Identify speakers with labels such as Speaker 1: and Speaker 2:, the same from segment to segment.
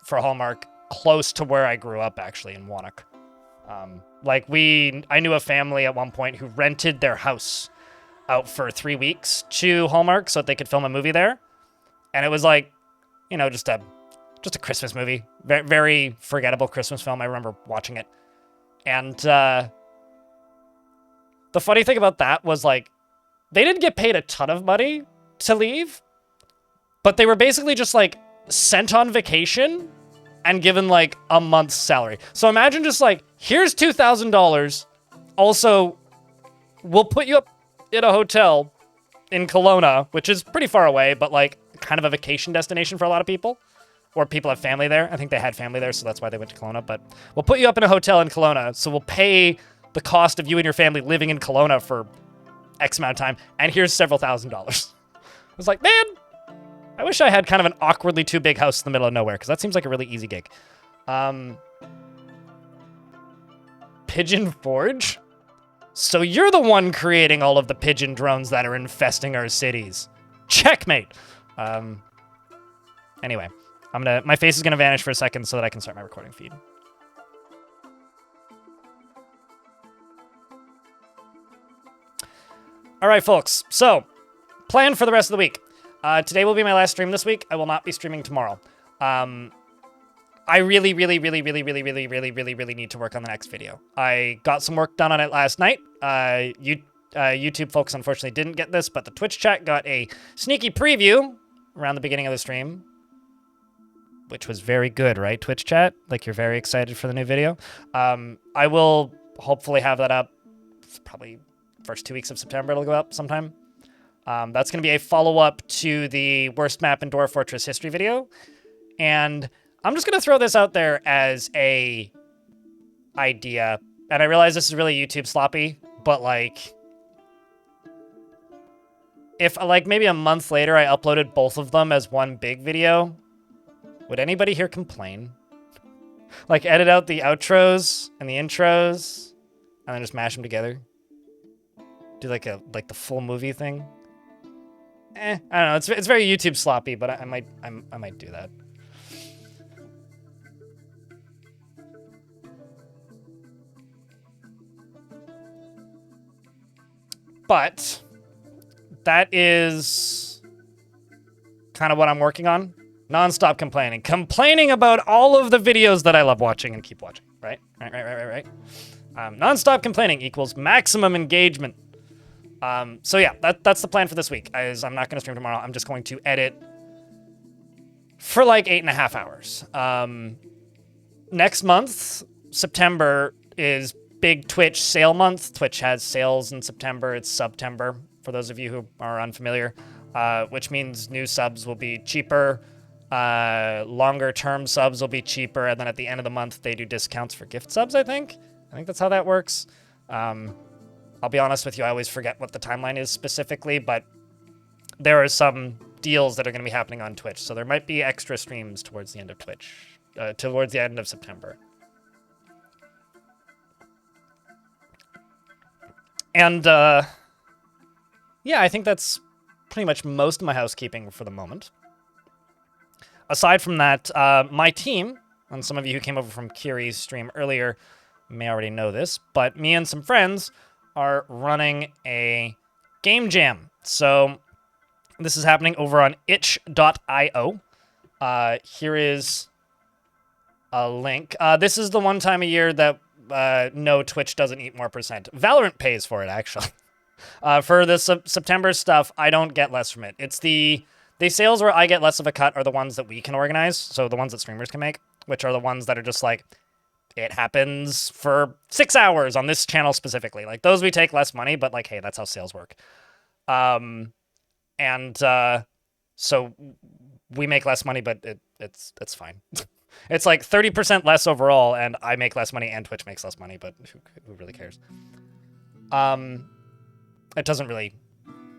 Speaker 1: for Hallmark close to where I grew up, actually, in Wannock. I knew a family at one point who rented their house out for 3 weeks to Hallmark so that they could film a movie there. And it was like, just a Christmas movie. Very, very forgettable Christmas film. I remember watching it. And the funny thing about that was, like, they didn't get paid a ton of money to leave, but they were basically just, like, sent on vacation and given, like, a month's salary. So imagine just, like, here's $2,000. Also, we'll put you up in a hotel in Kelowna, which is pretty far away, but, like, kind of a vacation destination for a lot of people. Or people have family there. I think they had family there, so that's why they went to Kelowna. But we'll put you up in a hotel in Kelowna, so we'll pay the cost of you and your family living in Kelowna for X amount of time, and here's several $1,000s. I was like, man, I wish I had kind of an awkwardly too big house in the middle of nowhere, because that seems like a really easy gig. Pigeon Forge? So you're the one creating all of the pigeon drones that are infesting our cities. Checkmate! Anyway, my face is gonna vanish for a second so that I can start my recording feed. All right, folks. So, plan for the rest of the week. Today will be my last stream this week. I will not be streaming tomorrow. I really need to work on the next video. I got some work done on it last night. YouTube folks unfortunately didn't get this, but the Twitch chat got a sneaky preview around the beginning of the stream, which was very good, right, Twitch chat? Like, you're very excited for the new video. I will hopefully have that up probably first 2 weeks of September. It'll go up sometime. That's going to be a follow-up to the worst map in Dwarf Fortress history video. And I'm just going to throw this out there as a idea. And I realize this is really YouTube sloppy, but, like, if, like, maybe a month later I uploaded both of them as one big video, would anybody here complain? Like, edit out the outros and the intros and then just mash them together? Do like the full movie thing? I don't know. It's very YouTube sloppy, but I might do that. But that is kind of what I'm working on. Non-stop complaining. Complaining about all of the videos that I love watching and keep watching. Right? Right. Non-stop complaining equals maximum engagement. So yeah, that's the plan for this week. I'm not going to stream tomorrow. I'm just going to edit for like 8.5 hours. Next month, September, is big Twitch sale month. Twitch has sales in September. It's September, for those of you who are unfamiliar, which means new subs will be cheaper. Longer term subs will be cheaper. And then at the end of the month, they do discounts for gift subs, I think. I think that's how that works. I'll be honest with you, I always forget what the timeline is specifically, but there are some deals that are going to be happening on Twitch, so there might be extra streams towards the end of towards the end of September. And, yeah, I think that's pretty much most of my housekeeping for the moment. Aside from that, my team, and some of you who came over from Kiri's stream earlier may already know this, but me and some friends are running a game jam. So this is happening over on itch.io. Here is a link. This is the one time a year that no, Twitch doesn't eat more percent. Valorant pays for it, actually. For the September stuff, I don't get less from it. It's the sales where I get less of a cut are the ones that we can organize, so the ones that streamers can make, which are the ones that are just like, it happens for 6 hours on this channel specifically. Like, those we take less money, but, like, hey, that's how sales work. So we make less money, but it's fine. It's like 30% less overall, and I make less money, and Twitch makes less money, but who really cares? It doesn't really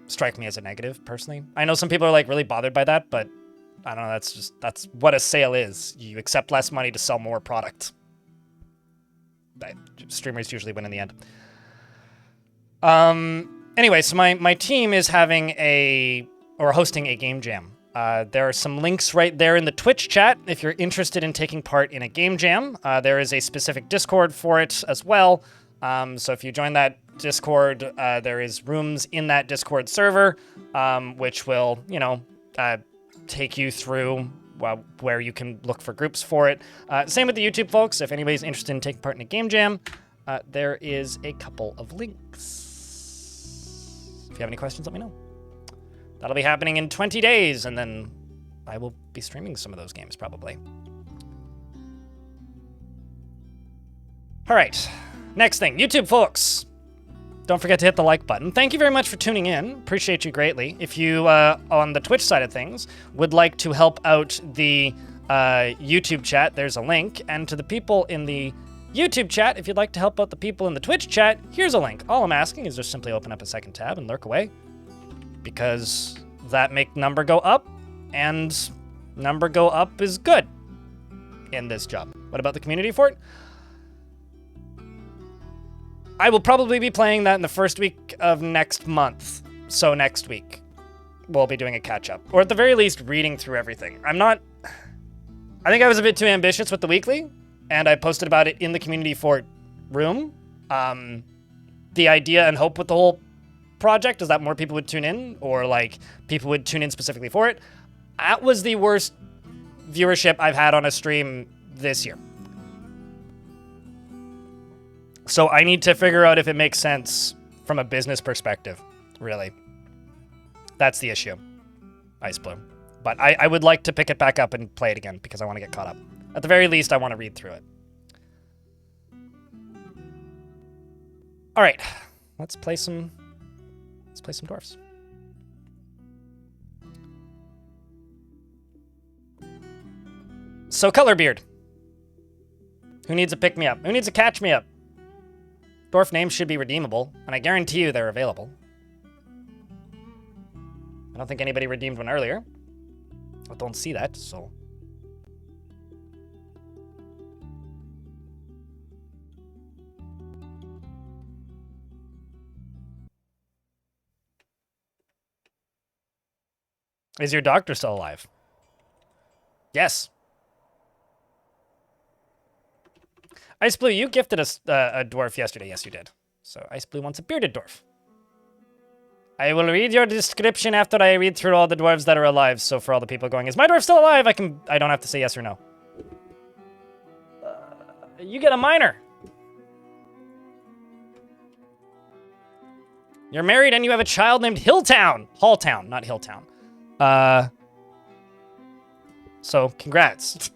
Speaker 1: strike me as a negative, personally. I know some people are, like, really bothered by that, but I don't know, that's what a sale is. You accept less money to sell more product. Streamers usually win in the end. Anyway, so my team is having hosting a game jam There are some links right there in the Twitch chat if you're interested in taking part in a game jam. There is a specific Discord for it as well. So if you join that Discord, there is rooms in that Discord server, which will, take you through where you can look for groups for it. Same with the YouTube folks. If anybody's interested in taking part in a game jam, there is a couple of links. If you have any questions, let me know. That'll be happening in 20 days, and then I will be streaming some of those games, probably. All right, next thing, YouTube folks. Don't forget to hit the like button. Thank you very much for tuning in. Appreciate you greatly. If you, on the Twitch side of things, would like to help out the YouTube chat, there's a link. And to the people in the YouTube chat, if you'd like to help out the people in the Twitch chat, here's a link. All I'm asking is just simply open up a second tab and lurk away, because that make number go up, and number go up is good in this job. What about the community fort? I will probably be playing that in the first week of next month. So next week, we'll be doing a catch-up. Or at the very least, reading through everything. I think I was a bit too ambitious with the weekly, and I posted about it in the community fort room. The idea and hope with the whole project is that more people would tune in, or like people would tune in specifically for it. That was the worst viewership I've had on a stream this year. So I need to figure out if it makes sense from a business perspective, really. That's the issue, Ice Blue. But I would like to pick it back up and play it again because I want to get caught up. At the very least, I want to read through it. All right, let's play some dwarfs. So Colorbeard. Who needs a pick-me-up? Who needs a catch-me-up? Dwarf names should be redeemable, and I guarantee you they're available. I don't think anybody redeemed one earlier. I don't see that, so... Is your doctor still alive? Yes. Ice Blue, you gifted us a dwarf yesterday. Yes, you did. So Ice Blue wants a bearded dwarf. I will read your description after I read through all the dwarves that are alive. So for all the people going, is my dwarf still alive? I don't have to say yes or no. You get a minor. You're married and you have a child named Hilltown. Halltown, not Hilltown. So congrats.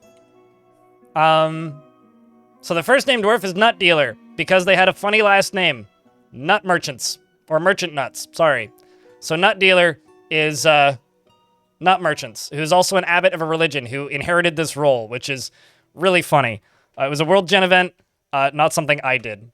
Speaker 1: So the first name dwarf is Nut Dealer, because they had a funny last name. Nut Merchants. Or Merchant Nuts, sorry. So Nut Dealer is Nut Merchants, who's also an abbot of a religion who inherited this role, which is really funny. It was a World Gen event, not something I did.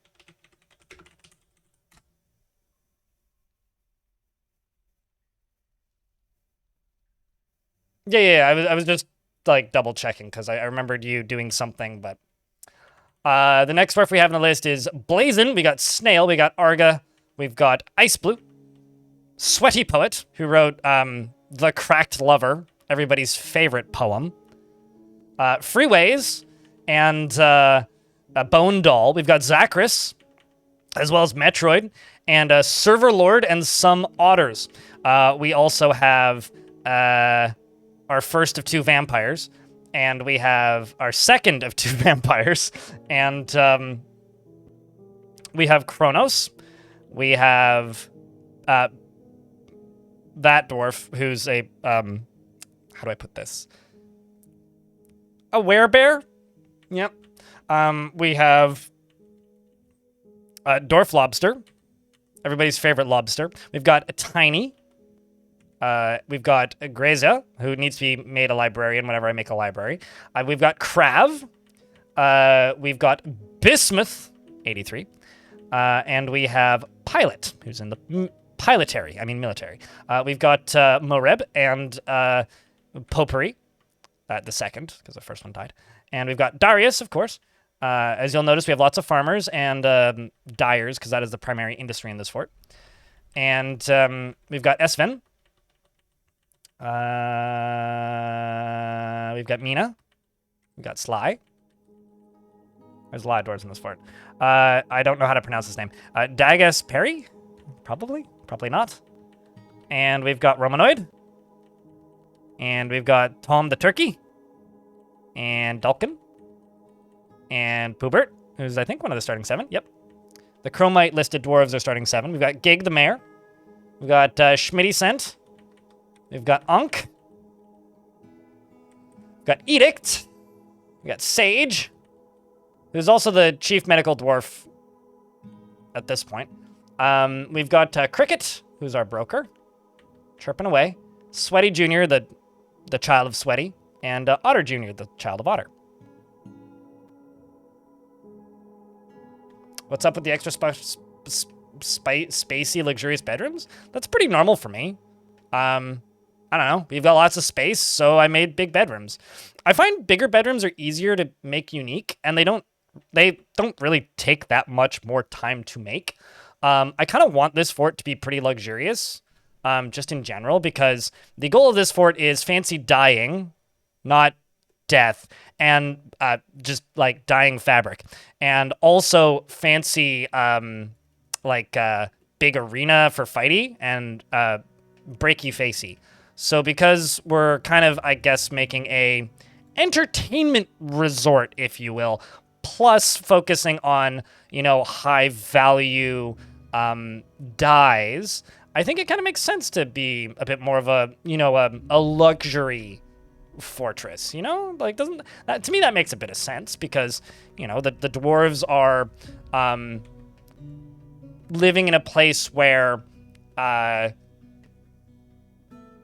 Speaker 1: Yeah, I was just, like, double-checking, because I remembered you doing something, but... the next dwarf we have on the list is Blazin. We got Snail. We got Arga. We've got Ice Blue. Sweaty Poet, who wrote The Cracked Lover, everybody's favorite poem. Freeways and a Bone Doll. We've got Zachris, as well as Metroid, and a Server Lord and some Otters. We also have our first of two vampires. And we have our second of two vampires. And we have Kronos. We have that dwarf who's a... how do I put this? A werebear? Yep. We have Dwarf Lobster. Everybody's favorite lobster. We've got a Tiny. We've got Greza, who needs to be made a librarian whenever I make a library. We've got Krav. We've got Bismuth, 83. And we have Pilot, who's in the military. We've got Moreb and Potpourri, the second, because the first one died. And we've got Darius, of course. As you'll notice, we have lots of farmers and dyers, because that is the primary industry in this fort. And we've got Esven. We've got Mina. We've got Sly. There's a lot of dwarves in this fort. I don't know how to pronounce his name. Dagas Perry? Probably. Probably not. And we've got Romanoid. And we've got Tom the Turkey. And Dulkin. And Poobert, who's, I think, one of the starting 7. Yep. The Chromite listed dwarves are starting 7. We've got Gig the Mayor. We've got Schmitty Scent. We've got Unk. We've got Edict. We've got Sage, who's also the chief medical dwarf at this point. We've got Cricket, who's our broker, chirping away. Sweaty Jr., the child of Sweaty. And Otter Jr., the child of Otter. What's up with the extra spacey, luxurious bedrooms? That's pretty normal for me. I don't know. We've got lots of space, so I made big bedrooms. I find bigger bedrooms are easier to make unique, and they don't really take that much more time to make. I kind of want this fort to be pretty luxurious, just in general, because the goal of this fort is fancy dying, not death, and just like dyeing fabric, and also fancy big arena for fighty and breaky facey. So because we're kind of, I guess, making a entertainment resort, if you will, plus focusing on, high value dyes, I think it kind of makes sense to be a bit more of a luxury fortress, like doesn't that, to me, that makes a bit of sense because the dwarves are living in a place where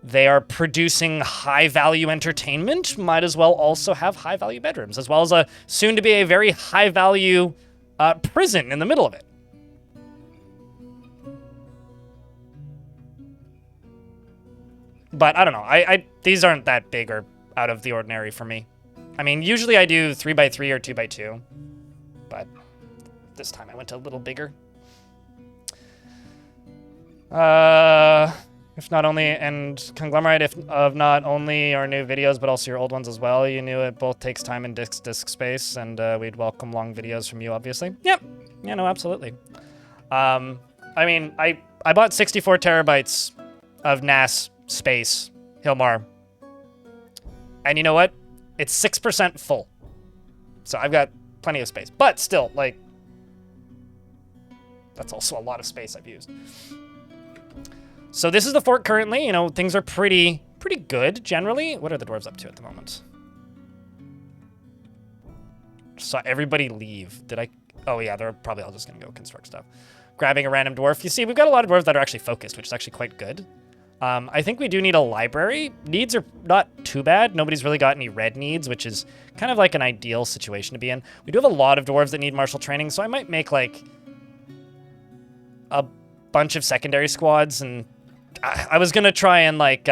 Speaker 1: they are producing high value entertainment, might as well also have high value bedrooms, as well as a soon to be a very high value prison in the middle of it. But I don't know, these aren't that big or out of the ordinary for me. I mean, usually I do 3x3 or 2x2, but this time I went a little bigger. If not only, and conglomerate of not only our new videos, but also your old ones as well. You knew it both takes time and disk space, and we'd welcome long videos from you, obviously. Yep. Yeah, no, absolutely. I mean, I bought 64 terabytes of NAS space, Hallmark. And you know what? It's 6% full. So I've got plenty of space. But still, like, that's also a lot of space I've used. So this is the fort currently. Things are pretty good, generally. What are the dwarves up to at the moment? Saw everybody leave. Did I? Oh, yeah, they're probably all just going to go construct stuff. Grabbing a random dwarf. You see, we've got a lot of dwarves that are actually focused, which is actually quite good. I think we do need a library. Needs are not too bad. Nobody's really got any red needs, which is kind of like an ideal situation to be in. We do have a lot of dwarves that need martial training, so I might make, like, a bunch of secondary squads, and I was going to try and, like,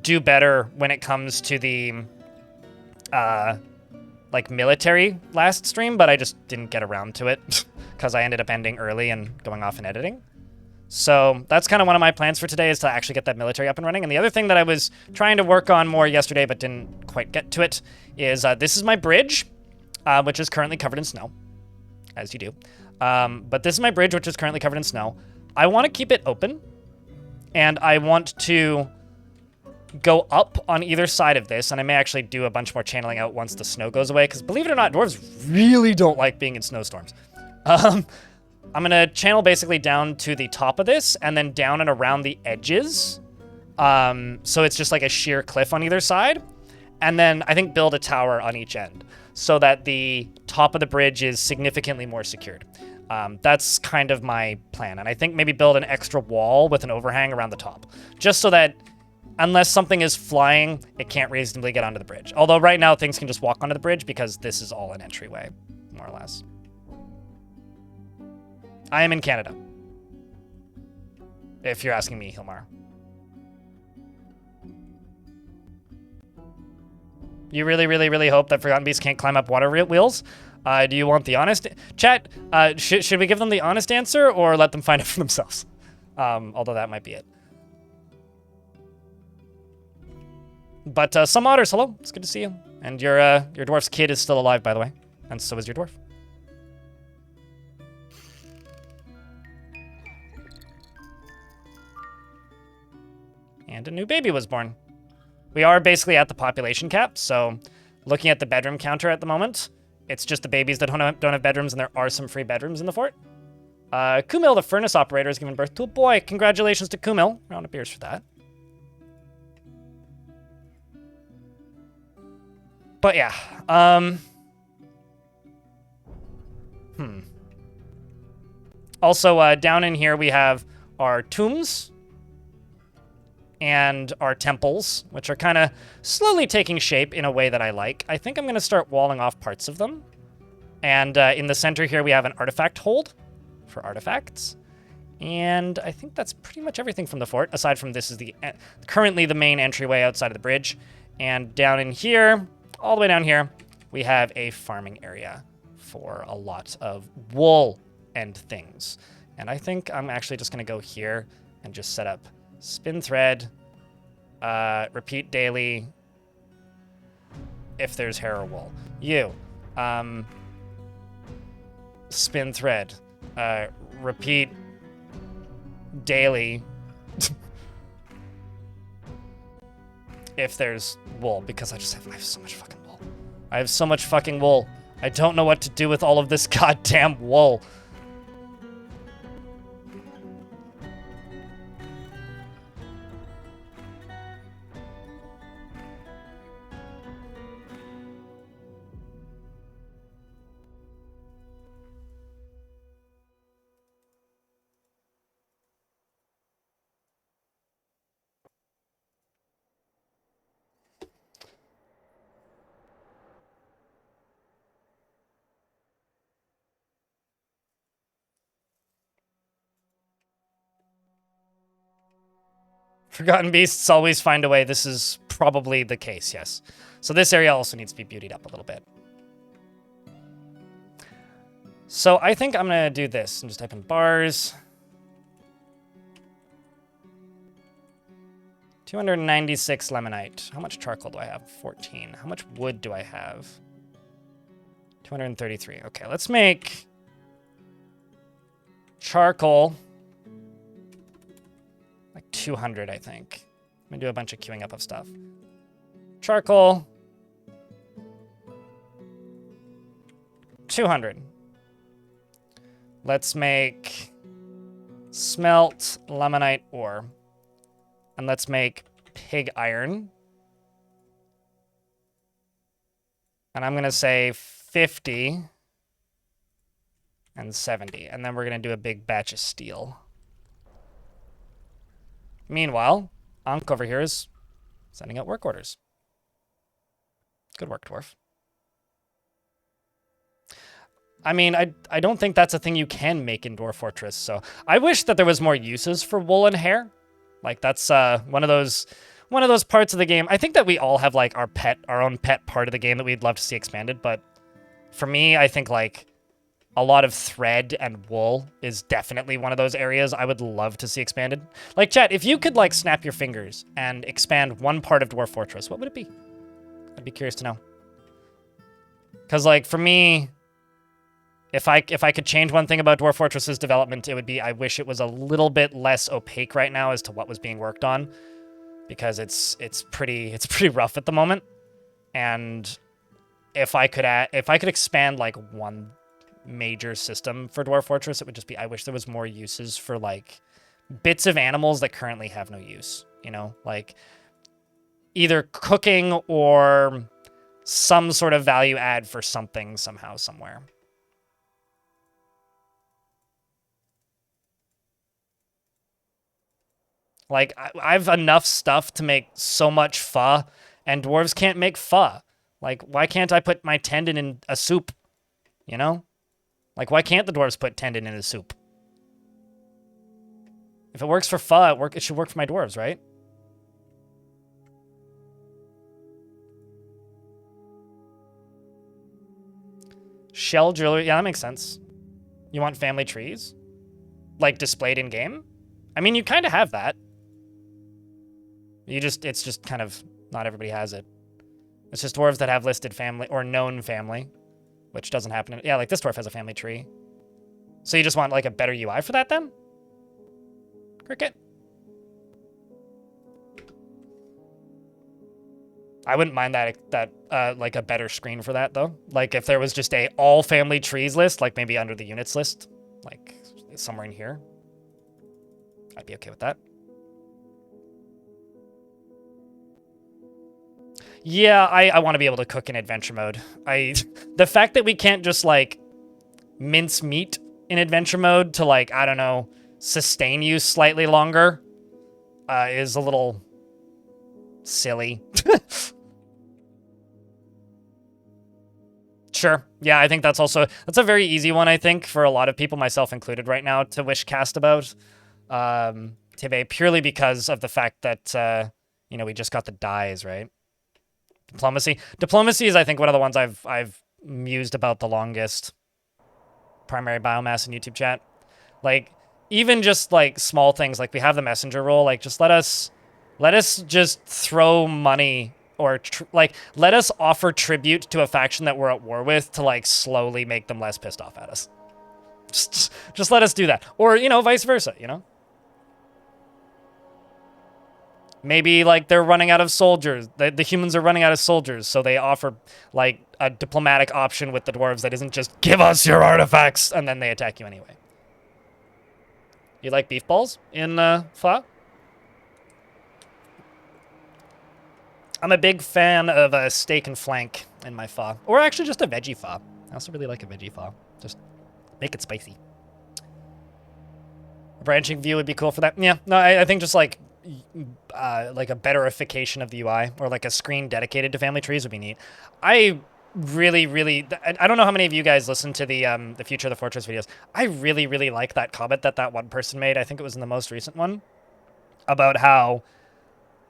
Speaker 1: do better when it comes to the, like, military last stream, but I just didn't get around to it because I ended up ending early and going off and editing. So that's kind of one of my plans for today, is to actually get that military up and running. And the other thing that I was trying to work on more yesterday but didn't quite get to it is this is my bridge, which is currently covered in snow, as you do. But this is my bridge, which is currently covered in snow. I want to keep it open, and I want to go up on either side of this, and I may actually do a bunch more channeling out once the snow goes away, because believe it or not, dwarves really don't like being in snowstorms. I'm going to channel basically down to the top of this, and then down and around the edges, so it's just like a sheer cliff on either side, and then I think build a tower on each end, so that the top of the bridge is significantly more secured. That's kind of my plan, and I think maybe build an extra wall with an overhang around the top, just so that unless something is flying, it can't reasonably get onto the bridge. Although right now things can just walk onto the bridge because this is all an entryway, more or less. I am in Canada, if you're asking me, Hilmar. You really, really, really hope that Forgotten Beasts can't climb up water wheels? Do you want the honest... Chat, should we give them the honest answer or let them find it for themselves? Although that might be it. But some otters, hello. It's good to see you. And your dwarf's kid is still alive, by the way. And so is your dwarf. And a new baby was born. We are basically at the population cap, so looking at the bedroom counter at the moment, it's just the babies that don't have bedrooms, and there are some free bedrooms in the fort. Kumil, the furnace operator, has given birth to a boy. Congratulations to Kumil. Round of beers for that. But yeah, Also, down in here we have our tombs and our temples, which are kind of slowly taking shape in a way that I like. I think I'm going to start walling off parts of them. And in the center here, we have an artifact hold for artifacts. And I think that's pretty much everything from the fort, aside from this is currently the main entryway outside of the bridge. And down in here, all the way down here, we have a farming area for a lot of wool and things. And I think I'm actually just going to go here and just set up spin thread, repeat daily if there's hair or wool. Spin thread, repeat daily if there's wool, because I have so much fucking wool. I have so much fucking wool. I don't know what to do with all of this goddamn wool. Forgotten beasts always find a way. This is probably the case, yes. So this area also needs to be beautied up a little bit. So I think I'm going to do this and just type in bars. 296 lemonite. How much charcoal do I have? 14. How much wood do I have? 233. Okay, let's make charcoal 200, I think. I'm gonna do a bunch of queuing up of stuff. Charcoal. 200. Let's make smelt lemonite ore. And let's make pig iron. And I'm gonna say 50 and 70. And then we're gonna do a big batch of steel. Meanwhile, Ankh over here is sending out work orders. Good work, Dwarf. I mean, I don't think that's a thing you can make in Dwarf Fortress, so I wish that there was more uses for wool and hair. Like, that's one of those parts of the game. I think that we all have, like, our own pet part of the game that we'd love to see expanded, but for me, I think, like, a lot of thread and wool is definitely one of those areas I would love to see expanded. Like, chat, if you could, like, snap your fingers and expand one part of Dwarf Fortress, what would it be? I'd be curious to know. Because, like, for me, if I could change one thing about Dwarf Fortress's development, it would be I wish it was a little bit less opaque right now as to what was being worked on. Because it's pretty rough at the moment. And if I could expand, like, one major system for Dwarf Fortress, it would just be I wish there was more uses for, like, bits of animals that currently have no use, you know, like either cooking or some sort of value add for something somehow somewhere. Like, I've enough stuff to make so much pho, and dwarves can't make pho. Like, why can't I put my tendon in a soup, you know? Like, why can't the dwarves put tendon in a soup? If it works for pho, it should work for my dwarves, right? Shell jewelry, yeah, that makes sense. You want family trees? Like, displayed in-game? I mean, you kind of have that. It's just kind of Not everybody has it. It's just dwarves that have listed family or known family, which doesn't happen. Yeah, like this dwarf has a family tree. So you just want like a better UI for that then? Cricket. I wouldn't mind that like a better screen for that though. Like if there was just a all family trees list, like maybe under the units list, like somewhere in here. I'd be okay with that. Yeah, I want to be able to cook in adventure mode. The fact that we can't just like mince meat in adventure mode to like, I don't know, sustain you slightly longer is a little silly. Sure. Yeah, I think that's a very easy one, I think, for a lot of people, myself included right now, to wish cast about. Tibet, purely because of the fact that, you know, we just got the dies, right? Diplomacy. Diplomacy is, I think, one of the ones I've mused about the longest. Primary biomass in YouTube chat. Like, even just, like, small things, like we have the messenger role, like, just let us just throw money or, like, let us offer tribute to a faction that we're at war with to, like, slowly make them less pissed off at us. Just let us do that. Or, you know, vice versa, you know? Maybe, like, they're running out of soldiers. The humans are running out of soldiers, so they offer, like, a diplomatic option with the dwarves that isn't just, give us your artifacts, and then they attack you anyway. You like beef balls in, pho? I'm a big fan of a steak and flank in my pho. Or actually just a veggie pho. I also really like a veggie pho. Just make it spicy. A branching view would be cool for that. Yeah, no, I think just like a betterification of the UI or like a screen dedicated to family trees would be neat. I don't know how many of you guys listen to the Future of the Fortress videos. I really like that comment that one person made. I think it was in the most recent one about how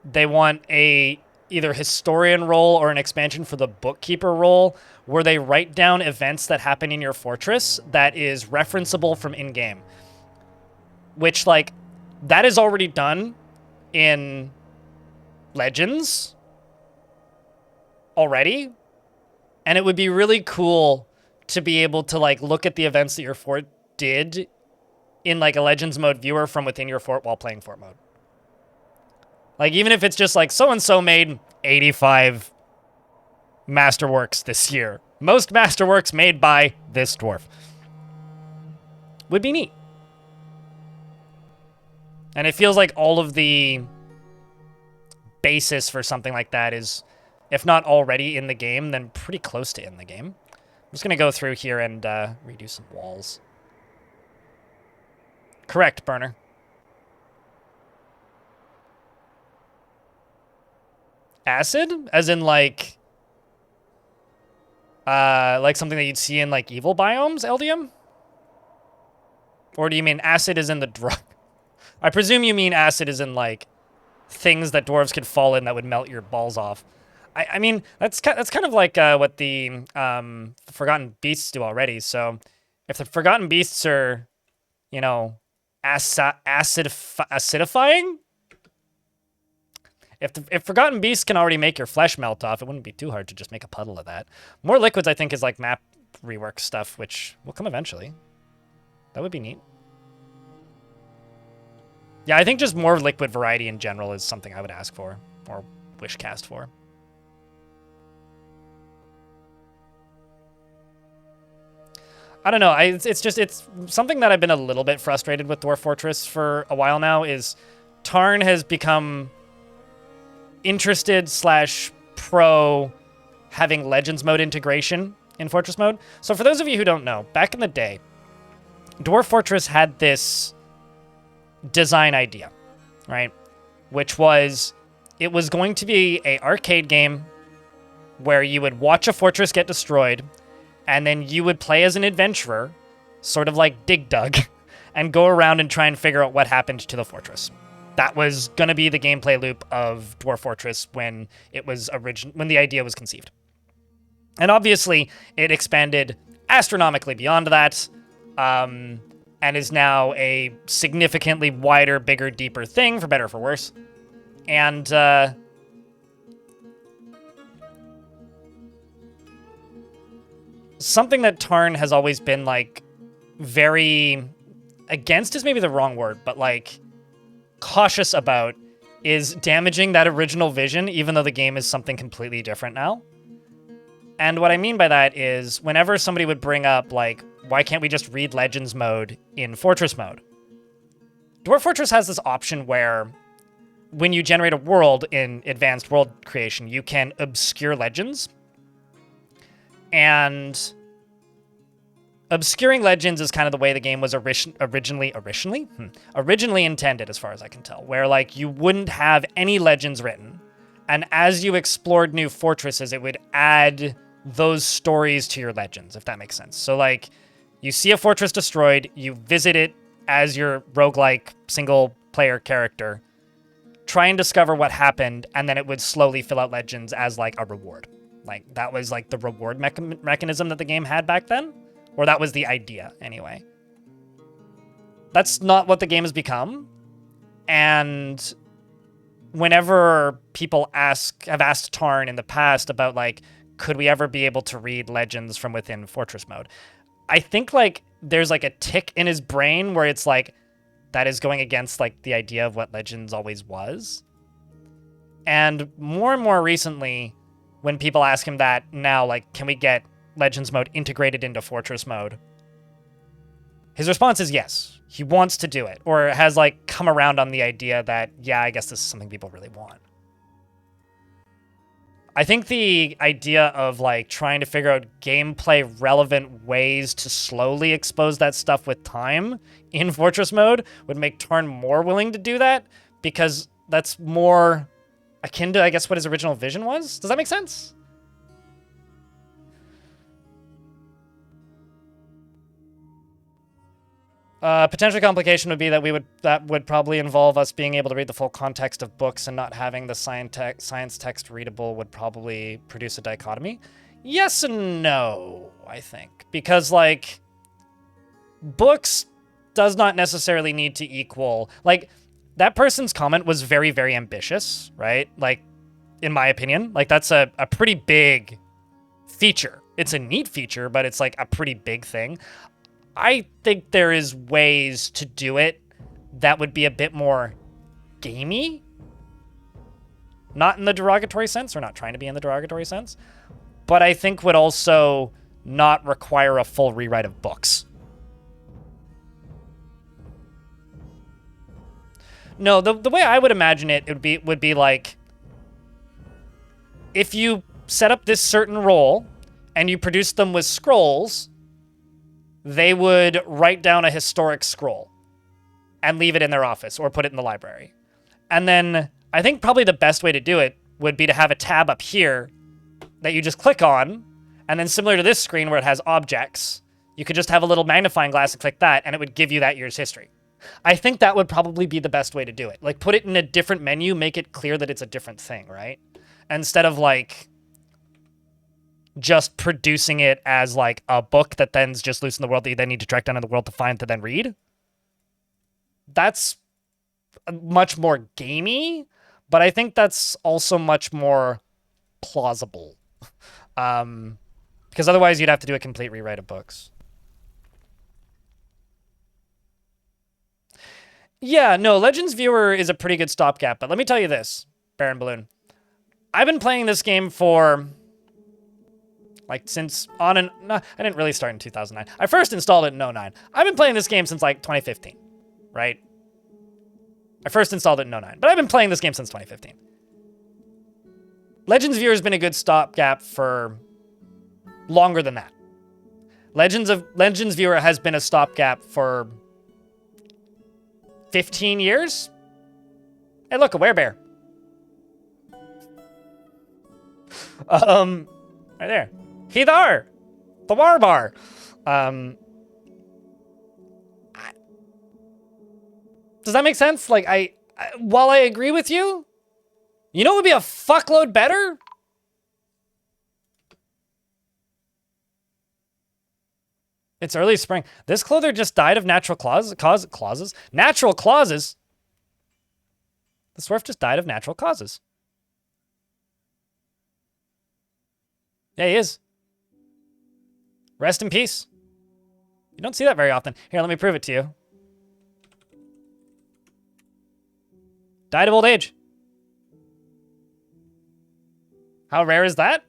Speaker 1: they want a either historian role or an expansion for the bookkeeper role where they write down events that happen in your fortress that is referenceable from in-game. Which, like, that is already done in Legends already. And it would be really cool to be able to, like, look at the events that your fort did in, like, a Legends mode viewer from within your fort while playing fort mode. Like, even if it's just like, so-and-so made 85 masterworks this year. Most masterworks made by this dwarf. Would be neat. And it feels like all of the basis for something like that is, if not already in the game, then pretty close to in the game. I'm just going to go through here and redo some walls. Correct, Burner. Acid? As in, like something that you'd see in, like, evil biomes, LDM? Or do you mean acid is in the drug? I presume you mean acid is in, like, things that dwarves could fall in that would melt your balls off. I mean, that's kind of like what the Forgotten Beasts do already. So if the Forgotten Beasts are, you know, acidifying? If Forgotten Beasts can already make your flesh melt off, it wouldn't be too hard to just make a puddle of that. More liquids, I think, is like map rework stuff, which will come eventually. That would be neat. Yeah, I think just more liquid variety in general is something I would ask for, or wish cast for. I don't know. It's something that I've been a little bit frustrated with Dwarf Fortress for a while now is Tarn has become interested / pro having Legends mode integration in Fortress mode. So for those of you who don't know, back in the day, Dwarf Fortress had this design idea, right? Which was, it was going to be a arcade game where you would watch a fortress get destroyed, and then you would play as an adventurer, sort of like Dig Dug, and go around and try and figure out what happened to the fortress. That was going to be the gameplay loop of Dwarf Fortress when it was when the idea was conceived. And obviously, it expanded astronomically beyond that, and is now a significantly wider, bigger, deeper thing, for better or for worse. And something that Tarn has always been like very against is maybe the wrong word, but like cautious about is damaging that original vision, even though the game is something completely different now. And what I mean by that is whenever somebody would bring up, like, why can't we just read Legends mode in Fortress mode? Dwarf Fortress has this option where when you generate a world in advanced world creation, you can obscure legends. And obscuring legends is kind of the way the game was originally intended, as far as I can tell, where like you wouldn't have any legends written. And as you explored new fortresses, it would add those stories to your legends, if that makes sense. So like you see a fortress destroyed, you visit it as your roguelike single player character, try and discover what happened, and then it would slowly fill out legends as like a reward. Like that was like the reward mechanism that the game had back then, or that was the idea anyway. That's not what the game has become. And whenever people have asked Tarn in the past about like, could we ever be able to read legends from within Fortress mode? I think like there's like a tick in his brain where it's like, that is going against like the idea of what Legends always was. And more recently, when people ask him that now, like, can we get Legends mode integrated into Fortress mode? His response is yes. He wants to do it, or has like come around on the idea that, yeah, I guess this is something people really want. I think the idea of like trying to figure out gameplay relevant ways to slowly expose that stuff with time in Fortress mode would make Tarn more willing to do that, because that's more akin to, I guess, what his original vision was. Does that make sense? Potential complication would be that that would probably involve us being able to read the full context of books, and not having the science text readable would probably produce a dichotomy. Yes and no, I think. Because, like, books does not necessarily need to equal... Like, that person's comment was very, very ambitious, right? Like, in my opinion. Like, that's a pretty big feature. It's a neat feature, but it's, like, a pretty big thing. I think there is ways to do it that would be a bit more gamey. Not in the derogatory sense, or not trying to be in the derogatory sense, but I think would also not require a full rewrite of books. No, the way I would imagine it would be like, if you set up this certain role and you produce them with scrolls, they would write down a historic scroll and leave it in their office or put it in the library. And then I think probably the best way to do it would be to have a tab up here that you just click on, and then similar to this screen where it has objects, you could just have a little magnifying glass and click that, and it would give you that year's history. I think that would probably be the best way to do it. Like, put it in a different menu, make it clear that it's a different thing, right? Instead of, like, just producing it as, like, a book that then's just loose in the world that you then need to track down in the world to find to then read. That's much more gamey, but I think that's also much more plausible. Because otherwise you'd have to do a complete rewrite of books. Yeah, no, Legends Viewer is a pretty good stopgap, but let me tell you this, Baron Balloon. I've been playing this game for, like, since on and... No, I didn't really start in 2009. I first installed it in 2009. I've been playing this game since, like, 2015, right? I first installed it in 2009, but I've been playing this game since 2015. Legends Viewer has been a good stopgap for longer than that. Legends Viewer has been a stopgap for 15 years? Hey, look, a werebear. Right there. He there. The warbar. Does that make sense? Like, while I agree with you, you know what would be a fuckload better? It's early spring. This clother just died of natural causes. Natural clauses? The dwarf just died of natural causes. Yeah, he is. Rest in peace. You don't see that very often. Here, let me prove it to you. Died of old age. How rare is that?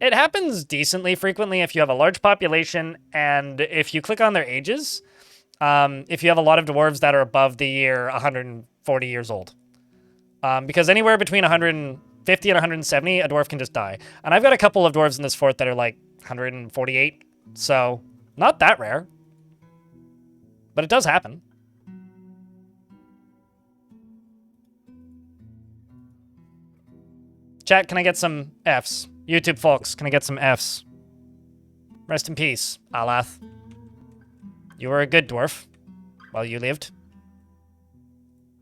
Speaker 1: It happens decently frequently if you have a large population and if you click on their ages, if you have a lot of dwarves that are above the year 140 years old. Because anywhere between 150 and 170, a dwarf can just die. And I've got a couple of dwarves in this fort that are like 148, so not that rare. But it does happen. Chat, can I get some Fs? YouTube folks, can I get some Fs? Rest in peace, Alath. You were a good dwarf while you lived.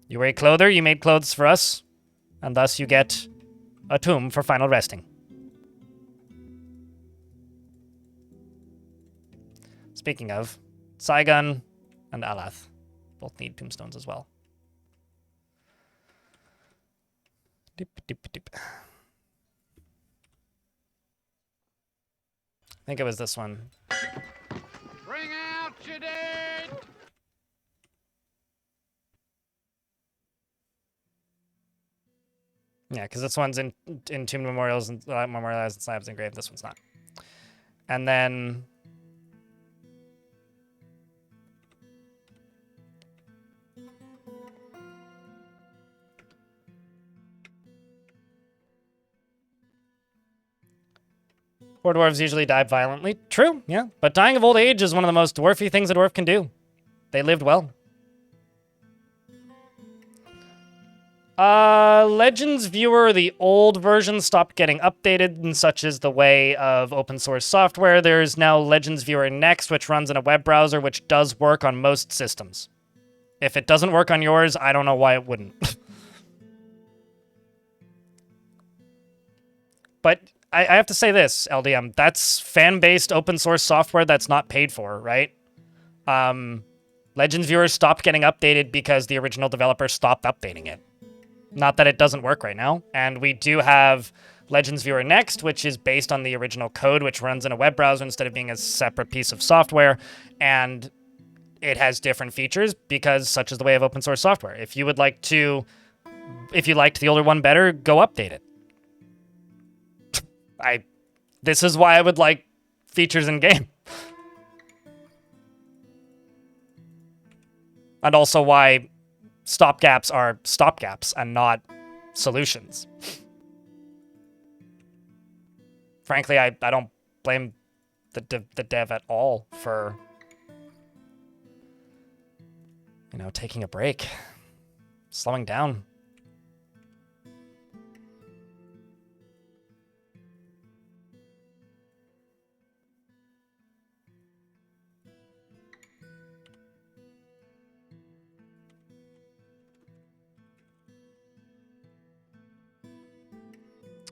Speaker 1: You were a clother, you made clothes for us, and thus you get a tomb for final resting. Speaking of, Saigon and Alath both need tombstones as well. Dip, dip, dip. I think it was this one.
Speaker 2: Bring out your dead!
Speaker 1: Yeah, because this one's in tomb memorials and memorialized and slabs engraved. This one's not. And then poor dwarves usually die violently. True, yeah. But dying of old age is one of the most dwarfy things a dwarf can do. They lived well. Legends Viewer, the old version, stopped getting updated, and such is the way of open source software. There's now Legends Viewer Next, which runs in a web browser, which does work on most systems. If it doesn't work on yours, I don't know why it wouldn't. But I have to say this, LDM, that's fan-based open source software that's not paid for, right? Legends Viewer stopped getting updated because the original developer stopped updating it. Not that it doesn't work right now. And we do have Legends Viewer Next, which is based on the original code, which runs in a web browser instead of being a separate piece of software. And it has different features because such is the way of open source software. If you liked the older one better, go update it. This is why I would like features in game. And also why stopgaps are stopgaps and not solutions. Frankly, I don't blame the dev at all for, you know, taking a break, slowing down.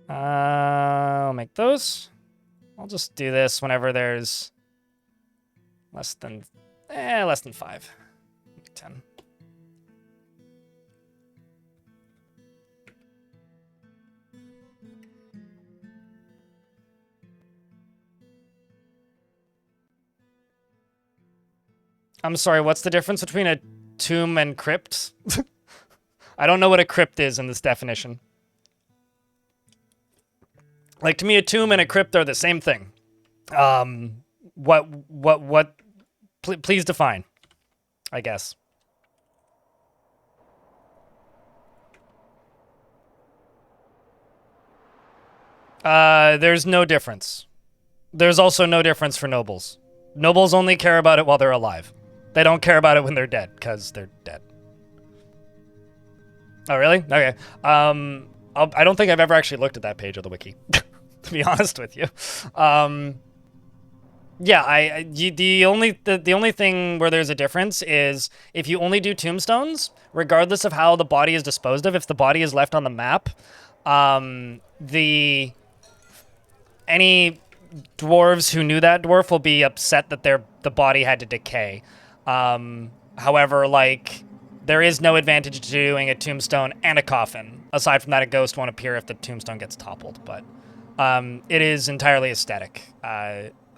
Speaker 1: I'll make those. I'll just do this whenever there's less than 5. Make 10. I'm sorry, what's the difference between a tomb and crypt? I don't know what a crypt is in this definition. Like, to me, a tomb and a crypt are the same thing. Please define, I guess. There's no difference. There's also no difference for nobles. Nobles only care about it while they're alive. They don't care about it when they're dead, because they're dead. Oh, really? Okay. I don't think I've ever actually looked at that page of the wiki, to be honest with you. Yeah, the only thing where there's a difference is if you only do tombstones, regardless of how the body is disposed of, if the body is left on the map, any dwarves who knew that dwarf will be upset that the body had to decay. However, like, there is no advantage to doing a tombstone and a coffin. Aside from that, a ghost won't appear if the tombstone gets toppled, but it is entirely aesthetic.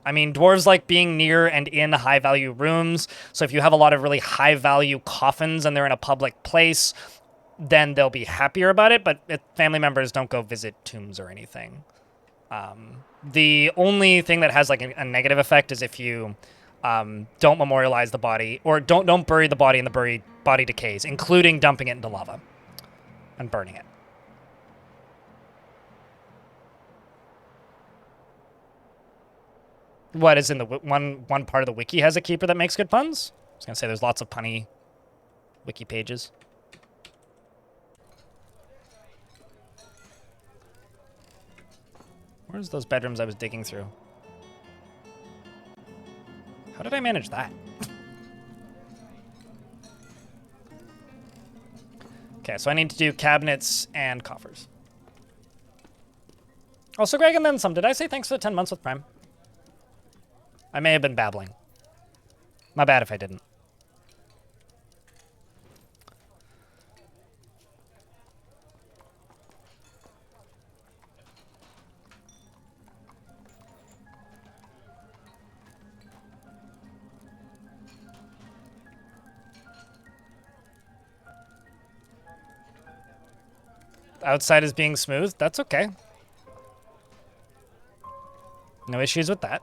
Speaker 1: I mean, dwarves like being near and in high-value rooms, so if you have a lot of really high-value coffins and they're in a public place, then they'll be happier about it, but family members don't go visit tombs or anything. The only thing that has like a negative effect is if you don't memorialize the body, or don't bury the body and the body decays, including dumping it into lava and burning it. What is in the one part of the wiki has a keeper that makes good puns? I was gonna say there's lots of punny wiki pages. Where's those bedrooms I was digging through? How did I manage that? Okay, so I need to do cabinets and coffers. Also, Greg, and then some. Did I say thanks for the 10 months with Prime? I may have been babbling. My bad if I didn't. Outside is being smooth. That's okay. No issues with that.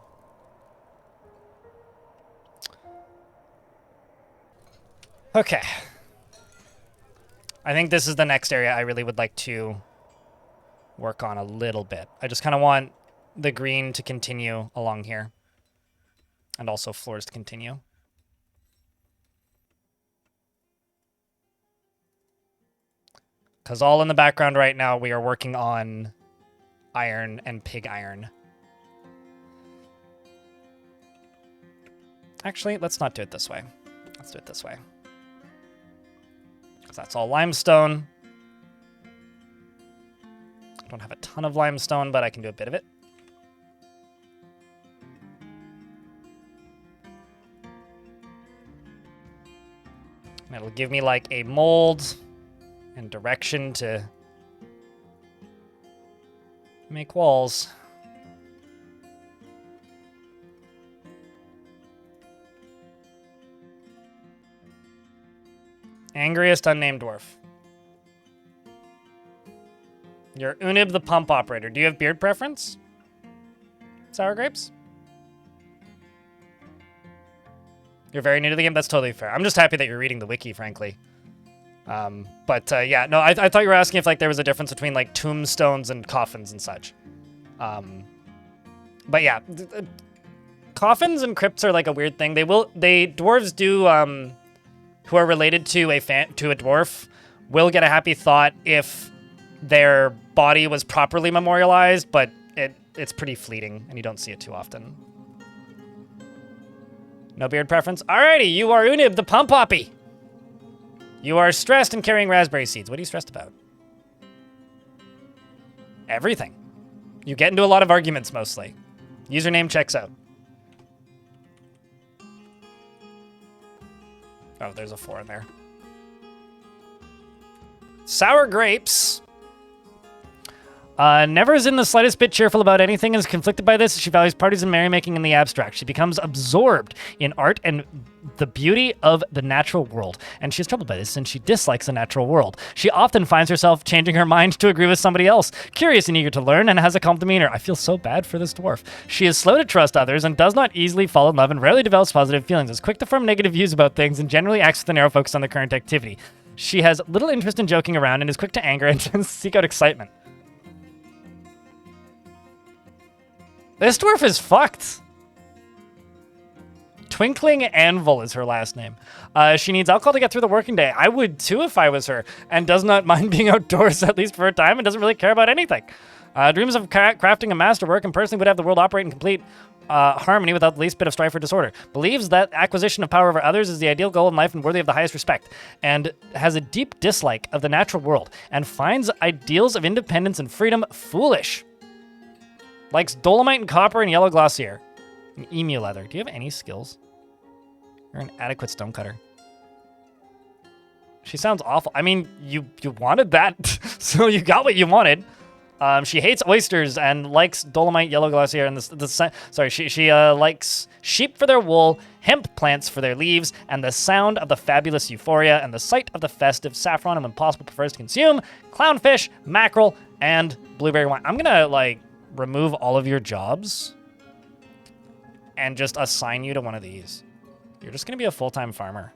Speaker 1: Okay. I think this is the next area I really would like to work on a little bit. I just kind of want the green to continue along here. And also floors to continue. Because all in the background right now, we are working on iron and pig iron. Actually, let's not do it this way. Let's do it this way. Because that's all limestone. I don't have a ton of limestone, but I can do a bit of it. And it'll give me like a mold and direction to make walls. Angriest unnamed dwarf. You're Unib the pump operator. Do you have beard preference? Sour grapes? You're very new to the game? That's totally fair. I'm just happy that you're reading the wiki, frankly. Yeah, no, I thought you were asking if like there was a difference between like tombstones and coffins and such. But yeah, coffins and crypts are like a weird thing. Dwarves do, who are related to a dwarf will get a happy thought if their body was properly memorialized, but it's pretty fleeting and you don't see it too often. No beard preference? Alrighty, you are Unib the pump poppy. You are stressed and carrying raspberry seeds. What are you stressed about? Everything. You get into a lot of arguments mostly. Username checks out. Oh, there's a 4 in there. Sour grapes. Never is in the slightest bit cheerful about anything and is conflicted by this. She values parties and merrymaking in the abstract. She becomes absorbed in art and the beauty of the natural world. And she's troubled by this since she dislikes the natural world. She often finds herself changing her mind to agree with somebody else, curious and eager to learn, and has a calm demeanor. I feel so bad for this dwarf. She is slow to trust others and does not easily fall in love and rarely develops positive feelings, is quick to form negative views about things, and generally acts with a narrow focus on the current activity. She has little interest in joking around and is quick to anger and tends to seek out excitement. This dwarf is fucked. Twinkling Anvil is her last name. She needs alcohol to get through the working day. I would too if I was her, and does not mind being outdoors at least for a time and doesn't really care about anything. Dreams of crafting a masterwork and personally would have the world operate in complete harmony without the least bit of strife or disorder. Believes that acquisition of power over others is the ideal goal in life and worthy of the highest respect, and has a deep dislike of the natural world and finds ideals of independence and freedom foolish. Likes dolomite and copper and yellow glossier. And emu leather. Do you have any skills? You're an adequate stonecutter. She sounds awful. I mean, you wanted that, so you got what you wanted. She hates oysters and likes dolomite, yellow glacier, and she likes sheep for their wool, hemp plants for their leaves, and the sound of the fabulous euphoria and the sight of the festive saffron, and when possible prefers to consume clownfish, mackerel, and blueberry wine. I'm gonna like remove all of your jobs and just assign you to one of these. You're just gonna be a full-time farmer.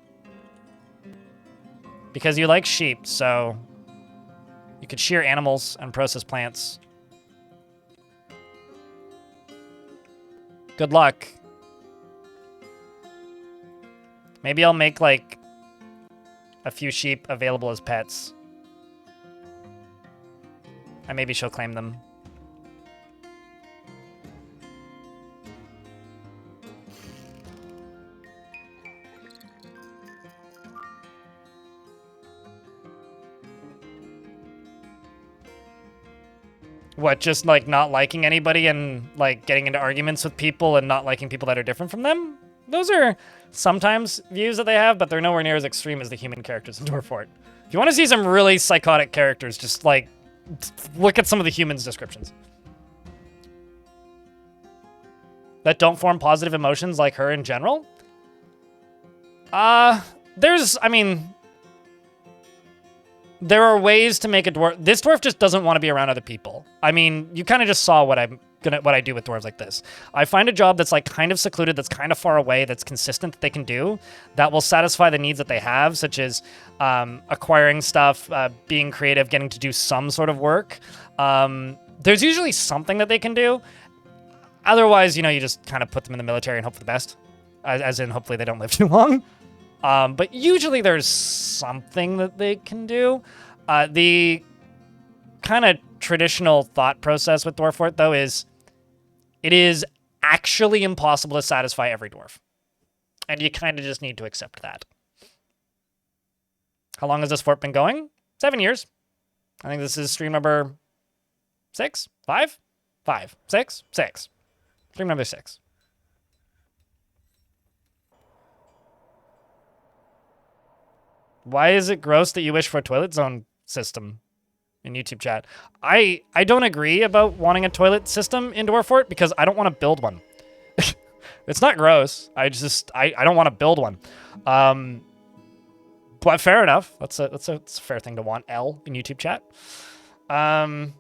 Speaker 1: Because you like sheep, so you could shear animals and process plants. Good luck. Maybe I'll make, like, a few sheep available as pets. And maybe she'll claim them. What, just, like, not liking anybody and, like, getting into arguments with people and not liking people that are different from them? Those are sometimes views that they have, but they're nowhere near as extreme as the human characters in Dwarf Fort. If you want to see some really psychotic characters, just, like, look at some of the humans' descriptions. That don't form positive emotions like her in general? There are ways to make a dwarf. This dwarf just doesn't want to be around other people. I mean, you kind of just saw what I do with dwarves like this. I find a job that's like kind of secluded, that's kind of far away, that's consistent that they can do, that will satisfy the needs that they have, such as acquiring stuff, being creative, getting to do some sort of work. There's usually something that they can do. Otherwise, you know, you just kind of put them in the military and hope for the best, as in hopefully they don't live too long. But usually there's something that they can do. The kind of traditional thought process with Dwarf Fort, though, is it is actually impossible to satisfy every dwarf. And you kind of just need to accept that. How long has this fort been going? 7 years. I think this is stream number 6? 5? 5. 6? 6. Stream number 6. Why is it gross that you wish for a toilet zone system in YouTube chat? I don't agree about wanting a toilet system in Dwarf Fort because I don't want to build one. It's not gross. I don't want to build one. But fair enough. That's a fair thing to want. L in YouTube chat. Man.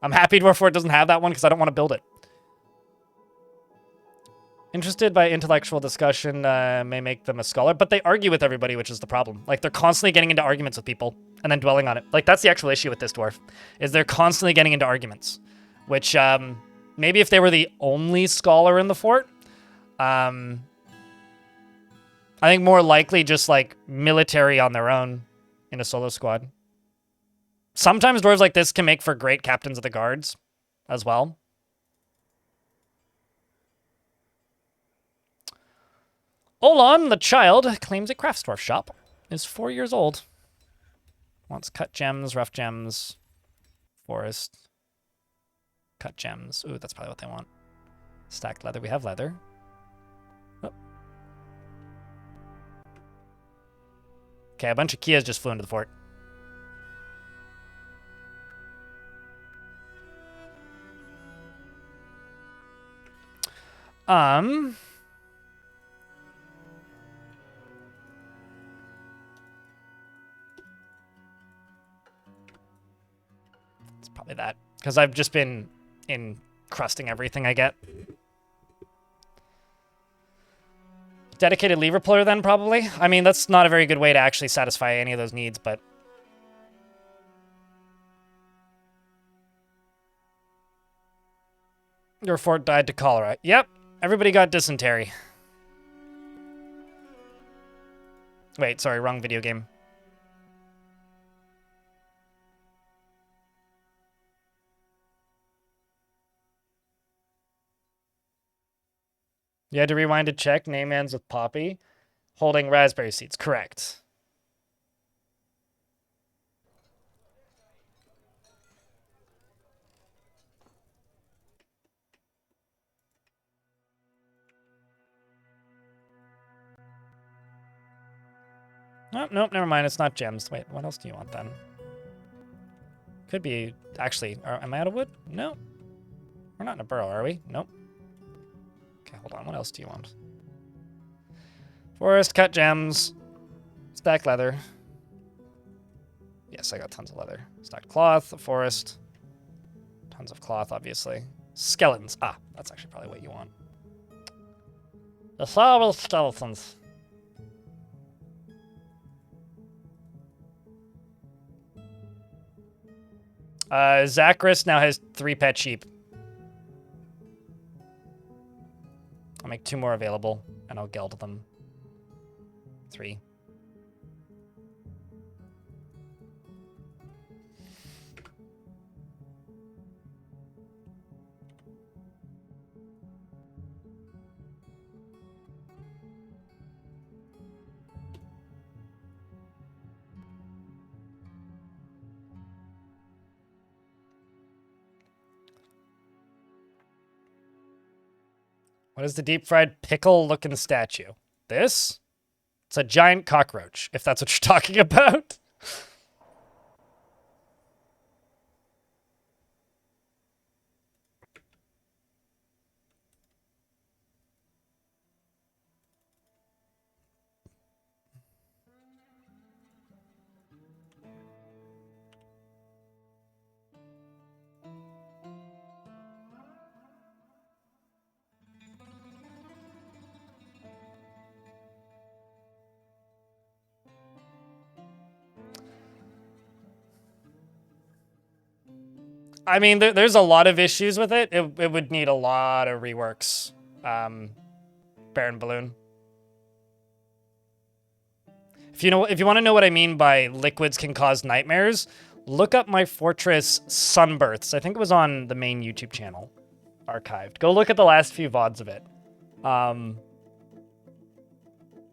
Speaker 1: I'm happy Dwarf Fort doesn't have that one because I don't want to build it. Interested by intellectual discussion may make them a scholar, but they argue with everybody, which is the problem. Like, they're constantly getting into arguments with people and then dwelling on it. Like, that's the actual issue with this dwarf, is they're constantly getting into arguments, which maybe if they were the only scholar in the fort, I think more likely just, like, military on their own in a solo squad. Sometimes dwarves like this can make for great captains of the guards as well. Olan, the child, claims a crafts dwarf shop, is 4 years old. Wants cut gems, rough gems, forest, cut gems. Ooh, that's probably what they want. Stacked leather. We have leather. Oh. Okay, a bunch of Kias just flew into the fort. It's probably that, because I've just been encrusting everything I get. Dedicated lever puller then, probably. I mean, that's not a very good way to actually satisfy any of those needs, but... Your fort died to cholera. Yep, everybody got dysentery. Wait, sorry, wrong video game. You had to rewind to check. Name ends with Poppy. Holding raspberry seeds. Correct. Oh, nope, never mind. It's not gems. Wait, what else do you want then? Could be... Actually, am I out of wood? No. We're not in a burrow, are we? Nope. Okay, hold on. What else do you want? Forest, cut gems, stack leather. Yes, I got tons of leather. Stacked cloth, a forest. Tons of cloth, obviously. Skeletons. Ah, that's actually probably what you want. The sorrow skeletons. Zachris now has 3 pet sheep. I'll make 2 more available, and I'll geld them. 3. What is the deep-fried pickle-looking statue? This? It's a giant cockroach, if that's what you're talking about. I mean, there's a lot of issues with it. It would need a lot of reworks. Baron Balloon. If you want to know what I mean by liquids can cause nightmares, look up my fortress Sunbirths. I think it was on the main YouTube channel, archived. Go look at the last few VODs of it.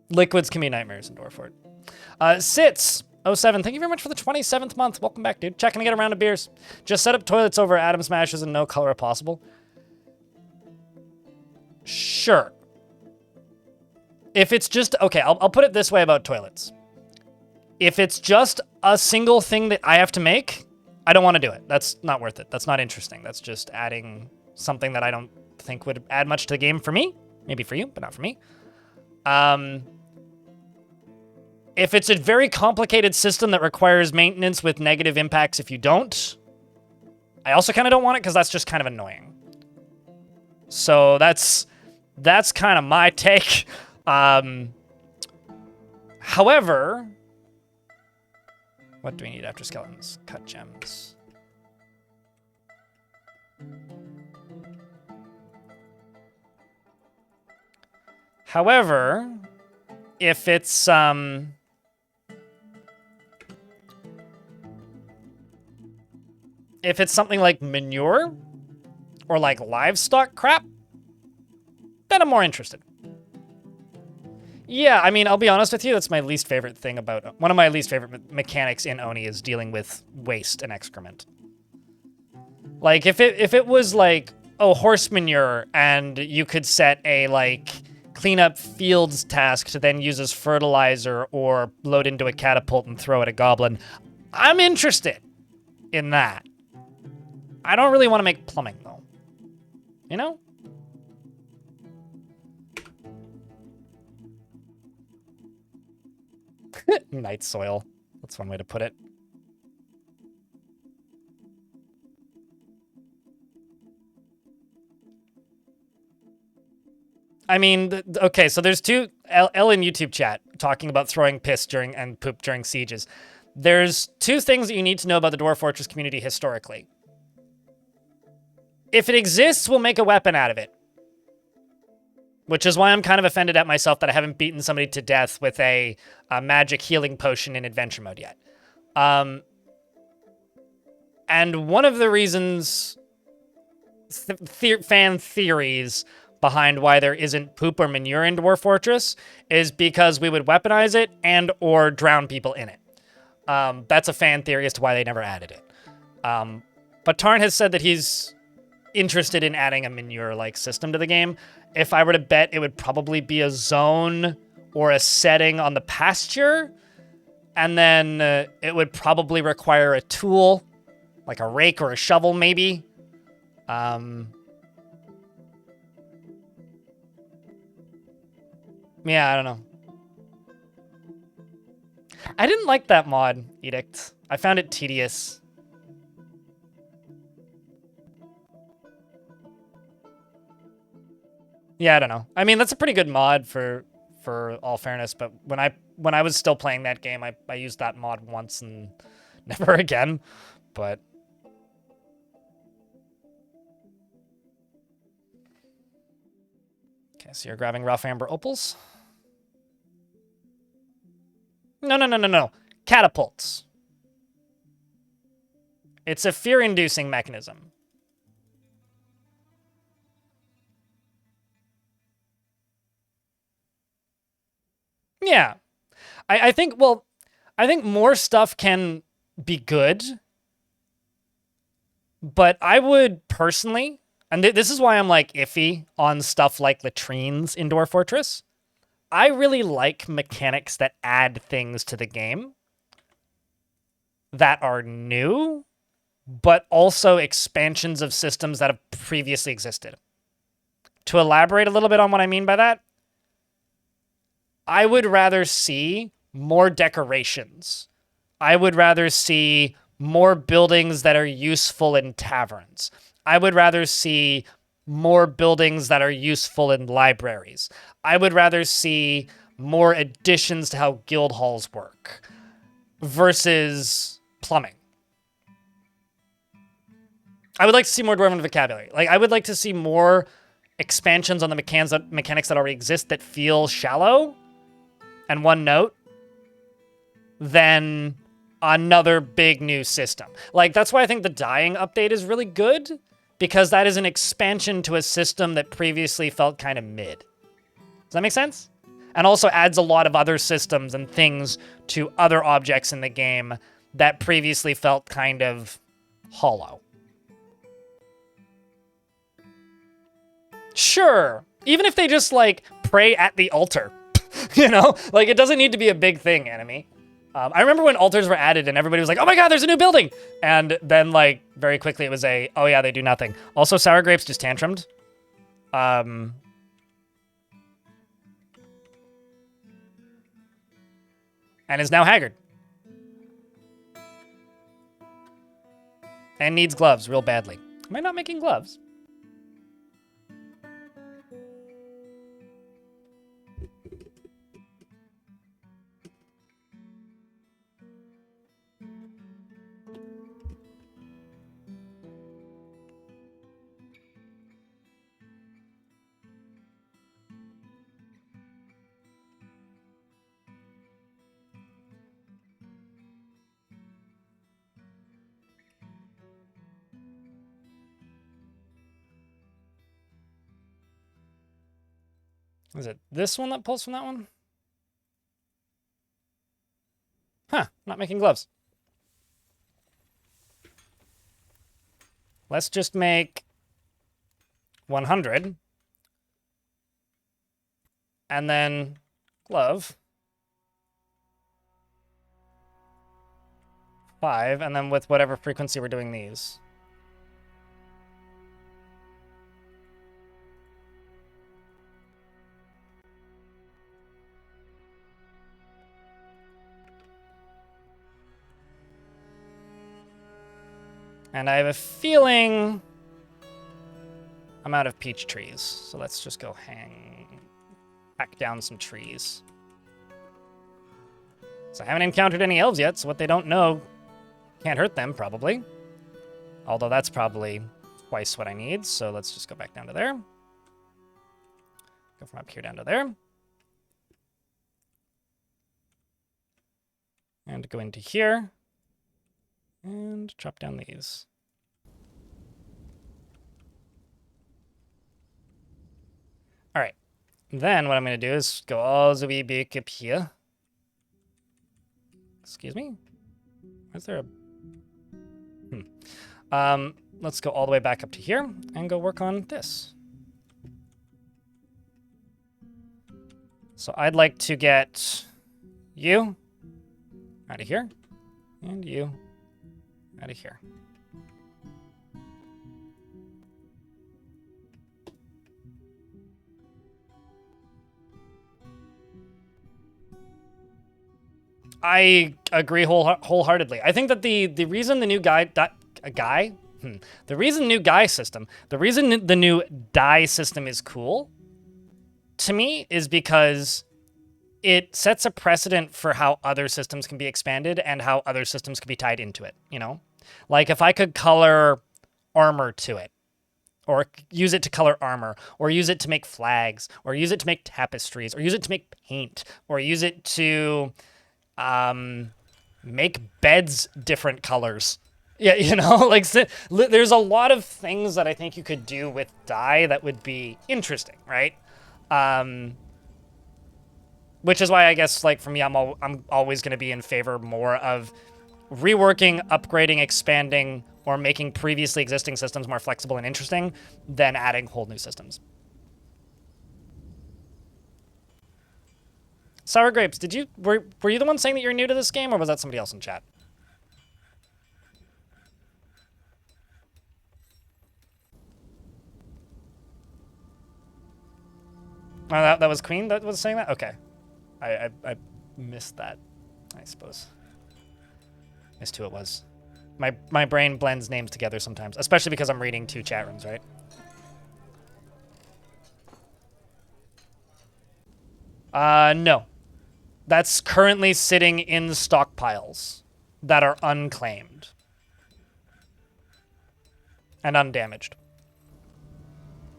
Speaker 1: Liquids can be nightmares in Dwarf. Sits. 07, thank you very much for the 27th month. Welcome back, dude. Checking to get a round of beers. Just set up toilets over Atom Smashes and no color possible. Sure. If it's just... Okay, I'll put it this way about toilets. If it's just a single thing that I have to make, I don't want to do it. That's not worth it. That's not interesting. That's just adding something that I don't think would add much to the game for me. Maybe for you, but not for me. If it's a very complicated system that requires maintenance with negative impacts if you don't, I also kind of don't want it because that's just kind of annoying. So that's kind of my take. However, what do we need after skeletons? Cut gems. However, if it's something like manure or like livestock crap, then I'm more interested. Yeah, I mean, I'll be honest with you, that's my least favorite thing about... One of my least favorite mechanics in Oni is dealing with waste and excrement. Like, if it was like, oh, horse manure, and you could set a, like, clean up fields task to then use as fertilizer or load into a catapult and throw at a goblin, I'm interested in that. I don't really want to make plumbing, though. You know? Night soil. That's one way to put it. I mean, okay, so there's two... L in YouTube chat talking about throwing piss during and poop during sieges. There's two things that you need to know about the Dwarf Fortress community historically. If it exists, we'll make a weapon out of it. Which is why I'm kind of offended at myself that I haven't beaten somebody to death with a magic healing potion in adventure mode yet. And one of the reasons, fan theories behind why there isn't poop or manure in Dwarf Fortress is because we would weaponize it and or drown people in it. That's a fan theory as to why they never added it. But Tarn has said that he's interested in adding a manure-like system to the game. If I were to bet, it would probably be a zone or a setting on the pasture And then it would probably require a tool, like a rake or a shovel, maybe. Yeah, I don't know. I didn't like that mod, Edict. I found it tedious. Yeah, I don't know. I mean, that's a pretty good mod for all fairness, but when I was still playing that game, I used that mod once and never again. But okay, so you're grabbing rough amber opals. No. Catapults. It's a fear-inducing mechanism. Yeah. I think, well, I think more stuff can be good. But I would personally, and this is why I'm like iffy on stuff like latrines in Dwarf Fortress. I really like mechanics that add things to the game that are new, but also expansions of systems that have previously existed. To elaborate a little bit on what I mean by that, I would rather see more decorations. I would rather see more buildings that are useful in taverns. I would rather see more buildings that are useful in libraries. I would rather see more additions to how guild halls work versus plumbing. I would like to see more dwarven vocabulary. Like, I would like to see more expansions on the mechanics that already exist that feel shallow and one note than another big new system. Like, that's why I think the dying update is really good, because that is an expansion to a system that previously felt kind of mid. Does that make sense? And also adds a lot of other systems and things to other objects in the game that previously felt kind of hollow. Sure. Even if they just, like, pray at the altar. You know? Like, it doesn't need to be a big thing, enemy. I remember when altars were added and everybody was like, oh my god, there's a new building! And then, like, very quickly it was oh yeah, they do nothing. Also, sour grapes just tantrumed. And is now haggard. And needs gloves real badly. Am I not making gloves? Is it this one that pulls from that one? Huh, not making gloves. Let's just make 100. And then glove. 5, and then with whatever frequency we're doing these. And I have a feeling I'm out of peach trees. So let's just go hack down some trees. So I haven't encountered any elves yet, so what they don't know can't hurt them, probably. Although that's probably twice what I need, so let's just go back down to there. Go from up here down to there. And go into here. And chop down these. All right. Then what I'm going to do is go all the way back up here. Excuse me? Is there a... let's go all the way back up to here and go work on this. So I'd like to get you Out of here. And you out of here. I agree wholeheartedly. I think that the reason the new the reason the new die system is cool to me is because it sets a precedent for how other systems can be expanded and how other systems can be tied into it, you know? Like if I could color armor to it, or use it to color armor, or use it to make flags, or use it to make tapestries, or use it to make paint, or use it to make beds different colors. Yeah, you know, like there's a lot of things that I think you could do with dye that would be interesting, right? Which is why I guess, like, for me, I'm always going to be in favor more of reworking, upgrading, expanding, or making previously existing systems more flexible and interesting than adding whole new systems. Sour Grapes, were you the one saying that you're new to this game, or was that somebody else in chat? Oh, that was Queen that was saying that? Okay. I missed that, I suppose. Missed who it was. My brain blends names together sometimes, especially because I'm reading 2 chat rooms, right? No. That's currently sitting in stockpiles that are unclaimed and undamaged.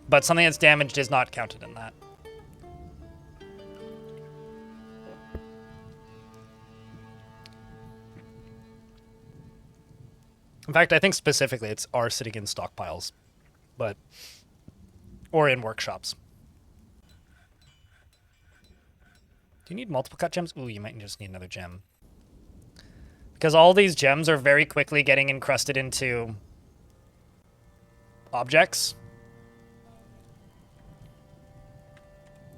Speaker 1: But something that's damaged is not counted in that. In fact, I think specifically are sitting in stockpiles, or in workshops. Do you need multiple cut gems? Ooh, you might just need another gem. Because all these gems are very quickly getting encrusted into objects.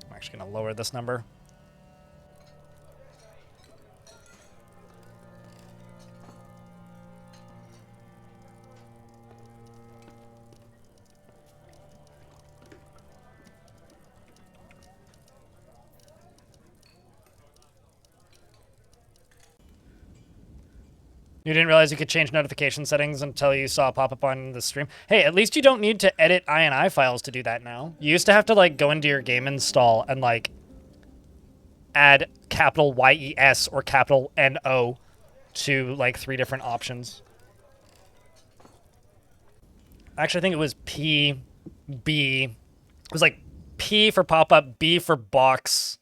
Speaker 1: I'm actually going to lower this number. You didn't realize you could change notification settings until you saw a pop-up on the stream? Hey, at least you don't need to edit INI files to do that now. You used to have to, like, go into your game install and, like, add capital YES or capital NO to, like, 3 different options. Actually, I think it was P, B. It was, like, P for pop-up, B for box,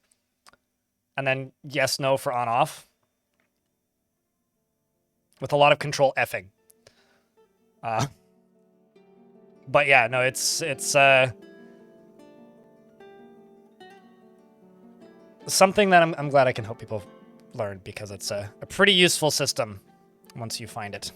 Speaker 1: and then yes, no for on-off. With a lot of control effing. But yeah, no, it's something that I'm glad I can help people learn, because it's a pretty useful system once you find it.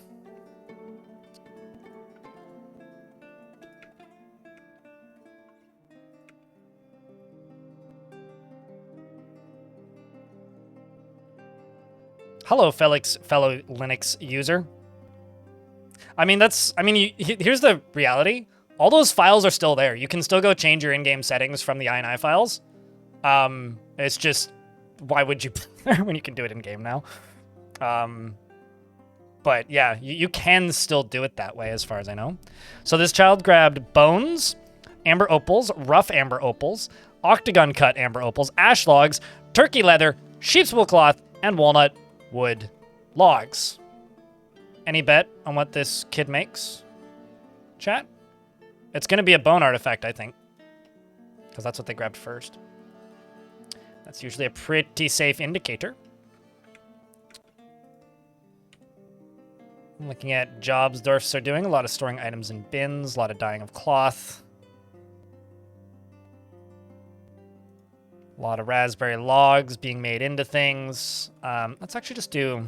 Speaker 1: Hello, fellow Linux user. I mean, here's the reality. All those files are still there. You can still go change your in-game settings from the INI files. It's just, why would you when you can do it in-game now? But yeah, you can still do it that way as far as I know. So this child grabbed bones, amber opals, rough amber opals, octagon cut amber opals, ash logs, turkey leather, sheep's wool cloth, and walnut wood logs. Any bet on what this kid makes? Chat? It's going to be a bone artifact, I think. Because that's what they grabbed first. That's usually a pretty safe indicator. I'm looking at jobs Dwarfs are doing. A lot of storing items in bins. A lot of dyeing of cloth. A lot of raspberry logs being made into things. Let's actually just do...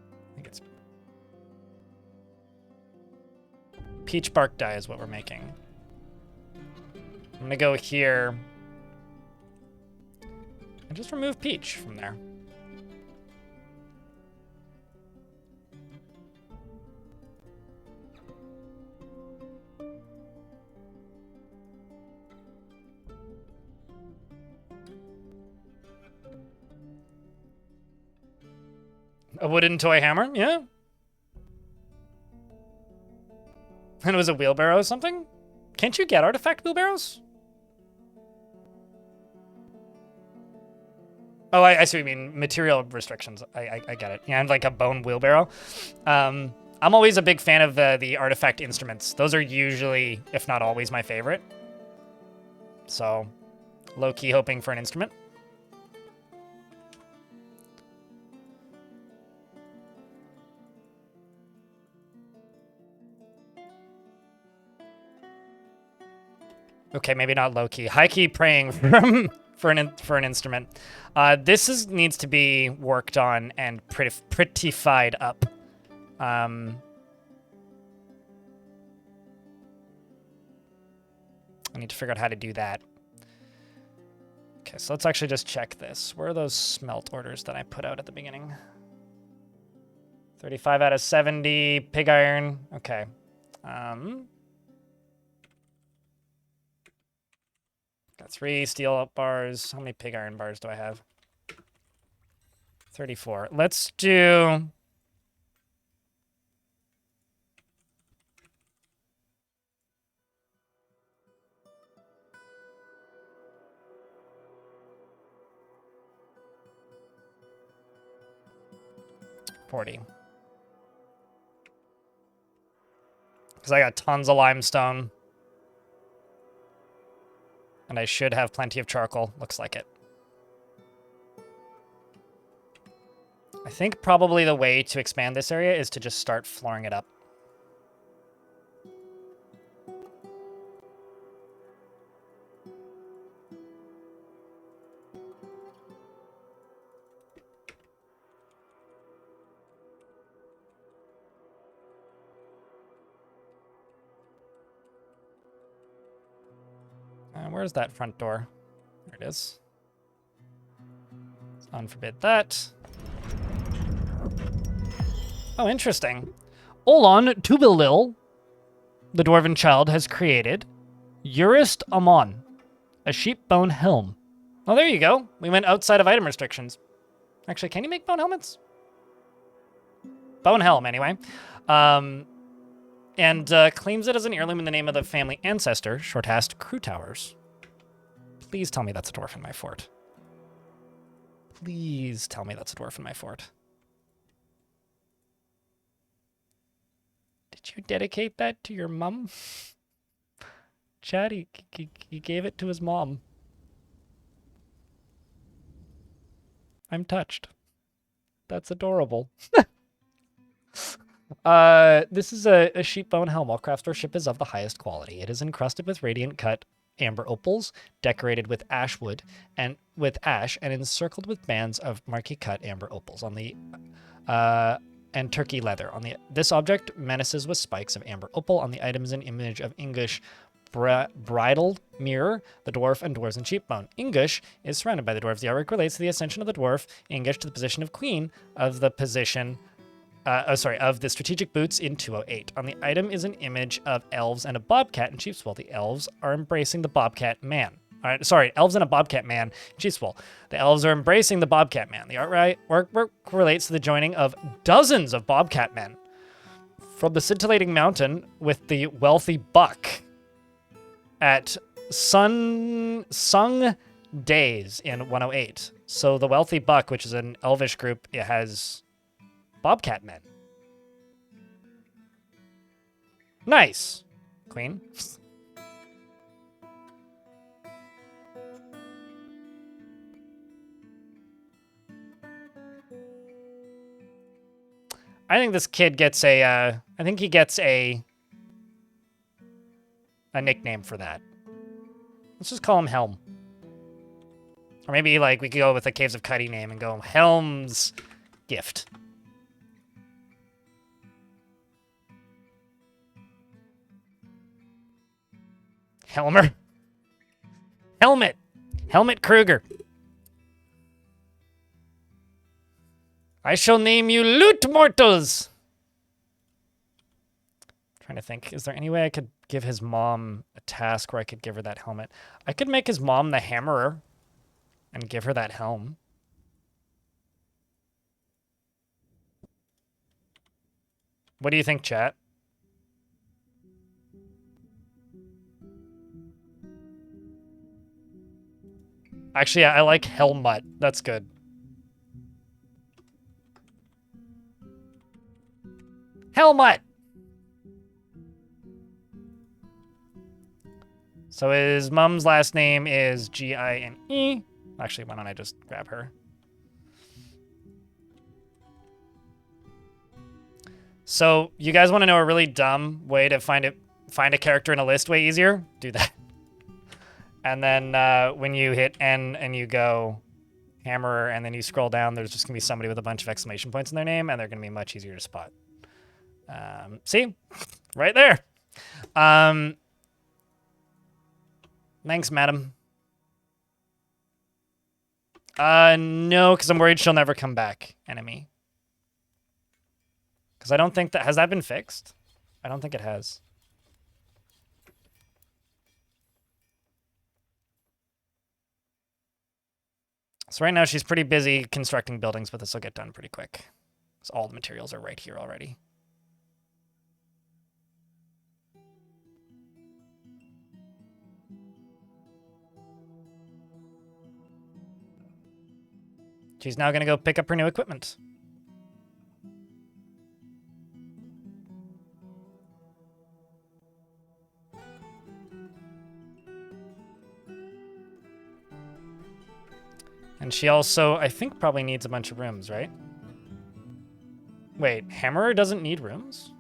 Speaker 1: I think it's... peach bark dye is what we're making. I'm gonna go here and just remove Peach from there. A wooden toy hammer, yeah. And it was a wheelbarrow or something? Can't you get artifact wheelbarrows? Oh, I see what you mean. Material restrictions. I get it. Yeah, and like a bone wheelbarrow. I'm always a big fan of the artifact instruments. Those are usually, if not always, my favorite. So, low-key hoping for an instrument. Okay, maybe not low-key. High-key praying for an instrument. This needs to be worked on and prettified up. I need to figure out how to do that. Okay, so let's actually just check this. Where are those smelt orders that I put out at the beginning? 35 out of 70, pig iron. Okay. Got 3 steel bars. How many pig iron bars do I have? 34. Let's do... $40. Because I got tons of limestone. And I should have plenty of charcoal. Looks like it. I think probably the way to expand this area is to just start flooring it up. Where's that front door? There it is. Let's unforbid that. Oh, interesting. Olon Tubilil, the dwarven child, has created Urist Amon, a sheep bone helm. Oh, there you go. We went outside of item restrictions. Actually, can you make bone helmets? Bone helm, anyway. And claims it as an heirloom in the name of the family ancestor, Shorthast Crew Towers. Please tell me that's a dwarf in my fort. Please tell me that's a dwarf in my fort. Did you dedicate that to your mom? Chad, he gave it to his mom. I'm touched. That's adorable. This is a sheep bone helm. All craftsmanship is of the highest quality. It is encrusted with radiant cut amber opals, decorated with ashwood and with ash, and encircled with bands of marquee cut amber opals on the and turkey leather. On the this object menaces with spikes of amber opal. On the item is an image of English bridal mirror, the dwarf, and dwarves in sheep bone. English is surrounded by the dwarves. The artwork relates to the ascension of the dwarf English to the position of queen of the position. Of the strategic boots in 208. On the item is an image of elves and a bobcat in sheep's wool. The elves are embracing the bobcat man. Elves and a bobcat man in sheep's wool. The elves are embracing the bobcat man. The artwork relates to the joining of dozens of bobcat men from the scintillating mountain with the wealthy buck at Sung Days in 108. So the wealthy buck, which is an elvish group, it has bobcat men. Nice, queen. I think this kid gets I think he gets a nickname for that. Let's just call him Helm. Or maybe, like, we could go with the Caves of Cuddy name and go Helm's Gift. Helmer. Helmet. Helmet Kruger. I shall name you Loot Mortals. Trying to think, is there any way I could give his mom a task where I could give her that helmet? I could make his mom the Hammerer and give her that helm. What do you think, chat? Actually, I like Helmut. That's good. Helmut! So his mom's last name is Gine. Actually, why don't I just grab her? So you guys want to know a really dumb way to find a character in a list way easier? Do that. And then when you hit N and you go Hammerer and then you scroll down, there's just going to be somebody with a bunch of exclamation points in their name, and they're going to be much easier to spot. See? Right there. Thanks, madam. No, because I'm worried she'll never come back, enemy. Because I don't think that... Has that been fixed? I don't think it has. So right now she's pretty busy constructing buildings, but this will get done pretty quick. Because all the materials are right here already. She's now going to go pick up her new equipment. And she also, I think, probably needs a bunch of rooms, right? Wait, Hammerer doesn't need rooms?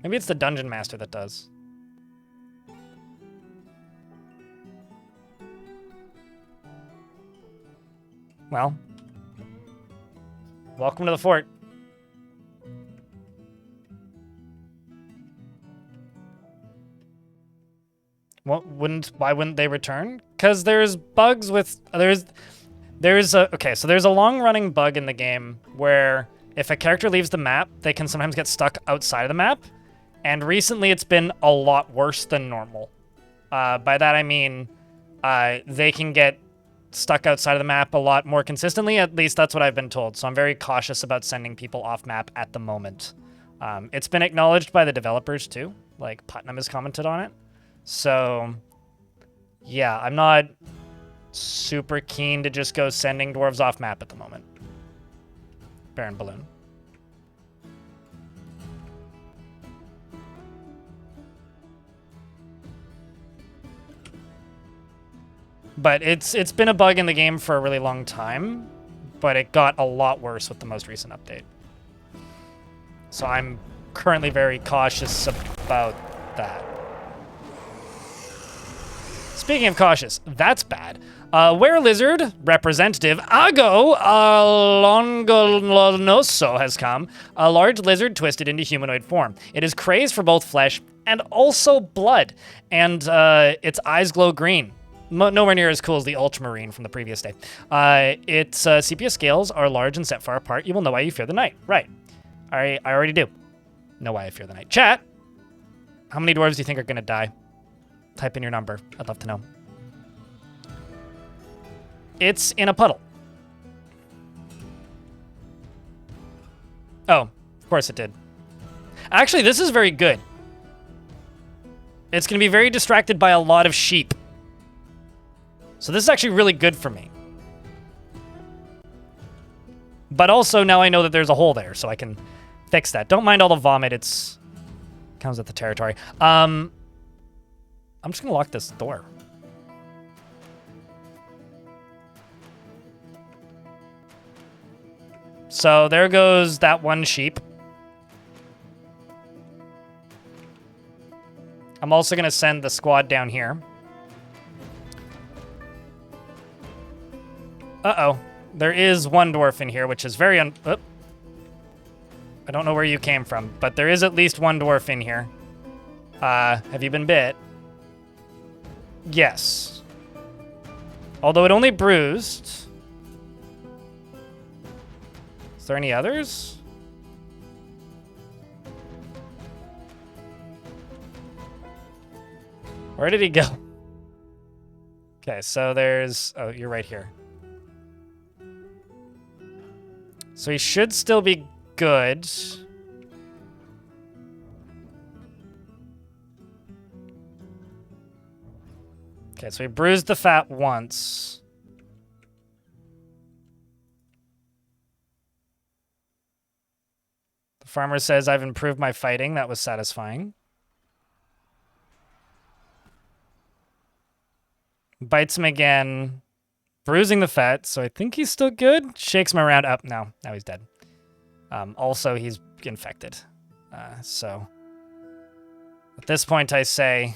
Speaker 1: Maybe it's the Dungeon Master that does. Well, welcome to the fort. Why wouldn't they return? Because there's bugs with, there's a long running bug in the game where if a character leaves the map, they can sometimes get stuck outside of the map. And recently it's been a lot worse than normal. By that I mean, they can get stuck outside of the map a lot more consistently. At least that's what I've been told. So I'm very cautious about sending people off map at the moment. It's been acknowledged by the developers too. Like Putnam has commented on it. So yeah, I'm not super keen to just go sending dwarves off map at the moment. Baron Balloon. But it's been a bug in the game for a really long time, but it got a lot worse with the most recent update. So I'm currently very cautious about that. Speaking of cautious, that's bad. Were Lizard representative Ago Longolonoso has come. A large lizard twisted into humanoid form. It is crazed for both flesh and also blood, and its eyes glow green. Nowhere near as cool as the ultramarine from the previous day. Its sepia scales are large and set far apart. You will know why you fear the night. Right. I already do know why I fear the night. Chat, how many dwarves do you think are going to die? Type in your number. I'd love to know. It's in a puddle. Oh, of course it did. Actually, this is very good. It's going to be very distracted by a lot of sheep. So this is actually really good for me. But also now I know that there's a hole there, so I can fix that. Don't mind all the vomit. It's comes with the territory. I'm just gonna lock this door. So there goes that one sheep. I'm also gonna send the squad down here. Uh-oh. There is one dwarf in here, which is very I don't know where you came from, but there is at least one dwarf in here. Have you been bit? Yes. Although it only bruised. Is there any others? Where did he go? Okay, so there's... Oh, you're right here. So he should still be good. Okay, so he bruised the fat once. The farmer says, I've improved my fighting. That was satisfying. Bites him again. Bruising the fat, so I think he's still good. Shakes him around. Up. No, now he's dead. Also, he's infected. So at this point, I say,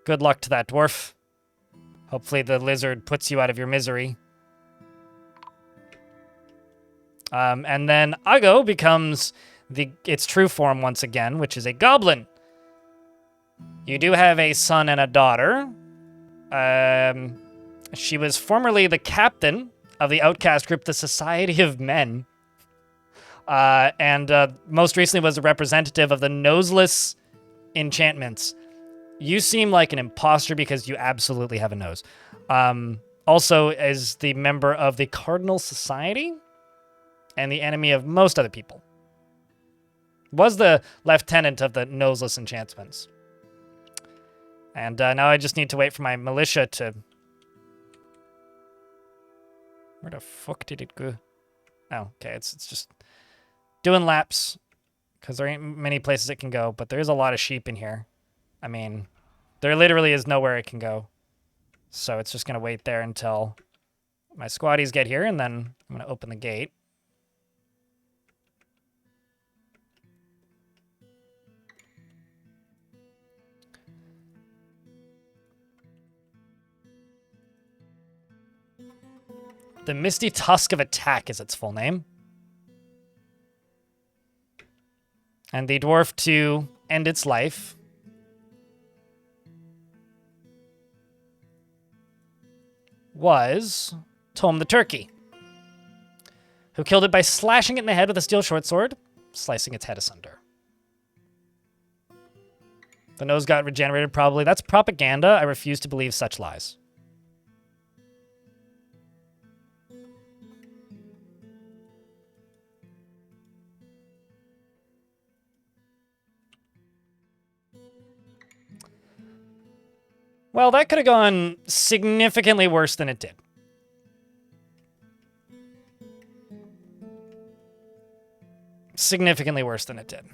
Speaker 1: good luck to that dwarf. Hopefully the lizard puts you out of your misery. And then Ago becomes its true form once again, which is a goblin. You do have a son and a daughter. She was formerly the captain of the outcast group, the Society of Men. And most recently was a representative of the Noseless Enchantments. You seem like an imposter because you absolutely have a nose. Also, as the member of the Cardinal Society and the enemy of most other people. Was the lieutenant of the Noseless Enchantments. And now I just need to wait for my militia to... Where the fuck did it go? Oh, okay, it's just doing laps. Because there ain't many places it can go, but there is a lot of sheep in here. I mean, there literally is nowhere it can go. So it's just going to wait there until my squaddies get here, and then I'm going to open the gate. The Misty Tusk of Attack is its full name. And the dwarf to end its life was Tom the Turkey, who killed it by slashing it in the head with a steel short sword, slicing its head asunder. The nose got regenerated, probably. That's propaganda. I refuse to believe such lies. Well, that could have gone significantly worse than it did. Significantly worse than it did.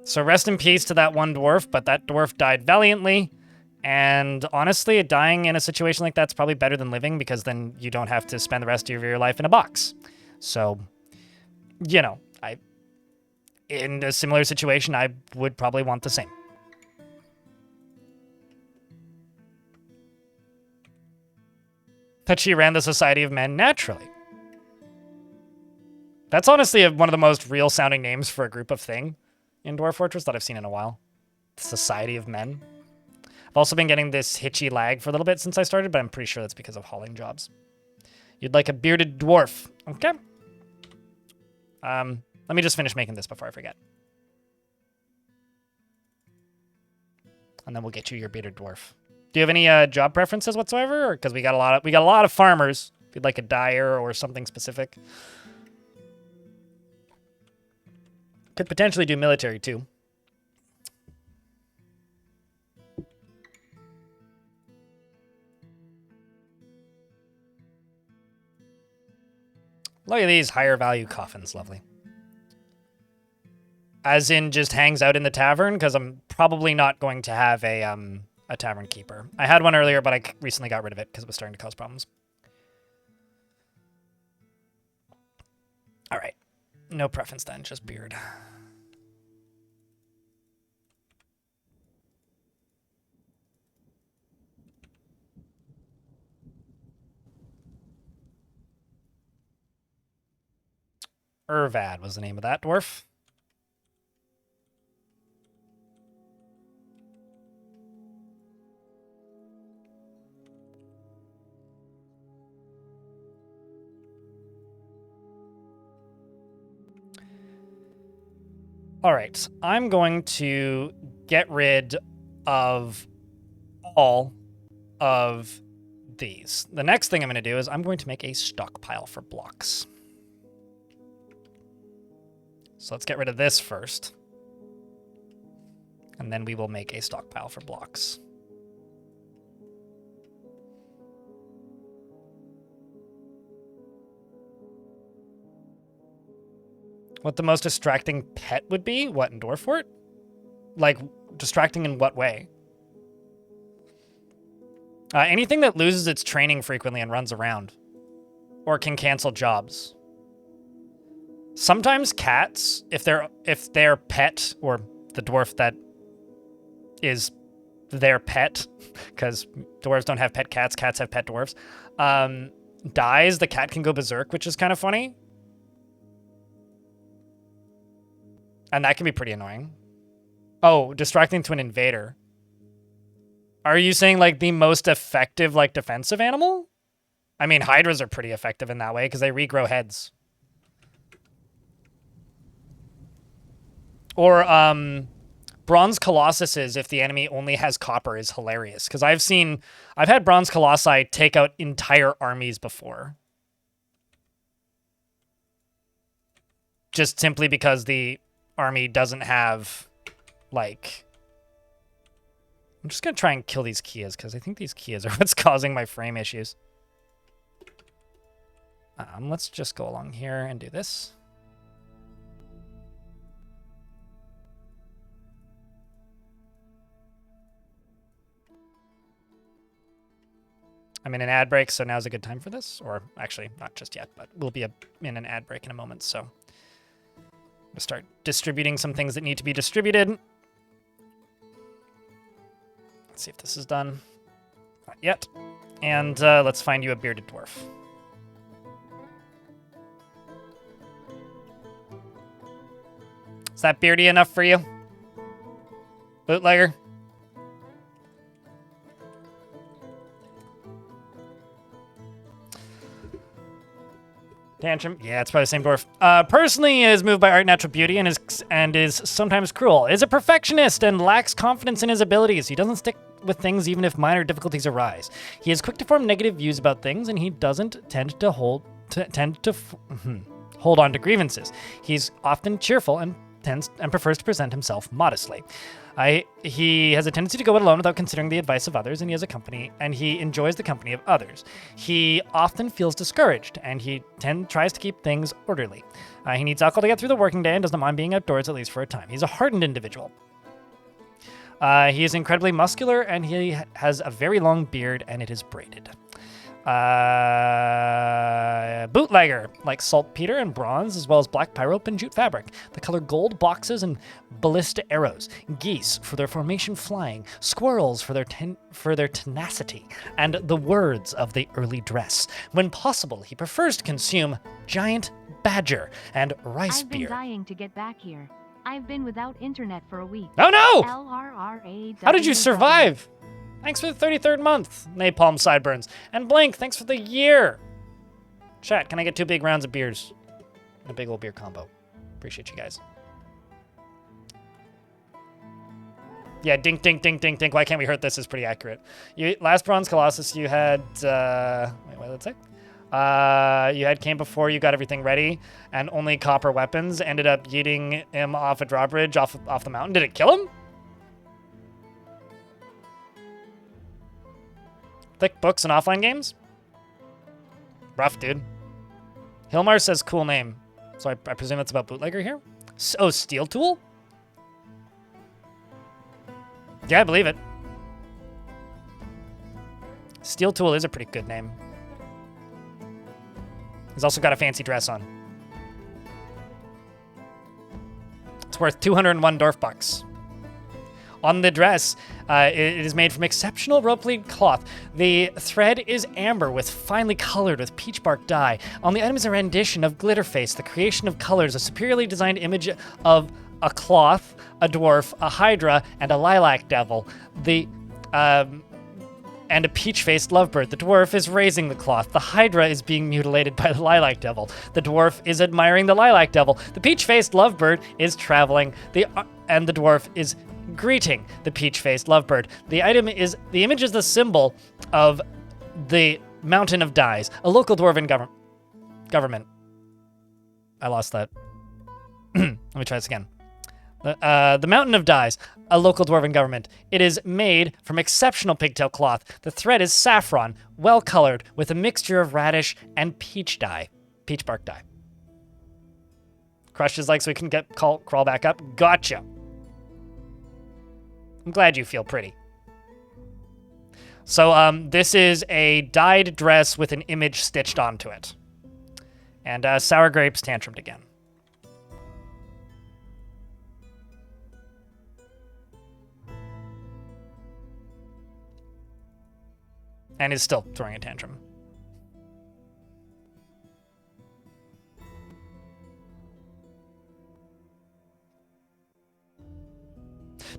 Speaker 1: So rest in peace to that one dwarf, but that dwarf died valiantly. And honestly, dying in a situation like that's probably better than living, because then you don't have to spend the rest of your life in a box. So, you know, in a similar situation, I would probably want the same. That she ran the Society of Men naturally. That's honestly one of the most real-sounding names for a group of thing in Dwarf Fortress that I've seen in a while. Society of Men. I've also been getting this hitchy lag for a little bit since I started, but I'm pretty sure that's because of hauling jobs. You'd like a bearded dwarf. Okay. Let me just finish making this before I forget. And then we'll get you your bearded dwarf. Do you have any job preferences whatsoever? Because we got a lot of farmers. If you'd like a dyer or something specific. Could potentially do military too. Look at these higher value coffins, lovely. As in just hangs out in the tavern, because I'm probably not going to have a tavern keeper. I had one earlier, but I recently got rid of it because it was starting to cause problems. All right. No preference then, just beard. Irvad was the name of that dwarf. All right, I'm going to get rid of all of these. The next thing I'm going to do is I'm going to make a stockpile for blocks. So let's get rid of this first. And then we will make a stockpile for blocks. What the most distracting pet would be? What, in Dwarf Fort? Like, distracting in what way? Anything that loses its training frequently and runs around. Or can cancel jobs. Sometimes cats, if their pet, or the dwarf that is their pet, because dwarves don't have pet cats, cats have pet dwarves, dies, the cat can go berserk, which is kind of funny. And that can be pretty annoying. Oh, distracting to an invader. Are you saying, like, the most effective, like, defensive animal? I mean, hydras are pretty effective in that way, because they regrow heads. Or, Bronze Colossuses, if the enemy only has copper, is hilarious. Because I've had Bronze Colossi take out entire armies before. Just simply because the army doesn't have, like... I'm just going to try and kill these Kias, because I think these Kias are what's causing my frame issues. Let's just go along here and do this. I'm in an ad break, so now's a good time for this. Or actually, not just yet, but we'll be in an ad break in a moment, so... I'm going to start distributing some things that need to be distributed. Let's see if this is done. Not yet. And let's find you a bearded dwarf. Is that beardy enough for you? Bootlegger? Tantrum? Yeah, it's probably the same dwarf. Personally is moved by art and natural beauty and is sometimes cruel. Is a perfectionist and lacks confidence in his abilities. He doesn't stick with things even if minor difficulties arise. He is quick to form negative views about things, and he doesn't tend to hold on to grievances. He's often cheerful and prefers to present himself modestly. He has a tendency to go it alone without considering the advice of others, and he enjoys the company of others. He often feels discouraged, and he tries to keep things orderly. He needs alcohol to get through the working day and doesn't mind being outdoors at least for a time. He's a hardened individual. He is incredibly muscular, and he has a very long beard, and it is braided. Bootlegger, like saltpeter and bronze, as well as black pyrope and jute fabric. The color gold boxes and ballista arrows. Geese for their formation flying. Squirrels for their tenacity and the words of the early dress. When possible, he prefers to consume giant badger and rice beer.
Speaker 3: I've been dying to get back here. I've been without internet for a week.
Speaker 1: Oh no!
Speaker 3: LRRA.
Speaker 1: How did you survive? Thanks for the 33rd month, Napalm Sideburns. And Blank, thanks for the year. Chat, can I get 2 big rounds of beers? And a big old beer combo. Appreciate you guys. Yeah, dink, dink, dink, dink, dink. Why can't we hurt this is pretty accurate. Last Bronze Colossus, you had... wait, what did it say? You came before you got everything ready, and only copper weapons. Ended up yeeting him off a drawbridge off the mountain. Did it kill him? Thick books and offline games? Rough, dude. Hilmar says cool name. So I presume that's about Bootlegger here? Oh, Steel Tool? Yeah, I believe it. Steel Tool is a pretty good name. He's also got a fancy dress on. It's worth 201 Dwarf bucks. On the dress, it is made from exceptional rope-lead cloth. The thread is amber with finely colored with peach bark dye. On the item is a rendition of Glitterface, the creation of colors, a superiorly designed image of a cloth, a dwarf, a hydra, and a lilac devil. and a peach-faced lovebird. The dwarf is raising the cloth. The hydra is being mutilated by the lilac devil. The dwarf is admiring the lilac devil. The peach-faced lovebird is traveling. And the dwarf is greeting the peach-faced lovebird. The image is the symbol of the Mountain of Dyes, a local dwarven government. I lost that. Let me try this again. The Mountain of Dyes, a local dwarven government. It is made from exceptional pigtail cloth. The thread is saffron, well colored, with a mixture of radish and peach bark dye. Crushed his leg so he can crawl back up. Gotcha. I'm glad you feel pretty. So this is a dyed dress with an image stitched onto it. And Sour Grapes tantrumed again. And is still throwing a tantrum.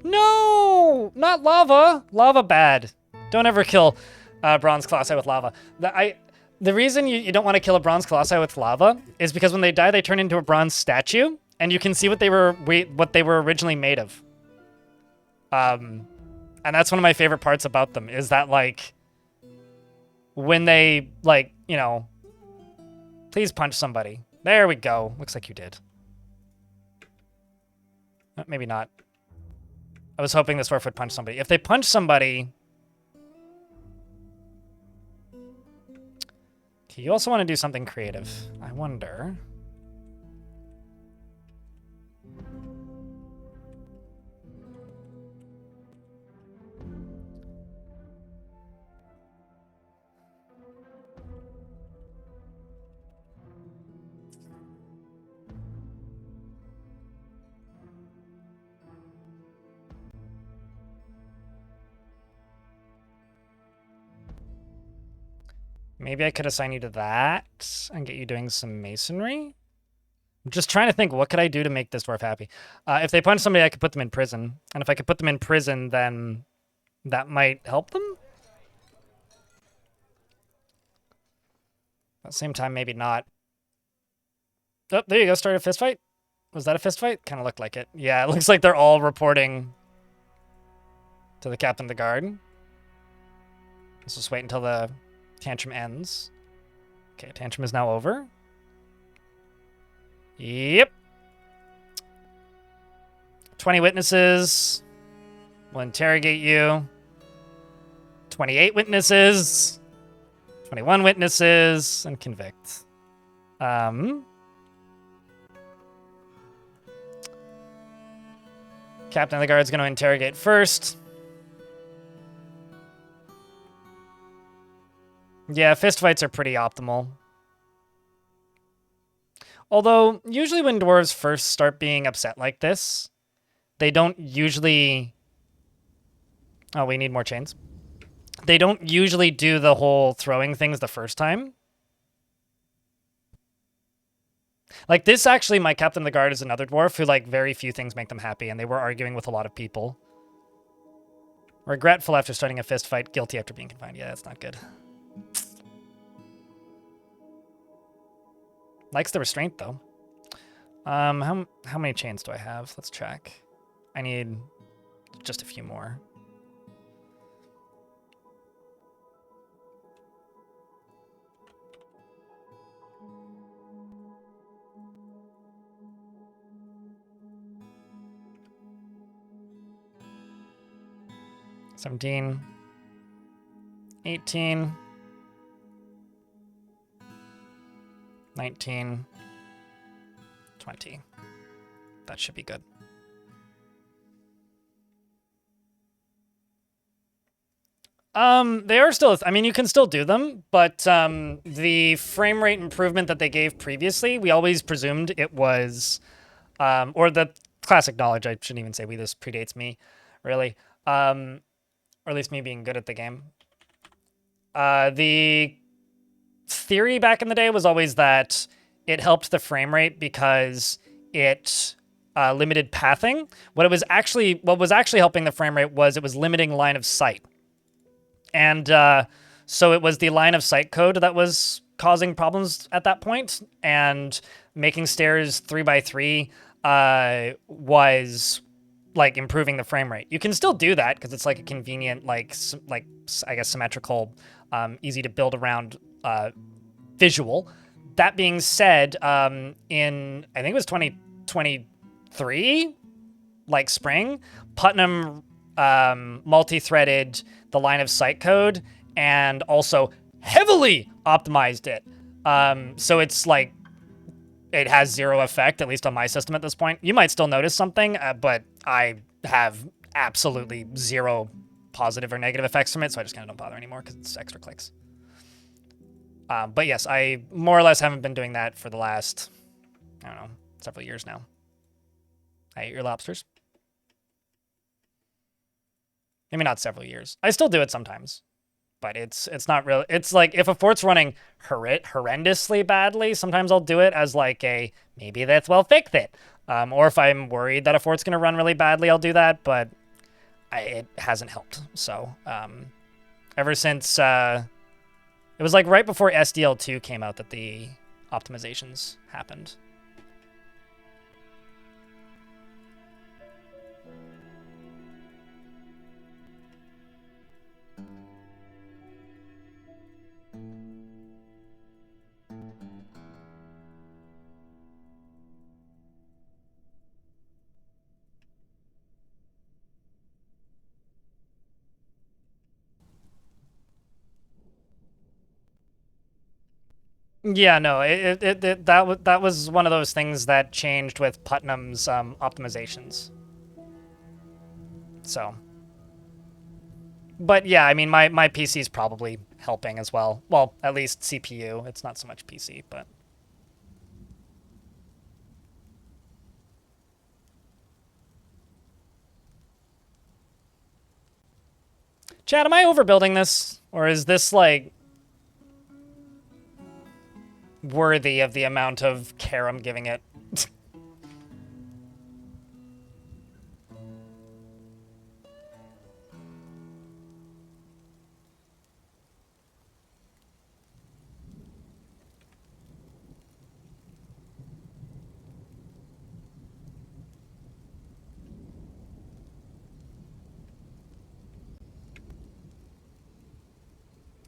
Speaker 1: No! Not lava! Lava bad. Don't ever kill bronze colossi with lava. The reason you don't want to kill a bronze colossi with lava is because when they die, they turn into a bronze statue, and you can see what they were originally made of. And that's one of my favorite parts about them, is that, like, when they, like, you know, please punch somebody. There we go. Looks like you did. Maybe not. I was hoping this dwarf would punch somebody. If they punch somebody... Okay, you also want to do something creative. I wonder... Maybe I could assign you to that and get you doing some masonry. I'm just trying to think, what could I do to make this dwarf happy? If they punch somebody, I could put them in prison. And if I could put them in prison, then that might help them? At the same time, maybe not. Oh, there you go, start a fist fight. Was that a fist fight? Kind of looked like it. Yeah, it looks like they're all reporting to the captain of the guard. Let's just wait until the tantrum ends. Okay, tantrum is now over. Yep. 20 witnesses will interrogate you. 28 witnesses. 21 witnesses and convict. Captain of the guard is going to interrogate first. Yeah, fistfights are pretty optimal. Although, usually when dwarves first start being upset like this, they don't usually... Oh, we need more chains. They don't usually do the whole throwing things the first time. Like this, actually, my captain of the guard is another dwarf who, like, very few things make them happy, and they were arguing with a lot of people. Regretful after starting a fist fight, guilty after being confined. Yeah, that's not good. Likes the restraint, though. How many chains do I have? Let's check. I need just a few more. 17, 18, 19, 20. That should be good. They are still, I mean, you can still do them, but the frame rate improvement that they gave previously, we always presumed it was, or the classic knowledge, I shouldn't even say we, this predates me, really. Or at least me being good at the game. The theory back in the day was always that it helped the frame rate because it limited pathing. What was actually helping the frame rate was it was limiting line of sight. And so it was the line of sight code that was causing problems at that point, and making stairs 3x3 was like improving the frame rate. You can still do that because it's like a convenient, like I guess symmetrical, easy to build around visual. That being said, in I think it was 2023, like spring, Putnam multi-threaded the line of sight code and also heavily optimized it. So it's like it has zero effect, at least on my system at this point. You might still notice something, but I have absolutely zero positive or negative effects from it, so I just kind of don't bother anymore because it's extra clicks. But yes, I more or less haven't been doing that for the last, I don't know, several years now. I ate your lobsters. Maybe not several years. I still do it sometimes, but it's not real. It's like if a fort's running horrendously badly, sometimes I'll do it as like a, maybe that's well fix it. Or if I'm worried that a fort's going to run really badly, I'll do that, but it hasn't helped. So ever since, it was like right before SDL2 came out that the optimizations happened. Yeah, no, that was one of those things that changed with Putnam's optimizations. So, but yeah, I mean, my PC is probably helping as well. Well, at least CPU. It's not so much PC, but. Chad, am I overbuilding this? Or is this, like, worthy of the amount of care I'm giving it?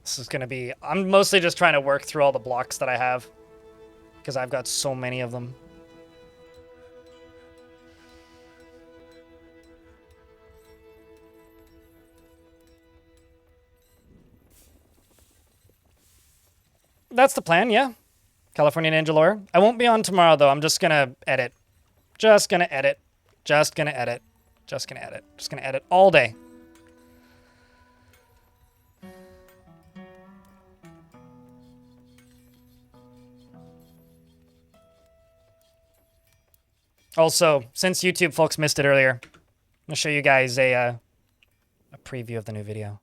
Speaker 1: This is going to be... I'm mostly just trying to work through all the blocks that I have, because I've got so many of them. That's the plan, yeah. California Ninja Lore. I won't be on tomorrow, though. I'm just going to edit. Just going to edit. Just going to edit. Just going to edit. Just going to edit all day. Also, since YouTube folks missed it earlier, I'm going to show you guys a preview of the new video.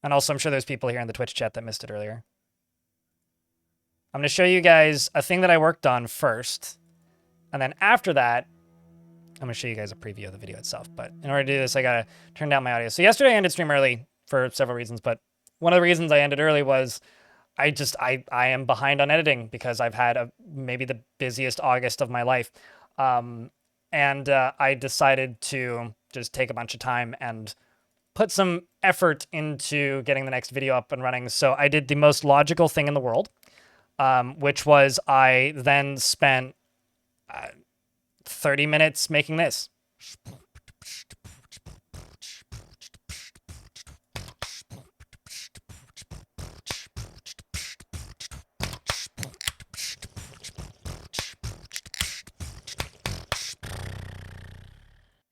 Speaker 1: And also, I'm sure there's people here in the Twitch chat that missed it earlier. I'm going to show you guys a thing that I worked on first. And then after that, I'm going to show you guys a preview of the video itself. But in order to do this, I got to turn down my audio. So yesterday I ended stream early for several reasons. But one of the reasons I ended early was I am behind on editing because I've had maybe the busiest August of my life. And I decided to just take a bunch of time and put some effort into getting the next video up and running. So I did the most logical thing in the world, which was I then spent 30 minutes making this.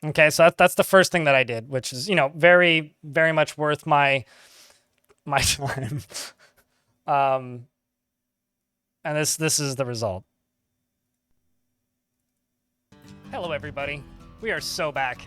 Speaker 1: Okay, so that's the first thing that I did, which is, you know, very, very much worth my time. And this is the result. Hello, everybody. We are so back.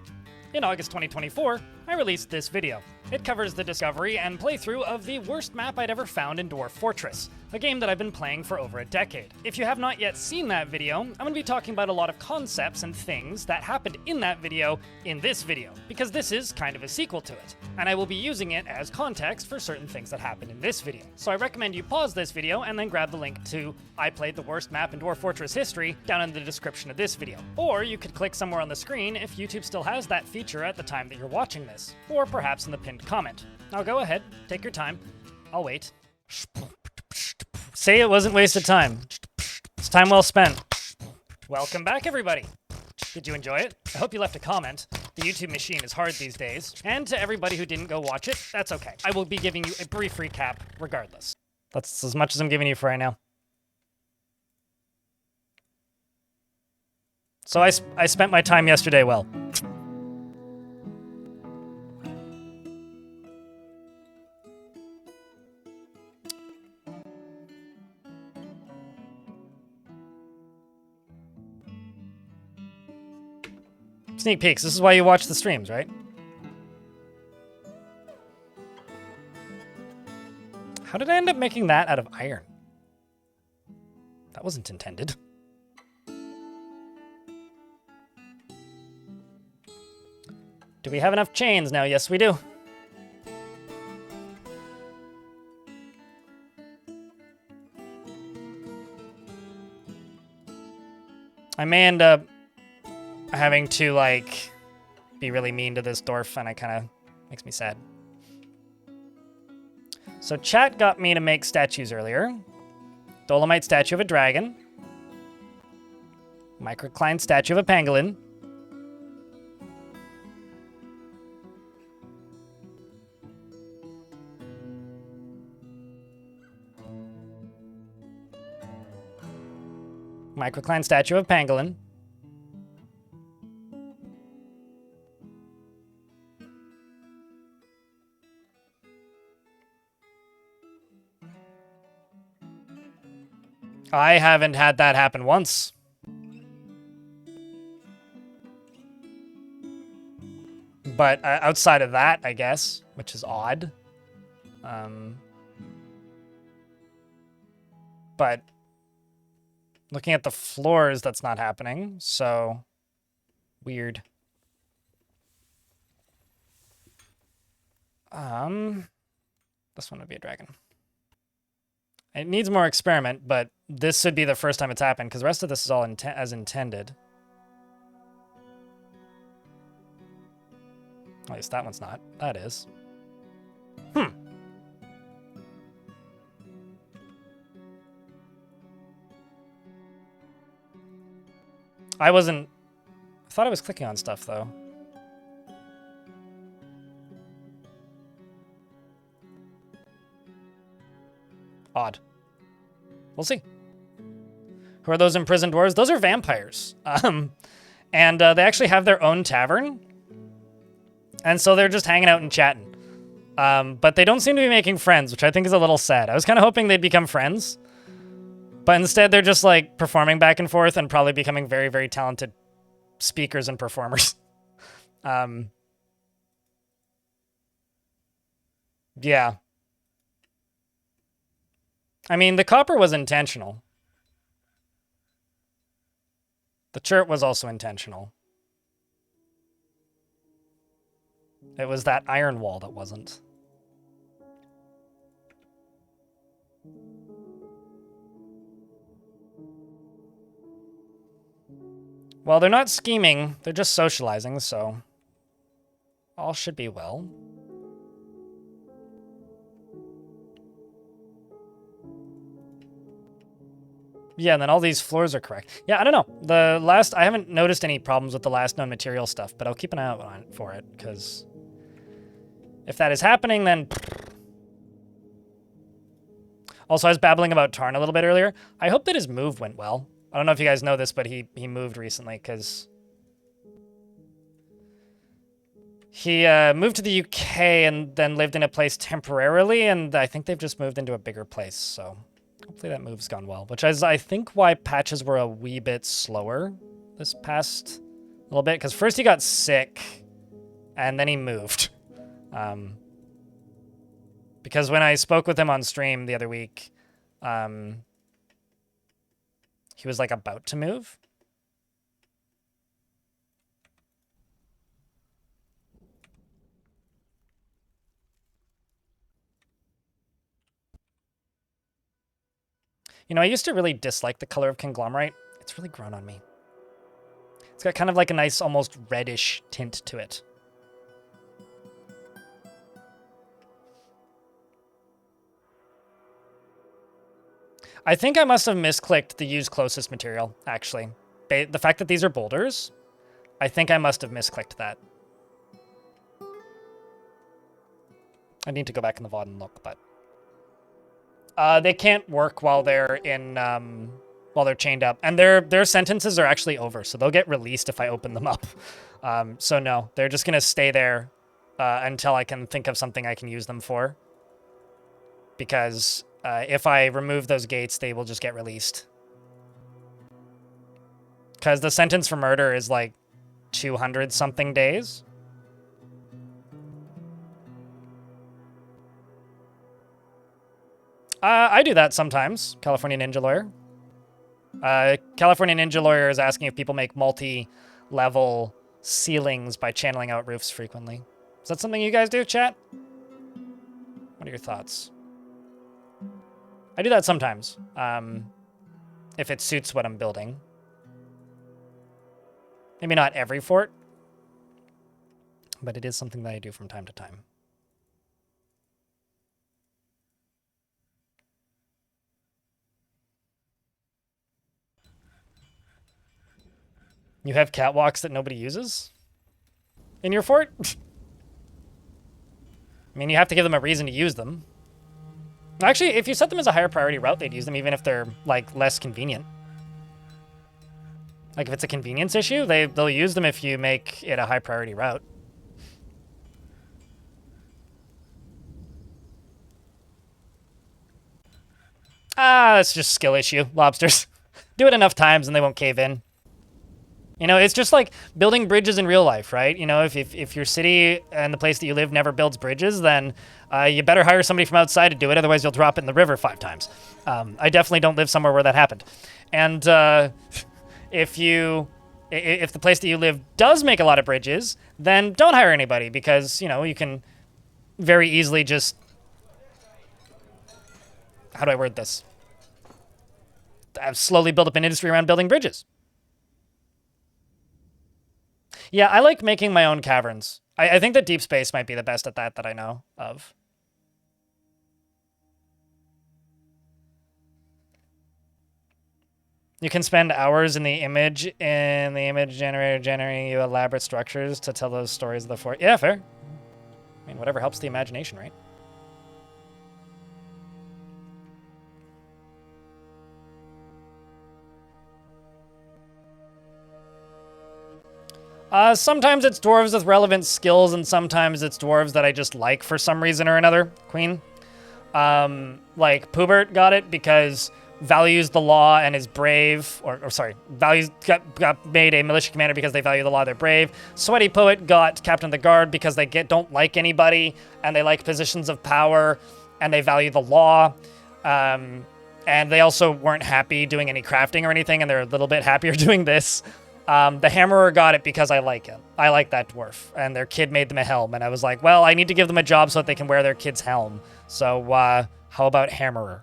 Speaker 1: In August 2024, I released this video. It covers the discovery and playthrough of the worst map I'd ever found in Dwarf Fortress, a game that I've been playing for over a decade. If you have not yet seen that video, I'm going to be talking about a lot of concepts and things that happened in that video in this video, because this is kind of a sequel to it, and I will be using it as context for certain things that happened in this video. So I recommend you pause this video and then grab the link to I Played the Worst Map in Dwarf Fortress History down in the description of this video. Or you could click somewhere on the screen if YouTube still has that feature at the time that you're watching this, or perhaps in the pinned comment. Now go ahead, take your time. I'll wait. Say it wasn't wasted time. It's time well spent. Welcome back, everybody. Did you enjoy it? I hope you left a comment. The YouTube machine is hard these days. And to everybody who didn't go watch it, that's okay. I will be giving you a brief recap regardless. That's as much as I'm giving you for right now. So I spent my time yesterday well. Sneak peeks. This is why you watch the streams, right? How did I end up making that out of iron? That wasn't intended. Do we have enough chains now? Yes, we do. I may end up having to, like, be really mean to this dwarf, and it kind of makes me sad. So chat got me to make statues earlier. Dolomite statue of a dragon. Microcline statue of a pangolin. Microcline statue of pangolin. I haven't had that happen once. But outside of that, I guess, which is odd. But looking at the floors, that's not happening, so weird. This one would be a dragon. It needs more experiment, but this should be the first time it's happened, because the rest of this is all as intended. At least that one's not. That is. I thought I was clicking on stuff, though. Odd. We'll see. Who are those imprisoned dwarves? Those are vampires. And they actually have their own tavern. And so they're just hanging out and chatting. But they don't seem to be making friends, which I think is a little sad. I was kind of hoping they'd become friends. But instead, they're just, like, performing back and forth and probably becoming very, very talented speakers and performers. Yeah. I mean, the copper was intentional. The chert was also intentional. It was that iron wall that wasn't. Well, they're not scheming, they're just socializing, so all should be well. Yeah, and then all these floors are correct. Yeah, I don't know. I haven't noticed any problems with the last known material stuff, but I'll keep an eye out for it, because if that is happening, then... Also, I was babbling about Tarn a little bit earlier. I hope that his move went well. I don't know if you guys know this, but he moved recently, because he moved to the UK and then lived in a place temporarily, and I think they've just moved into a bigger place, so hopefully that move's gone well, which is, I think, why patches were a wee bit slower this past little bit, because first he got sick, and then he moved. Because when I spoke with him on stream the other week, he was like about to move. You know, I used to really dislike the color of conglomerate. It's really grown on me. It's got kind of like a nice, almost reddish tint to it. I think I must have misclicked the use closest material, actually. The fact that these are boulders, I think I must have misclicked that. I need to go back in the VOD and look, but... they can't work while they're in, while they're chained up. And their sentences are actually over, so they'll get released if I open them up. So no, they're just gonna stay there until I can think of something I can use them for. Because if I remove those gates, they will just get released. Because the sentence for murder is like 200-something days. I do that sometimes, California Ninja Lawyer. California Ninja Lawyer is asking if people make multi-level ceilings by channeling out roofs frequently. Is that something you guys do, chat? What are your thoughts? I do that sometimes, if it suits what I'm building. Maybe not every fort, but it is something that I do from time to time. You have catwalks that nobody uses in your fort? I mean, you have to give them a reason to use them. Actually, if you set them as a higher priority route, they'd use them even if they're, like, less convenient. Like, if it's a convenience issue, they'll use them if you make it a high priority route. Ah, it's just skill issue, lobsters. Do it enough times and they won't cave in. You know, it's just like building bridges in real life, right? You know, if your city and the place that you live never builds bridges, then you better hire somebody from outside to do it, otherwise you'll drop it in the river 5 times. I definitely don't live somewhere where that happened. And if the place that you live does make a lot of bridges, then don't hire anybody because, you know, you can very easily just... How do I word this? I've slowly built up an industry around building bridges. Yeah, I like making my own caverns. I think that Deep Space might be the best at that I know of. You can spend hours in the image generator generating you elaborate structures to tell those stories of the fort. Yeah, fair. I mean, whatever helps the imagination, right? Sometimes it's dwarves with relevant skills, and sometimes it's dwarves that I just like for some reason or another. Queen. Like, Poobert got it because values the law and is brave. Or sorry, values got made a militia commander because they value the law, they're brave. Sweaty Poet got captain of the guard because they don't like anybody, and they like positions of power, and they value the law. And they also weren't happy doing any crafting or anything, and they're a little bit happier doing this. The Hammerer got it because I like him. I like that dwarf. And their kid made them a helm. And I was like, well, I need to give them a job so that they can wear their kid's helm. So, how about Hammerer?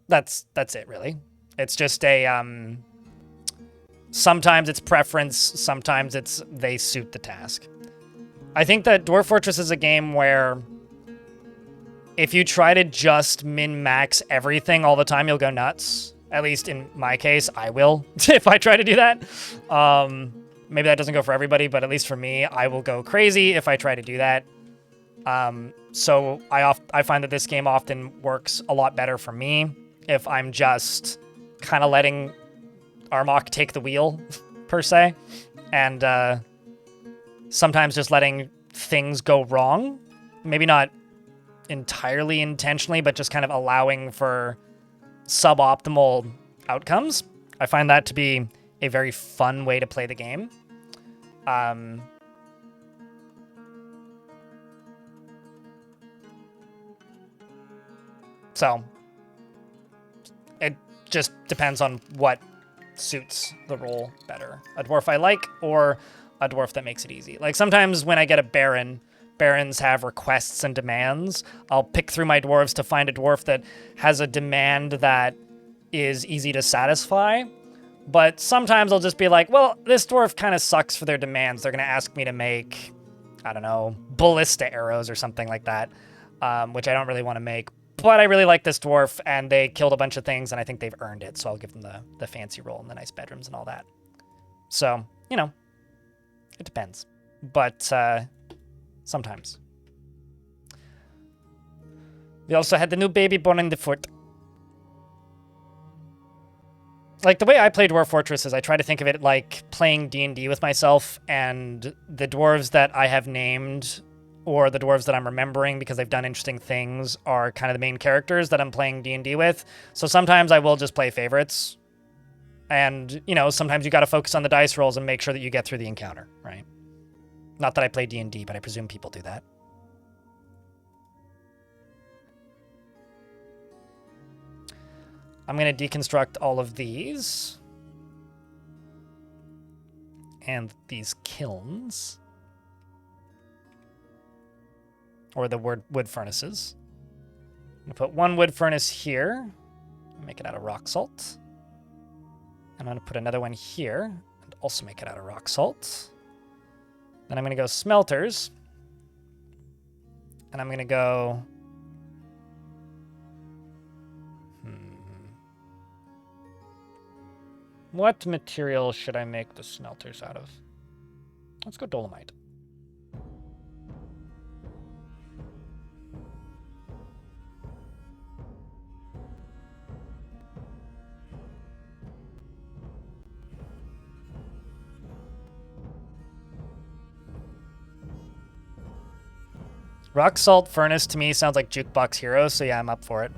Speaker 1: That's it, really. It's just a, sometimes it's preference, sometimes it's they suit the task. I think that Dwarf Fortress is a game where if you try to just min-max everything all the time, you'll go nuts. At least in my case, I will, if I try to do that. Maybe that doesn't go for everybody, but at least for me, I will go crazy if I try to do that. So I find that this game often works a lot better for me if I'm just kind of letting Armok take the wheel, per se. And sometimes just letting things go wrong. Maybe not entirely intentionally, but just kind of allowing for suboptimal outcomes. I find that to be a very fun way to play the game. So it just depends on what suits the role better. A dwarf I like, or a dwarf that makes it easy. Like sometimes when I get a baron, barons have requests and demands. I'll pick through my dwarves to find a dwarf that has a demand that is easy to satisfy. But sometimes I'll just be like, well, this dwarf kind of sucks for their demands. They're going to ask me to make, I don't know, ballista arrows or something like that, which I don't really want to make. But I really like this dwarf, and they killed a bunch of things, and I think they've earned it, so I'll give them the fancy role and the nice bedrooms and all that. So, you know, it depends. But sometimes. We also had the new baby born in the foot. Like, the way I play Dwarf Fortress is I try to think of it like playing D&D with myself, and the dwarves that I have named, or the dwarves that I'm remembering because they've done interesting things, are kind of the main characters that I'm playing D&D with. So sometimes I will just play favorites. And, you know, sometimes you got to focus on the dice rolls and make sure that you get through the encounter, right? Not that I play D&D, but I presume people do that. I'm going to deconstruct all of these. And these kilns. Or the wood furnaces. I'm going to put one wood furnace here. Make it out of rock salt. And I'm going to put another one here. And also make it out of rock salt. Then I'm going to go smelters. And I'm going to go... What material should I make the smelters out of? Let's go dolomite. Rock salt furnace to me sounds like Jukebox Hero, so yeah, I'm up for it.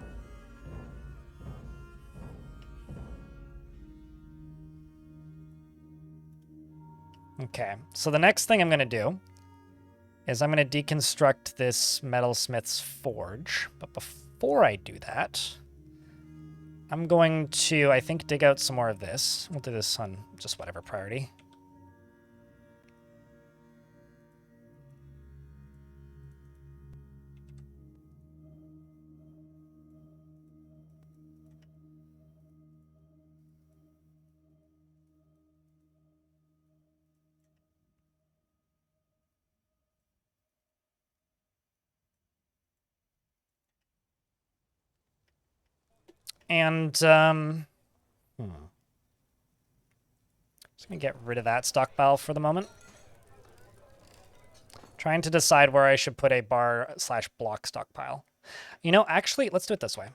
Speaker 1: Okay, so the next thing I'm going to do is I'm going to deconstruct this metalsmith's forge. But before I do that, I'm going to, I think, dig out some more of this. We'll do this on just whatever priority. And, just going to get rid of that stockpile for the moment. Trying to decide where I should put a bar/block stockpile. You know, actually, let's do it this way.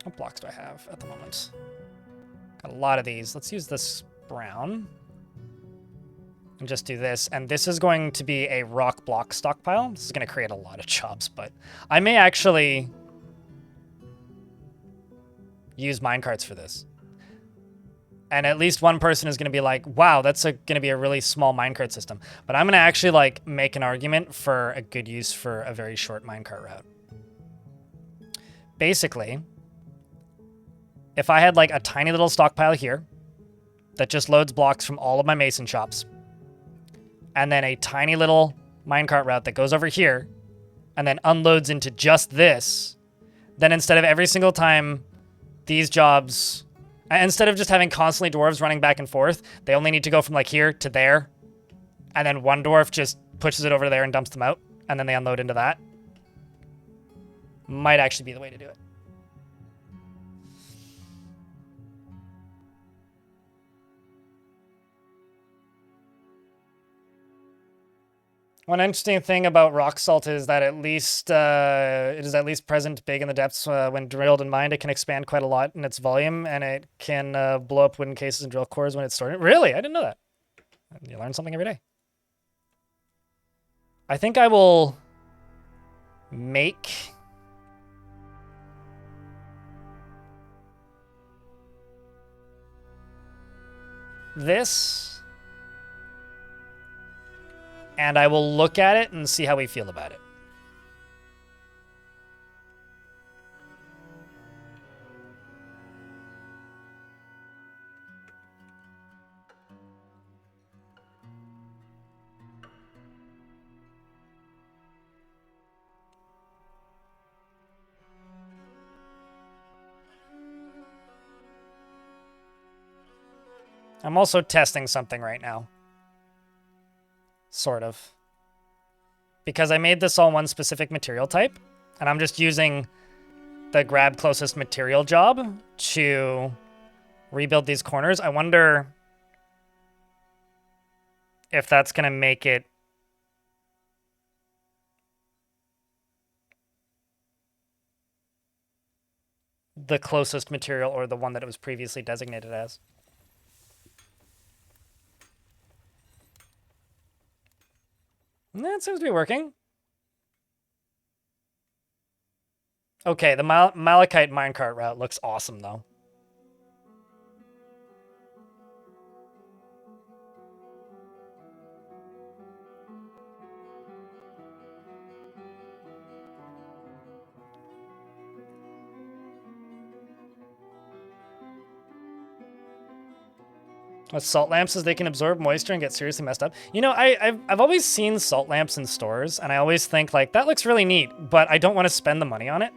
Speaker 1: What blocks do I have at the moment? Got a lot of these. Let's use this brown. And just do this. And this is going to be a rock block stockpile. This is going to create a lot of jobs, but I may actually use minecarts for this. And at least one person is going to be like, wow, that's going to be a really small minecart system. But I'm going to actually like make an argument for a good use for a very short minecart route. Basically, if I had like a tiny little stockpile here that just loads blocks from all of my mason shops, and then a tiny little minecart route that goes over here and then unloads into just this, then instead of every single time these jobs, instead of just having constantly dwarves running back and forth, they only need to go from like here to there, and then one dwarf just pushes it over there and dumps them out, and then they unload into that. Might actually be the way to do it. One interesting thing about rock salt is that at least it is at least present big in the depths. When drilled and mined, it can expand quite a lot in its volume, and it can blow up wooden cases and drill cores when it's stored. Really? I didn't know that. You learn something every day. I think I will make this and I will look at it and see how we feel about it. I'm also testing something right now. Sort of. Because I made this all one specific material type, and I'm just using the grab closest material job to rebuild these corners. I wonder if that's going to make it the closest material or the one that it was previously designated as. That seems to be working. Okay, the Malachite minecart route looks awesome, though. With salt lamps, as they can absorb moisture and get seriously messed up. You know, I've always seen salt lamps in stores, and I always think, like, that looks really neat, but I don't want to spend the money on it.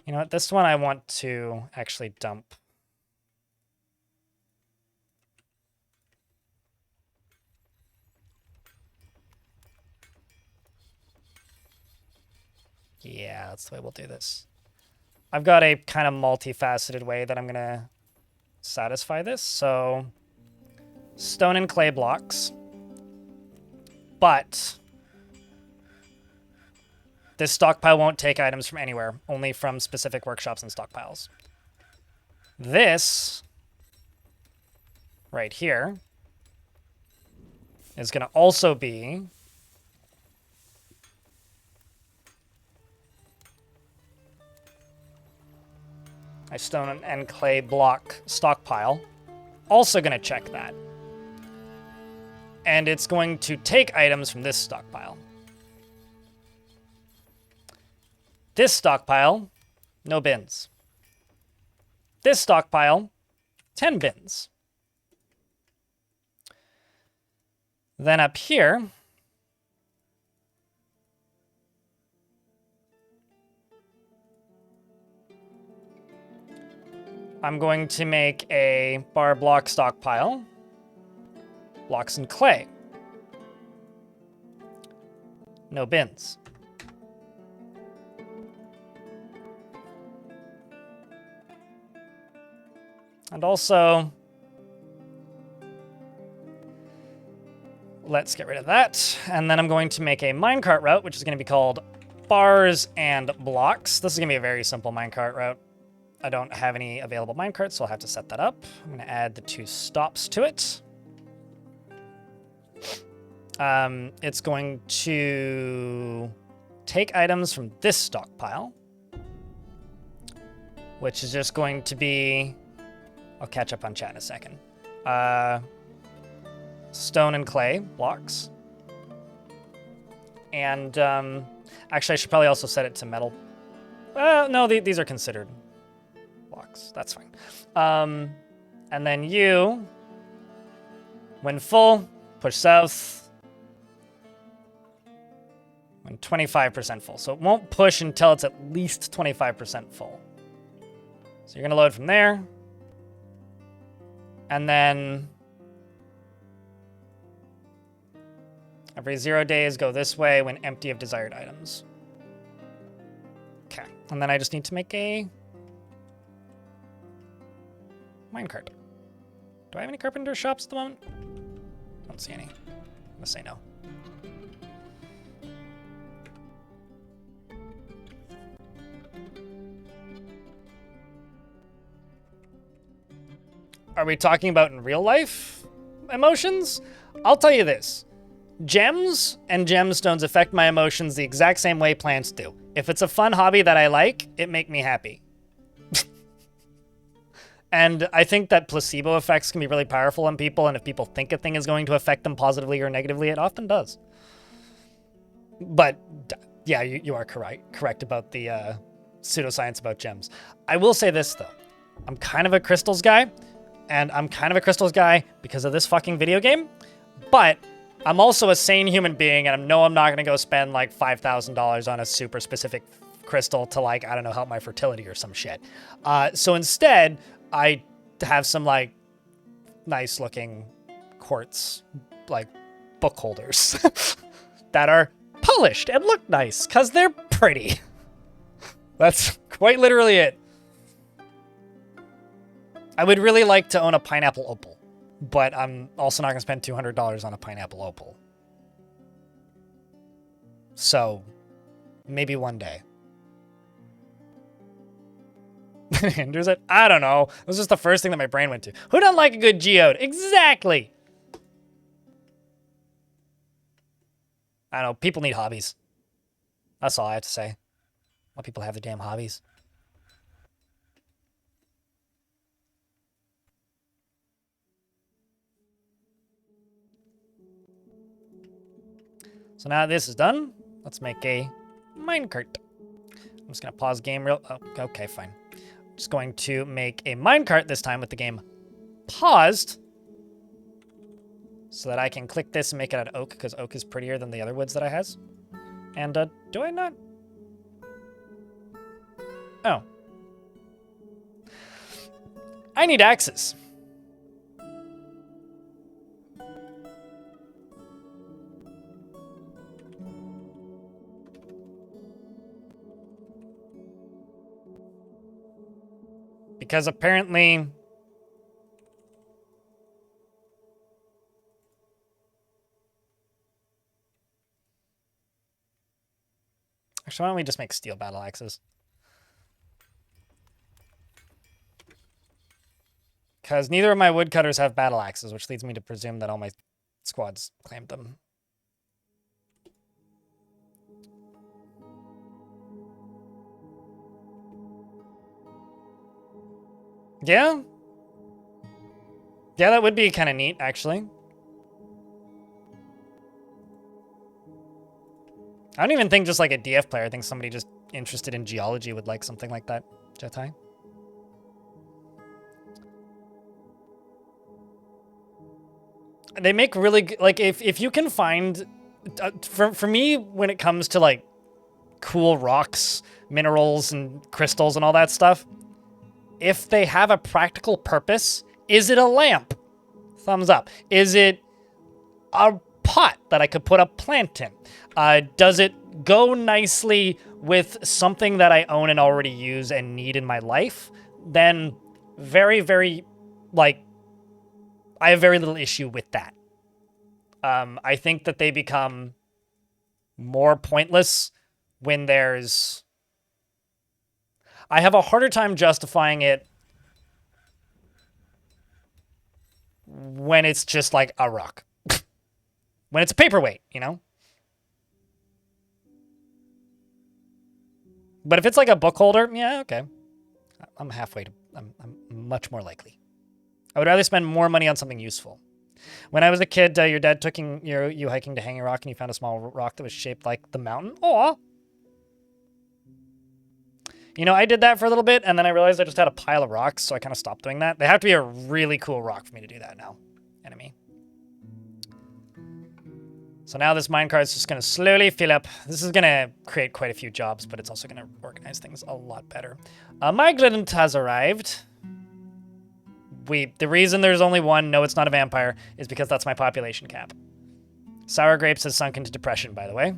Speaker 1: You know what? This one I want to actually dump. Yeah, that's the way we'll do this. I've got a kind of multifaceted way that I'm going to satisfy this. So, stone and clay blocks. But this stockpile won't take items from anywhere, only from specific workshops and stockpiles. This right here is going to also be my stone and clay block stockpile. Also going to check that. And it's going to take items from this stockpile. This stockpile, no bins. This stockpile, 10 bins. Then up here, I'm going to make a bar block stockpile, blocks and clay. No bins. And also, let's get rid of that. And then I'm going to make a minecart route, which is going to be called bars and blocks. This is going to be a very simple minecart route. I don't have any available minecarts, so I'll have to set that up. I'm going to add the 2 stops to it. It's going to take items from this stockpile, which is just going to be... I'll catch up on chat in a second. Stone and clay blocks. And actually, I should probably also set it to metal. No, these are considered blocks. That's fine. And then you, when full, push south. When 25% full. So it won't push until it's at least 25% full. So you're going to load from there. And then every 0 days go this way when empty of desired items. Okay. And then I just need to make a minecart. Do I have any carpenter shops at the moment? I don't see any. I'm gonna say no. Are we talking about in real life emotions? I'll tell you this. Gems and gemstones affect my emotions the exact same way plants do. If it's a fun hobby that I like, it make me happy. And I think that placebo effects can be really powerful on people, and if people think a thing is going to affect them positively or negatively, it often does. But yeah, you are correct about the pseudoscience about gems. I will say this, though. I'm kind of a crystals guy, and I'm kind of a crystals guy because of this fucking video game, but I'm also a sane human being, and I know I'm not going to go spend like $5,000 on a super specific crystal to, like, I don't know, help my fertility or some shit. So instead, I have some, like, nice looking quartz, like, book holders that are polished and look nice because they're pretty. That's quite literally it. I would really like to own a pineapple opal, but I'm also not going to spend $200 on a pineapple opal. So, maybe one day. Hinders it? I don't know. It was just the first thing that my brain went to. Who doesn't like a good geode? Exactly! I don't know. People need hobbies. That's all I have to say. Let people have their damn hobbies. So now this is done, let's make a minecart. I'm just going to pause game real... Oh, okay, fine. Just going to make a minecart this time with the game paused so that I can click this and make it out of oak, because oak is prettier than the other woods that I has. And, do I not? Oh. I need axes. Because apparently... Actually, why don't we just make steel battle axes? Because neither of my woodcutters have battle axes, which leads me to presume that all my squads claimed them. Yeah? Yeah, that would be kind of neat, actually. I don't even think just like a DF player. I think somebody just interested in geology would like something like that. Jetai. They make really good, like, if you can find... for me, when it comes to, like, cool rocks, minerals, and crystals and all that stuff, if they have a practical purpose, is it a lamp? Thumbs up. Is it a pot that I could put a plant in? Does it go nicely with something that I own and already use and need in my life? Then very, very, like, I have very little issue with that. I think that they become more pointless when there's... I have a harder time justifying it when it's just like a rock. When it's a paperweight, you know? But if it's like a book holder, yeah, okay. I'm halfway to... I'm much more likely. I would rather spend more money on something useful. When I was a kid, your dad took you hiking to Hanging Rock, and you found a small rock that was shaped like the mountain. Aw! You know, I did that for a little bit, and then I realized I just had a pile of rocks, so I kind of stopped doing that. They have to be a really cool rock for me to do that now. Enemy. So now this minecart is just going to slowly fill up. This is going to create quite a few jobs, but it's also going to organize things a lot better. Migrant has arrived. The reason there's only one, no, it's not a vampire, is because that's my population cap. Sour Grapes has sunk into depression, by the way.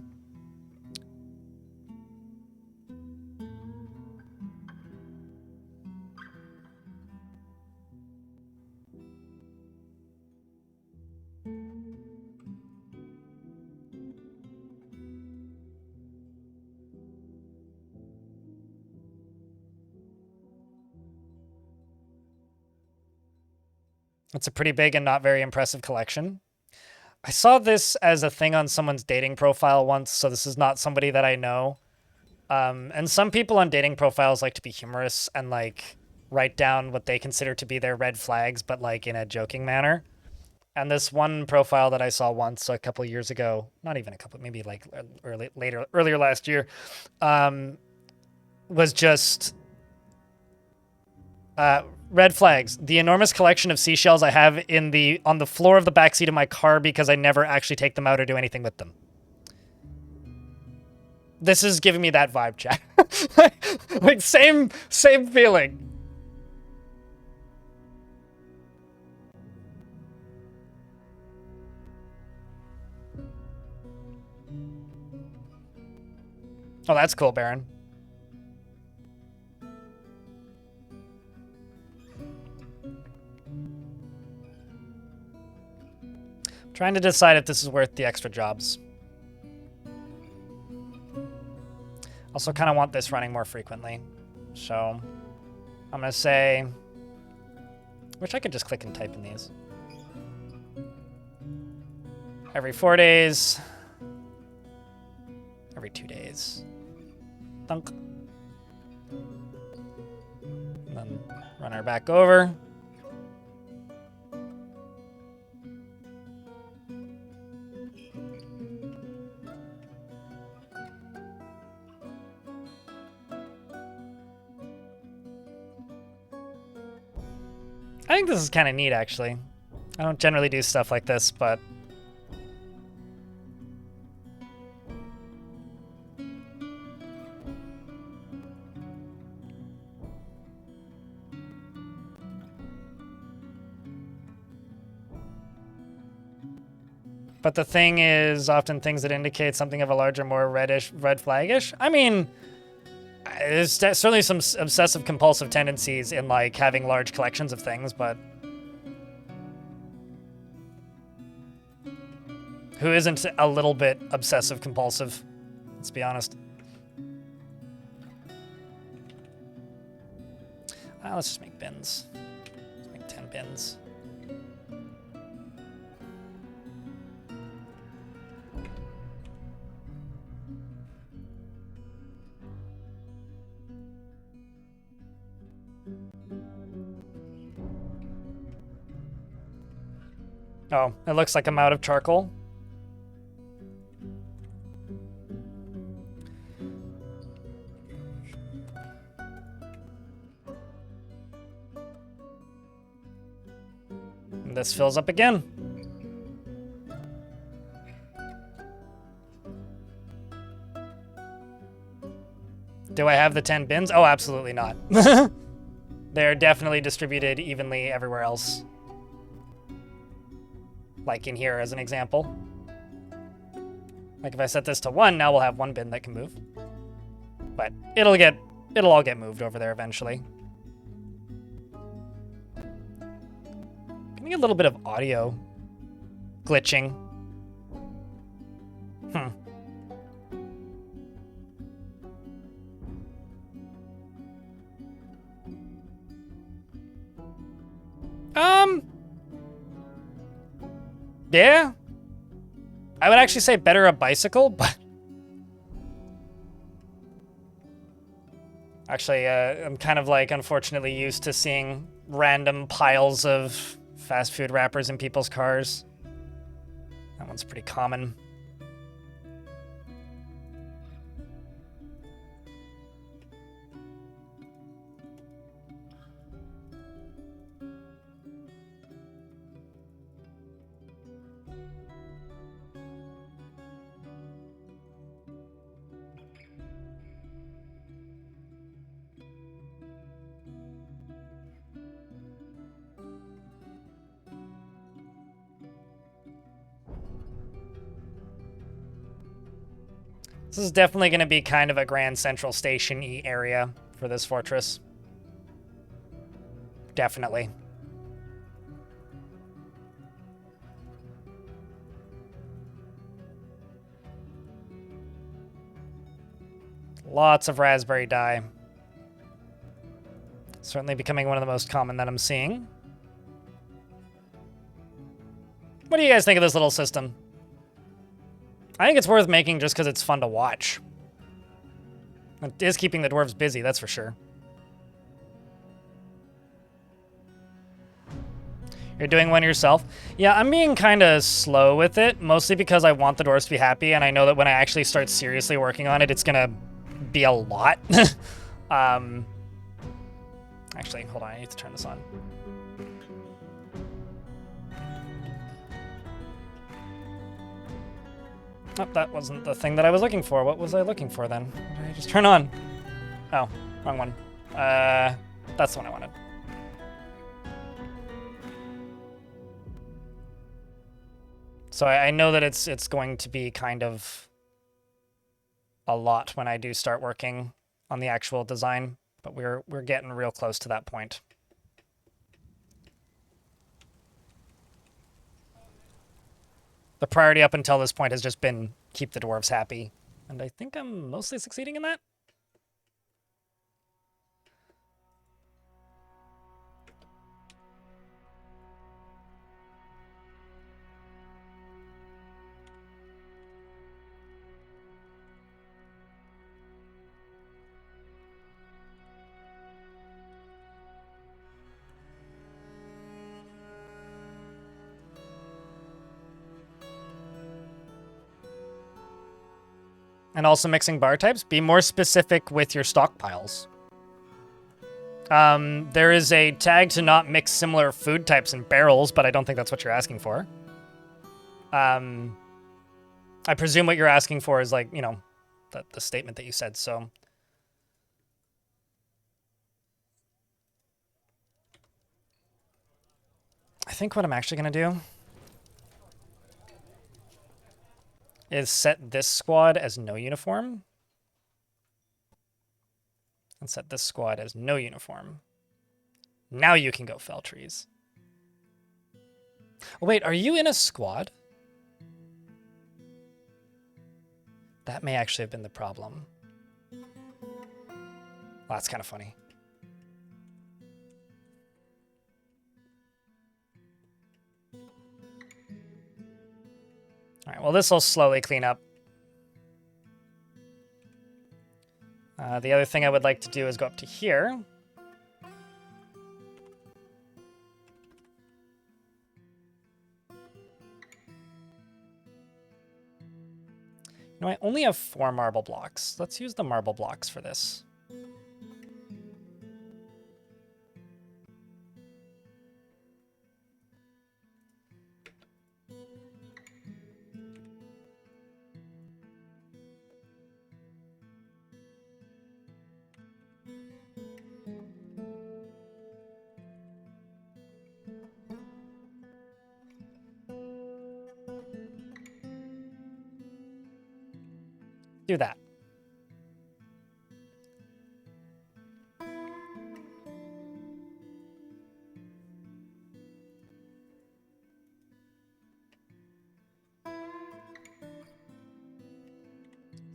Speaker 1: It's a pretty big and not very impressive collection. I saw this as a thing on someone's dating profile once, so this is not somebody that I know. And some people on dating profiles like to be humorous and like write down what they consider to be their red flags, but like in a joking manner. And this one profile that I saw once a couple of years ago, not even a couple, maybe like earlier last year, was just red flags. The enormous collection of seashells I have on the floor of the backseat of my car because I never actually take them out or do anything with them. This is giving me that vibe, chat. Like same feeling. Oh, that's cool, Baron. Trying to decide if this is worth the extra jobs. Also kind of want this running more frequently. So I'm going to say... Wish I could just click and type in these. Every 4 days. Every 2 days. Thunk. And then run her back over. I think this is kind of neat, actually. I don't generally do stuff like this, but... But the thing is, often things that indicate something of a larger, more red flagish. I mean, there's certainly some obsessive compulsive tendencies in like having large collections of things, but who isn't a little bit obsessive compulsive? Let's be honest. Let's just make bins. Let's make 10 bins. Oh, it looks like I'm out of charcoal. And this fills up again. Do I have the 10 bins? Oh, absolutely not. They're definitely distributed evenly everywhere else. Like in here as an example. Like if I set this to 1, now we'll have 1 bin that can move. But it'll all get moved over there eventually. Getting a little bit of audio glitching. Yeah. I would actually say better a bicycle, but... Actually, I'm kind of like, unfortunately, used to seeing random piles of fast food wrappers in people's cars. That one's pretty common. This is definitely going to be kind of a Grand Central Station-y area for this fortress. Definitely. Lots of raspberry dye. Certainly becoming one of the most common that I'm seeing. What What do you guys think of this little system? I think it's worth making just because it's fun to watch. It is keeping the dwarves busy, that's for sure. You're doing one yourself? Yeah, I'm being kind of slow with it, mostly because I want the dwarves to be happy, and I know that when I actually start seriously working on it, it's gonna be a lot. Actually, hold on, I need to turn this on. Oh, that wasn't the thing that I was looking for. What was I looking for then? What did I just turn on? Oh, wrong one. That's the one I wanted. So I know that it's going to be kind of a lot when I do start working on the actual design, but we're getting real close to that point. The priority up until this point has just been keep the dwarves happy, and I think I'm mostly succeeding in that. And also mixing bar types. Be more specific with your stockpiles. There is a tag to not mix similar food types in barrels, but I don't think that's what you're asking for. I presume what you're asking for is like, you know, the statement that you said, so. I think what I'm actually going to do is set this squad as no uniform. And set this squad as no uniform. Now you can go fell trees. Oh, wait, are you in a squad? That may actually have been the problem. Well, that's kind of funny. All right, well, this will slowly clean up. The other thing I would like to do is go up to here. No, I only have 4 marble blocks. Let's use the marble blocks for this. Do that.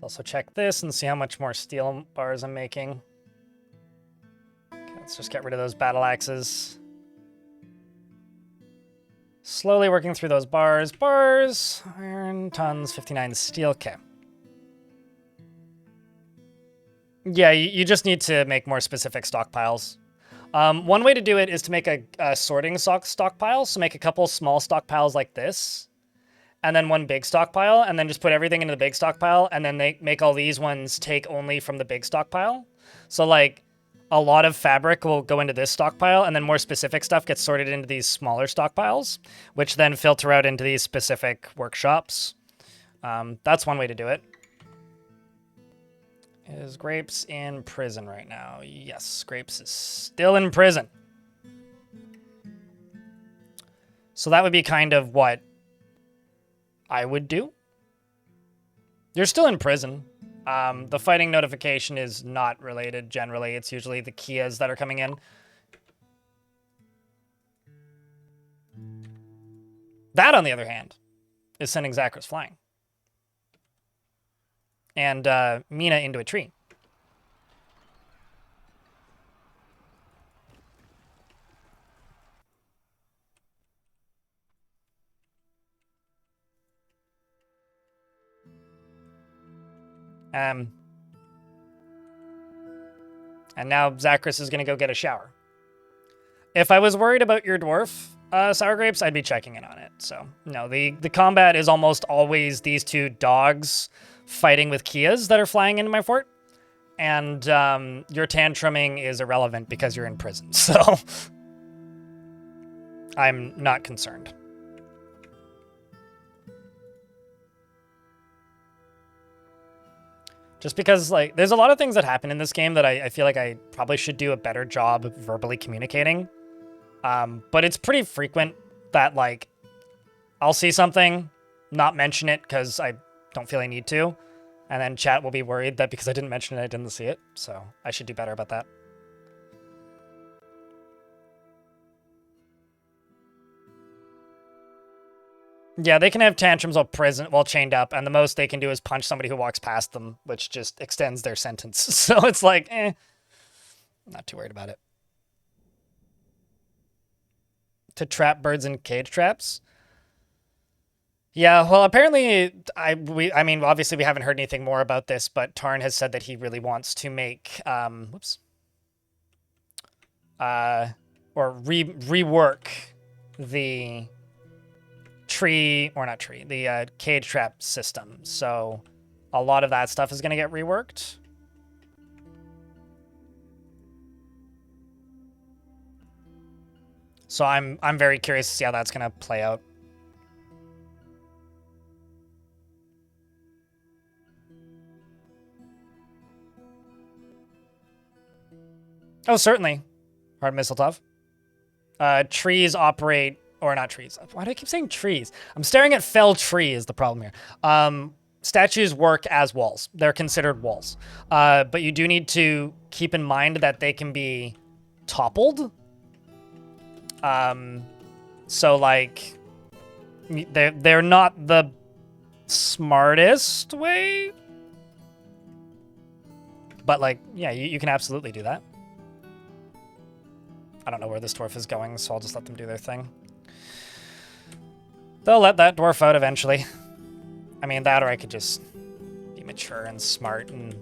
Speaker 1: Also check this and see how much more steel bars I'm making. Okay, let's just get rid of those battle axes. Slowly working through those bars. Bars, iron, tons, 59 steel. Okay. Yeah, you just need to make more specific stockpiles. One way to do it is to make a sorting stockpile. So make a couple small stockpiles like this, and then one big stockpile, and then just put everything into the big stockpile, and then they make all these ones take only from the big stockpile. So like a lot of fabric will go into this stockpile, and then more specific stuff gets sorted into these smaller stockpiles, which then filter out into these specific workshops. That's one way to do it. Is Grapes in prison right now? Yes, Grapes is still in prison. So that would be kind of what I would do. You're still in prison. The fighting notification is not related generally. It's usually the Kias that are coming in. That, on the other hand, is sending Zachris flying. And Mina into a tree. And now Zachary is going to go get a shower. If I was worried about your dwarf sour grapes, I'd be checking in on it. So, no, the combat is almost always these two dogs fighting with Kias that are flying into my fort. And your tantruming is irrelevant because you're in prison. So, I'm not concerned. Just because, like, there's a lot of things that happen in this game that I feel like I probably should do a better job verbally communicating. But it's pretty frequent that, like, I'll see something, not mention it because I don't feel I need to, and then chat will be worried that because I didn't mention it, I didn't see it. So I should do better about that. Yeah, they can have tantrums while chained up, and the most they can do is punch somebody who walks past them, which just extends their sentence. So it's like, not too worried about it. To trap birds in cage traps? Yeah, well, apparently, I mean, obviously we haven't heard anything more about this, but Tarn has said that he really wants to make, rework the the cage trap system. So a lot of that stuff is going to get reworked. So I'm very curious to see how that's going to play out. Oh, certainly. Hard Mistletoe. Trees operate, or not trees. Why do I keep saying trees? I'm staring at felled tree is the problem here. Statues work as walls. They're considered walls. But you do need to keep in mind that they can be toppled. So, like, they're not the smartest way. But, like, yeah, you can absolutely do that. I don't know where this dwarf is going, so I'll just let them do their thing. They'll let that dwarf out eventually. I mean, that or I could just be mature and smart and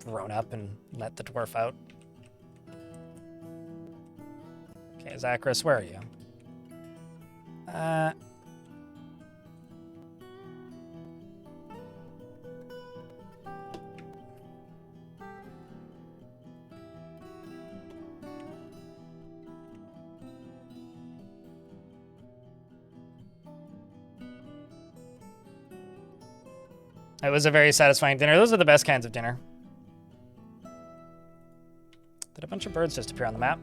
Speaker 1: grown up and let the dwarf out. Okay, Zachris, where are you? It was a very satisfying dinner. Those are the best kinds of dinner. Did a bunch of birds just appear on the map?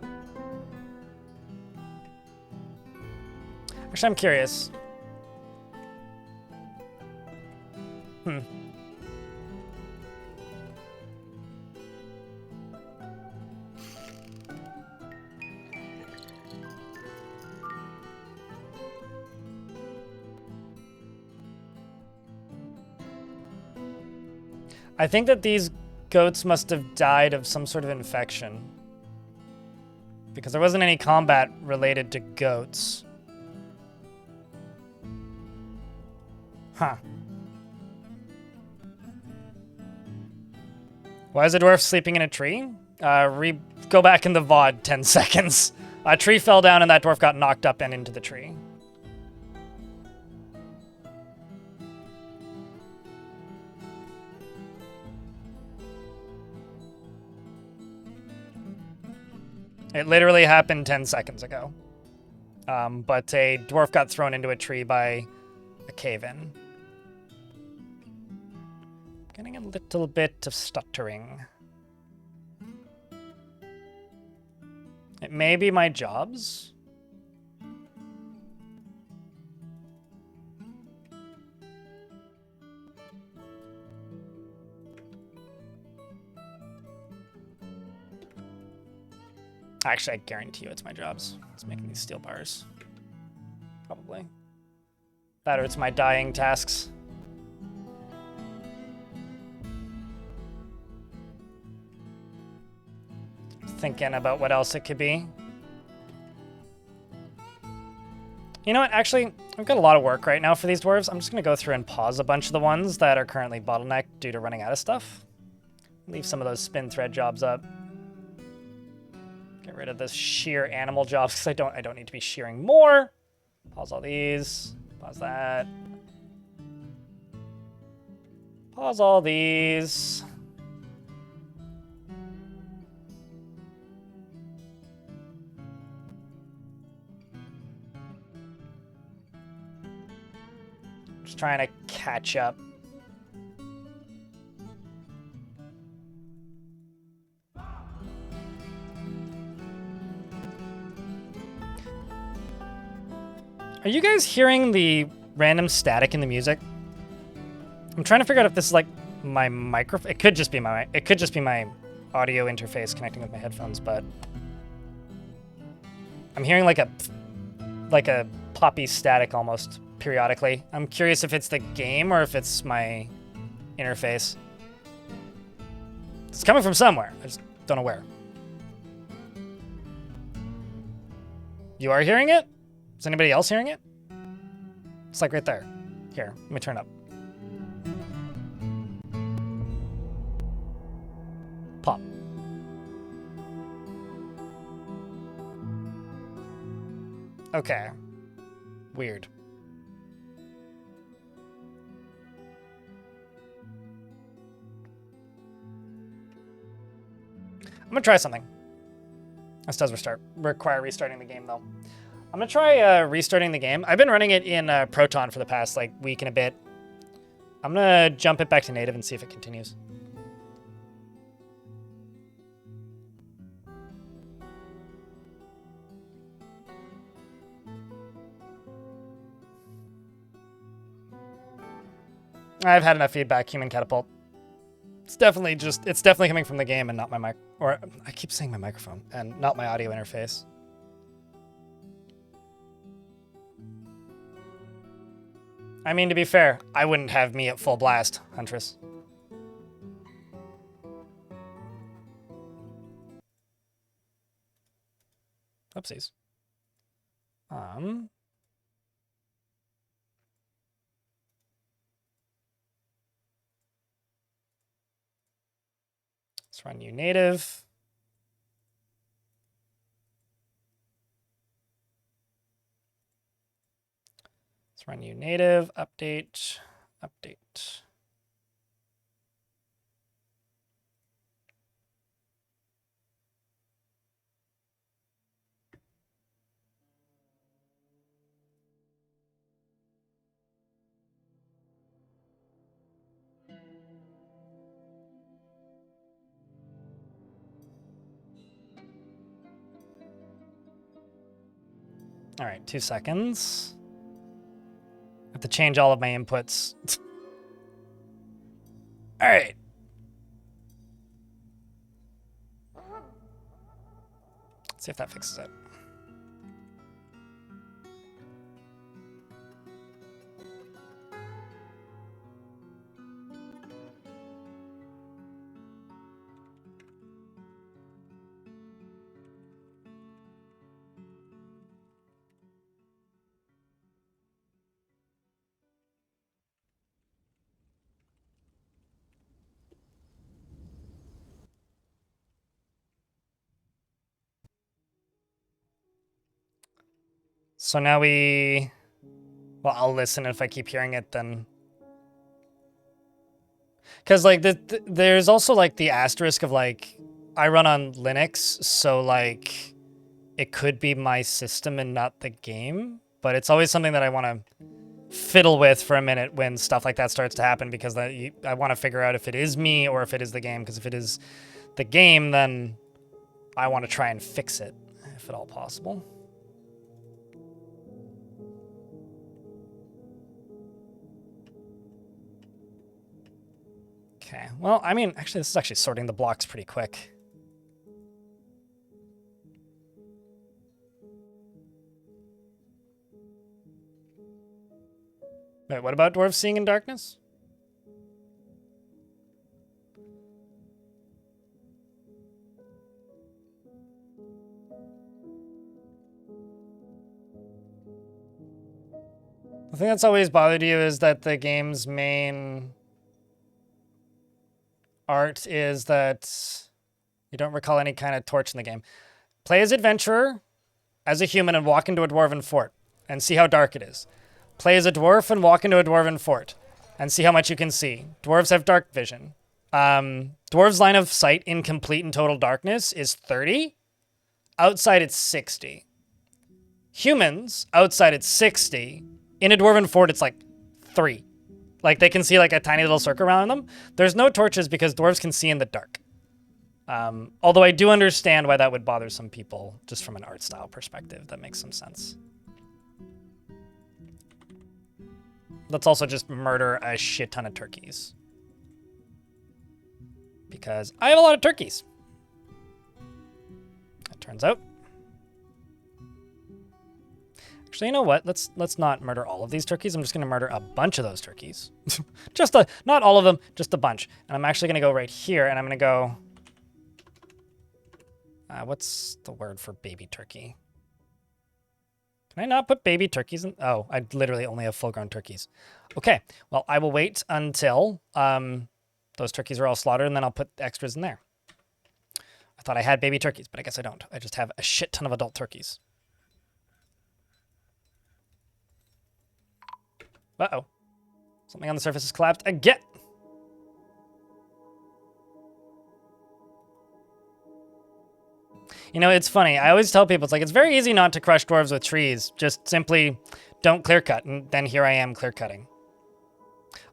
Speaker 1: Actually, I'm curious. I think that these goats must have died of some sort of infection. Because there wasn't any combat related to goats. Huh. Why is a dwarf sleeping in a tree? Go back in the VOD 10 seconds. A tree fell down and that dwarf got knocked up and into the tree. It literally happened 10 seconds ago. But a dwarf got thrown into a tree by a cave-in. Getting a little bit of stuttering. It may be my jobs. Actually, I guarantee you it's my jobs. It's making these steel bars. Probably. That or it's my dying tasks. Thinking about what else it could be. You know what? Actually, I've got a lot of work right now for these dwarves. I'm just going to go through and pause a bunch of the ones that are currently bottlenecked due to running out of stuff. Leave some of those spin thread jobs up. Get rid of this shear animal jobs because I don't need to be shearing more. Pause all these. Pause that. Pause all these. Just trying to catch up. Are you guys hearing the random static in the music? I'm trying to figure out if this is like my microphone. It could just be my audio interface connecting with my headphones, but I'm hearing like a poppy static almost periodically. I'm curious if it's the game or if it's my interface. It's coming from somewhere. I just don't know where. You are hearing it? Is anybody else hearing it? It's like right there. Here, let me turn up. Pop. Okay. Weird. I'm gonna try something. This does require restarting the game though. I'm gonna try restarting the game. I've been running it in Proton for the past like week and a bit. I'm gonna jump it back to native and see if it continues. I've had enough feedback, Human Catapult. It's definitely coming from the game and not my mic, or I keep saying my microphone and not my audio interface. I mean, to be fair, I wouldn't have me at full blast, Huntress. Oopsies. Let's run unative. Let's run unative, update. All right, 2 seconds. I have to change all of my inputs. All right. Let's see if that fixes it. So now well, I'll listen. If I keep hearing it, then... Because, like, there's also, like, the asterisk of, like, I run on Linux, so, like, it could be my system and not the game. But it's always something that I want to fiddle with for a minute when stuff like that starts to happen, because I want to figure out if it is me or if it is the game. Because if it is the game, then I want to try and fix it, if at all possible. Okay, well, I mean, actually, this is actually sorting the blocks pretty quick. Wait, what about dwarves seeing in darkness? The thing that's always bothered you is that the game's main art is that you don't recall any kind of torch in the game. Play as adventurer, as a human, and walk into a dwarven fort and see how dark it is. Play as a dwarf and walk into a dwarven fort and see how much you can see. Dwarves have dark vision. Dwarves' line of sight in complete and total darkness is 30. Outside, it's 60. Humans, outside, it's 60. In a dwarven fort, it's like 3. Like, they can see like a tiny little circle around them. There's no torches because dwarves can see in the dark. Although I do understand why that would bother some people just from an art style perspective. That makes some sense. Let's also just murder a shit ton of turkeys. Because I have a lot of turkeys. It turns out. Actually, you know what? Let's not murder all of these turkeys. I'm just going to murder a bunch of those turkeys. Not all of them, just a bunch. And I'm actually going to go right here, and I'm going to go... what's the word for baby turkey? Can I not put baby turkeys in? Oh, I literally only have full-grown turkeys. Okay, well, I will wait until those turkeys are all slaughtered, and then I'll put extras in there. I thought I had baby turkeys, but I guess I don't. I just have a shit ton of adult turkeys. Uh-oh. Something on the surface has collapsed again. You know, it's funny. I always tell people, it's very easy not to crush dwarves with trees. Just simply don't clear cut. And then here I am clear cutting.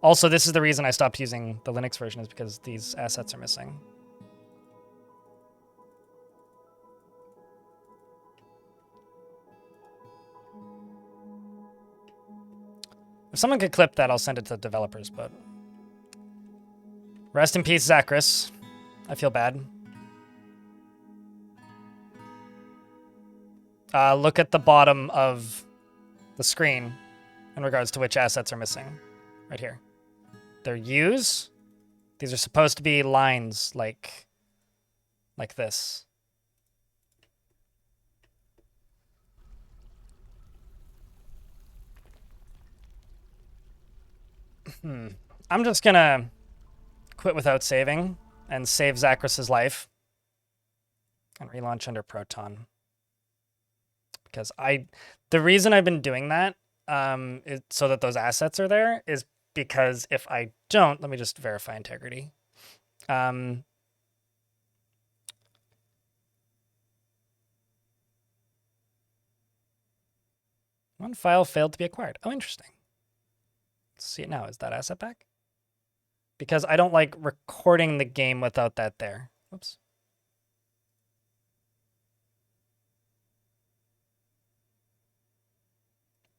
Speaker 1: Also, this is the reason I stopped using the Linux version, is because these assets are missing. If someone could clip that, I'll send it to the developers, but... Rest in peace, Zachris. I feel bad. Look at the bottom of the screen in regards to which assets are missing. Right here. They're U's. These are supposed to be lines like this. I'm just gonna quit without saving and save Zachris's life and relaunch under Proton. Because the reason I've been doing that is so that those assets are there is because if I don't, let me just verify integrity. One file failed to be acquired. Oh, interesting. Let's see it now. Is that asset back? Because I don't like recording the game without that there. Whoops.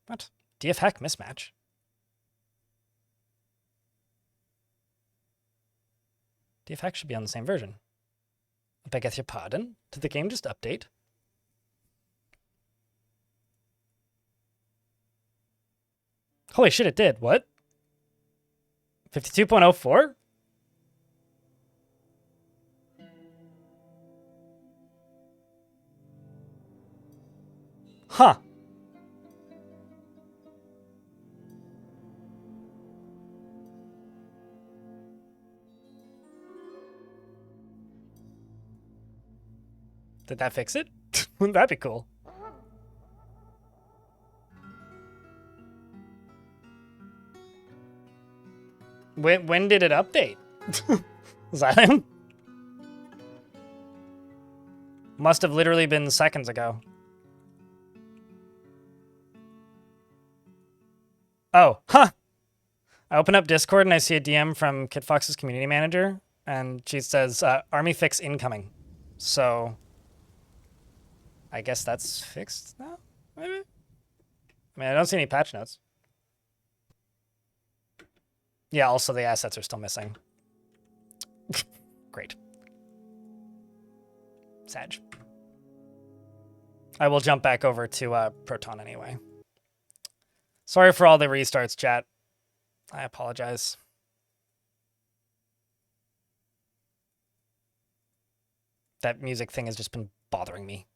Speaker 1: What? DF hack mismatch? DF hack should be on the same version. I beg your pardon. Did the game just update? Holy shit, it did. What? 52.04? Huh. Did that fix it? Wouldn't that be cool? When did it update? Was that him? Must have literally been seconds ago. Oh, huh. I open up Discord and I see a DM from Kit Fox's community manager, and she says, Army fix incoming. So, I guess that's fixed now, maybe? I mean, I don't see any patch notes. Yeah, also the assets are still missing. Great. Sag. I will jump back over to Proton anyway. Sorry for all the restarts, chat. I apologize. That music thing has just been bothering me.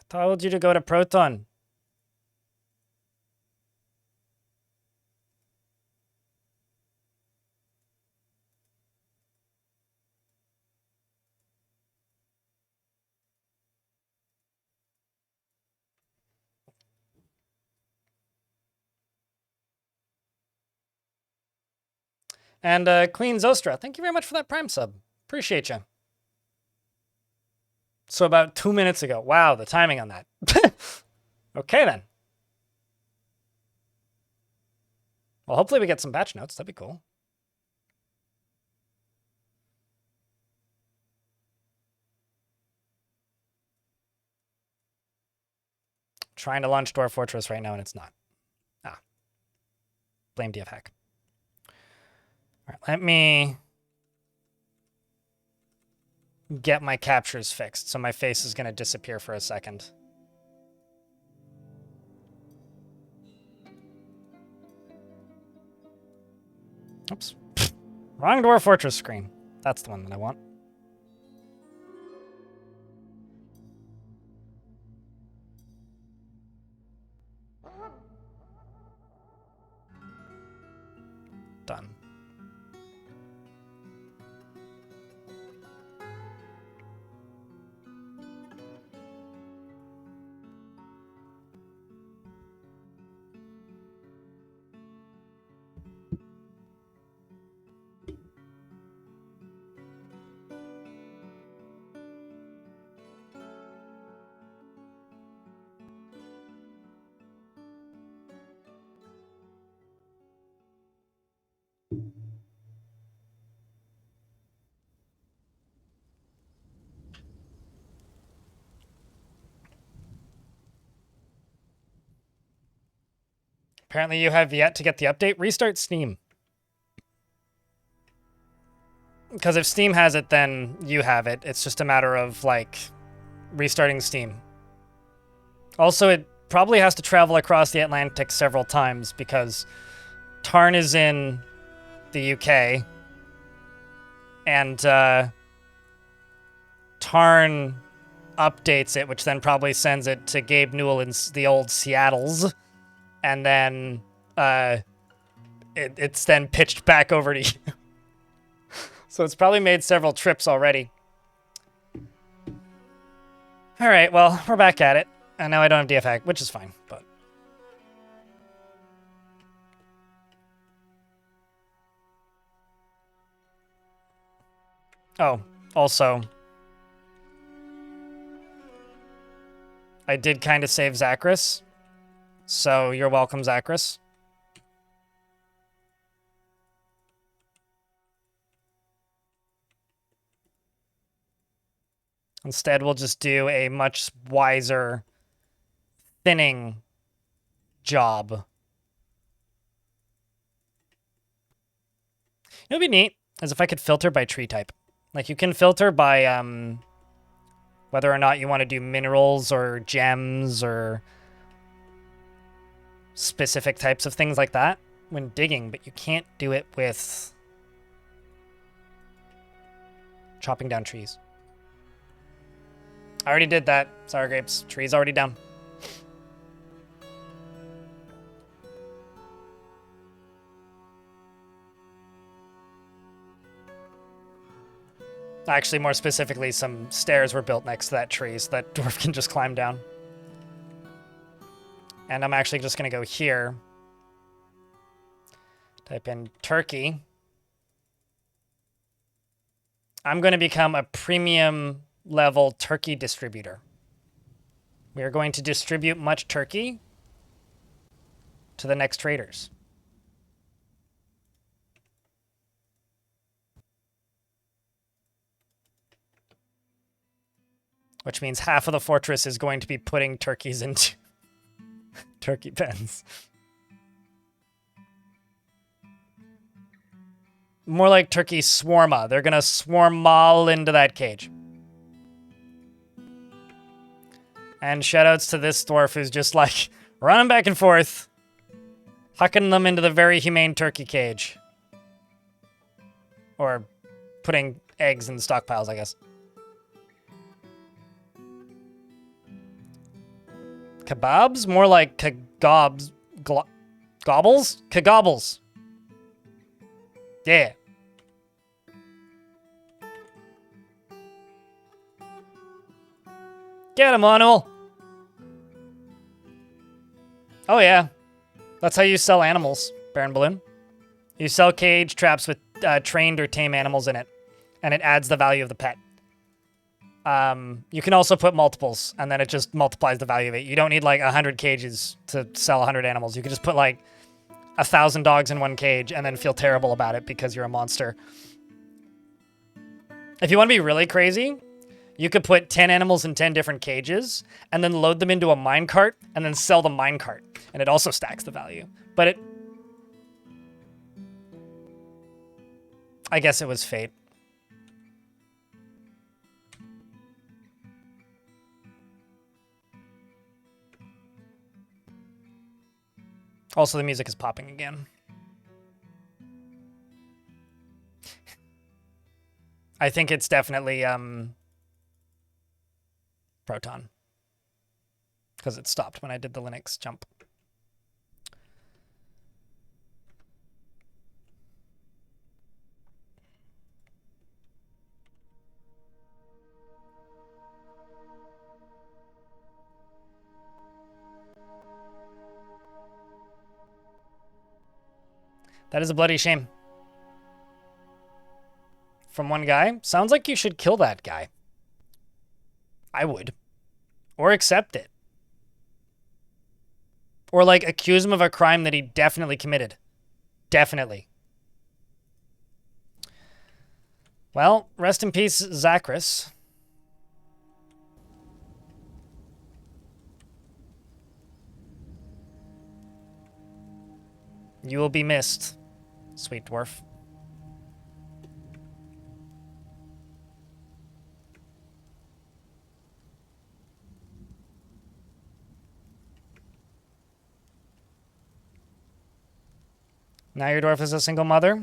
Speaker 1: Told you to go to Proton. And Queen Zostra, thank you very much for that Prime sub. Appreciate you. So about 2 minutes ago. Wow, the timing on that. Okay, then. Well, hopefully we get some batch notes. That'd be cool. Trying to launch Dwarf Fortress right now, and it's not. Ah. Blame DF hack. All right, let me get my captures fixed. So my face is going to disappear for a second. Oops. Wrong Dwarf Fortress screen. That's the one that I want. Done. Apparently you have yet to get the update. Restart Steam. Because if Steam has it, then you have it. It's just a matter of, like, restarting Steam. Also, it probably has to travel across the Atlantic several times because Tarn is in the UK. And Tarn updates it, which then probably sends it to Gabe Newell in the old Seattles. And then it's then pitched back over to you. So it's probably made several trips already. All right, well, we're back at it. And now I don't have DF hack, which is fine, but... Oh, also... I did kind of save Zachris. So you're welcome, Zachris. Instead, we'll just do a much wiser thinning job. It would be neat as if I could filter by tree type. Like you can filter by whether or not you want to do minerals or gems or specific types of things like that when digging, but you can't do it with chopping down trees. I already did that. Sour grapes. Tree's already down. Actually, more specifically, some stairs were built next to that tree so that Dwarf can just climb down. And I'm actually just going to go here. Type in turkey. I'm going to become a premium level turkey distributor. We are going to distribute much turkey to the next traders. Which means half of the fortress is going to be putting turkeys into turkey pens. More like turkey swarma. They're going to swarm all into that cage. And shoutouts to this dwarf who's just like running back and forth, hucking them into the very humane turkey cage. Or putting eggs in stockpiles, I guess. Kebabs? More like kagobs. Gobbles? Kagobbles. Yeah. Get him, Manuel. Oh, yeah. That's how you sell animals, Baron Balloon. You sell cage traps with trained or tame animals in it, and it adds the value of the pet. You can also put multiples, and then it just multiplies the value of it. You don't need like 100 cages to sell 100 animals. You can just put like 1,000 dogs in one cage and then feel terrible about it because you're a monster. If you want to be really crazy, you could put 10 animals in 10 different cages and then load them into a minecart and then sell the minecart. And it also stacks the value. But I guess it was fate. Also, the music is popping again. I think it's definitely Proton. Because it stopped when I did the Linux jump. That is a bloody shame. From one guy. Sounds like you should kill that guy. I would. Or accept it. Or, like, accuse him of a crime that he definitely committed. Definitely. Well, rest in peace, Zachris. You will be missed, sweet dwarf. Now your dwarf is a single mother.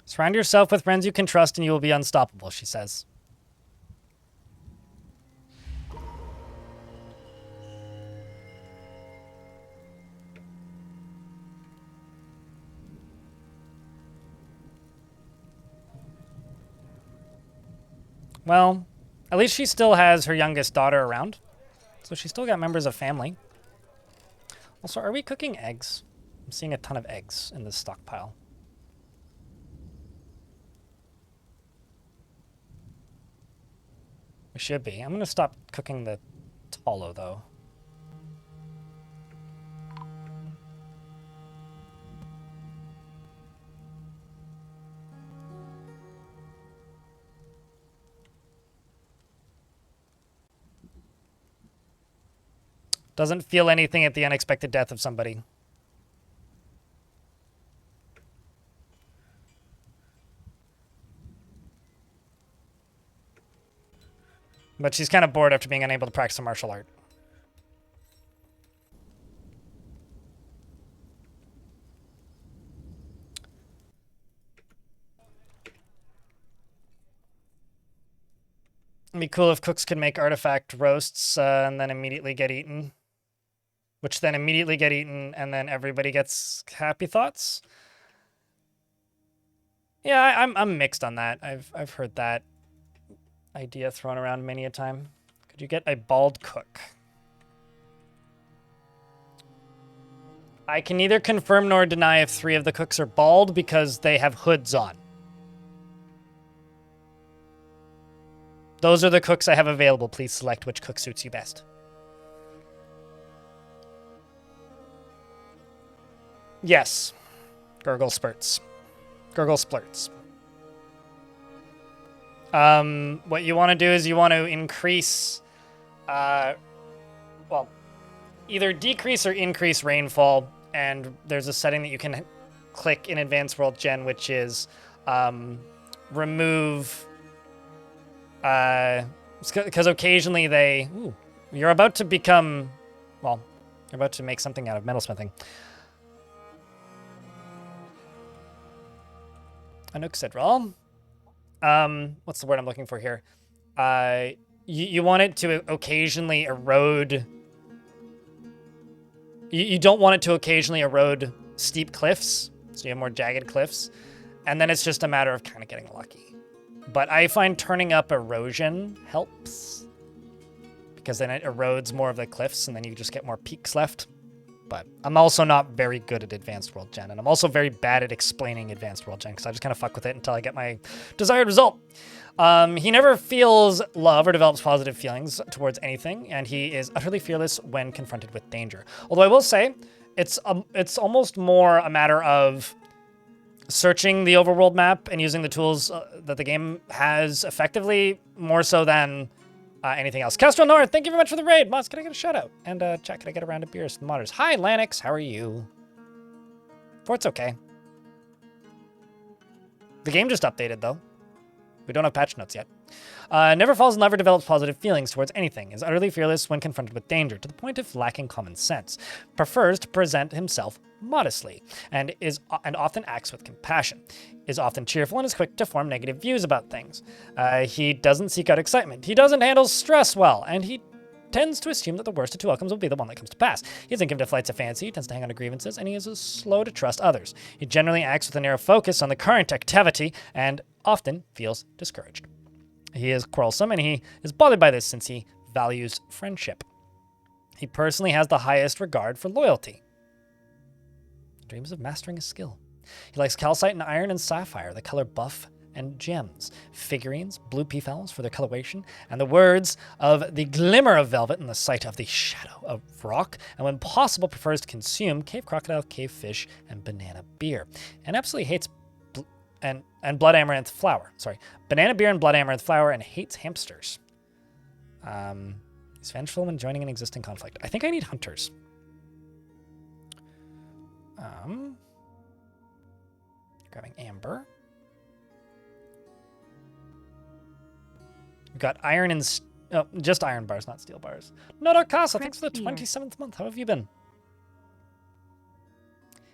Speaker 1: Surround yourself with friends you can trust and you will be unstoppable, she says. Well, at least she still has her youngest daughter around. So she's still got members of family. Also, are we cooking eggs? I'm seeing a ton of eggs in this stockpile. We should be. I'm going to stop cooking the tallow, though. Doesn't feel anything at the unexpected death of somebody. But she's kind of bored after being unable to practice a martial art. It'd be cool if cooks could make artifact roasts and then immediately get eaten. Which then immediately get eaten and then everybody gets happy thoughts. Yeah, I'm mixed on that. I've heard that idea thrown around many a time. Could you get a bald cook? I can neither confirm nor deny if 3 of the cooks are bald because they have hoods on. Those are the cooks I have available. Please select which cook suits you best. Yes. Gurgle spurts. Gurgle splurts. What you want to do is you want to increase, well, either decrease or increase rainfall, and there's a setting that you can click in Advanced World Gen, which is remove, because occasionally they, you're about to become, well, you're about to make something out of metalsmithing. Anook said, "Raw, what's the word I'm looking for here? You want it to occasionally erode. You don't want it to occasionally erode steep cliffs, so you have more jagged cliffs, and then it's just a matter of kind of getting lucky. But I find turning up erosion helps, because then it erodes more of the cliffs, and then you just get more peaks left. But I'm also not very good at Advanced World Gen, and I'm also very bad at explaining Advanced World Gen, because I just kind of fuck with it until I get my desired result. He never feels love or develops positive feelings towards anything, and he is utterly fearless when confronted with danger. Although I will say, it's almost more a matter of searching the overworld map and using the tools that the game has effectively, more so than anything else. Kestrel North, thank you very much for the raid. Moss, can I get a shout out? And chat, can I get a round of beers from the modders? Hi, Lanix, how are you? Fort's okay. The game just updated, though. We don't have patch notes yet. Never falls in love or develops positive feelings towards anything. Is utterly fearless when confronted with danger, to the point of lacking common sense. Prefers to present himself modestly, and often acts with compassion. Is often cheerful and is quick to form negative views about things. He doesn't seek out excitement. He doesn't handle stress well, and he tends to assume that the worst of two outcomes will be the one that comes to pass. He isn't given to flights of fancy, he tends to hang on to grievances, and he is slow to trust others. He generally acts with a narrow focus on the current activity, and often feels discouraged. He is quarrelsome, and he is bothered by this since he values friendship. He personally has the highest regard for loyalty. Dreams of mastering a skill. He likes calcite and iron and sapphire, the color buff and gems, figurines, blue peafowls for their coloration, and the words of the glimmer of velvet in the sight of the shadow of rock, and when possible prefers to consume cave crocodile, cave fish, and banana beer, and absolutely hates and blood amaranth flower. Sorry, banana beer and blood amaranth flower, and hates hamsters. He's vengeful when joining an existing conflict. I think I need hunters. Grabbing amber. We've got iron and just iron bars, not steel bars. Noto Casa, thanks for the 27th month. How have you been?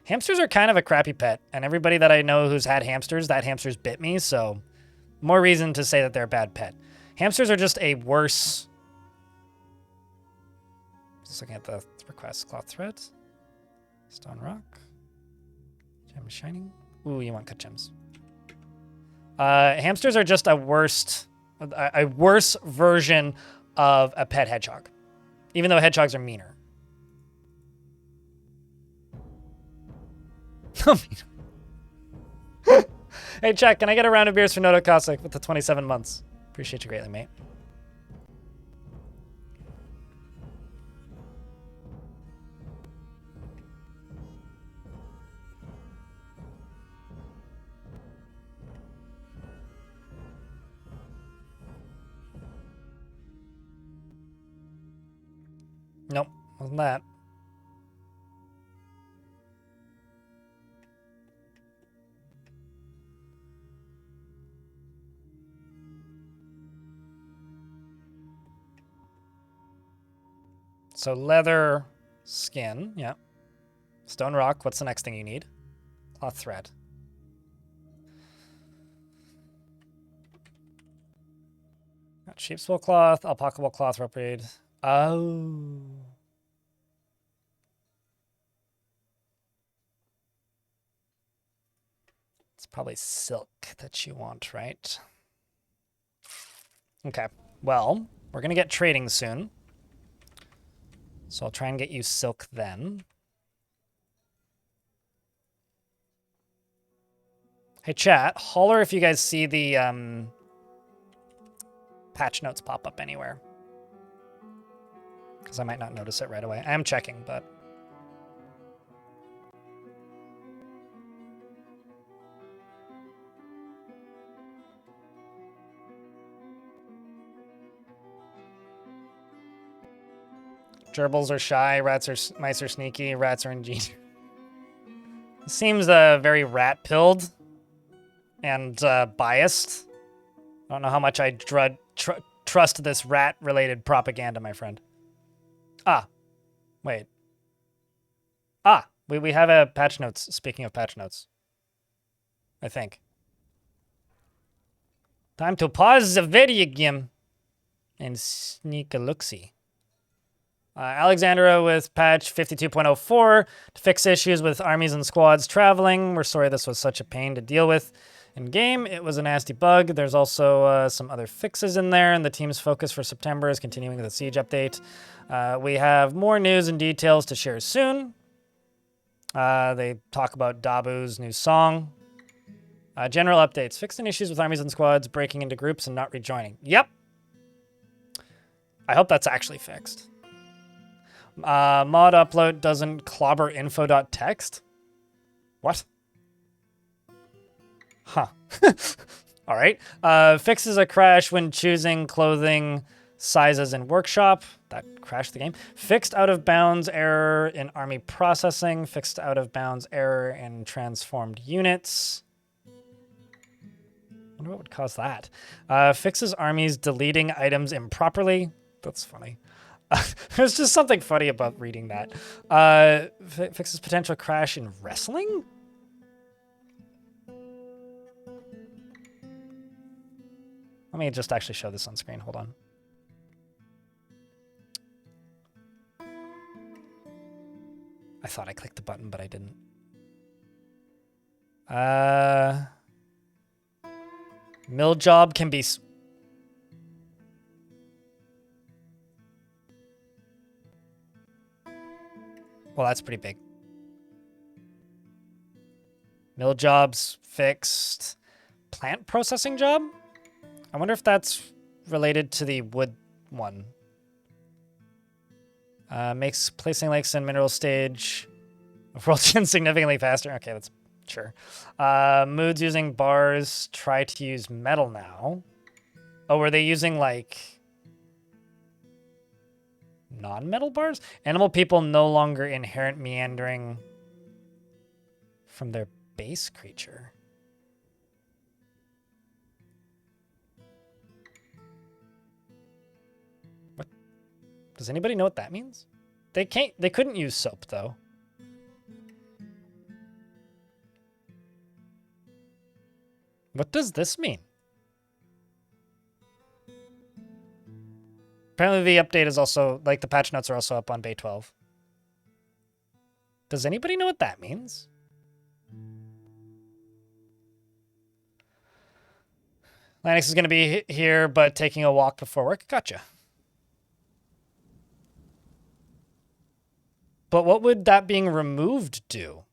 Speaker 1: Hamsters are kind of a crappy pet, and everybody that I know who's had hamsters, that hamsters bit me, so more reason to say that they're a bad pet. Hamsters are just a worse... Just looking at the requests. Cloth threads. Stone rock. Gem shining. Ooh, you want cut gems. Hamsters are just a worse version of a pet hedgehog, even though hedgehogs are meaner. Hey, Chuck, can I get a round of beers for Noto Cossack with the 27 months? Appreciate you greatly, mate. Nope, wasn't that. So leather, skin, yeah. Stone rock, what's the next thing you need? Cloth thread. Got sheep's wool cloth, alpaca wool cloth, rope reed. Oh. It's probably silk that you want, right? Okay, well, we're gonna get trading soon. So I'll try and get you silk then. Hey chat, holler if you guys see the patch notes pop up anywhere. Because I might not notice it right away. I am checking, but... Gerbils are shy, mice are sneaky, rats are ingenious. Seems very rat-pilled and biased. I don't know how much I trust this rat-related propaganda, my friend. Ah, wait. Ah, we have a patch notes. Speaking of patch notes, I think. Time to pause the video game and sneak a look-see. Alexandra with patch 52.04 to fix issues with armies and squads traveling. We're sorry this was such a pain to deal with in game. It was a nasty bug. There's also some other fixes in there, and the team's focus for September is continuing with the Siege update. We have more news and details to share soon. They talk about Dabu's new song. General updates. Fixing issues with armies and squads, breaking into groups and not rejoining. Yep. I hope that's actually fixed. Mod upload doesn't clobber info.txt. What? Huh. All right. Fixes a crash when choosing clothing sizes in workshop. That crashed the game. Fixed out of bounds error in army processing. Fixed out of bounds error in transformed units. Wonder what would cause that. Fixes armies deleting items improperly. That's funny. There's just something funny about reading that. Fixes potential crash in wrestling? Let me just actually show this on screen. Hold on. I thought I clicked the button, but I didn't. Mill job can be... Well, that's pretty big. Mill jobs fixed. Plant processing job? I wonder if that's related to the wood one. Makes placing lakes in mineral stage world significantly faster. Okay, that's sure. Moods using bars. Try to use metal now. Oh, were they using like... non-metal bars? Animal people no longer inherent meandering from their base creature. What? Does anybody know what that means? They couldn't use soap though. What does this mean? Apparently the update is also, like the patch notes are also up on Bay 12. Does anybody know what that means? Lanix is going to be here, but taking a walk before work. Gotcha. But what would that being removed do?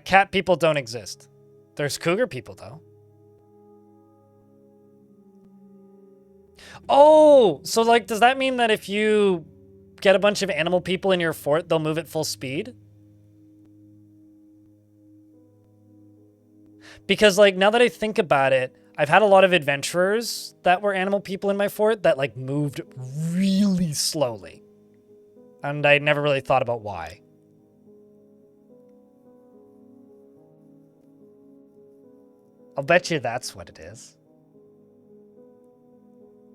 Speaker 1: Cat people don't exist. There's cougar people, though. Oh, so like, does that mean that if you get a bunch of animal people in your fort, they'll move at full speed? Because like, now that I think about it, I've had a lot of adventurers that were animal people in my fort that like moved really slowly. And I never really thought about why. I'll bet you that's what it is.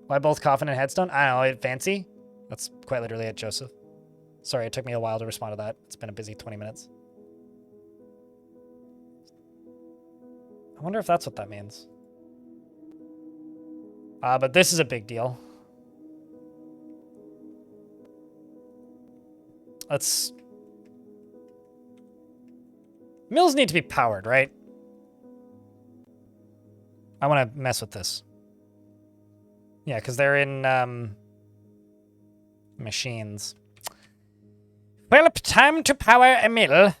Speaker 1: Why both coffin and headstone? I don't know, fancy? That's quite literally it, Joseph. Sorry, it took me a while to respond to that. It's been a busy 20 minutes. I wonder if that's what that means. But this is a big deal. Let's... Mills need to be powered, right? I want to mess with this. Yeah, because they're in machines. Well, time to power a mill.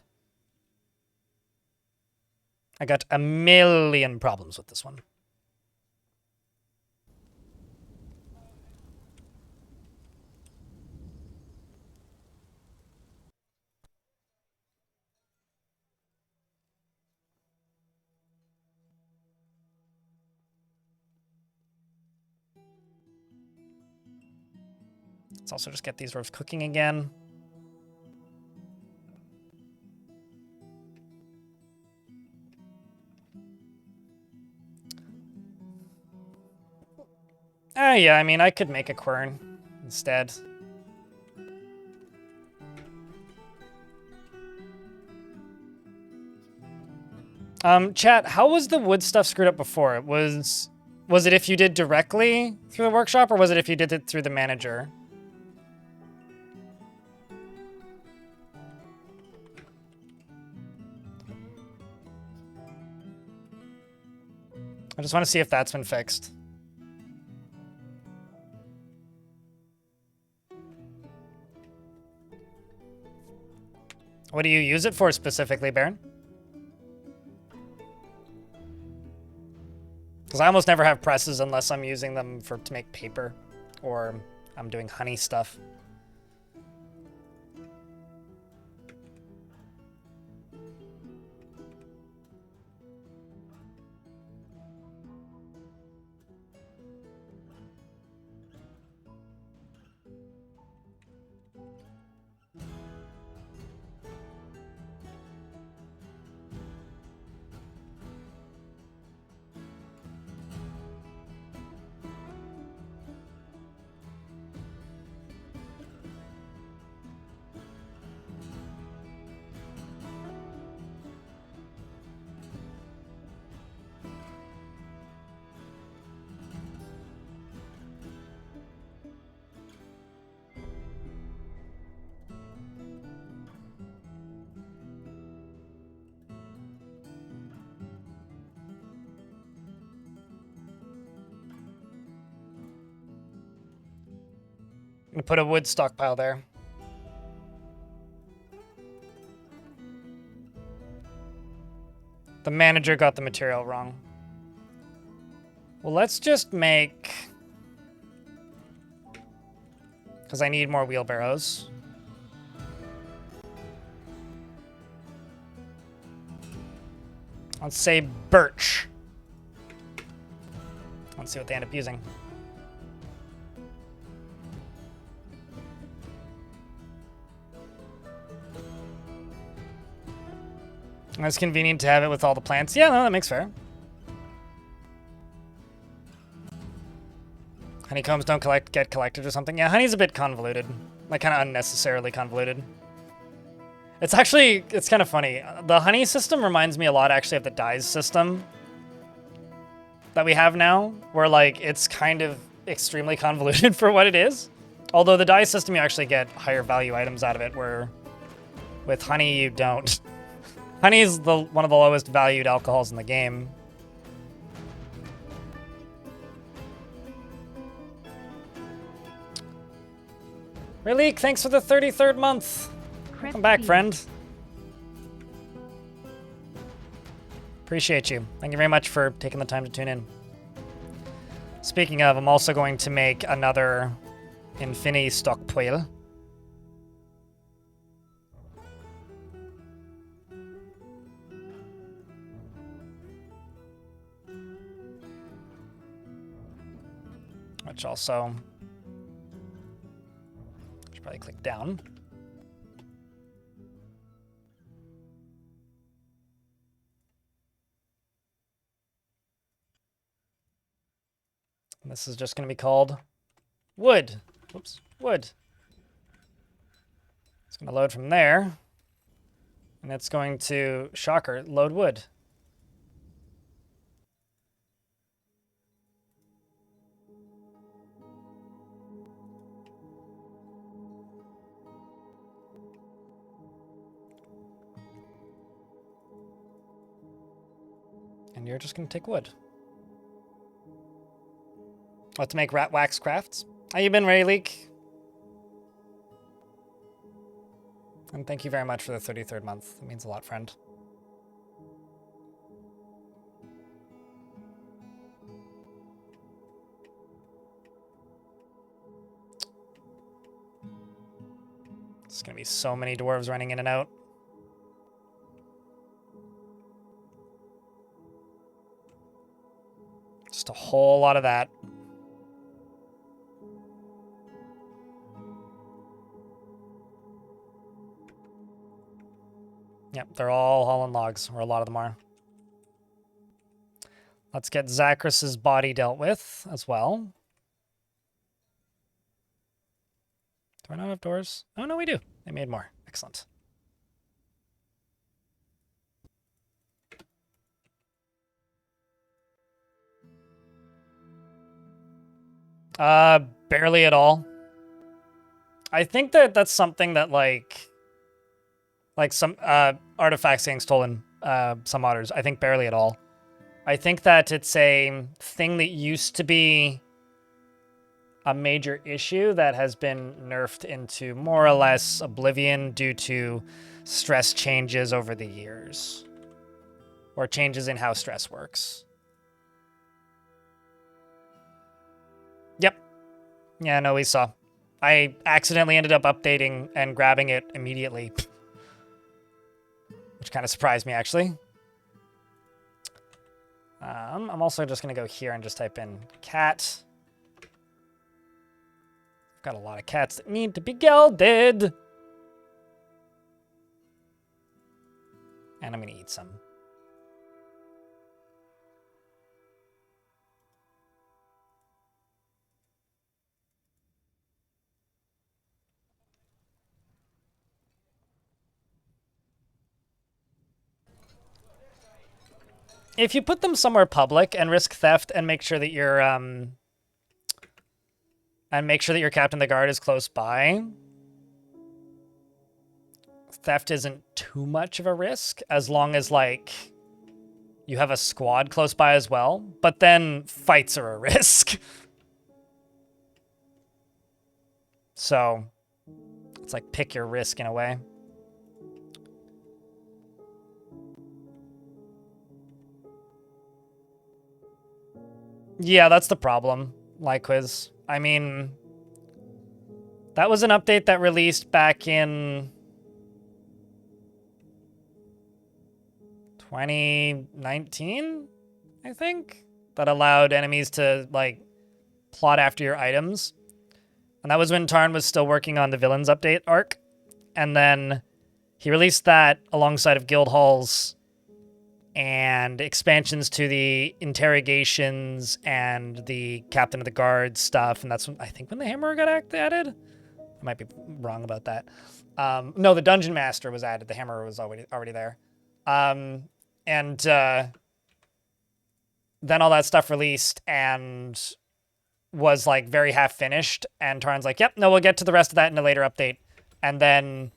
Speaker 1: I got a million problems with this one. Let's also just get these roofs cooking again. Yeah, I mean, I could make a quern instead. Chat, how was the wood stuff screwed up before? Was it if you did directly through the workshop, or was it if you did it through the manager? I just want to see if that's been fixed. What do you use it for specifically, Baron? Because I almost never have presses unless I'm using them to make paper or I'm doing honey stuff. I'm gonna put a wood stockpile there. The manager got the material wrong. Well, let's just make... Because I need more wheelbarrows. Let's say birch. Let's see what they end up using. It's convenient to have it with all the plants. Yeah, no, that makes fair. Honeycombs don't get collected or something. Yeah, honey's a bit convoluted. Like, kind of unnecessarily convoluted. It's kind of funny. The honey system reminds me a lot, actually, of the dyes system that we have now, where, like, it's kind of extremely convoluted for what it is. Although the dye system, you actually get higher value items out of it, where with honey, you don't. Honey is one of the lowest valued alcohols in the game. Relique, thanks for the 33rd month. Welcome back, friend. Appreciate you. Thank you very much for taking the time to tune in. Speaking of, I'm also going to make another Infinity stockpile. Which also, should probably click down. And this is just going to be called wood. Whoops, wood. It's going to load from there. And it's going to, shocker, load wood. And you're just going to take wood. What to make rat wax crafts? How you been, Rayleak? And thank you very much for the 33rd month. It means a lot, friend. There's going to be so many dwarves running in and out. Just a whole lot of that. Yep, they're all hauling logs, or a lot of them are. Let's get Zachrus's body dealt with as well. Do I not have doors? Oh, no, we do. They made more. Excellent. Barely at all. I think that that's something that like some artifacts getting stolen, some modders. I think barely at all. I think that it's a thing that used to be a major issue that has been nerfed into more or less oblivion due to stress changes over the years. Or changes in how stress works. Yep. Yeah, no, we saw. I accidentally ended up updating and grabbing it immediately. Which kind of surprised me, actually. I'm also just going to go here and just type in cat. Got a lot of cats that need to be gelded. And I'm going to eat some. If you put them somewhere public and risk theft and make sure that your captain of the guard is close by, theft isn't too much of a risk as long as like you have a squad close by as well. But then fights are a risk. So it's like pick your risk in a way. Yeah, that's the problem, Lyquiz. I mean, that was an update that released back in 2019, I think, that allowed enemies to, like, plot after your items. And that was when Tarn was still working on the Villains update arc. And then he released that alongside of Guild Halls and expansions to the interrogations and the Captain of the Guard stuff. And that's when, I think, when the Hammer got added. I might be wrong about that. No, the Dungeon Master was added. The Hammer was already there. And then all that stuff released and was like very half finished. And Tarn's like, yep, no, we'll get to the rest of that in a later update. And then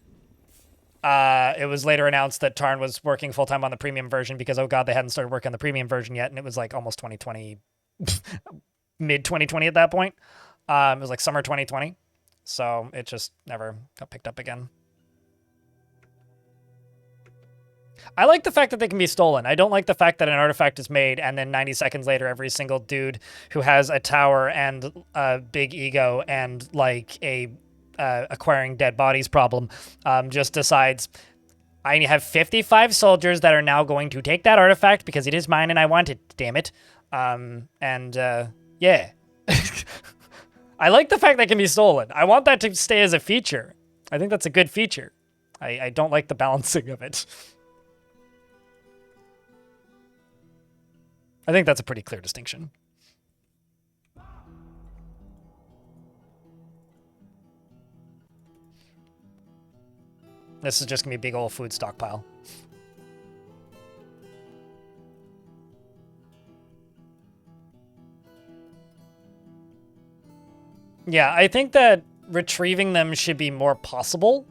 Speaker 1: it was later announced that Tarn was working full-time on the premium version because, oh god, they hadn't started working on the premium version yet, and it was like almost 2020, mid-2020 at that point. It was like summer 2020, so it just never got picked up again. I like the fact that they can be stolen. I don't like the fact that an artifact is made and then 90 seconds later every single dude who has a tower and a big ego and like a acquiring dead bodies problem just decides, I have 55 soldiers that are now going to take that artifact because it is mine and I want it, damn it. Yeah. I like the fact that it can be stolen. I want that to stay as a feature. I think that's a good feature. I don't like the balancing of it. I think that's a pretty clear distinction. This is just going to be a big old food stockpile. Yeah, I think that retrieving them should be more possible.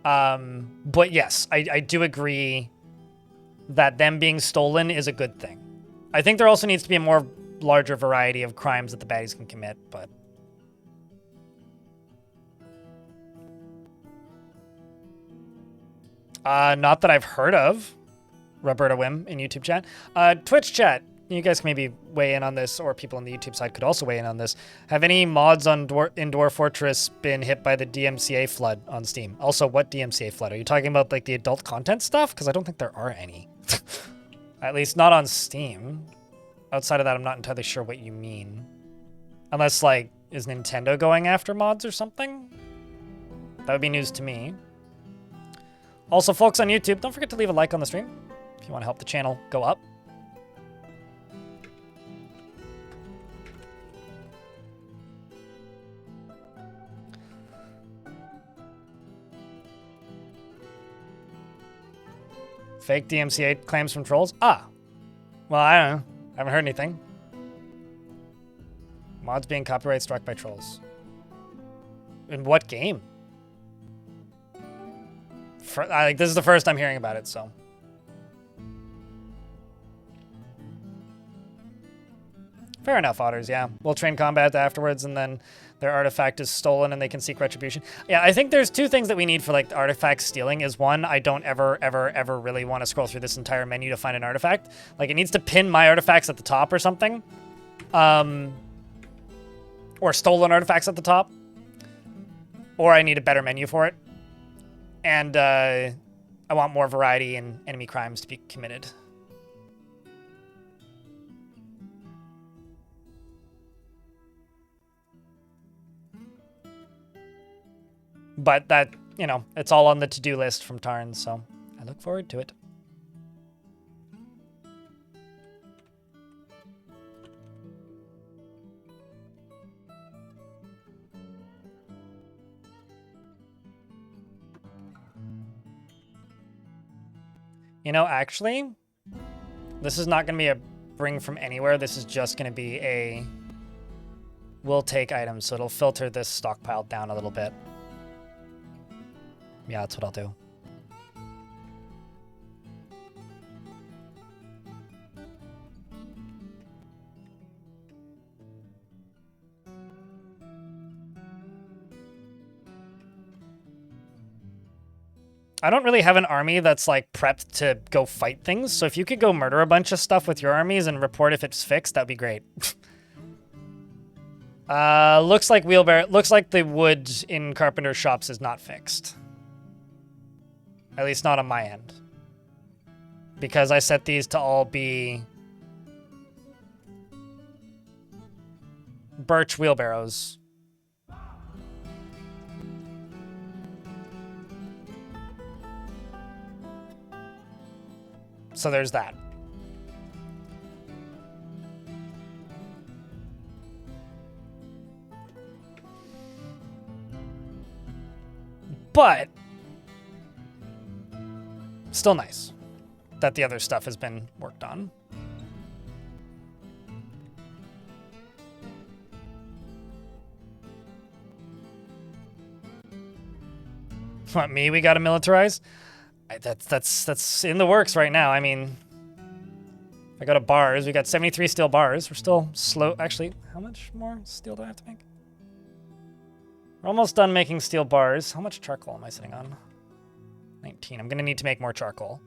Speaker 1: But yes, I do agree that them being stolen is a good thing. I think there also needs to be a more larger variety of crimes that the baddies can commit, but... not that I've heard of. Roberta Wim in YouTube chat. Twitch chat. You guys can maybe weigh in on this, or people on the YouTube side could also weigh in on this. Have any mods on in Dwarf Fortress been hit by the DMCA flood on Steam? Also, what DMCA flood? Are you talking about like the adult content stuff? Because I don't think there are any. At least not on Steam. Outside of that, I'm not entirely sure what you mean. Unless, like, is Nintendo going after mods or something? That would be news to me. Also, folks on YouTube, don't forget to leave a like on the stream if you want to help the channel go up. Fake DMCA claims from trolls? Ah. Well, I don't know. I haven't heard anything. Mods being copyright struck by trolls. In what game? This is the first I'm hearing about it, so. Fair enough, Otters, yeah. We'll train combat afterwards, and then their artifact is stolen and they can seek retribution. Yeah, I think there's two things that we need for, like, artifact stealing is, one, I don't ever really want to scroll through this entire menu to find an artifact. Like, it needs to pin my artifacts at the top or something. Or stolen artifacts at the top. Or I need a better menu for it. And, I want more variety in enemy crimes to be committed. But that, you know, it's all on the to-do list from Tarn, so I look forward to it. You know, actually, this is not going to be a bring from anywhere. This is just going to be a we'll take items, so it'll filter this stockpile down a little bit. Yeah, that's what I'll do. I don't really have an army that's like prepped to go fight things, so if you could go murder a bunch of stuff with your armies and report if it's fixed, that'd be great. Looks like the wood in carpenter shops is not fixed. At least not on my end. Because I set these to all be birch wheelbarrows. So there's that. But still nice that the other stuff has been worked on. What, me? We gotta militarize? That's in the works right now. I mean, if I go to bars, we got 73 steel bars. We're still slow. Actually, how much more steel do I have to make? We're almost done making steel bars. How much charcoal am I sitting on? 19. I'm gonna need to make more charcoal.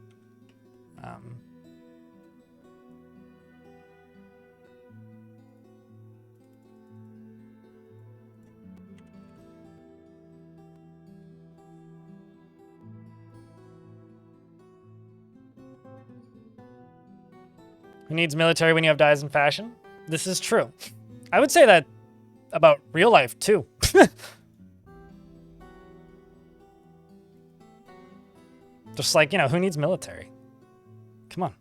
Speaker 1: Who needs military when you have dyes in fashion? This is true. I would say that about real life, too. Just like, you know, who needs military? Come on.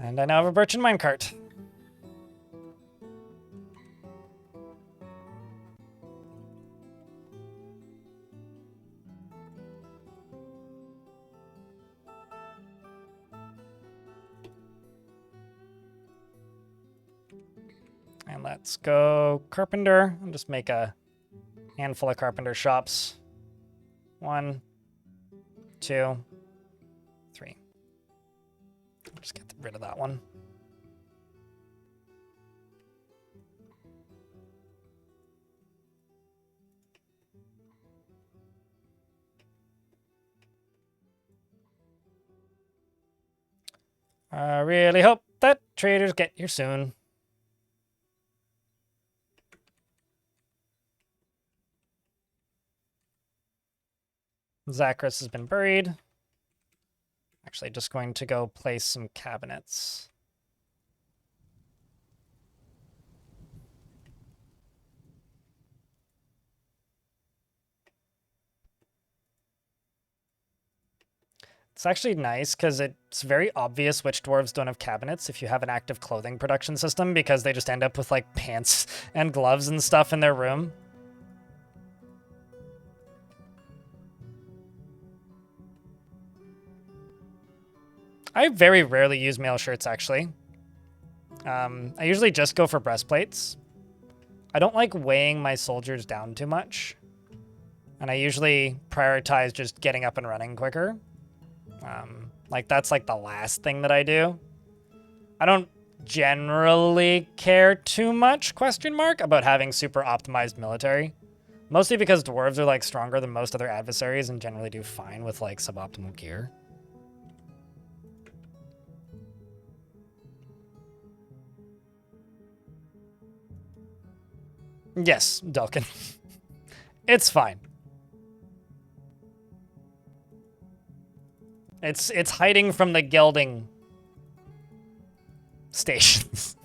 Speaker 1: And I now have a birchen minecart. And let's go carpenter. I'll just make a handful of carpenter shops. 1, 2, 3. I'll just get rid of that one. I really hope that traders get here soon. Zachris has been buried. Actually, just going to go place some cabinets. It's actually nice because it's very obvious which dwarves don't have cabinets if you have an active clothing production system, because they just end up with like pants and gloves and stuff in their room. I very rarely use mail shirts, actually. I usually just go for breastplates. I don't like weighing my soldiers down too much. And I usually prioritize just getting up and running quicker. Like, that's like the last thing that I do. I don't generally care too much, question mark, about having super optimized military. Mostly because dwarves are like stronger than most other adversaries and generally do fine with like suboptimal gear. Yes, Delkin. It's fine. It's hiding from the gelding stations.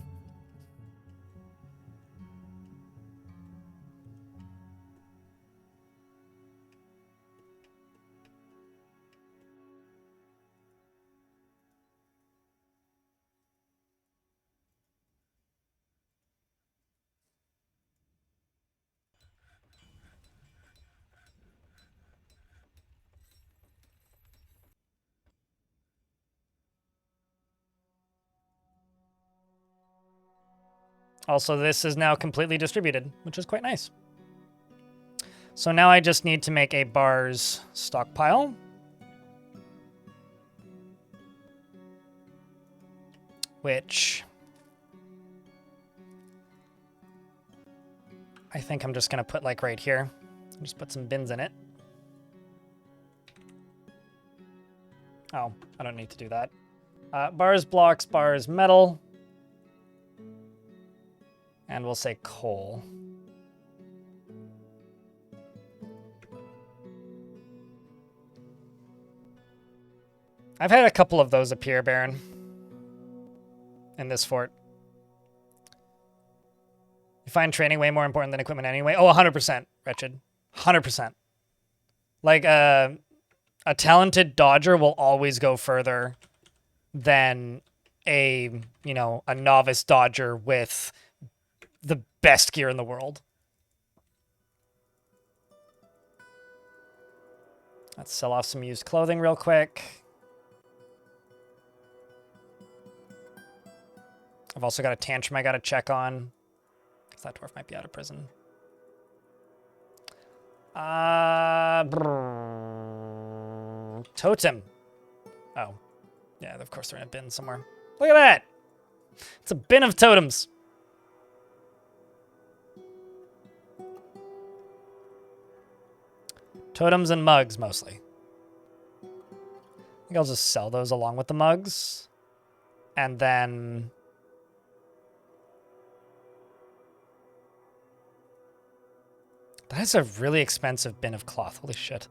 Speaker 1: Also, this is now completely distributed, which is quite nice. So now I just need to make a bars stockpile. Which I think I'm just going to put like right here. Just put some bins in it. Oh, I don't need to do that. Bars, blocks, bars, metal. And we'll say coal. I've had a couple of those appear, Baron, in this fort. You find training way more important than equipment anyway? Oh, 100%, Wretched. 100%. Like, a talented dodger will always go further than a novice dodger with the best gear in the world. Let's sell off some used clothing real quick. I've also got a tantrum I gotta check on, because that dwarf might be out of prison. Totem. Oh. Yeah, of course they're in a bin somewhere. Look at that! It's a bin of totems. Totems and mugs, mostly. I think I'll just sell those along with the mugs. And then... That's a really expensive bin of cloth. Holy shit.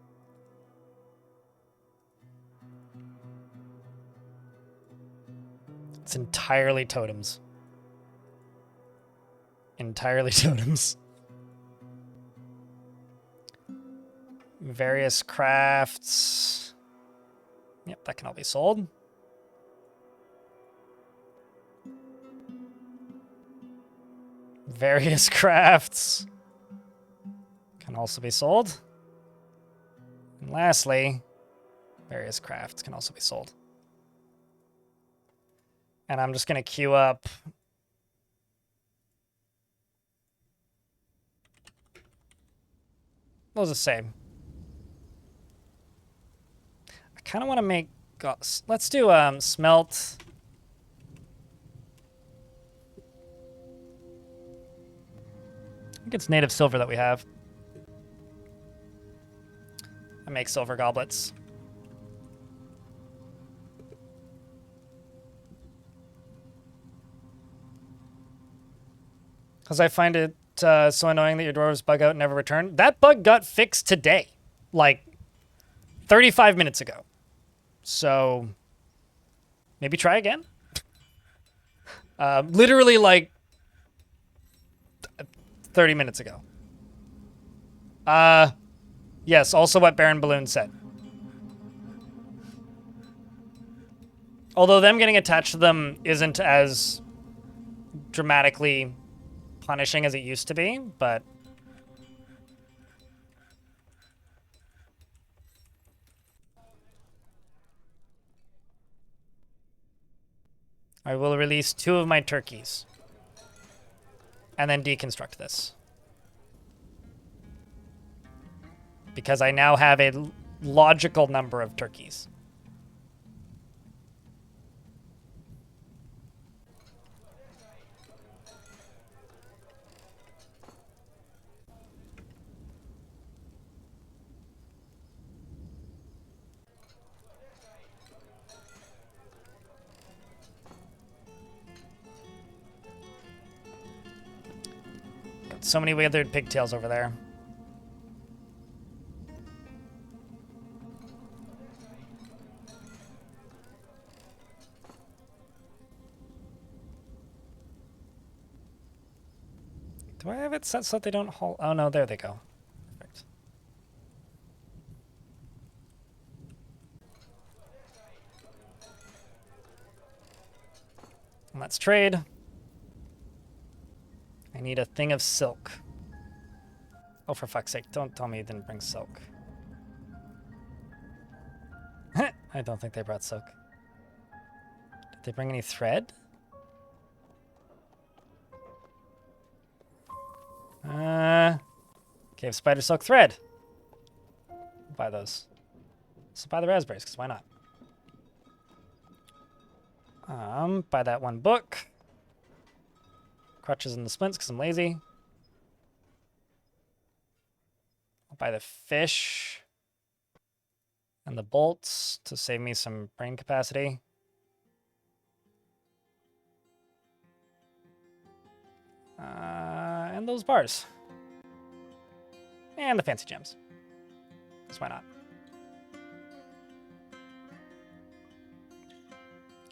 Speaker 1: It's entirely totems. Entirely totems. Various crafts. Yep, that can all be sold. Various crafts can also be sold. And lastly, various crafts can also be sold. And I'm just going to queue up what was it say? I kind of want to make... let's do smelt. I think it's native silver that we have. I make silver goblets. Because I find it so annoying that your dwarves bug out and never return. That bug got fixed today. Like, 35 minutes ago. So, maybe try again? Literally, like, 30 minutes ago. Yes, also what Baron Balloon said. Although them getting attached to them isn't as dramatically punishing as it used to be, but... I will release 2 of my turkeys. And then deconstruct this. Because I now have a logical number of turkeys. Got so many withered pigtails over there. Do I have it set so that they don't haul? Oh no, there they go. Perfect. Let's trade. I need a thing of silk. Oh, for fuck's sake, don't tell me you didn't bring silk. I don't think they brought silk. Did they bring any thread? Cave spider silk thread. I'll buy those. So buy the raspberries, because why not? Buy that 1 book. Crutches and the splints, because I'm lazy. I'll buy the fish. And the bolts to save me some brain capacity. And those bars. And the fancy gems. Because why not?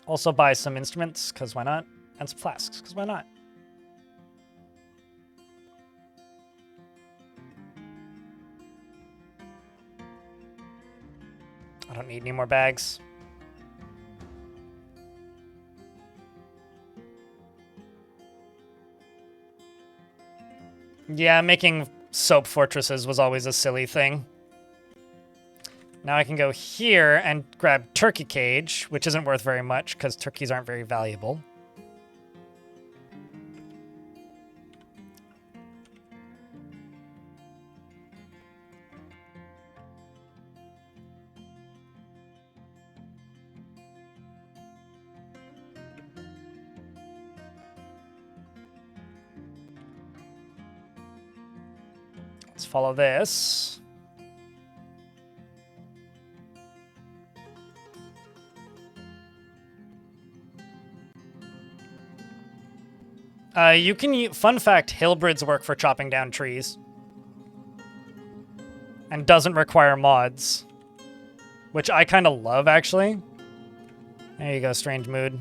Speaker 1: Also buy some instruments, because why not? And some flasks, because why not? I don't need any more bags. Yeah, making soap fortresses was always a silly thing. Now I can go here and grab turkey cage, which isn't worth very much because turkeys aren't very valuable. Let's follow this. You can fun fact, Hillbrids work for chopping down trees. And doesn't require mods. Which I kind of love, actually. There you go, strange mood.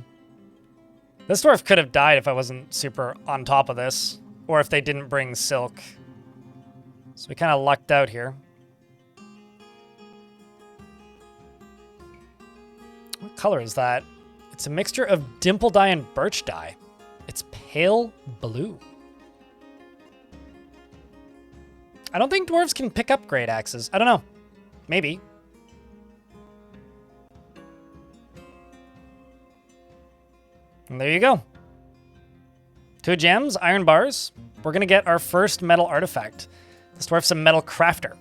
Speaker 1: This dwarf could have died if I wasn't super on top of this. Or if they didn't bring silk. So we kind of lucked out here. What color is that? It's a mixture of dimple dye and birch dye. It's pale blue. I don't think dwarves can pick up great axes. I don't know. Maybe. And there you go. 2 gems, iron bars. We're going to get our first metal artifact. This dwarf's a metal crafter.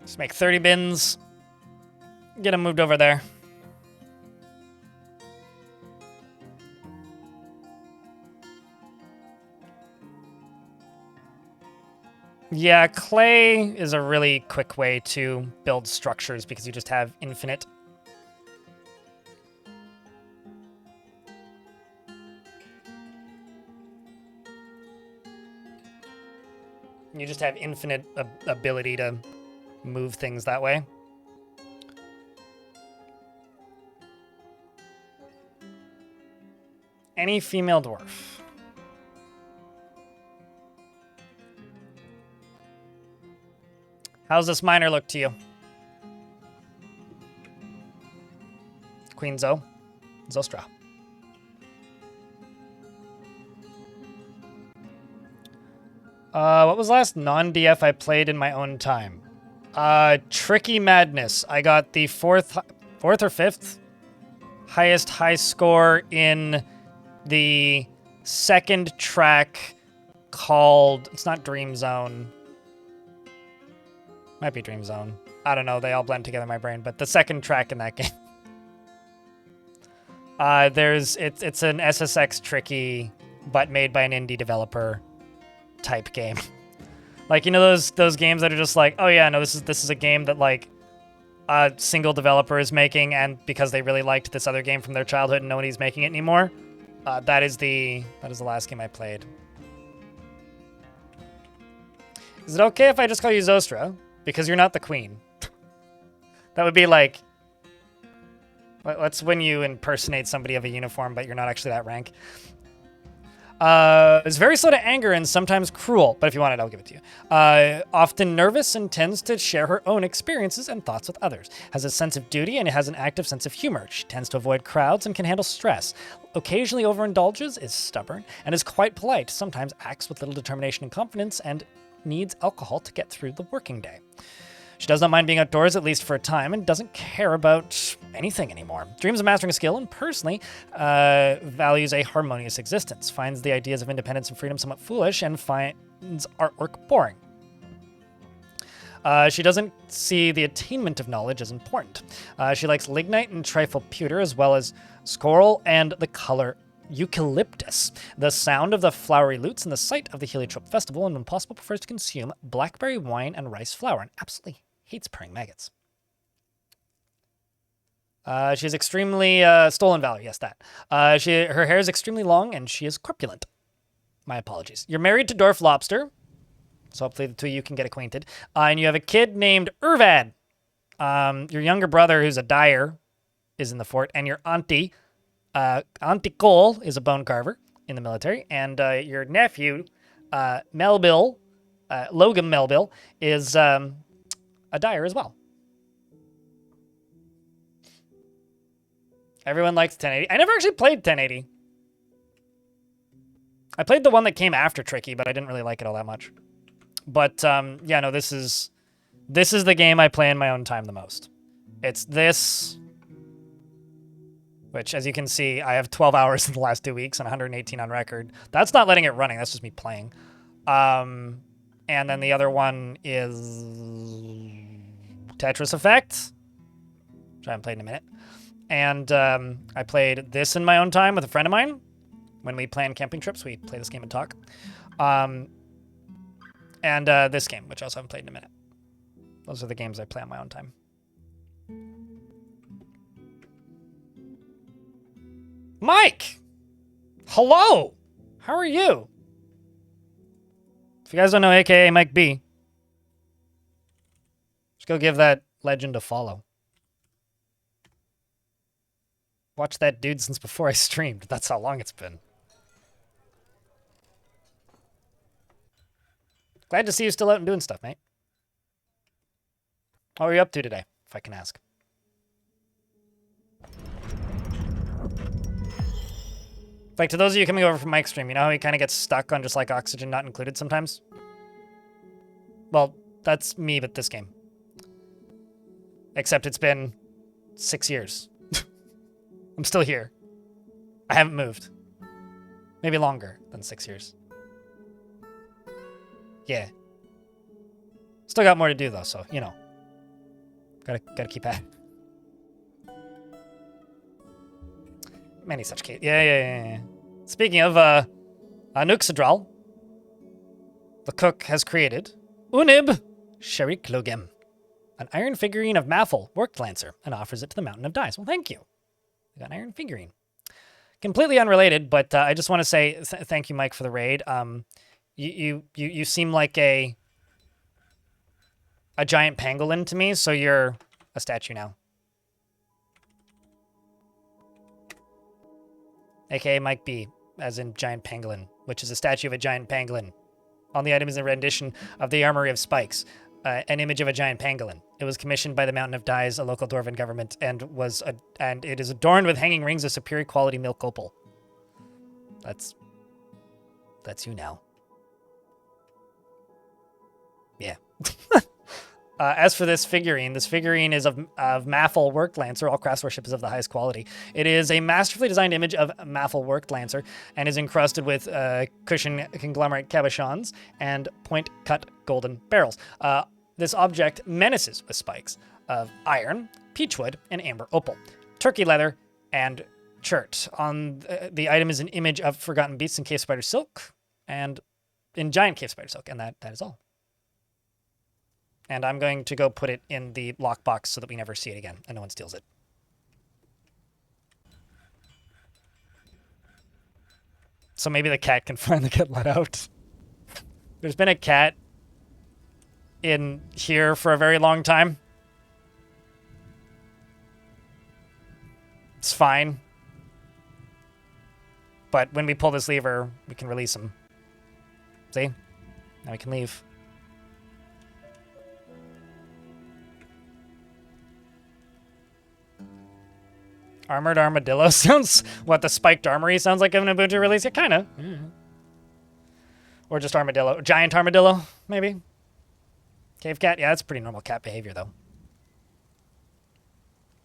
Speaker 1: Just make 30 bins. Get them moved over there. Yeah, clay is a really quick way to build structures because you just have infinite. You just have infinite ability to move things that way. any female dwarf. How's this miner look to you? Queen Zostra. What was the last non-DF I played in my own time? Tricky Madness. I got the fourth or fifth highest high score in the second track called, it's not Dream Zone. Might be Dream Zone. I don't know. They all blend together in my brain, but the second track in that game. It's an SSX tricky, but made by an indie developer type game. Like, you know those games that are just like, oh yeah, no, this is a game that like a single developer is making, and because they really liked this other game from their childhood and nobody's making it anymore. That is the last game I played. Is it okay if I just call you Zostra? Because you're not the queen. That would be like, that's when you impersonate somebody of a uniform, but you're not actually that rank. Is very slow to anger and sometimes cruel, but if you want it, I'll give it to you. Often nervous and tends to share her own experiences and thoughts with others. Has a sense of duty and has an active sense of humor. She tends to avoid crowds and can handle stress. Occasionally overindulges, is stubborn, and is quite polite. Sometimes acts with little determination and confidence and needs alcohol to get through the working day. She does not mind being outdoors, at least for a time, and doesn't care about anything anymore. Dreams of mastering a skill and personally values a harmonious existence. Finds the ideas of independence and freedom somewhat foolish and finds artwork boring. She doesn't see the attainment of knowledge as important. She likes lignite and trifle pewter, as well as squirrel and the color eucalyptus, the sound of the flowery lutes, and the sight of the heliotrope festival, and when possible prefers to consume blackberry wine and rice flour, and absolutely hates purring maggots. She's extremely stolen valor. Yes, that. Her hair is extremely long, and she is corpulent. My apologies. You're married to Dwarf Lobster, so hopefully the two of you can get acquainted. And you have a kid named Irvad. Your younger brother, who's a dyer, is in the fort, and your auntie, Auntie Cole, is a bone carver in the military, and your nephew, Melville, Logan Melville, is a dyer as well. Everyone likes 1080. I never actually played 1080. I played the one that came after Tricky, but I didn't really like it all that much. But yeah, no, this is the game I play in my own time the most. It's this, which, as you can see, I have 12 hours in the last 2 weeks and 118 on record. That's not letting it running. That's just me playing. And then the other one is Tetris Effect, which I haven't played in a minute. And I played this in my own time with a friend of mine. When we plan camping trips, we play this game and talk. And this game, which I also haven't played in a minute. Those are the games I play on my own time. Mike! Hello! How are you? If you guys don't know, aka Mike B, just go give that legend a follow. Watch that dude since before I streamed. That's how long it's been. Glad to see you still out and doing stuff, mate. What were you up to today, if I can ask? Like, to those of you coming over from Mike's stream, you know how he kind of gets stuck on just, like, oxygen not included sometimes? Well, that's me with this game. Except it's been 6 years. I'm still here. I haven't moved. Maybe longer than 6 years. Yeah. Still got more to do, though, so, you know. Gotta keep at it. Many such cases. Yeah. Speaking of, Nuxadral, the cook has created Unib Sherik Logem, an iron figurine of Maffel, Worked Lancer, and offers it to the Mountain of Dice. Well, thank you. I got an iron figurine. Completely unrelated, but I just want to say thank you, Mike, for the raid. You seem like a giant pangolin to me, so you're a statue now. aka Mike B, as in giant pangolin, which is a statue of a giant pangolin. On the item is a rendition of the Armory of Spikes, an image of a giant pangolin. It was commissioned by the Mountain of Dyes, a local dwarven government, and it is adorned with hanging rings of superior quality milk opal. That's you now. Yeah. As for this figurine is of Maffle Worked Lancer. All craftsmanship is of the highest quality. It is a masterfully designed image of Maffle Worked Lancer and is encrusted with cushion conglomerate cabochons and point-cut golden barrels. This object menaces with spikes of iron, peachwood, and amber opal, turkey leather, and chert. On the item is an image of forgotten beasts in cave spider silk and in giant cave spider silk, and that is all. And I'm going to go put it in the lockbox so that we never see it again and no one steals it. So maybe the cat can finally get let out. There's been a cat in here for a very long time. It's fine. But when we pull this lever, we can release him. See? Now we can leave. Armored armadillo sounds... What, the spiked armory sounds like an Ubuntu release? Yeah, kind of. Mm. Or just armadillo. Giant armadillo, maybe? Cave cat? Yeah, that's pretty normal cat behavior, though.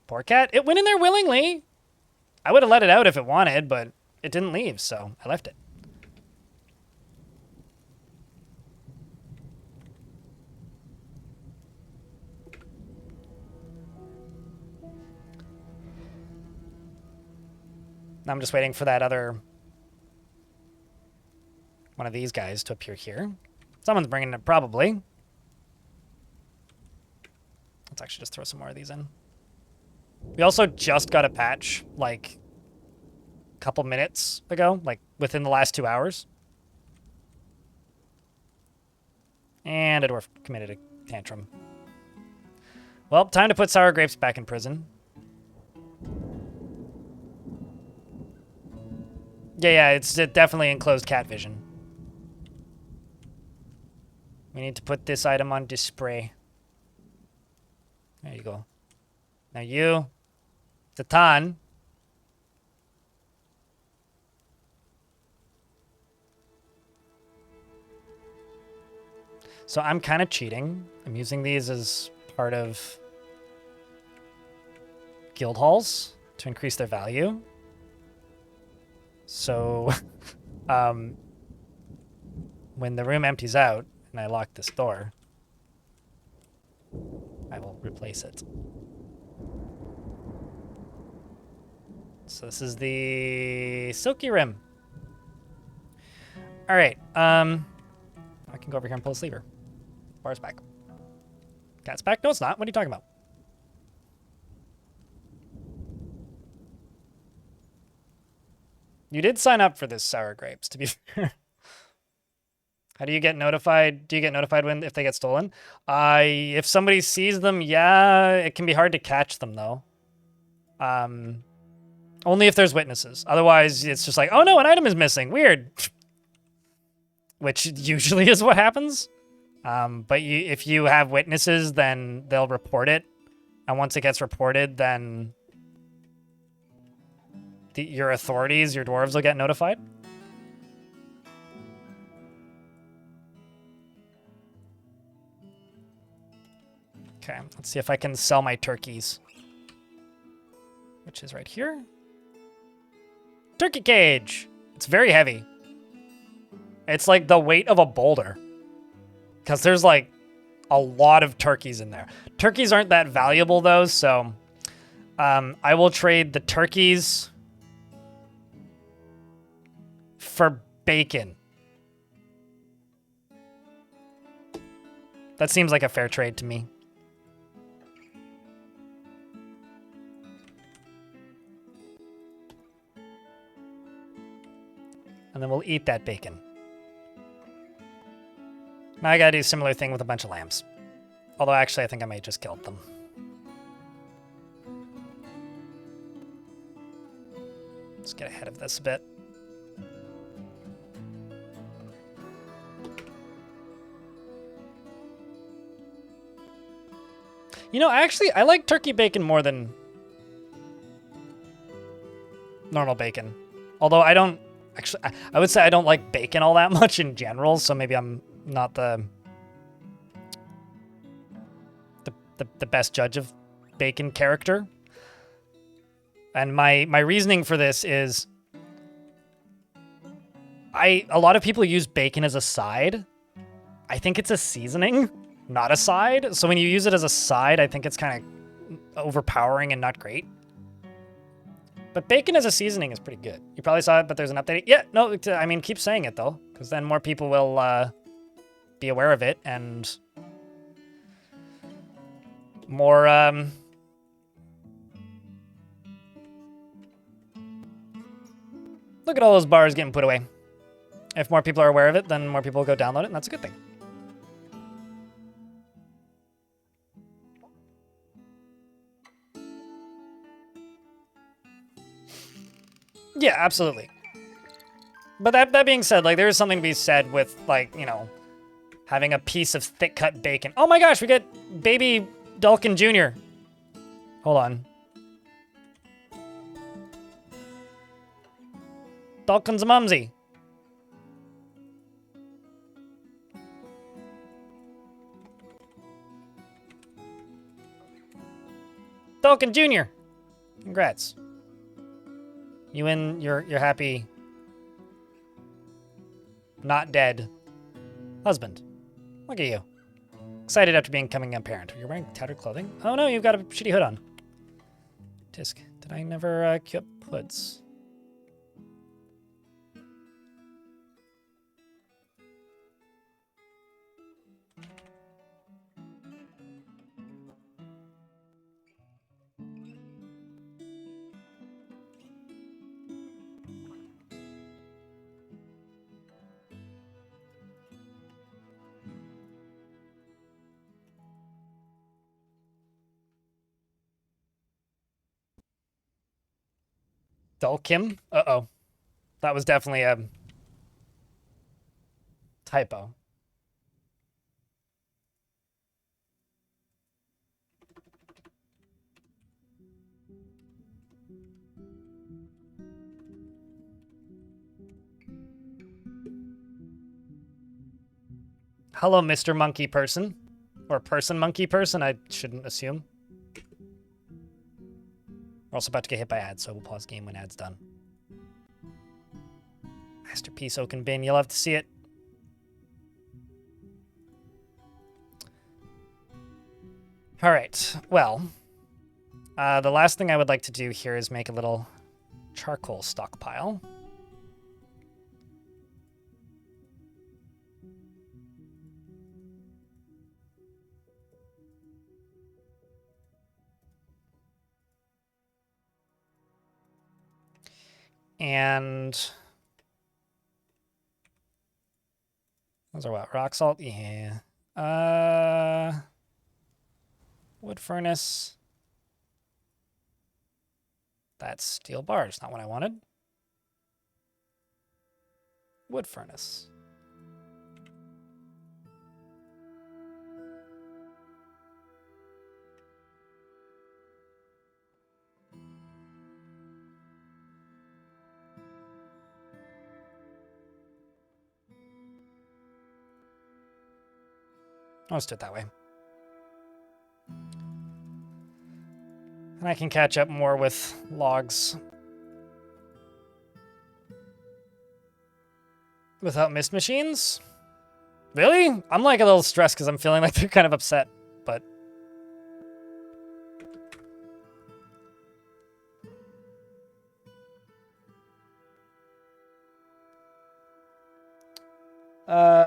Speaker 1: Poor cat. It went in there willingly. I would have let it out if it wanted, but it didn't leave, so I left it. Now I'm just waiting for that other one of these guys to appear here. Someone's bringing it, probably. Let's actually just throw some more of these in. We also just got a patch, like, a couple minutes ago, like, within the last 2 hours. And a dwarf committed a tantrum. Well, time to put sour grapes back in prison. Yeah, it's definitely enclosed cat vision. We need to put this item on display. There you go. Now you, Zatan. So I'm kind of cheating. I'm using these as part of guild halls to increase their value. So, when the room empties out and I lock this door, I will replace it. So this is the Silky Rim. All right, I can go over here and pull this lever. Bar's back. Cat's back? No, it's not. What are you talking about? You did sign up for this sour grapes, to be fair. How do you get notified? Do you get notified if they get stolen? If somebody sees them, yeah, it can be hard to catch them, though. Only if there's witnesses. Otherwise, it's just like, oh no, an item is missing. Weird. Which usually is what happens. But if you have witnesses, then they'll report it. And once it gets reported, then your authorities, your dwarves, will get notified. Okay, let's see if I can sell my turkeys. Which is right here. Turkey cage! It's very heavy. It's like the weight of a boulder. Because there's like a lot of turkeys in there. Turkeys aren't that valuable though, so I will trade the turkeys for bacon. That seems like a fair trade to me. And then we'll eat that bacon. Now I gotta do a similar thing with a bunch of lambs. Although actually I think I might just killed them. Let's get ahead of this a bit. You know, actually, I like turkey bacon more than normal bacon. Although I don't... Actually, I would say I don't like bacon all that much in general, so maybe I'm not the best judge of bacon character. And my reasoning for this is... a lot of people use bacon as a side. I think it's a seasoning, not a side. So when you use it as a side, I think it's kind of overpowering and not great. But bacon as a seasoning is pretty good. You probably saw it, but there's an update. Yeah, no, I mean, keep saying it, though, because then more people will be aware of it, and more... Look at all those bars getting put away. If more people are aware of it, then more people will go download it, and that's a good thing. Yeah, absolutely. But that being said, like, there is something to be said with, like, you know, having a piece of thick-cut bacon. Oh my gosh, we get baby Dulkin Jr. Hold on. Dulkin's mumsy. Dulkin Jr. Congrats. You and your happy, not dead husband. Look at you. Excited after becoming a parent. You're wearing tattered clothing? Oh no, you've got a shitty hood on. Tisk. Did I never queue up hoods? Dulkim? Uh-oh. That was definitely a typo. Hello, Mr. Monkey Person. Or Person Monkey Person, I shouldn't assume. We're also about to get hit by ads, so we'll pause game when ad's done. Masterpiece Oaken Bin, you'll have to see it. Alright, well. The last thing I would like to do here is make a little charcoal stockpile. And those are what? Rock salt? Yeah. Wood furnace. That's steel bars, not what I wanted. Wood furnace. Let's do it that way. And I can catch up more with logs. Without mist machines? Really? I'm like a little stressed because I'm feeling like they're kind of upset, but...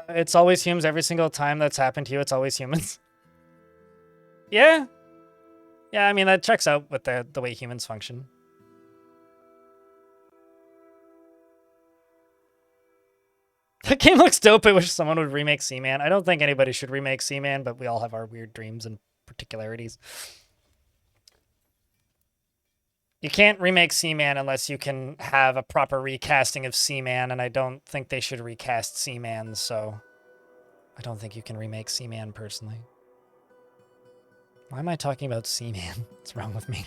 Speaker 1: It's always humans every single time that's happened to you. It's always humans. Yeah. Yeah, I mean, that checks out with the way humans function. The game looks dope. I wish someone would remake Seaman. I don't think anybody should remake Seaman, but we all have our weird dreams and particularities. You can't remake Seaman unless you can have a proper recasting of Seaman, and I don't think they should recast Seaman, so I don't think you can remake Seaman personally. Why am I talking about Seaman? What's wrong with me?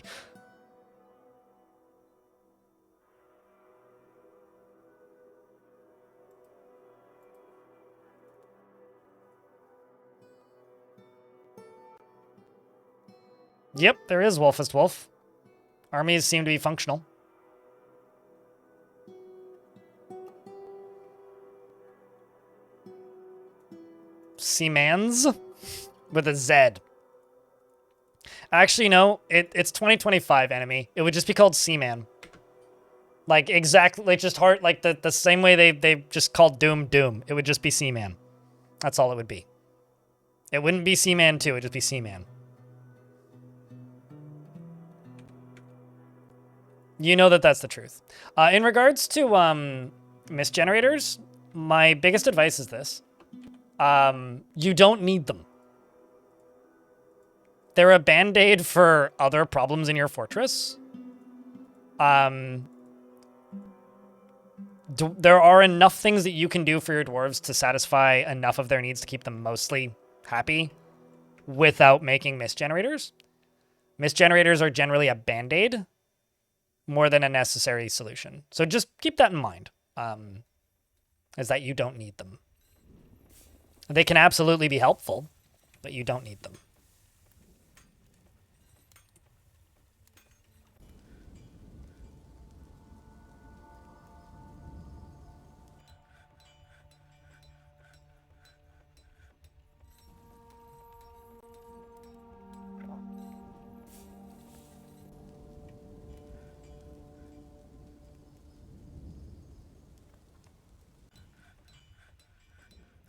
Speaker 1: Yep, there is Wolfest Wolf. Armies seem to be functional. Seamans with a Z. Actually, no, it's 2025 enemy. It would just be called Seaman. Like exactly, like just hard, like the same way they just called Doom Doom. It would just be Seaman. That's all it would be. It wouldn't be Seaman 2, it'd just be Seaman. You know that that's the truth. In regards to mist generators, my biggest advice is this. You don't need them. They're a band-aid for other problems in your fortress. There are enough things that you can do for your dwarves to satisfy enough of their needs to keep them mostly happy without making mist generators. Mist generators are generally a band-aid more than a necessary solution. So just keep that in mind, is that you don't need them. They can absolutely be helpful, but you don't need them.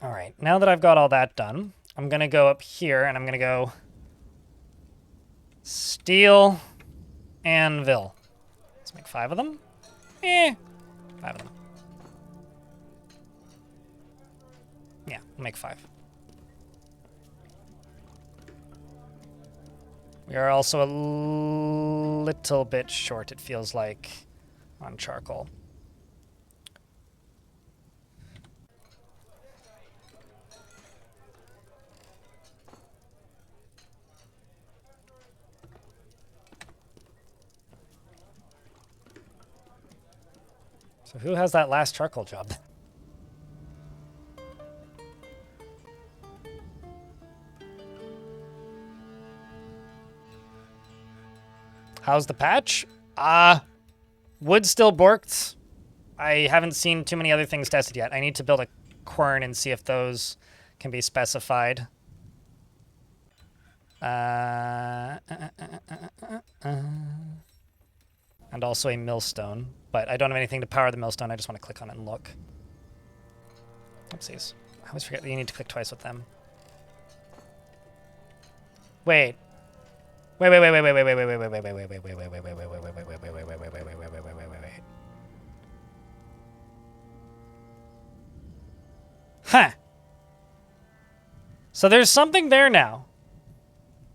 Speaker 1: All right, now that I've got all that done, I'm going to go up here and I'm going to go steel, anvil. Let's make 5 of them. 5 of them. Yeah, we'll make 5. We are also a little bit short, it feels like, on charcoal. So who has that last charcoal job? How's the patch? Wood still borked. I haven't seen too many other things tested yet. I need to build a quern and see if those can be specified. And also a millstone, but I don't have anything to power the millstone. I just want to click on it and look. Oopsies. I always forget that you need to click twice with them. Wait. Wait. Huh. So there's something there now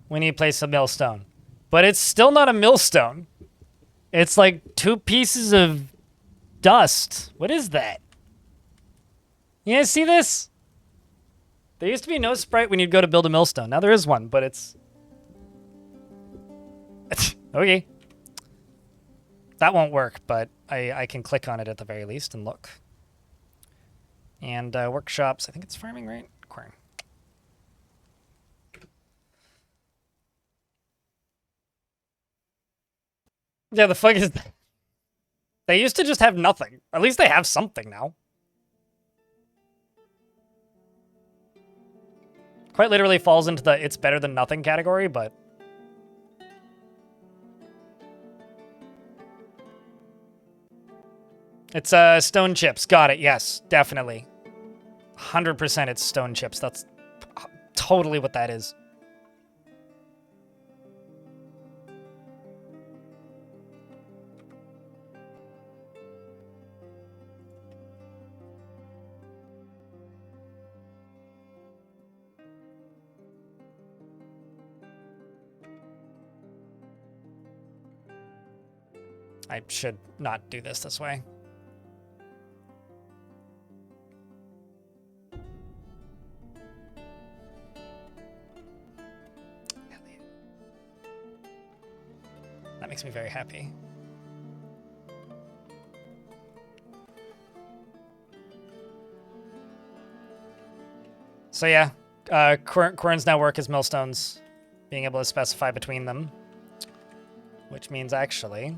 Speaker 1: when you place a millstone, but it's still not a millstone. It's like 2 pieces of dust. What is that? You guys see this? There used to be no sprite when you'd go to build a millstone. Now there is one, but it's... okay. That won't work, but I can click on it at the very least and look. And workshops, I think it's farming, right? Quern. Yeah, the fuck is that? They used to just have nothing. At least they have something now. Quite literally falls into the it's better than nothing category, but... It's stone chips. Got it. Yes, definitely. 100% it's stone chips. That's totally what that is. I should not do this way. That makes me very happy. So yeah, Quern's now work as millstones, being able to specify between them, which means actually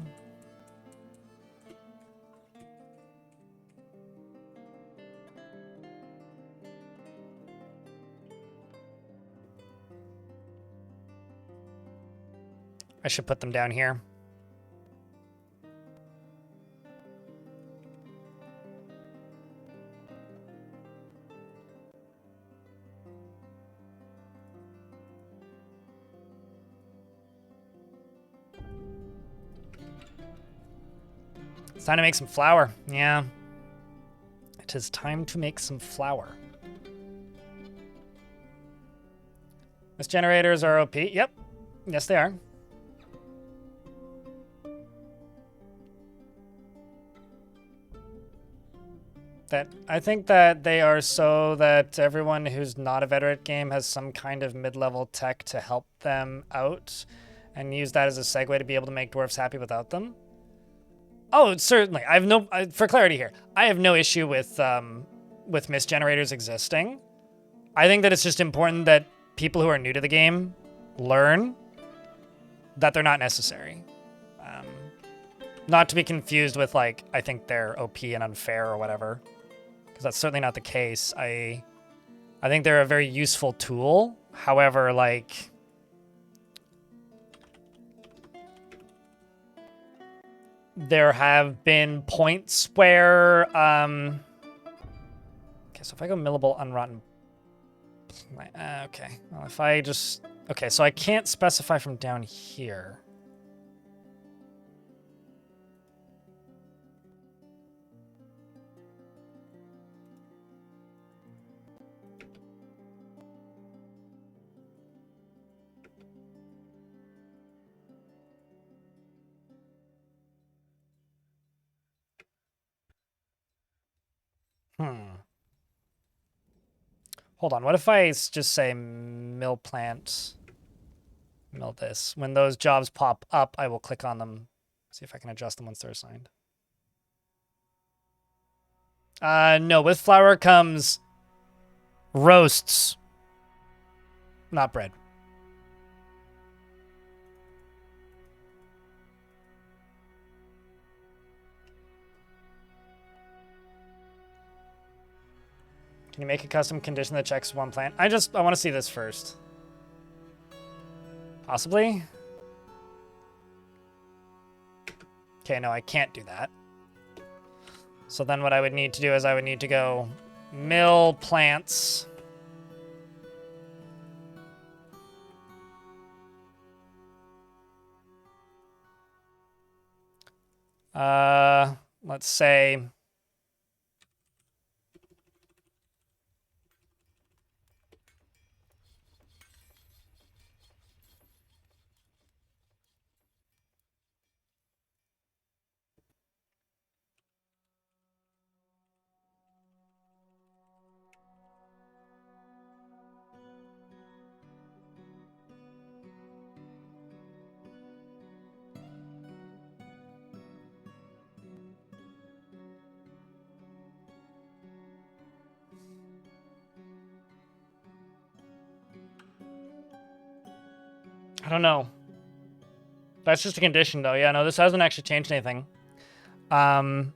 Speaker 1: I should put them down here. It's time to make some flour. Yeah. It is time to make some flour. This generators are OP. Yep. Yes, they are. I think that they are so that everyone who's not a veteran game has some kind of mid-level tech to help them out and use that as a segue to be able to make dwarves happy without them. Oh, certainly. I have no, for clarity here, I have no issue with mist generators existing. I think that it's just important that people who are new to the game learn that they're not necessary. Not to be confused with, like, I think they're OP and unfair or whatever, because that's certainly not the case. I think they're a very useful tool. However, like, there have been points where, okay, so if I go millable unrotten, okay, well, if I just, okay, so I can't specify from down here. Hold on, what if I just say mill plant, mill this? When those jobs pop up, I will click on them, see if I can adjust them once they're assigned. No, with flour comes roasts, not bread. Can you make a custom condition that checks one plant? I want to see this first. Possibly? Okay, no, I can't do that. So then what I would need to do is I would need to go mill plants. Let's say I don't know. That's just a condition, though. Yeah, no, this hasn't actually changed anything. So I'm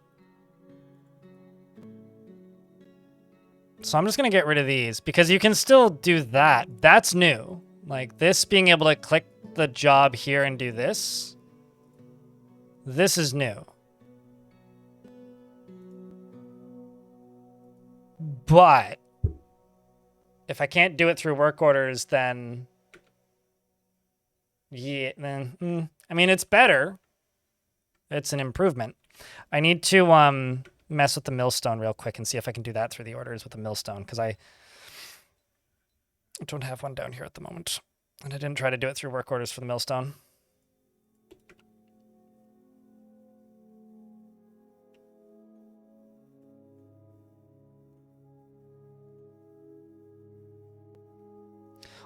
Speaker 1: just going to get rid of these, because you can still do that. That's new. Like, this being able to click the job here and do this. This is new. But if I can't do it through work orders, then... yeah, then, I mean, it's better. It's an improvement. I need to mess with the millstone real quick and see if I can do that through the orders with the millstone, because I don't have one down here at the moment. And I didn't try to do it through work orders for the millstone.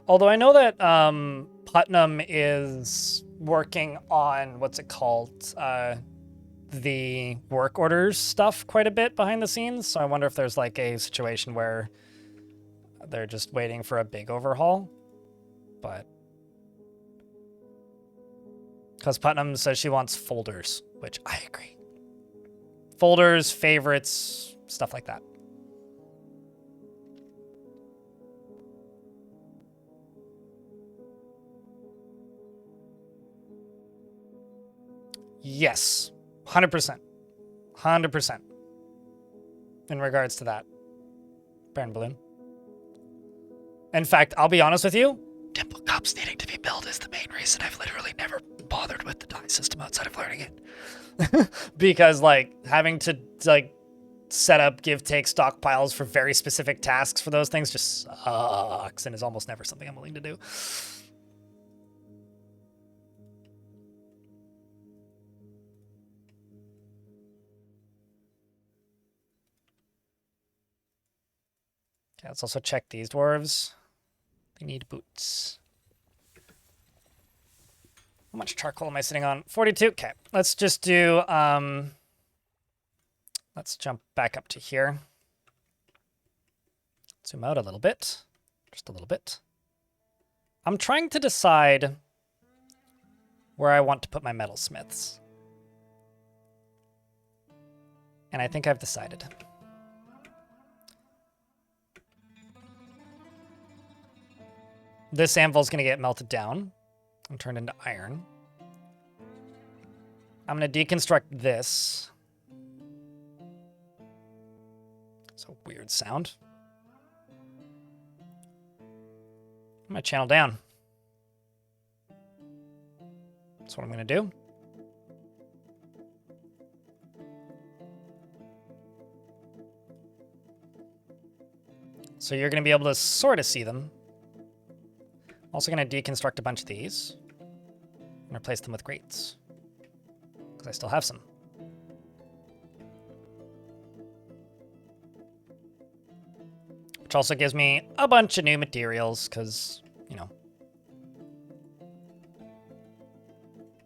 Speaker 1: Although I know that Putnam is working on, what's it called? The work orders stuff quite a bit behind the scenes. So I wonder if there's like a situation where they're just waiting for a big overhaul. But because Putnam says she wants folders, which I agree. Folders, favorites, stuff like that. Yes, 100%. 100%. In regards to that. Baron Balloon. In fact, I'll be honest with you, Temple Cups needing to be built is the main reason I've literally never bothered with the die system outside of learning it. Because, like, having to, like, set up give-take stockpiles for very specific tasks for those things just sucks and is almost never something I'm willing to do. Okay, let's also check these dwarves. They need boots. How much charcoal am I sitting on? 42. Okay, let's just do, let's jump back up to here. Zoom out a little bit. Just a little bit. I'm trying to decide where I want to put my metalsmiths. And I think I've decided. This anvil's going to get melted down and turned into iron. I'm going to deconstruct this. It's a weird sound. I'm going to channel down. That's what I'm going to do. So you're going to be able to sort of see them. Also going to deconstruct a bunch of these and replace them with grates, because I still have some. Which also gives me a bunch of new materials, because, you know,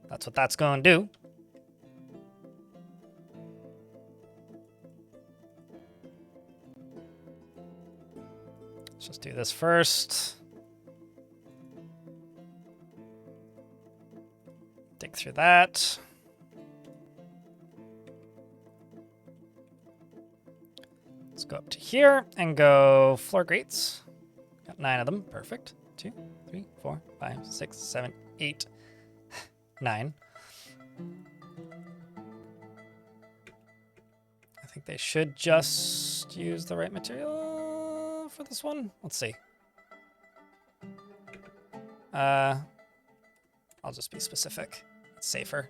Speaker 1: that's what that's going to do. Let's just do this first. Dig through that. Let's go up to here and go floor grates. Got 9 of them. Perfect. 2, 3, 4, 5, 6, 7, 8, 9. I think they should just use the right material for this one. Let's see. I'll just be specific. It's safer.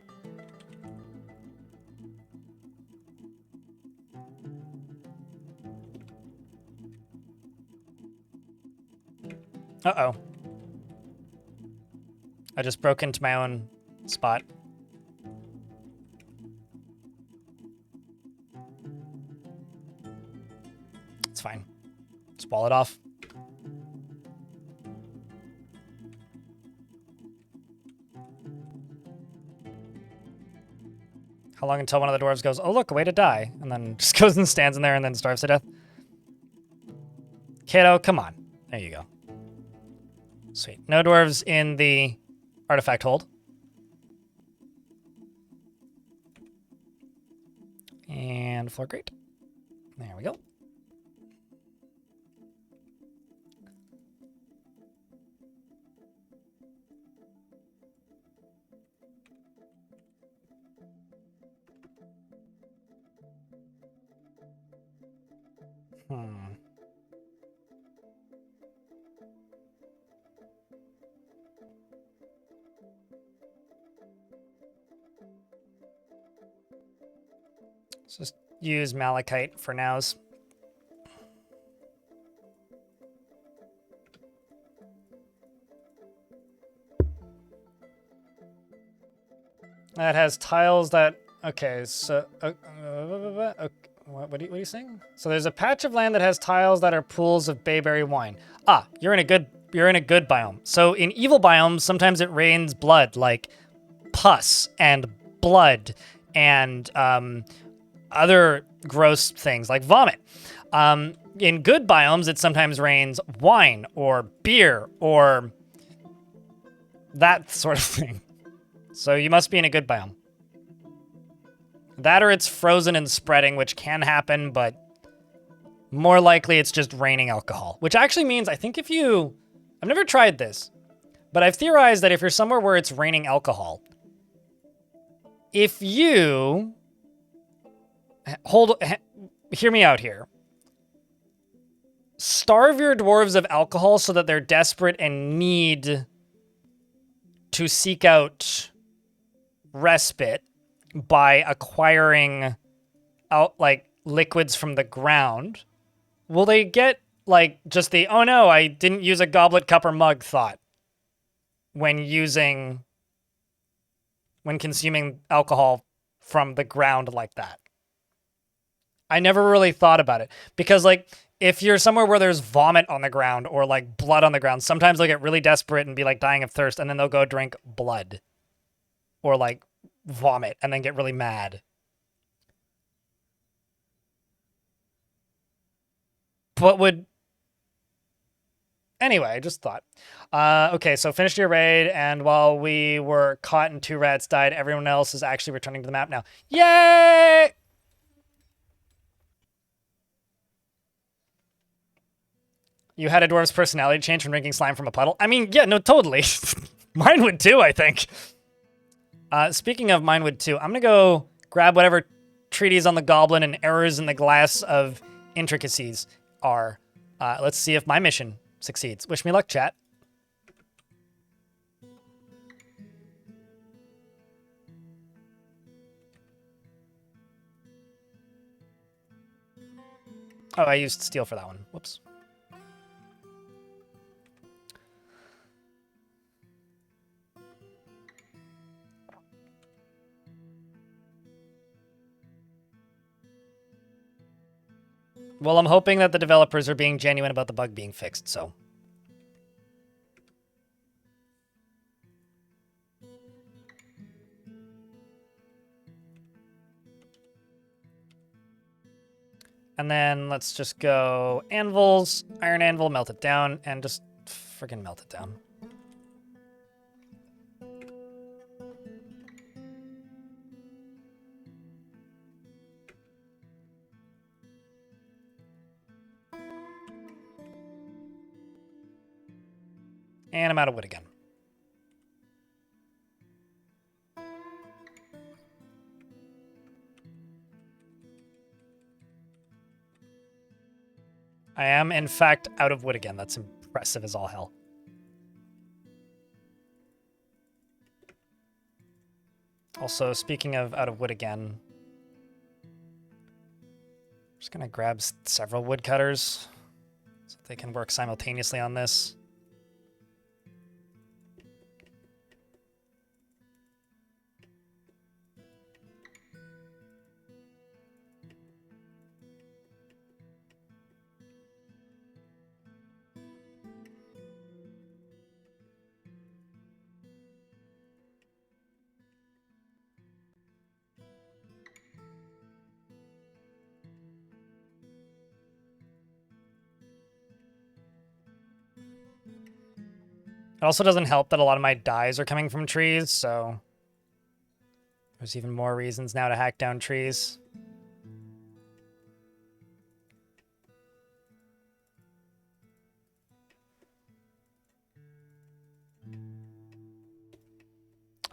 Speaker 1: Uh-oh. I just broke into my own spot. It's fine. Just wall it off. How long until one of the dwarves goes, oh, look, a way to die, and then just goes and stands in there and then starves to death? Kiddo, come on. There you go. Sweet. No dwarves in the artifact hold. And floor grate. There we go. Let's just use malachite for nows. That has tiles that... Okay, so... okay, what are you saying? So there's a patch of land that has tiles that are pools of bayberry wine. Ah, you're in a good you're in a good biome. So in evil biomes, sometimes it rains blood, like pus and blood and other gross things like vomit. In good biomes, it sometimes rains wine or beer or that sort of thing. So you must be in a good biome. That or it's frozen and spreading, which can happen, but more likely it's just raining alcohol. Which actually means, I think if you... I've never tried this, but I've theorized that if you're somewhere where it's raining alcohol, if you... Hear me out here. Starve your dwarves of alcohol so that they're desperate and need to seek out respite by acquiring out like liquids from the ground. Will they get like just the, oh no, I didn't use a goblet, cup, or mug thought when consuming alcohol from the ground like that? I never really thought about it because like if you're somewhere where there's vomit on the ground or like blood on the ground, sometimes they'll get really desperate and be like dying of thirst and then they'll go drink blood or like vomit and then get really mad. But anyway, I just thought. Okay, so finished your raid, and while we were caught and 2 rats died, everyone else is actually returning to the map now. Yay! You had a dwarf's personality change from drinking slime from a puddle? I mean, yeah, no, totally. Mine would too, I think. Speaking of mine would too, I'm gonna go grab whatever treaties on the goblin and errors in the glass of intricacies are. Let's see if my mission succeeds. Wish me luck, chat. Oh, I used steel for that one. Whoops. Well, I'm hoping that the developers are being genuine about the bug being fixed, so. And then let's just go anvils, iron anvil, melt it down, and just friggin' melt it down. And I'm out of wood again. I am, in fact, out of wood again. That's impressive as all hell. Also, speaking of out of wood again, I'm just going to grab several woodcutters so they can work simultaneously on this. It also doesn't help that a lot of my dyes are coming from trees, so there's even more reasons now to hack down trees.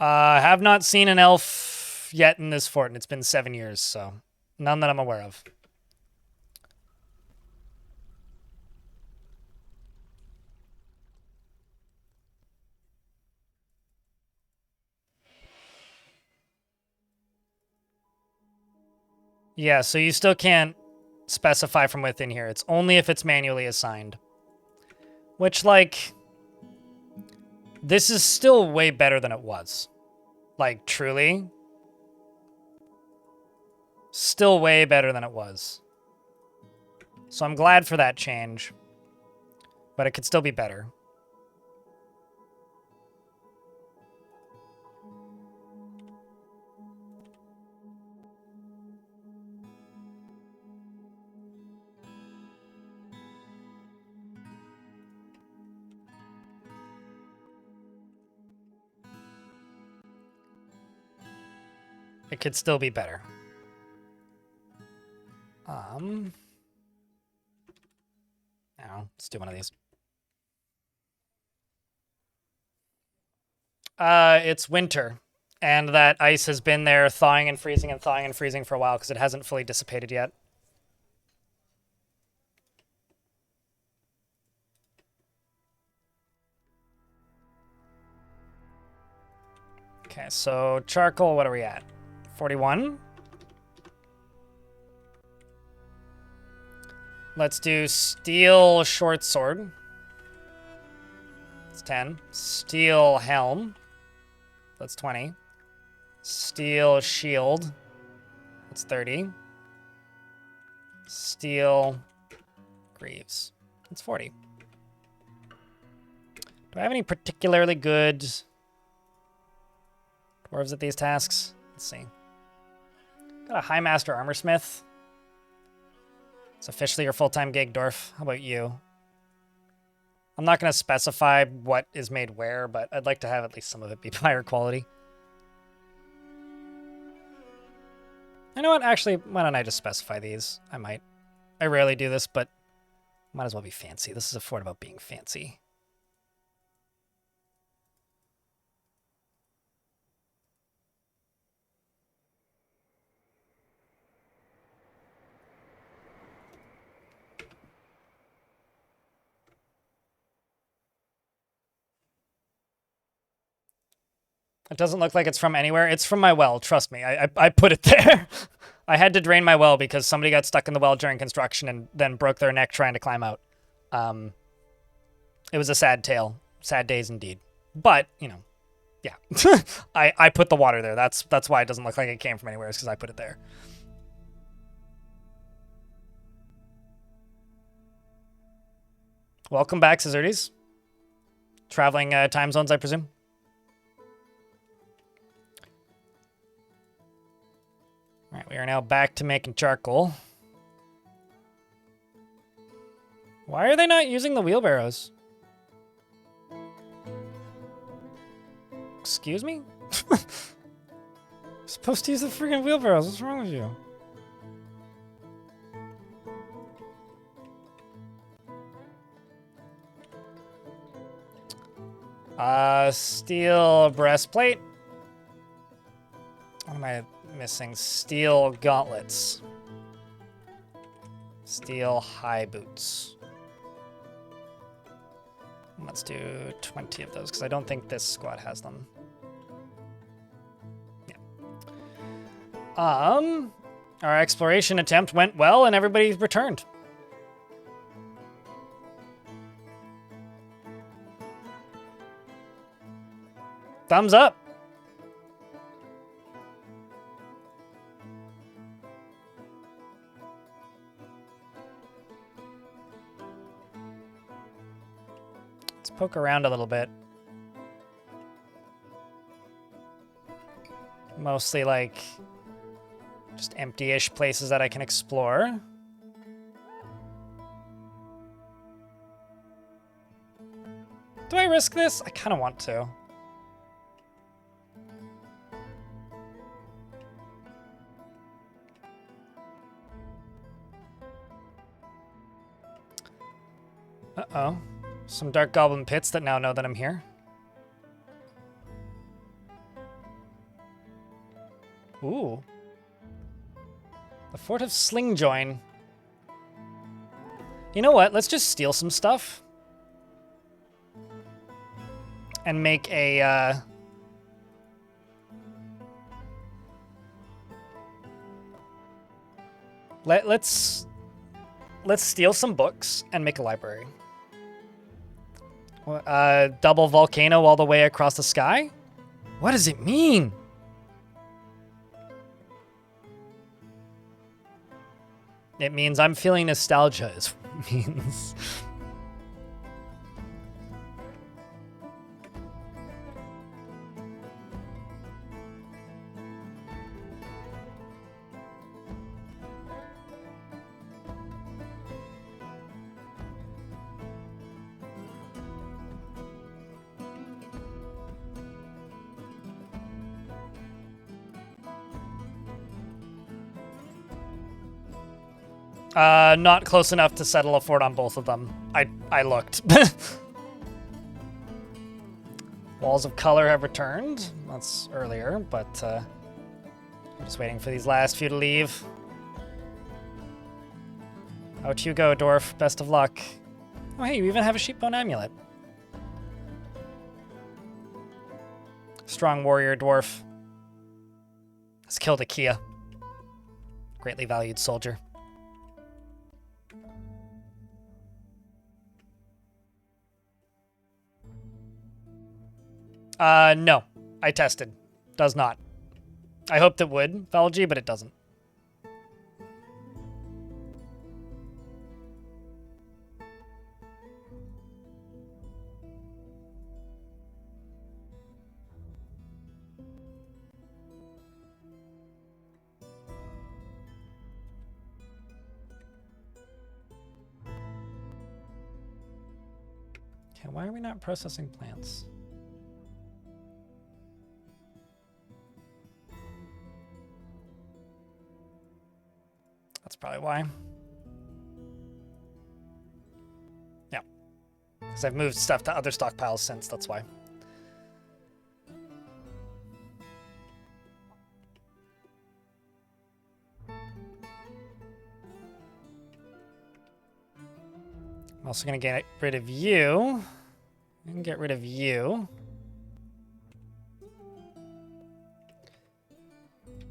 Speaker 1: I have not seen an elf yet in this fort, and it's been 7 years, so none that I'm aware of. Yeah, so you still can't specify from within here. It's only if it's manually assigned. Which, like, this is still way better than it was. Like, truly. Still way better than it was. So I'm glad for that change. But it could still be better. It could still be better. No, let's do one of these. It's winter, and that ice has been there thawing and freezing for a while because it hasn't fully dissipated yet. Okay, so charcoal, what are we at? 41? Let's do steel short sword. That's 10. Steel helm. That's 20. Steel shield. That's 30. Steel greaves. That's 40. Do I have any particularly good dwarves at these tasks? Let's see. Got a High Master Armorsmith. It's officially your full-time gig, Dwarf. How about you? I'm not going to specify what is made where, but I'd like to have at least some of it be higher quality. You know what? Actually, why don't I just specify these? I might. I rarely do this, but might as well be fancy. This is a fort about being fancy. It doesn't look like it's from anywhere. It's from my well. Trust me. I put it there. I had to drain my well because somebody got stuck in the well during construction and then broke their neck trying to climb out. It was a sad tale. Sad days indeed. But, you know, yeah. I put the water there. That's why it doesn't look like it came from anywhere, is because I put it there. Welcome back, Caesardes. Traveling time zones, I presume. All right, we are now back to making charcoal. Why are they not using the wheelbarrows? Excuse me? You're supposed to use the freaking wheelbarrows. What's wrong with you? Steel breastplate. What am I missing? Steel gauntlets. Steel high boots. Let's do 20 of those, because I don't think this squad has them. Yeah. Our exploration attempt went well, and everybody returned. Thumbs up. Let's poke around a little bit. Mostly like just empty-ish places that I can explore. Do I risk this? I kind of want to. Uh-oh. Some Dark Goblin pits that now know that I'm here. Ooh. The Fort of Slingjoin. You know what? Let's just steal some stuff. And make a, Let's steal some books and make a library. Double volcano all the way across the sky? What does it mean? It means I'm feeling nostalgia, is what it means. Not close enough to settle a fort on both of them. I looked. Walls of color have returned. That's earlier, but just waiting for these last few to leave. Out you go, Dwarf. Best of luck. Oh, hey, you even have a sheepbone amulet. Strong warrior, Dwarf. Has killed a Kia. Greatly valued soldier. No. I tested. Does not. I hoped it would, Valgy, but it doesn't. Okay, why are we not processing plants? That's probably why. Yeah. Because I've moved stuff to other stockpiles since, that's why. I'm also going to get rid of you. I can get rid of you.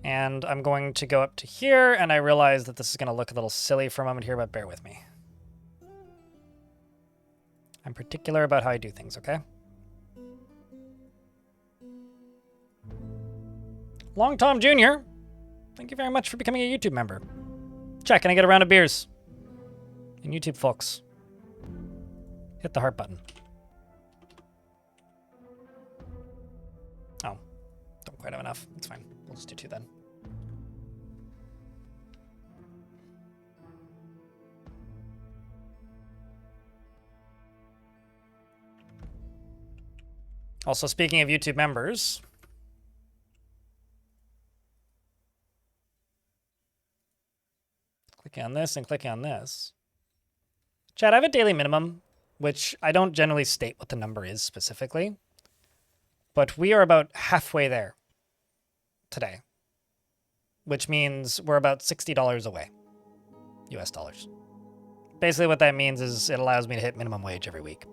Speaker 1: And I'm going to go up to here, and I realize that this is going to look a little silly for a moment here, but bear with me. I'm particular about how I do things, okay? Long Tom Jr., thank you very much for becoming a YouTube member. Check, can I get a round of beers? And YouTube folks, hit the heart button. Oh, don't quite have enough. It's fine. We'll just do 2 then. Also, speaking of YouTube members, click on this and click on this. Chat, I have a daily minimum, which I don't generally state what the number is specifically, but we are about halfway there today, which means we're about $60 away, US dollars. Basically what that means is it allows me to hit minimum wage every week.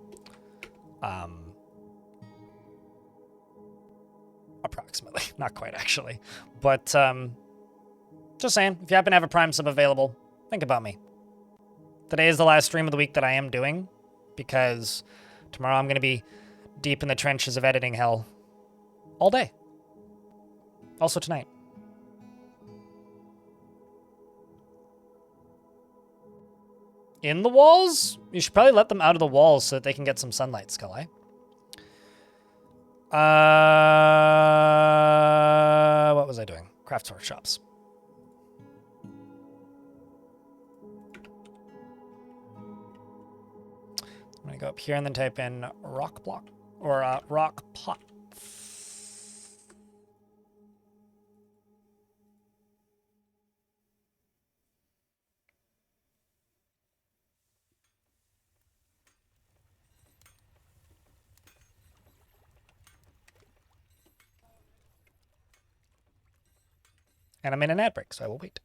Speaker 1: Approximately, not quite actually, but just saying, if you happen to have a Prime sub available, think about me. Today is the last stream of the week that I am doing, because tomorrow I'm going to be deep in the trenches of editing hell all day. Also tonight. In the walls? You should probably let them out of the walls so that they can get some sunlight, Skull Eye. What was I doing? Craft workshops. I'm gonna go up here and then type in rock block or rock pot. And I'm in an ad break, so I will wait.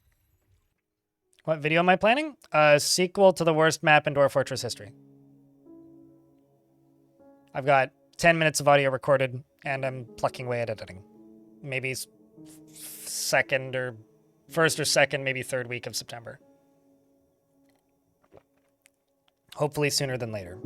Speaker 1: What video am I planning? A sequel to the worst map in Dwarf Fortress history. I've got 10 minutes of audio recorded, and I'm plucking away at editing. Maybe first or second, maybe third week of September. Hopefully sooner than later.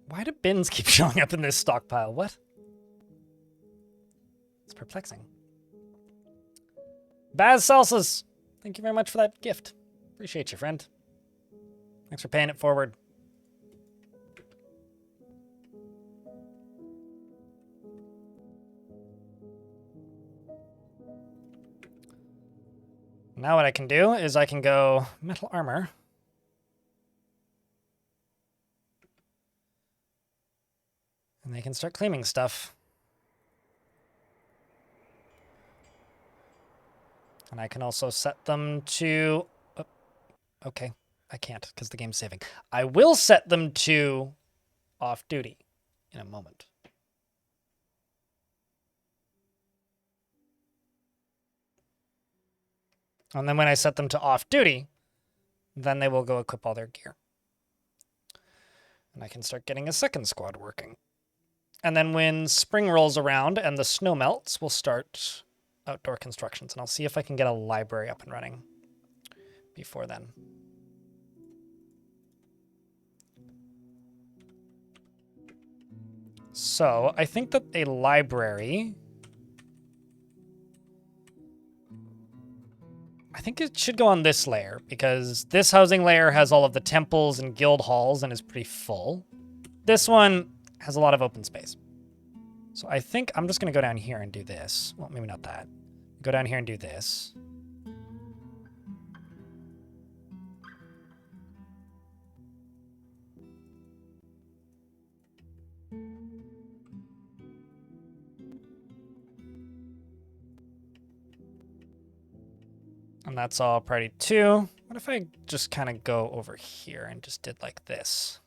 Speaker 1: Why do bins keep showing up in this stockpile? What? It's perplexing. Baz Salsas, thank you very much for that gift. Appreciate you, friend. Thanks for paying it forward. Now what I can do is I can go metal armor. And they can start claiming stuff. And I can also set them to... Oh, okay, I can't because the game's saving. I will set them to off-duty in a moment. And then when I set them to off-duty, then they will go equip all their gear. And I can start getting a second squad working. And then when spring rolls around and the snow melts, we'll start outdoor constructions. And I'll see if I can get a library up and running before then. So I think that a library... I think it should go on this layer, because this housing layer has all of the temples and guild halls and is pretty full. This one has a lot of open space. So I think I'm just going to go down here and do this. Well, maybe not that. Go down here and do this. And that's all priority 2. What if I just kind of go over here and just did like this?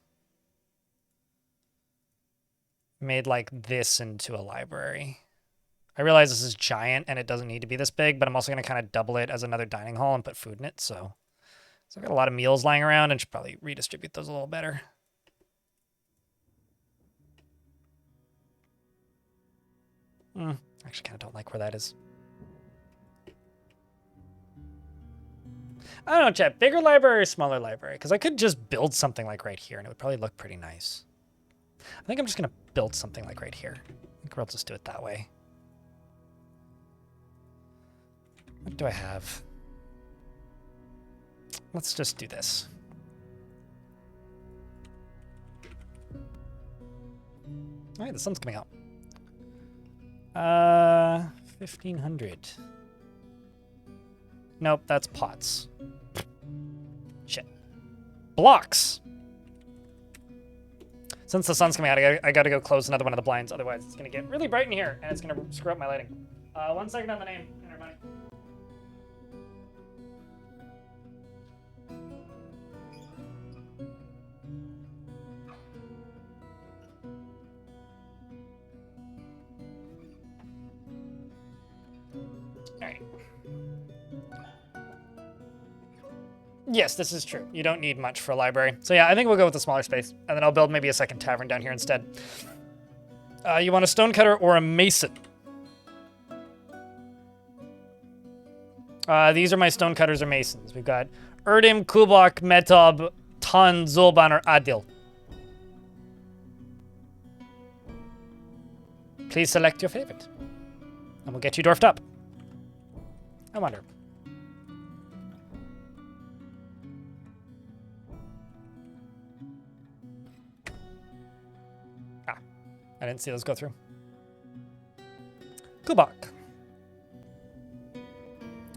Speaker 1: Made like this into a library. I realize this is giant and it doesn't need to be this big, but I'm also going to kind of double it as another dining hall and put food in it. So I've got a lot of meals lying around and should probably redistribute those a little better. Actually kind of don't like where that is. I don't know, chat. Bigger library or smaller library? Because I could just build something like right here and it would probably look pretty nice. I think I'm just going to build something like right here. I think we'll just do it that way. What do I have? Let's just do this. All right, the sun's coming out. 1,500. Nope, that's pots. Shit. Blocks! Since the sun's coming out, I gotta go close another one of the blinds, otherwise it's gonna get really bright in here, and it's gonna screw up my lighting. 1 second on the name, everybody. Alright. Yes, this is true. You don't need much for a library. So yeah, I think we'll go with the smaller space. And then I'll build maybe a second tavern down here instead. You want a stonecutter or a mason? These are my stonecutters or masons. We've got Erdim, Kubak, Metob, Tan, Zulban, or Adil. Please select your favorite. And we'll get you dwarfed up. I wonder. I didn't see those go through. Kubak.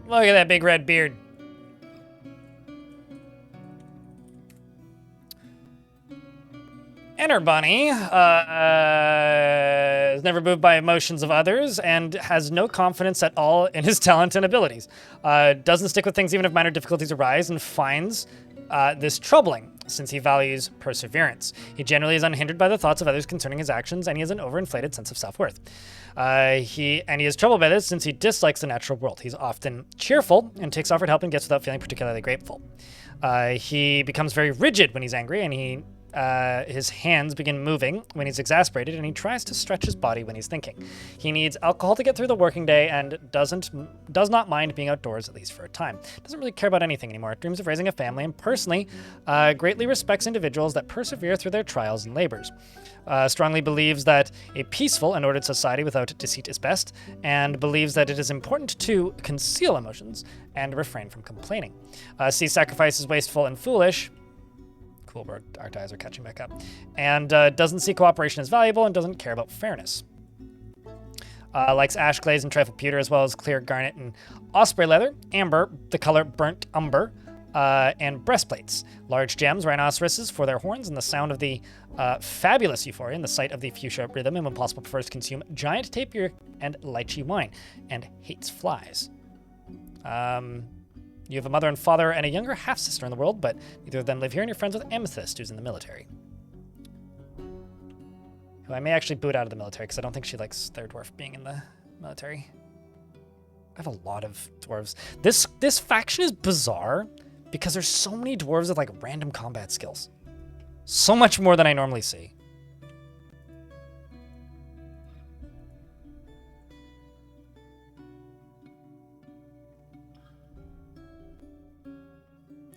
Speaker 1: Look at that big red beard. Enter Bunny is never moved by emotions of others and has no confidence at all in his talent and abilities. Doesn't stick with things even if minor difficulties arise and finds this troubling, since he values perseverance. He generally is unhindered by the thoughts of others concerning his actions, and he has an overinflated sense of self-worth. He is troubled by this since he dislikes the natural world. He's often cheerful and takes offered help and gifts without feeling particularly grateful. He becomes very rigid when he's angry, and his hands begin moving when he's exasperated, and he tries to stretch his body when he's thinking. He needs alcohol to get through the working day and does not mind being outdoors, at least for a time. Doesn't really care about anything anymore. Dreams of raising a family, and personally greatly respects individuals that persevere through their trials and labors. Strongly believes that a peaceful and ordered society without deceit is best, and believes that it is important to conceal emotions and refrain from complaining. Sees sacrifice as wasteful and foolish. Cool, our ties are catching back up. And doesn't see cooperation as valuable and doesn't care about fairness. Likes ash glaze and trifle pewter, as well as clear garnet and osprey leather, amber, the color burnt umber, and breastplates. Large gems, rhinoceroses for their horns, and the sound of the fabulous euphoria in the sight of the fuchsia rhythm, and when possible prefers to consume giant tapir and lychee wine, and hates flies. You have a mother and father and a younger half-sister in the world, but neither of them live here, and you're friends with Amethyst, who's in the military. Who I may actually boot out of the military, because I don't think she likes their dwarf being in the military. I have a lot of dwarves. This faction is bizarre, because there's so many dwarves with, like, random combat skills. So much more than I normally see.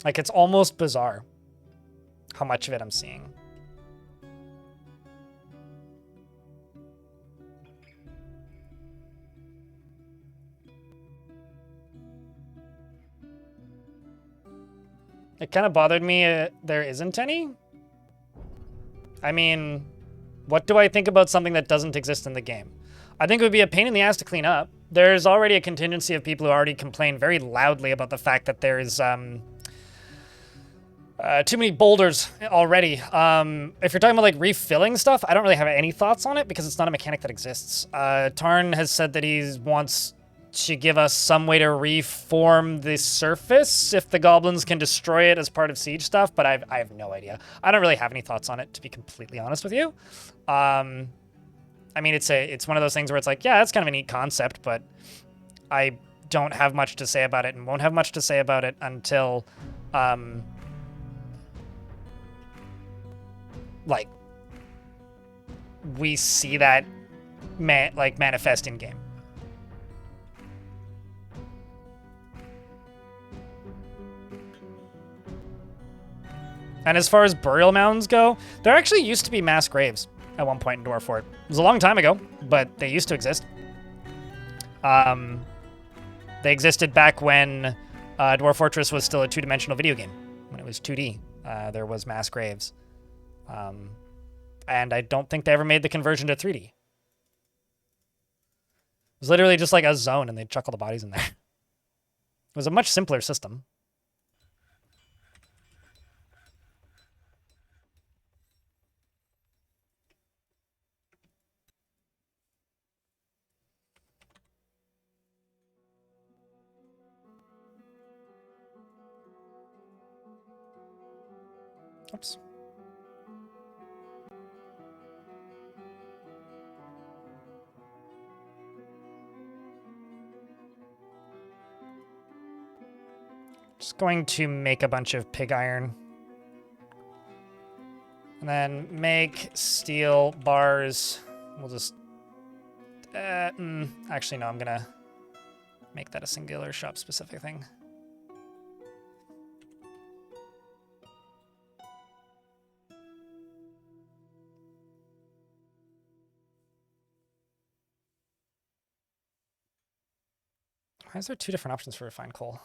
Speaker 1: Like, it's almost bizarre how much of it I'm seeing. It kind of bothered me there isn't any. I mean, what do I think about something that doesn't exist in the game? I think it would be a pain in the ass to clean up. There's already a contingency of people who already complain very loudly about the fact that there's too many boulders already. If you're talking about like refilling stuff, I don't really have any thoughts on it because it's not a mechanic that exists. Tarn has said that he wants to give us some way to reform the surface if the goblins can destroy it as part of siege stuff, but I have no idea. I don't really have any thoughts on it, to be completely honest with you. I mean, it's one of those things where it's like, yeah, that's kind of a neat concept, but I don't have much to say about it and won't have much to say about it until, like, we see that manifest in game. And as far as burial mounds go, there actually used to be mass graves at one point in Dwarf Fort. It was a long time ago, but they used to exist. They existed back when Dwarf Fortress was still a two-dimensional video game. When it was 2D, there was mass graves. And I don't think they ever made the conversion to 3D. It was literally just like a zone, and they'd chuck all the bodies in there. It was a much simpler system. Oops. Just going to make a bunch of pig iron. And then make steel bars. We'll just... actually, no, I'm going to make that a singular shop-specific thing. Why is there two different options for refined coal?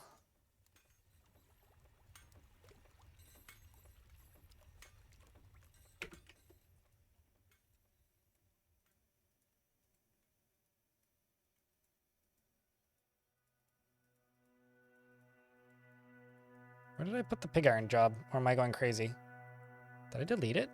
Speaker 1: Where did I put the pig iron job? Or am I going crazy? Did I delete it?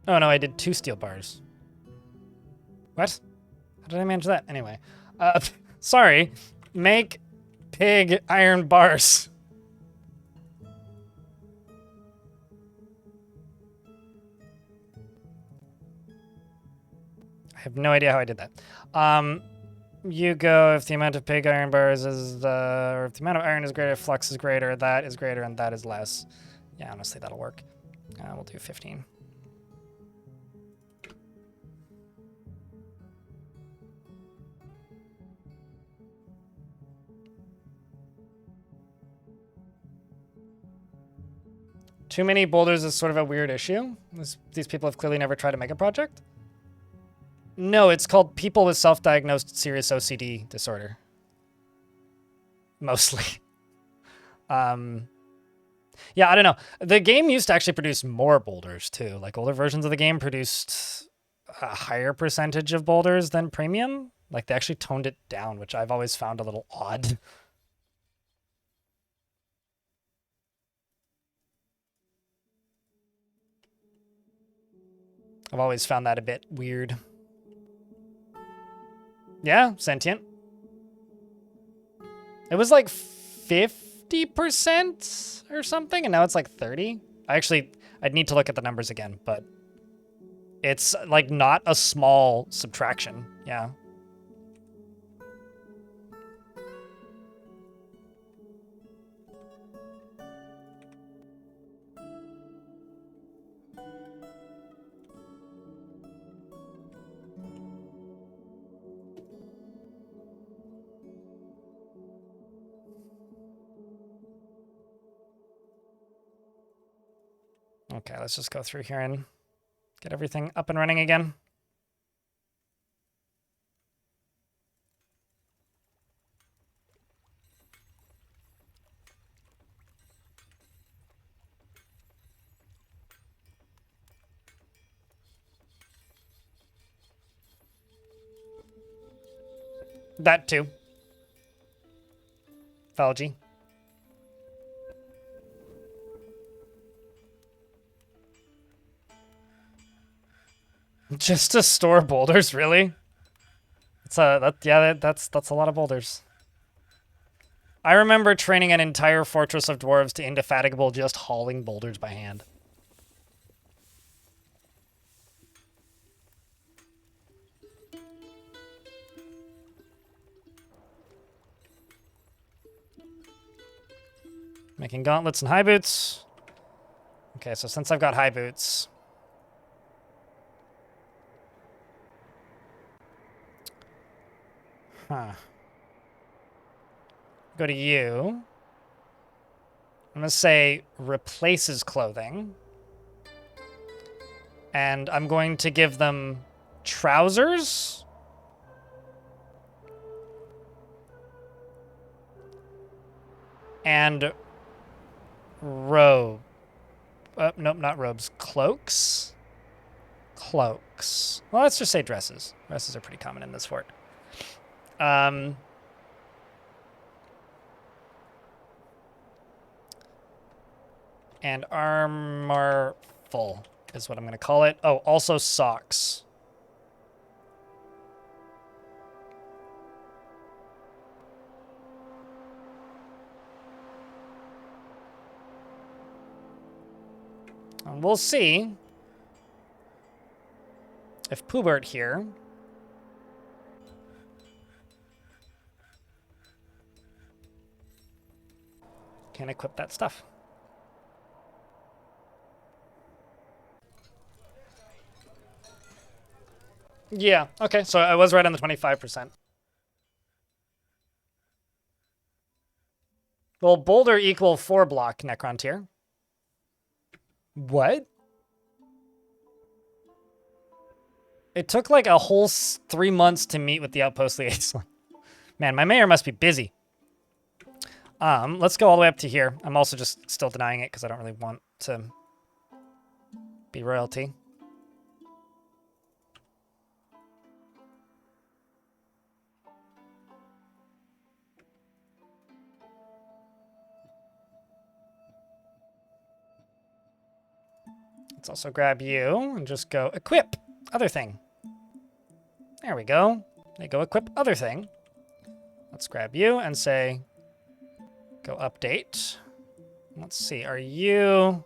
Speaker 1: Oh no, I did 2 steel bars. What? How did I manage that? Anyway. Sorry. Make pig iron bars. I have no idea how I did that. You go if the amount of pig iron bars is, or if the amount of iron is greater, flux is greater, that is greater, and that is less. Yeah, honestly, that'll work. We'll do 15. Too many boulders is sort of a weird issue. These people have clearly never tried to make a project. No, it's called people with self-diagnosed serious OCD disorder. mostly. Yeah, I don't know. The game used to actually produce more boulders too. Like older versions of the game produced a higher percentage of boulders than premium. Like they actually toned it down, which I've always found a little odd. I've always found that a bit weird. Yeah, sentient. It was like 50% or something, and now it's like 30. I'd need to look at the numbers again, but it's like not a small subtraction. Yeah. Okay, let's just go through here and get everything up and running again. That too. Phalgy. Just to store boulders, really? That's a lot of boulders. I remember training an entire fortress of dwarves to indefatigable just hauling boulders by hand. Making gauntlets and high boots. Okay, so since I've got high boots, go to you. I'm going to say replaces clothing. And I'm going to give them trousers. And robe. Nope, not robes. Cloaks? Cloaks. Well, let's just say dresses. Dresses are pretty common in this fort. And armorful is what I'm going to call it. Oh, also socks. And we'll see if Poobert here can equip that stuff. Yeah, okay, so I was right on the 25%. Well, boulder equal 4 block Necron tier. What? It took like a whole 3 months to meet with the outpost liaison. Man, my mayor must be busy. Let's go all the way up to here. I'm also just still denying it because I don't really want to be royalty. Let's also grab you and just go equip other thing. There we go. They go equip other thing. Let's grab you and say, go update. Let's see, are you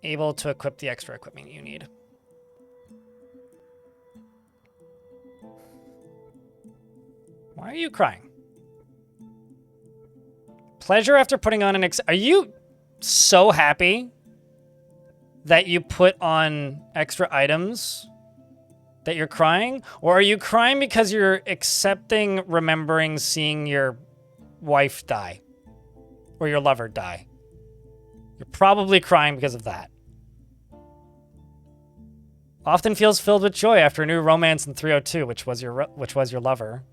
Speaker 1: able to equip the extra equipment you need? Why are you crying? Pleasure after putting on an are you so happy that you put on extra items that you're crying? Or are you crying because you're accepting, remembering, seeing your wife die? Or your lover die? You're probably crying because of that. Often feels filled with joy after a new romance in 302, which was your lover.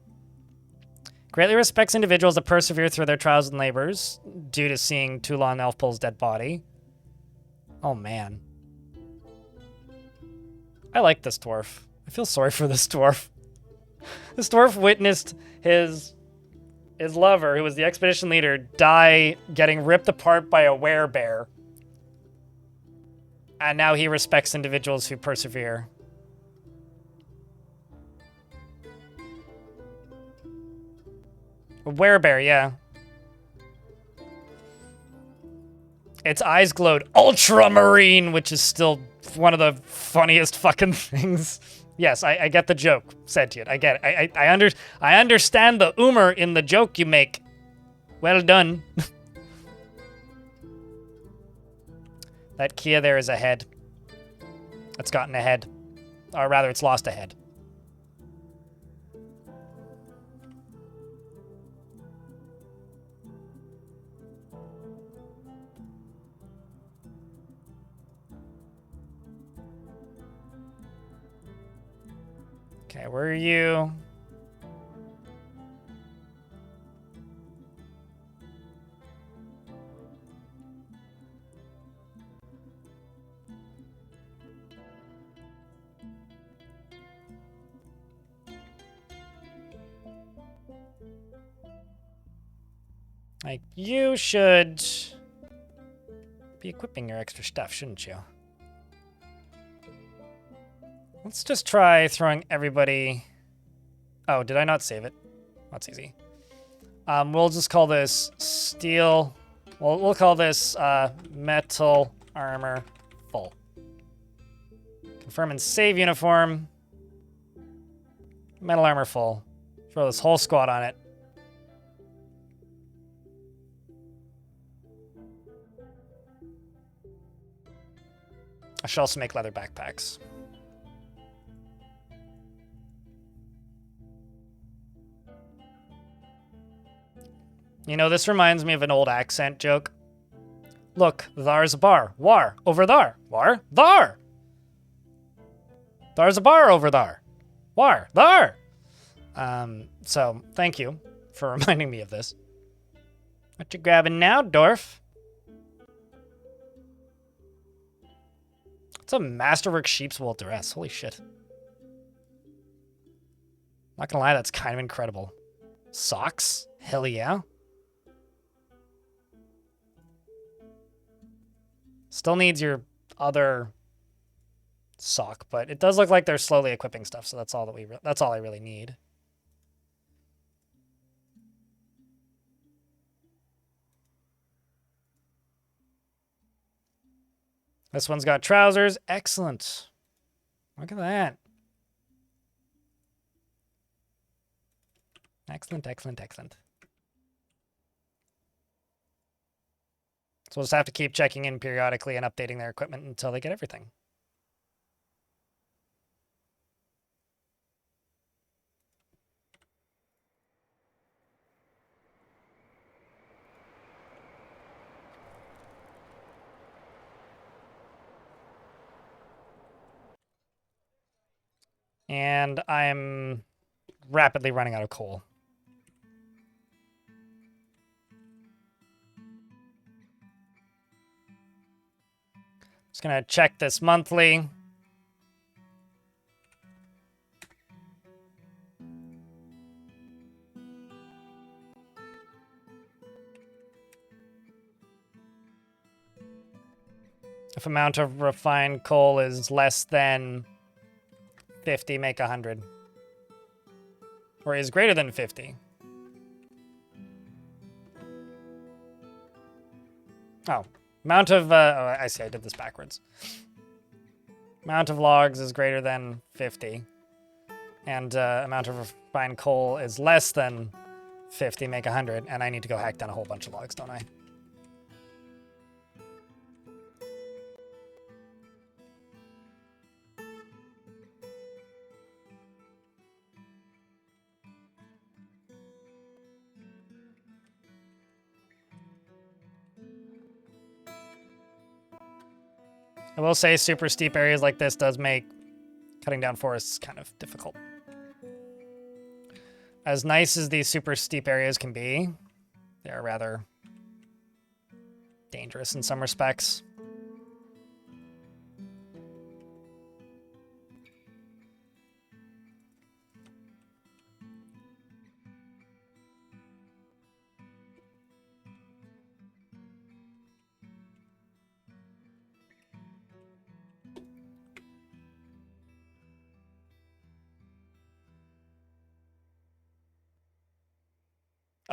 Speaker 1: Greatly respects individuals that persevere through their trials and labors due to seeing Toulon Elfpool's dead body. Oh, man. I like this dwarf. I feel sorry for this dwarf. This dwarf witnessed his lover, who was the expedition leader, die getting ripped apart by a werebear. And now he respects individuals who persevere. A werebear, yeah. Its eyes glowed ultramarine, which is still one of the funniest fucking things. Yes, I get the joke, sentient. I get it. I understand the humor in the joke you make. Well done. That Kia there is a head. It's gotten a head. Or rather, it's lost a head. Okay, where are you? Like, you should be equipping your extra stuff, shouldn't you? Let's just try throwing everybody... Oh, did I not save it? That's easy. We'll just call this steel... We'll call this metal armor full. Confirm and save uniform. Metal armor full. Throw this whole squad on it. I should also make leather backpacks. You know, this reminds me of an old accent joke. Look, thar's a bar. War, over thar. War, thar. Thar's a bar over thar. War, thar. So, thank you for reminding me of this. What you grabbing now, Dwarf? It's a masterwork sheep's wool dress. Holy shit. Not gonna lie, that's kind of incredible. Socks? Hell yeah. Still needs your other sock, but it does look like they're slowly equipping stuff, so that's all that that's all I really need. This one's got trousers. Excellent. Look at that. Excellent, excellent, excellent. So we'll just have to keep checking in periodically and updating their equipment until they get everything. And I'm rapidly running out of coal. Just gonna check this monthly. If amount of refined coal is less than 50, make 100. Or is greater than 50. Oh. Amount of, oh, I see, I did this backwards. Amount of logs is greater than 50. And amount of refined coal is less than 50, make 100. And I need to go hack down a whole bunch of logs, don't I? I will say super steep areas like this does make cutting down forests kind of difficult. As nice as these super steep areas can be, they are rather dangerous in some respects.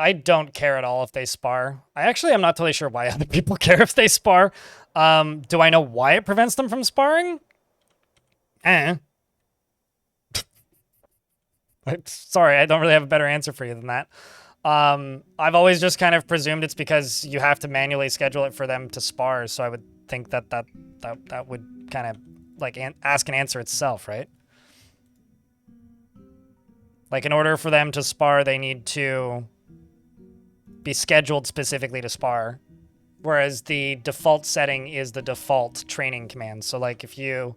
Speaker 1: I don't care at all if they spar. I actually am not totally sure why other people care if they spar. Do I know why it prevents them from sparring? Sorry, I don't really have a better answer for you than that. I've always just kind of presumed it's because you have to manually schedule it for them to spar, so I would think that would kind of like ask and answer itself, right? Like in order for them to spar, they need to be scheduled specifically to spar, whereas the default setting is the default training command. So like if you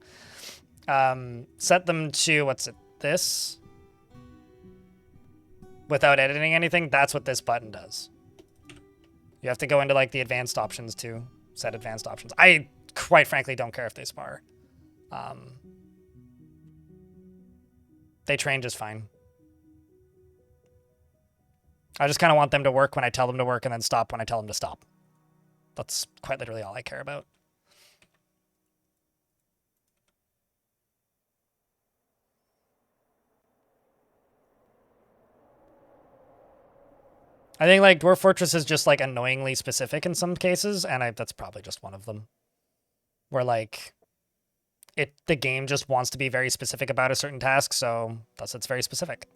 Speaker 1: set them to, what's it, this? Without editing anything, that's what this button does. You have to go into like the advanced options to set advanced options. I quite frankly don't care if they spar. They train just fine. I just kind of want them to work when I tell them to work and then stop when I tell them to stop. That's quite literally all I care about. I think like Dwarf Fortress is just like annoyingly specific in some cases, and that's probably just one of them. Where like the game just wants to be very specific about a certain task, so thus it's very specific.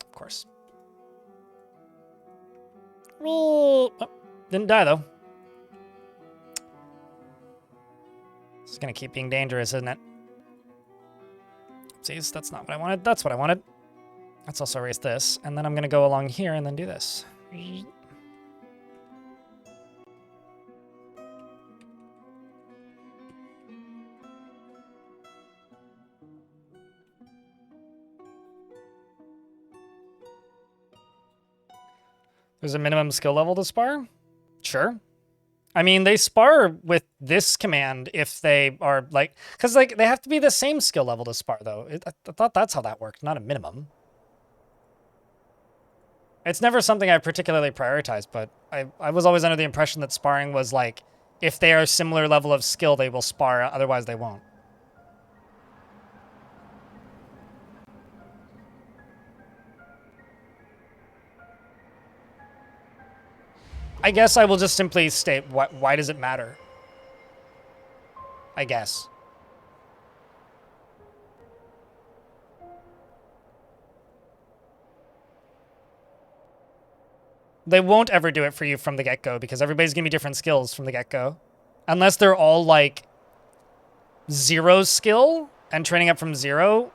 Speaker 1: Of course. Roll. Oh, didn't die though. This is gonna keep being dangerous, isn't it? Oopsies, that's not what I wanted. That's what I wanted. Let's also erase this, and then I'm gonna go along here and then do this. There's a minimum skill level to spar? Sure. I mean, they spar with this command if they are like, because like they have to be the same skill level to spar though. I thought that's how that worked, not a minimum. It's never something I particularly prioritized, but I was always under the impression that sparring was like, if they are a similar level of skill, they will spar, otherwise they won't. I guess I will just simply state, why does it matter? I guess. They won't ever do it for you from the get-go because everybody's gonna be different skills from the get-go. Unless they're all like 0 skill and training up from 0.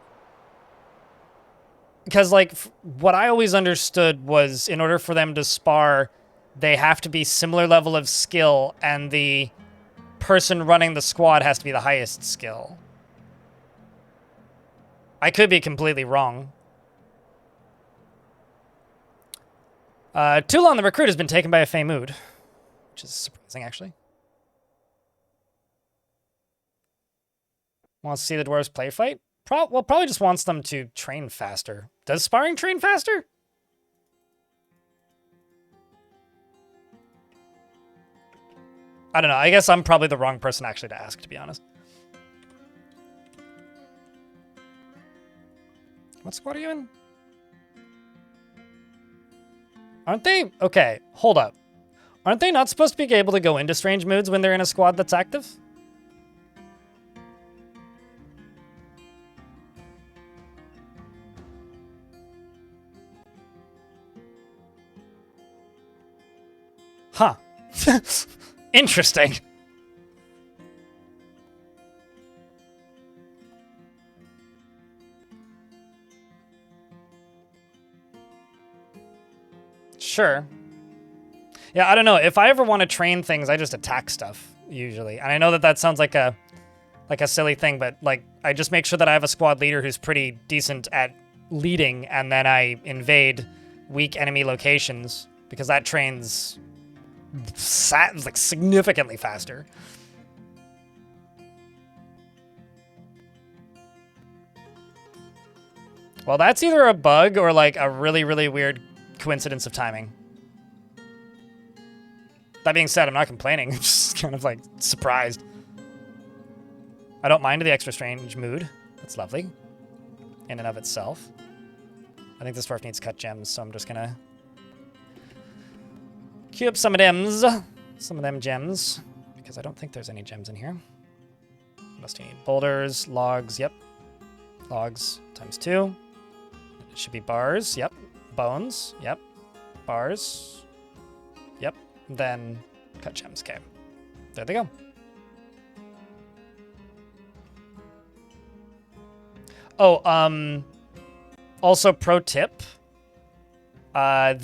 Speaker 1: Because like what I always understood was in order for them to spar, they have to be similar level of skill and the person running the squad has to be the highest skill. I could be completely wrong. Too long the recruit has been taken by a Fey mood, which is surprising, actually. Wants to see the dwarves play fight? Well, probably just wants them to train faster. Does sparring train faster? I don't know. I guess I'm probably the wrong person actually to ask, to be honest. What squad are you in? Aren't they? Okay, hold up. Aren't they not supposed to be able to go into strange moods when they're in a squad that's active? Huh. Interesting. Sure. Yeah, I don't know. If I ever want to train things, I just attack stuff, usually. And I know that that sounds like a like a silly thing, but like I just make sure that I have a squad leader who's pretty decent at leading, and then I invade weak enemy locations because that trains like significantly faster. Well, that's either a bug or like a really, really weird coincidence of timing. That being said, I'm not complaining. I'm just kind of like surprised. I don't mind the extra strange mood. That's lovely in and of itself. I think this dwarf needs cut gems, so I'm just gonna queue up some of them gems, because I don't think there's any gems in here. What else do you need? Boulders, logs, yep. Logs times 2. It should be bars, yep. Bones, yep. Bars, yep. Then cut gems, okay. There they go. Oh, also pro tip. If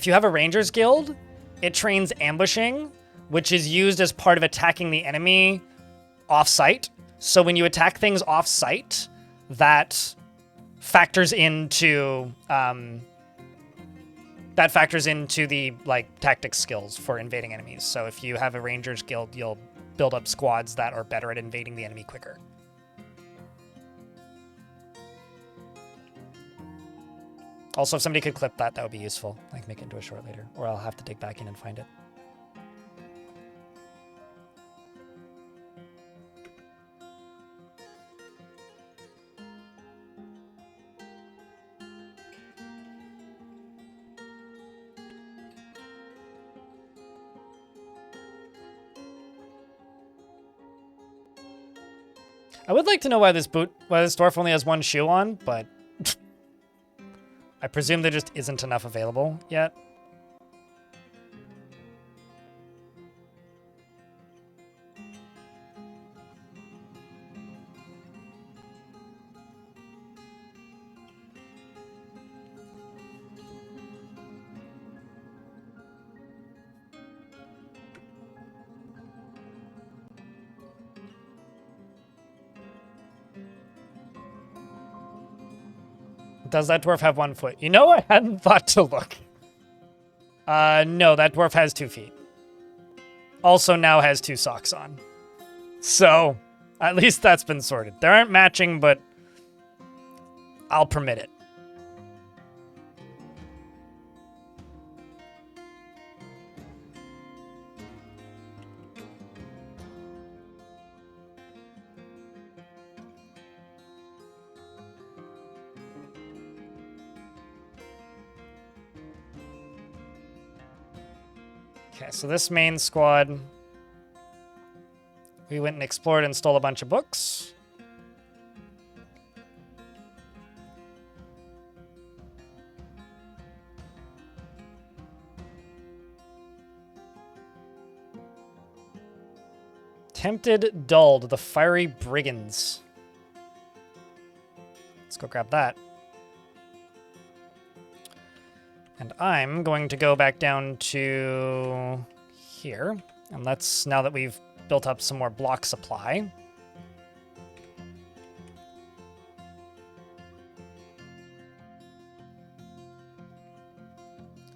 Speaker 1: you have a Rangers Guild, it trains ambushing, which is used as part of attacking the enemy off-site. So when you attack things off-site, that factors into the like tactics skills for invading enemies. So if you have a Rangers Guild, you'll build up squads that are better at invading the enemy quicker. Also, if somebody could clip that, that would be useful. Like, make it into a short later. Or I'll have to dig back in and find it. I would like to know why this dwarf only has 1 shoe on, but I presume there just isn't enough available yet. Does that dwarf have 1 foot? You know, I hadn't thought to look. No, that dwarf has 2 feet. Also now has 2 socks on. So, at least that's been sorted. They aren't matching, but I'll permit it. Okay, so this main squad, we went and explored and stole a bunch of books. Tempted, dulled, the fiery brigands. Let's go grab that. And I'm going to go back down to here. And let's, now that we've built up some more block supply.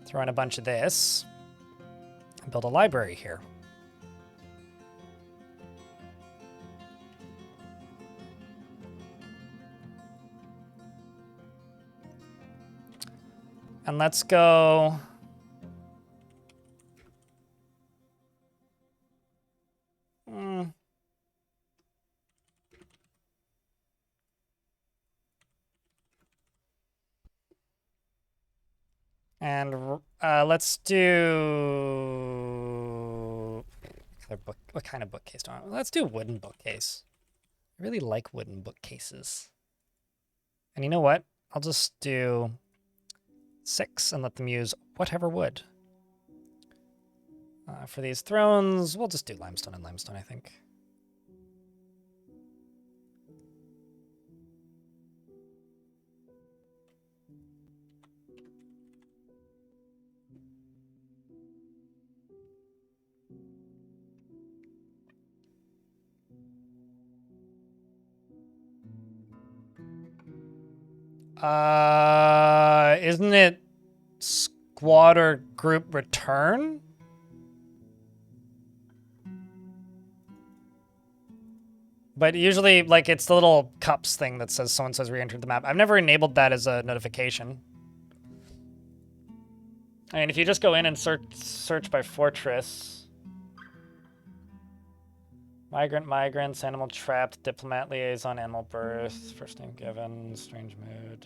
Speaker 1: Throw in a bunch of this. And build a library here. And let's go... And let's do... What kind of bookcase do I want? Let's do wooden bookcase. I really like wooden bookcases. And you know what? I'll just do 6 and let them use whatever wood. For these thrones, we'll just do limestone and limestone, I think. Isn't it squad or group return? But usually, like, it's the little cups thing that says someone says re-entered the map. I've never enabled that as a notification. I mean, if you just go in and search by fortress. Migrants, animal trapped, diplomat liaison, animal birth, first name given, strange mood.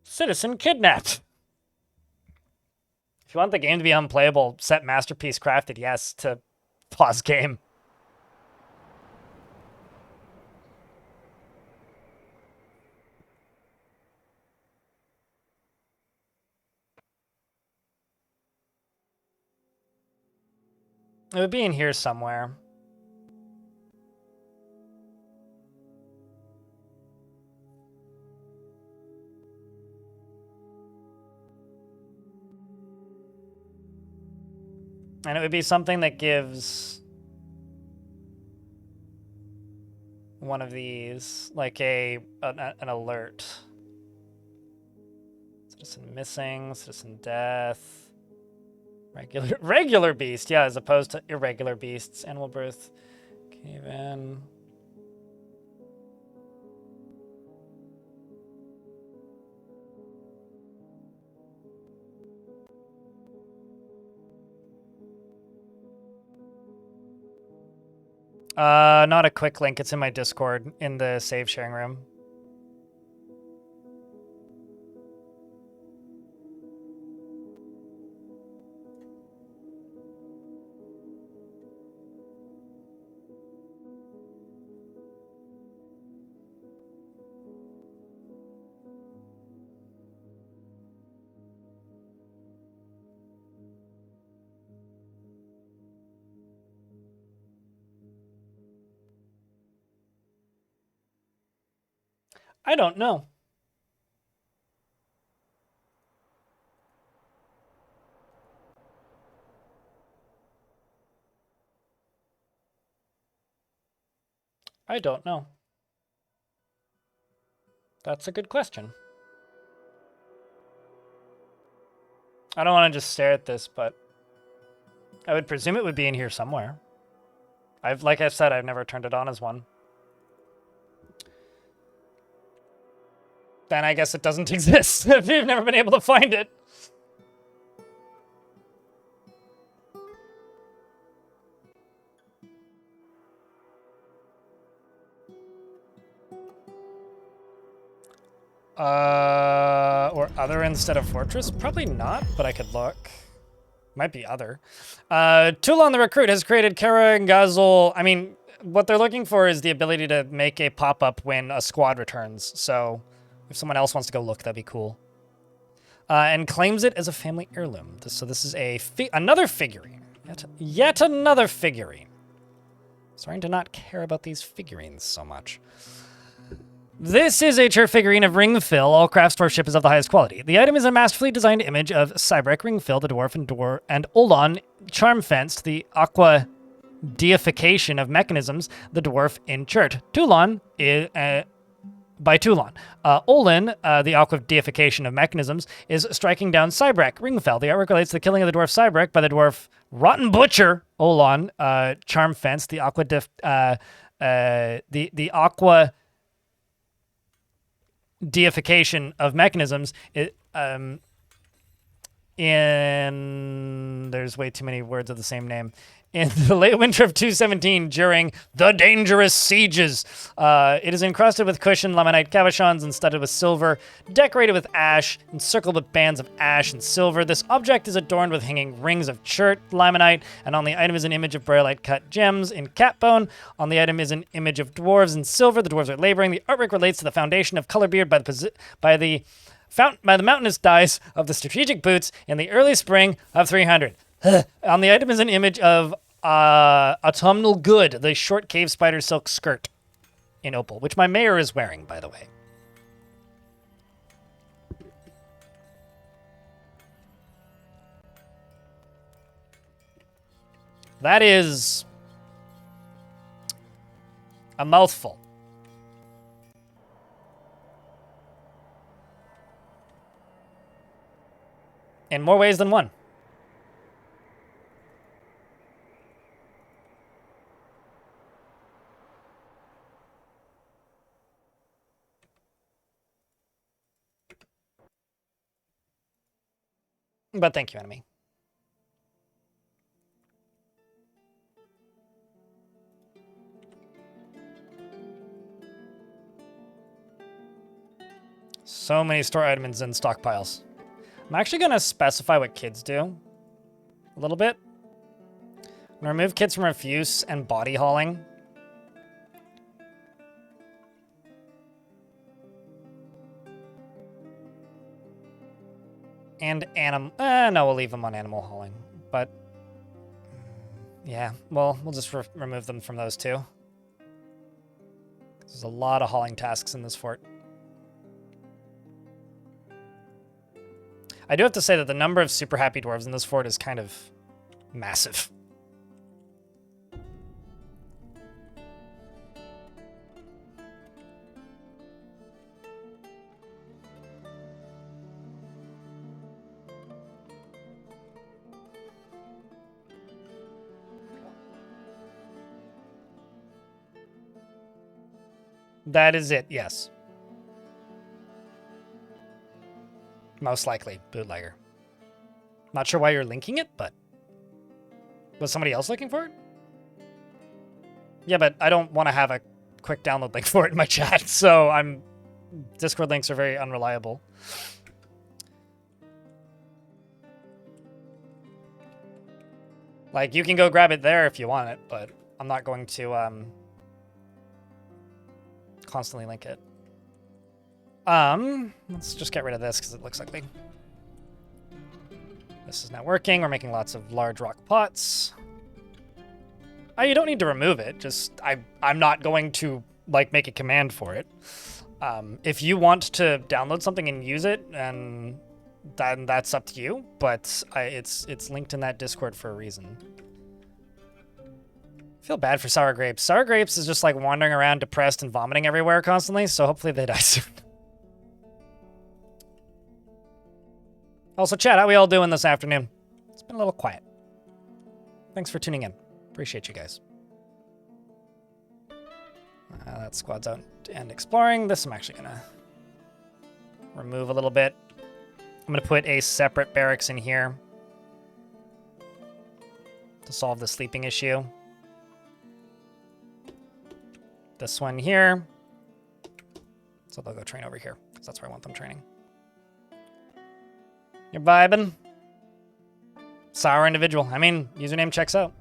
Speaker 1: Citizen kidnapped. If you want the game to be unplayable, set masterpiece crafted yes to pause game. It would be in here somewhere. And it would be something that gives one of these, like an alert. Citizen missing, citizen death, regular beast, yeah, as opposed to irregular beasts. Animal birth, cave in. Not a quick link. It's in my Discord in the save sharing room. I don't know. I don't know. That's a good question. I don't want to just stare at this, but I would presume it would be in here somewhere. Like I said, I've never turned it on as one. Then I guess it doesn't exist if you've never been able to find it. Or other instead of fortress? Probably not, but I could look. Might be other. Toulon the Recruit has created Kara and Gazel. I mean, what they're looking for is the ability to make a pop-up when a squad returns. So if someone else wants to go look, that'd be cool. And claims it as a family heirloom. So this is another figurine. Yet another figurine. Starting to not care about these figurines so much. This is a turf figurine of Ringfill. All crafts dwarfship is of the highest quality. The item is a masterfully designed image of Cybrek, Ringfill, the dwarf, and Olon, Charmfenced, the aqua deification of mechanisms, the dwarf in Chert. Toulon by Toulon. Olin, the aqua deification of mechanisms, is striking down Cybrek, Ringfell. The artwork relates to the killing of the dwarf Cybrek by the dwarf Rotten Butcher, Olon, Charmfenced, the aqua the aqua deification of mechanisms. There's way too many words of the same name. In the late winter of 217, during the dangerous sieges, it is encrusted with cushioned laminate cabochons and studded with silver, decorated with ash, encircled with bands of ash and silver. This object is adorned with hanging rings of chert laminate, and on the item is an image of briarlight cut gems in cat bone. On the item is an image of dwarves in silver. The dwarves are laboring. The artwork relates to the foundation of Colorbeard by the mountainous dyes of the strategic boots in the early spring of 300. On the item is an image of Autumnal Good, the short cave spider silk skirt in opal, which my mayor is wearing, by the way. That is a mouthful. In more ways than one. But thank you, enemy. So many store items in stockpiles. I'm actually going to specify what kids do a little bit. I'm going to remove kids from refuse and body hauling. And animal... no, we'll leave them on animal hauling. But, yeah, well, we'll just remove them from those two. There's a lot of hauling tasks in this fort. I do have to say that the number of super happy dwarves in this fort is kind of massive. That is it, yes. Most likely, bootlegger. Not sure why you're linking it, but... Was somebody else looking for it? Yeah, but I don't want to have a quick download link for it in my chat, so Discord links are very unreliable. Like, you can go grab it there if you want it, but I'm not going to, constantly link it. Let's just get rid of this because it looks ugly. This is not working. We're making lots of large rock pots. Oh, you don't need to remove it. Just, I'm not going to, like, make a command for it. If you want to download something and use it, and then that's up to you. But it's linked in that Discord for a reason. I feel bad for Sour Grapes. Sour Grapes is just, like, wandering around depressed and vomiting everywhere constantly, so hopefully they die soon. Also, chat, how we all doing this afternoon? It's been a little quiet. Thanks for tuning in. Appreciate you guys. That squad's out and exploring. This I'm actually going to remove a little bit. I'm going to put a separate barracks in here to solve the sleeping issue. This one here. So they'll go train over here, because that's where I want them training. You're vibing. Sour individual. I mean, username checks out.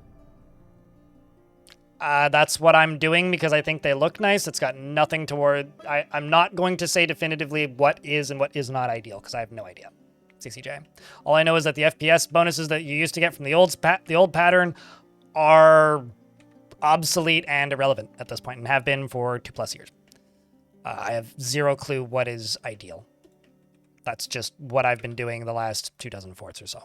Speaker 1: That's what I'm doing because I think they look nice. It's got nothing toward... I'm not going to say definitively what is and what is not ideal because I have no idea. CCJ. All I know is that the FPS bonuses that you used to get from the old pattern are obsolete and irrelevant at this point and have been for 2+ years. I have zero clue what is ideal. That's just what I've been doing the last 24 forts or so.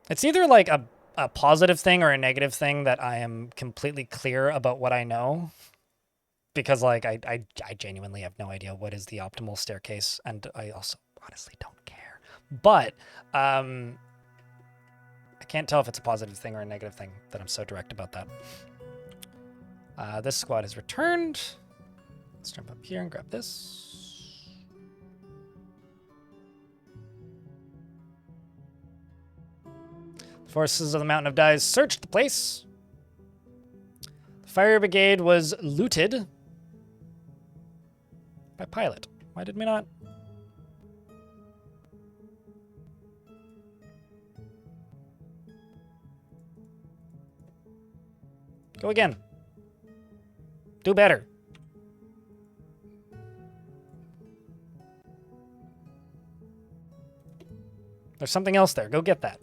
Speaker 1: It's either like a positive thing or a negative thing that I am completely clear about what I know. Because like I genuinely have no idea what is the optimal staircase. And I also honestly don't care. But I can't tell if it's a positive thing or a negative thing that I'm so direct about that. This squad is returned. Let's jump up here and grab this. The forces of the Mountain of Dyes searched the place. The fire brigade was looted by Pilot. Why did we not? Go again. Do better. There's something else there. Go get that.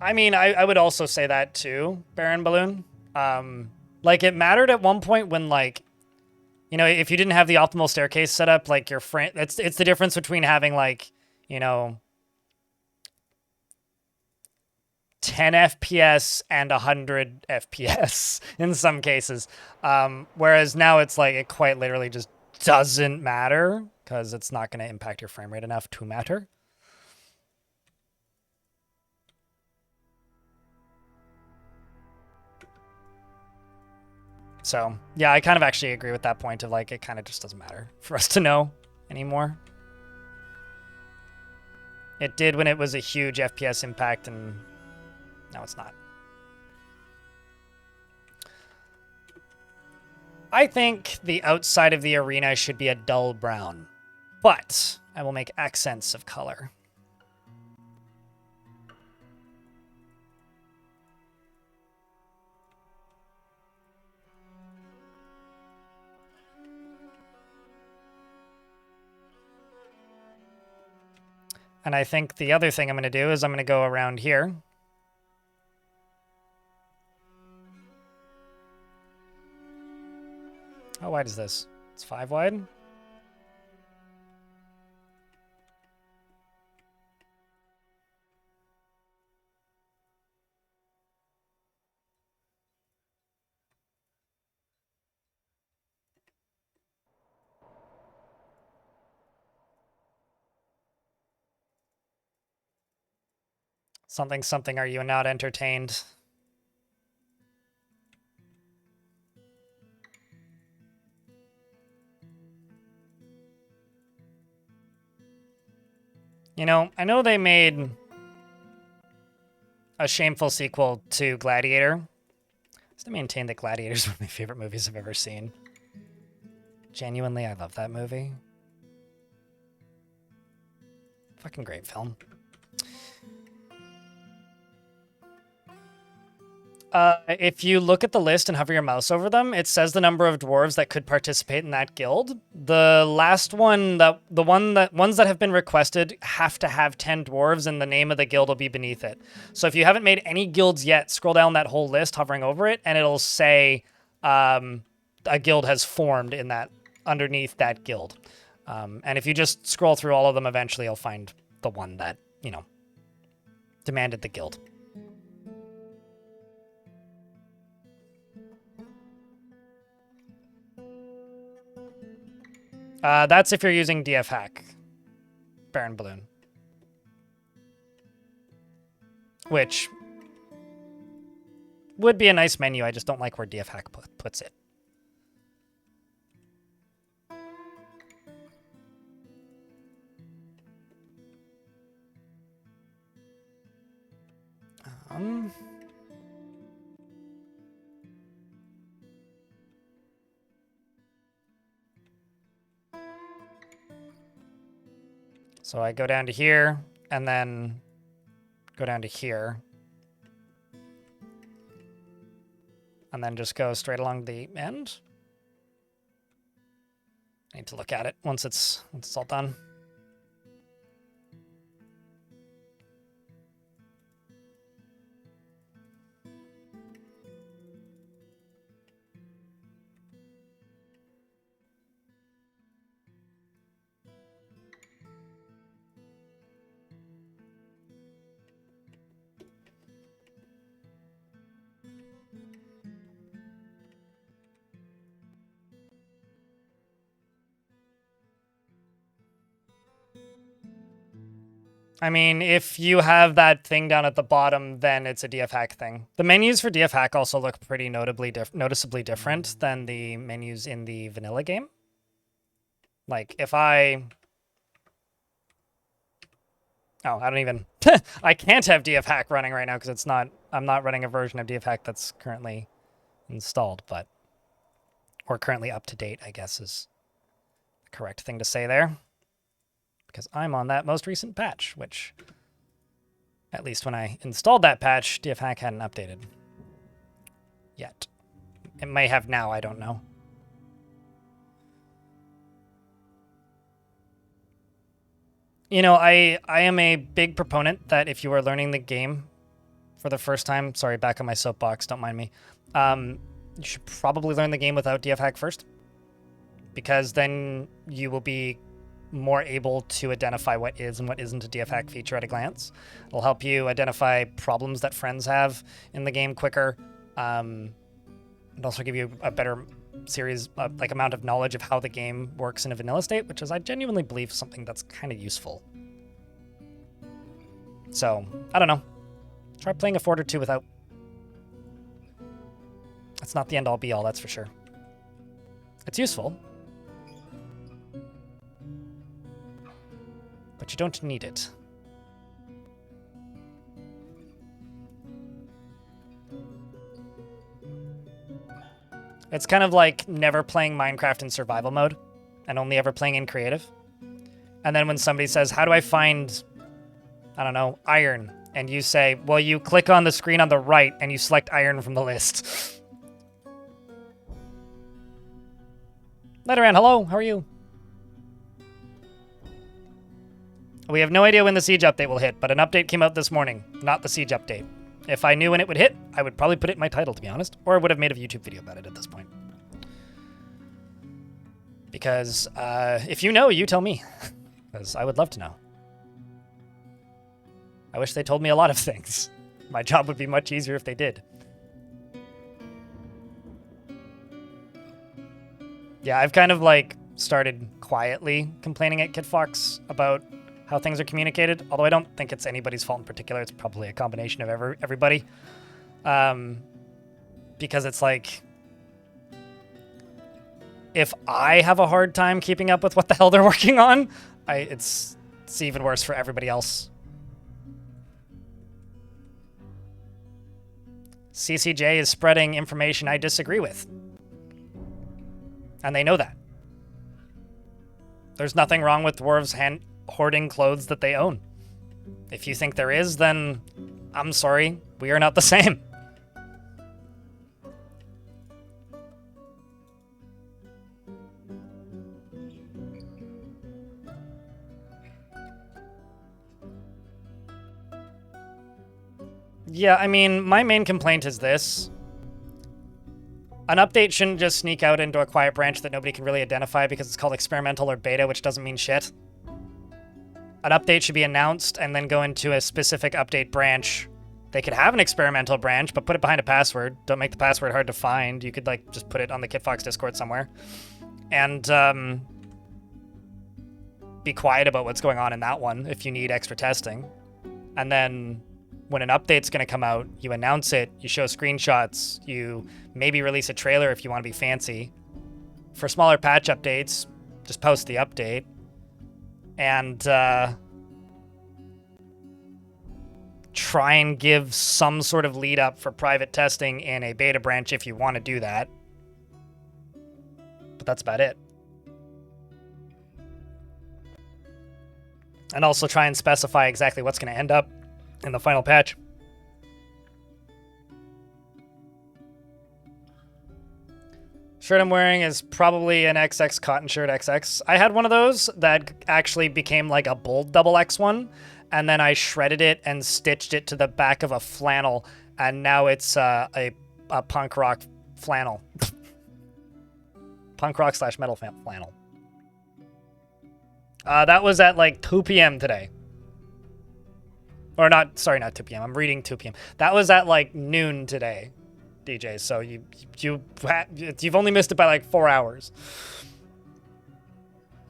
Speaker 1: I mean, I would also say that too, Baron Balloon. Like, it mattered at one point when, like, you know, if you didn't have the optimal staircase set up, like, your frame... It's the difference between having, like, you know, 10 FPS and 100 FPS in some cases. Whereas now it's like, it quite literally just doesn't matter because it's not going to impact your frame rate enough to matter. So, yeah, I kind of actually agree with that point of, like, it kind of just doesn't matter for us to know anymore. It did when it was a huge FPS impact, and now it's not. I think the outside of the arena should be a dull brown, but I will make accents of color. And I think the other thing I'm going to do is I'm going to go around here. How wide is this? It's 5 wide. Something, something, are you not entertained? You know, I know they made a shameful sequel to Gladiator. I still maintain that Gladiator is one of my favorite movies I've ever seen. Genuinely, I love that movie. Fucking great film. If you look at the list and hover your mouse over them, it says the number of dwarves that could participate in that guild. The last one, ones that have been requested have to have 10 dwarves, and the name of the guild will be beneath it. So if you haven't made any guilds yet, scroll down that whole list, hovering over it, and it'll say a guild has formed in that underneath that guild. And if you just scroll through all of them, eventually you'll find the one that, you know, demanded the guild. That's if you're using DF Hack, Baron Balloon. Which would be a nice menu, I just don't like where DF Hack puts it. So I go down to here, and then go down to here. And then just go straight along the end. I need to look at it once it's all done. I mean, if you have that thing down at the bottom, then it's a DF Hack thing. The menus for DF Hack also look pretty noticeably different than the menus in the vanilla game. Like, if I... Oh, I don't even... I can't have DF Hack running right now because it's not... I'm not running a version of DF Hack that's currently installed, but... Or currently up to date, I guess, is the correct thing to say there. Because I'm on that most recent patch, which, at least when I installed that patch, DF Hack hadn't updated yet. It may have now, I don't know. You know, I am a big proponent that if you are learning the game for the first time, sorry, back on my soapbox, don't mind me. You should probably learn the game without DFHack first, because then you will be more able to identify what is and what isn't a DFHack feature at a glance. It'll help you identify problems that friends have in the game quicker. It'll also give you a better amount of knowledge of how the game works in a vanilla state, which is, I genuinely believe, something that's kind of useful. So, I don't know. Try playing a fort or two without. It's not the end-all be-all, that's for sure. It's useful. But you don't need it. It's kind of like never playing Minecraft in survival mode and only ever playing in creative. And then when somebody says, how do I find, I don't know, iron? And you say, well, you click on the screen on the right and you select iron from the list. Letteran, hello, how are you? We have no idea when the Siege update will hit, but an update came out this morning, not the Siege update. If I knew when it would hit, I would probably put it in my title, to be honest, or I would have made a YouTube video about it at this point. Because if you know, you tell me, because I would love to know. I wish they told me a lot of things. My job would be much easier if they did. Yeah, I've kind of like started quietly complaining at KidFox about how things are communicated, although I don't think it's anybody's fault in particular. It's probably a combination of everybody. Because it's like, if I have a hard time keeping up with what the hell they're working on, it's even worse for everybody else. CCJ is spreading information I disagree with. And they know that. There's nothing wrong with dwarves hoarding clothes that they own. If you think there is, then I'm sorry, we are not the same. Yeah, I mean, my main complaint is this. An update shouldn't just sneak out into a quiet branch that nobody can really identify because it's called experimental or beta, which doesn't mean shit. An update should be announced and then go into a specific update branch. They could have an experimental branch, but put it behind a password. Don't make the password hard to find. You could like just put it on the KidFox Discord somewhere. And be quiet about what's going on in that one if you need extra testing. And then when an update's going to come out, you announce it, you show screenshots, you maybe release a trailer if you want to be fancy. For smaller patch updates, just post the update. And try and give some sort of lead up for private testing in a beta branch if you want to do that. But that's about it. And also try and specify exactly what's going to end up in the final patch. Shirt I'm wearing is probably an XX cotton shirt XX. I had one of those that actually became like a bold double X one, and then I shredded it and stitched it to the back of a flannel, and now it's a punk rock flannel. Punk rock / metal flannel. That was at like 2 p.m. today. Or not, sorry, not 2 p.m. I'm reading 2 p.m. That was at like noon today, DJ. So you've only missed it by like 4 hours.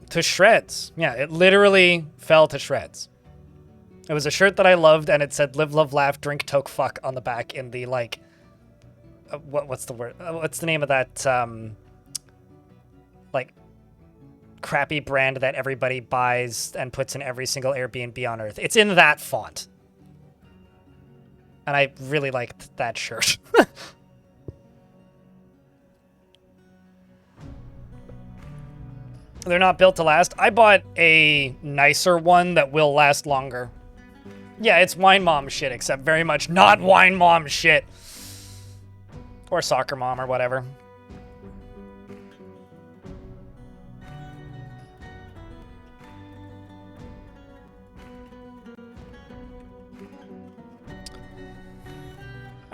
Speaker 1: To shreds. Yeah, it literally fell to shreds. It was a shirt that I loved, and it said "Live, Love, Laugh, Drink, Toke, Fuck" on the back in the like. What's the word? What's the name of that? Like crappy brand that everybody buys and puts in every single Airbnb on Earth. It's in that font. And I really liked that shirt. They're not built to last. I bought a nicer one that will last longer. Yeah, it's Wine Mom shit, except very much not Wine Mom shit. Or Soccer Mom or whatever.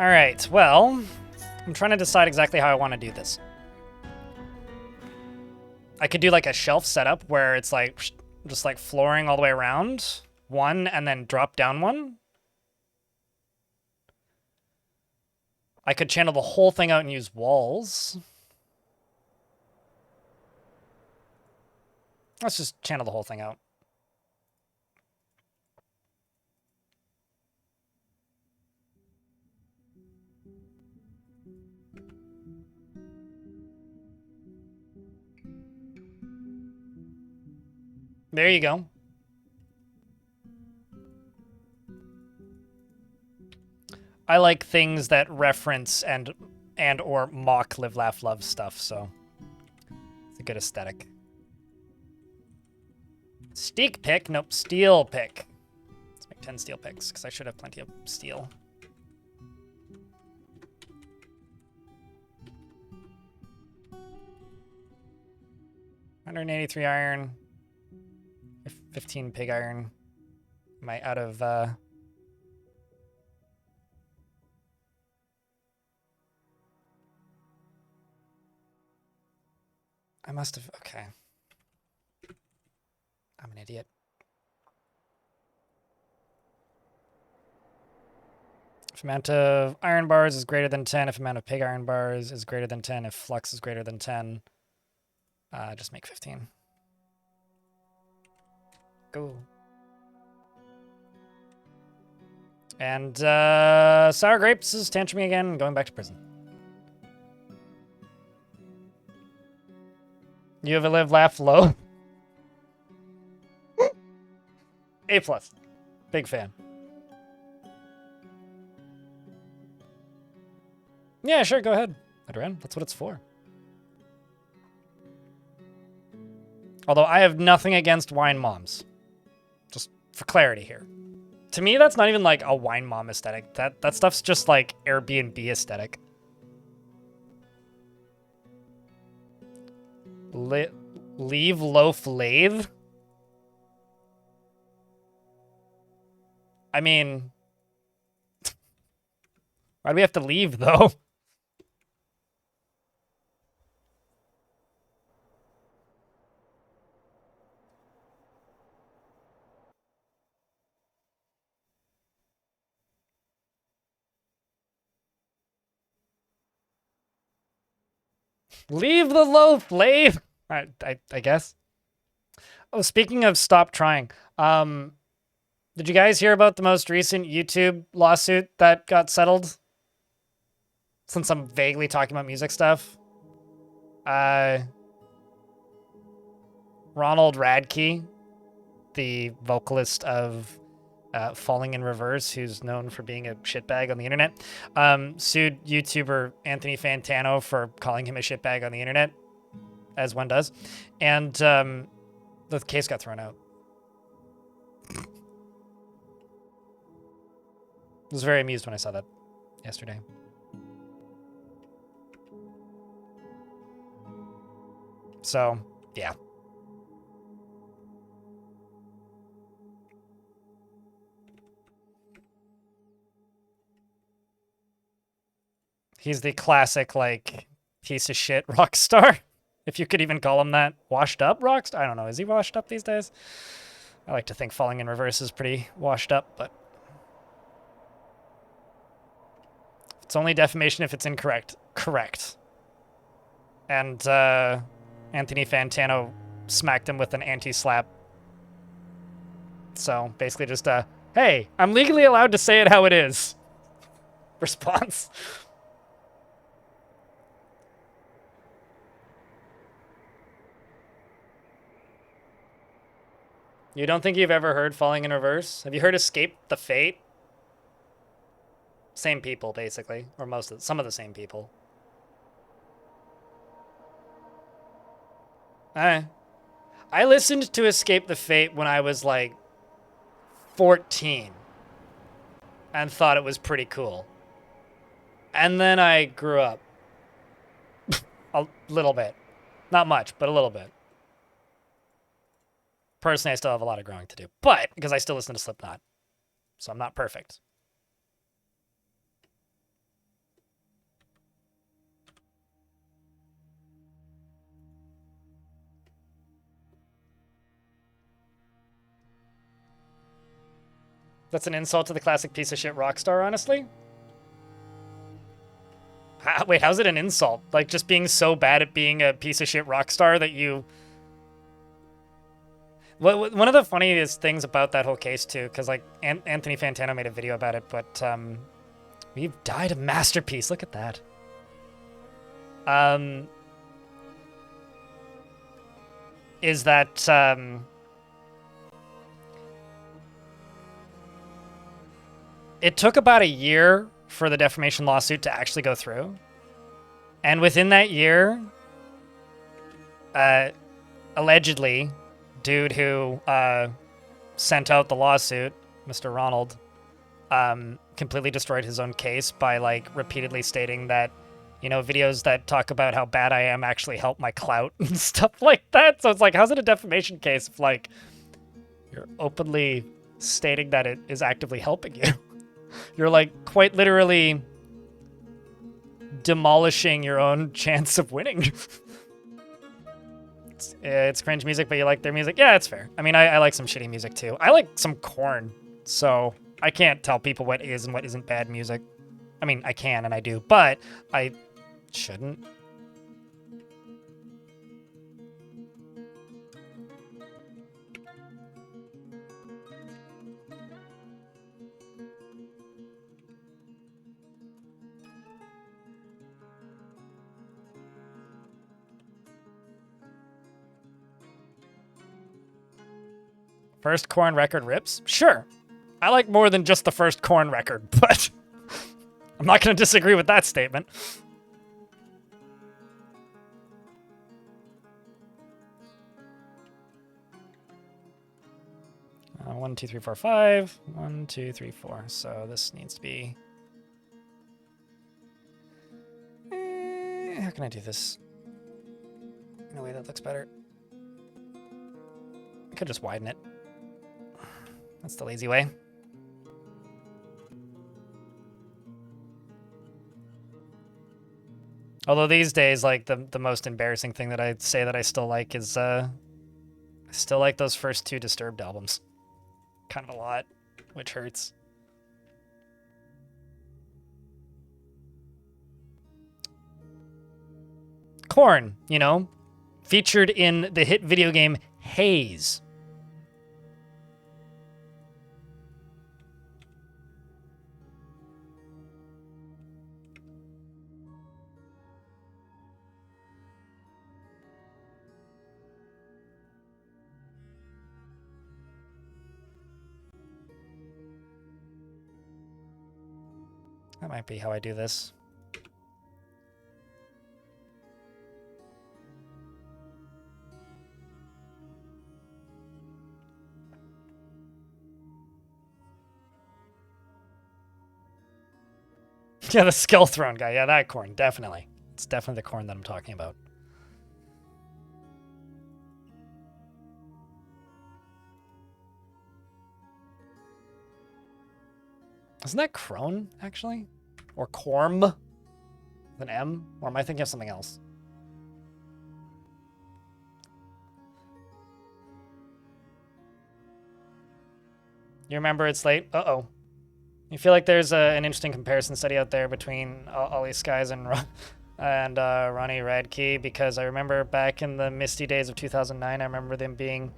Speaker 1: All right, well, I'm trying to decide exactly how I want to do this. I could do like a shelf setup where it's like just like flooring all the way around one and then drop down one. I could channel the whole thing out and use walls. Let's just channel the whole thing out. There you go. I like things that reference and or mock Live, Laugh, Love stuff, so it's a good aesthetic. Steak pick? Nope, steel pick. Let's make 10 steel picks, because I should have plenty of steel. $183 iron. 15 pig iron. Am I out of... I must have... Okay. I'm an idiot. If amount of iron bars is greater than 10, if amount of pig iron bars is greater than 10, if flux is greater than 10, just make 15. Go. And sour grapes is tantruming again and going back to prison. You have a live, laugh, low. A+. Big fan. Yeah, sure, go ahead. Adrian, that's what it's for. Although I have nothing against wine moms. Just for clarity here. To me, that's not even like a wine mom aesthetic. That stuff's just like Airbnb aesthetic. Leave loaf lathe? I mean... Why do we have to leave, though? Leave the loaf, lathe! I guess. Oh, speaking of stop trying, did you guys hear about the most recent YouTube lawsuit that got settled? Since I'm vaguely talking about music stuff. Ronald Radke, the vocalist of Falling in Reverse, who's known for being a shitbag on the internet, sued YouTuber Anthony Fantano for calling him a shitbag on the internet, as one does. And the case got thrown out. I was very amused when I saw that yesterday. So, yeah. He's the classic, like, piece of shit rock star. If you could even call him that. Washed up rock star? I don't know. Is he washed up these days? I like to think Falling in Reverse is pretty washed up, but... It's only defamation if it's incorrect. Correct. And, Anthony Fantano smacked him with an anti-slap. So, basically just hey, I'm legally allowed to say it how it is. Response. You don't think you've ever heard Falling in Reverse? Have you heard Escape the Fate? Same people, basically. Or some of the same people. I listened to Escape the Fate when I was like 14 and thought it was pretty cool. And then I grew up a little bit. Not much, but a little bit. Personally, I still have a lot of growing to do, but because I still listen to Slipknot. So I'm not perfect. That's an insult to the classic piece of shit rock star, honestly. Wait, how's it an insult? Like, just being so bad at being a piece of shit rock star that you... One of the funniest things about that whole case, too, because, like, Anthony Fantano made a video about it, but, we've died a masterpiece. Look at that. Is that, it took about a year for the defamation lawsuit to actually go through. And within that year, allegedly, dude who sent out the lawsuit, Mr. Ronald, completely destroyed his own case by, like, repeatedly stating that, you know, videos that talk about how bad I am actually help my clout and stuff like that. So it's like, how's it a defamation case if, like, you're openly stating that it is actively helping you? You're, like, quite literally demolishing your own chance of winning. It's cringe music, but you like their music? Yeah, it's fair. I mean, I like some shitty music, too. I like some Korn, so I can't tell people what is and what isn't bad music. I mean, I can, and I do, but I shouldn't. First Korn record rips? Sure. I like more than just the first Korn record, but I'm not going to disagree with that statement. One, two, three, four, five. 1, 2, 3, 4. So this needs to be... how can I do this in a way that looks better? I could just widen it. That's the lazy way. Although these days, like, the most embarrassing thing that I'd say that I still like is, I still like those first 2 Disturbed albums. Kind of a lot, which hurts. Korn, you know, featured in the hit video game Haze. That might be how I do this. Yeah, the Skull Throne guy. Yeah, that Korn, definitely. It's definitely the Korn that I'm talking about. Isn't that Crone, actually? Or Korm? With an M? Or am I thinking of something else? You remember It's Late? Uh-oh. You feel like there's an interesting comparison study out there between Ollie Skies and Ronnie Radke, because I remember back in the misty days of 2009, I remember them being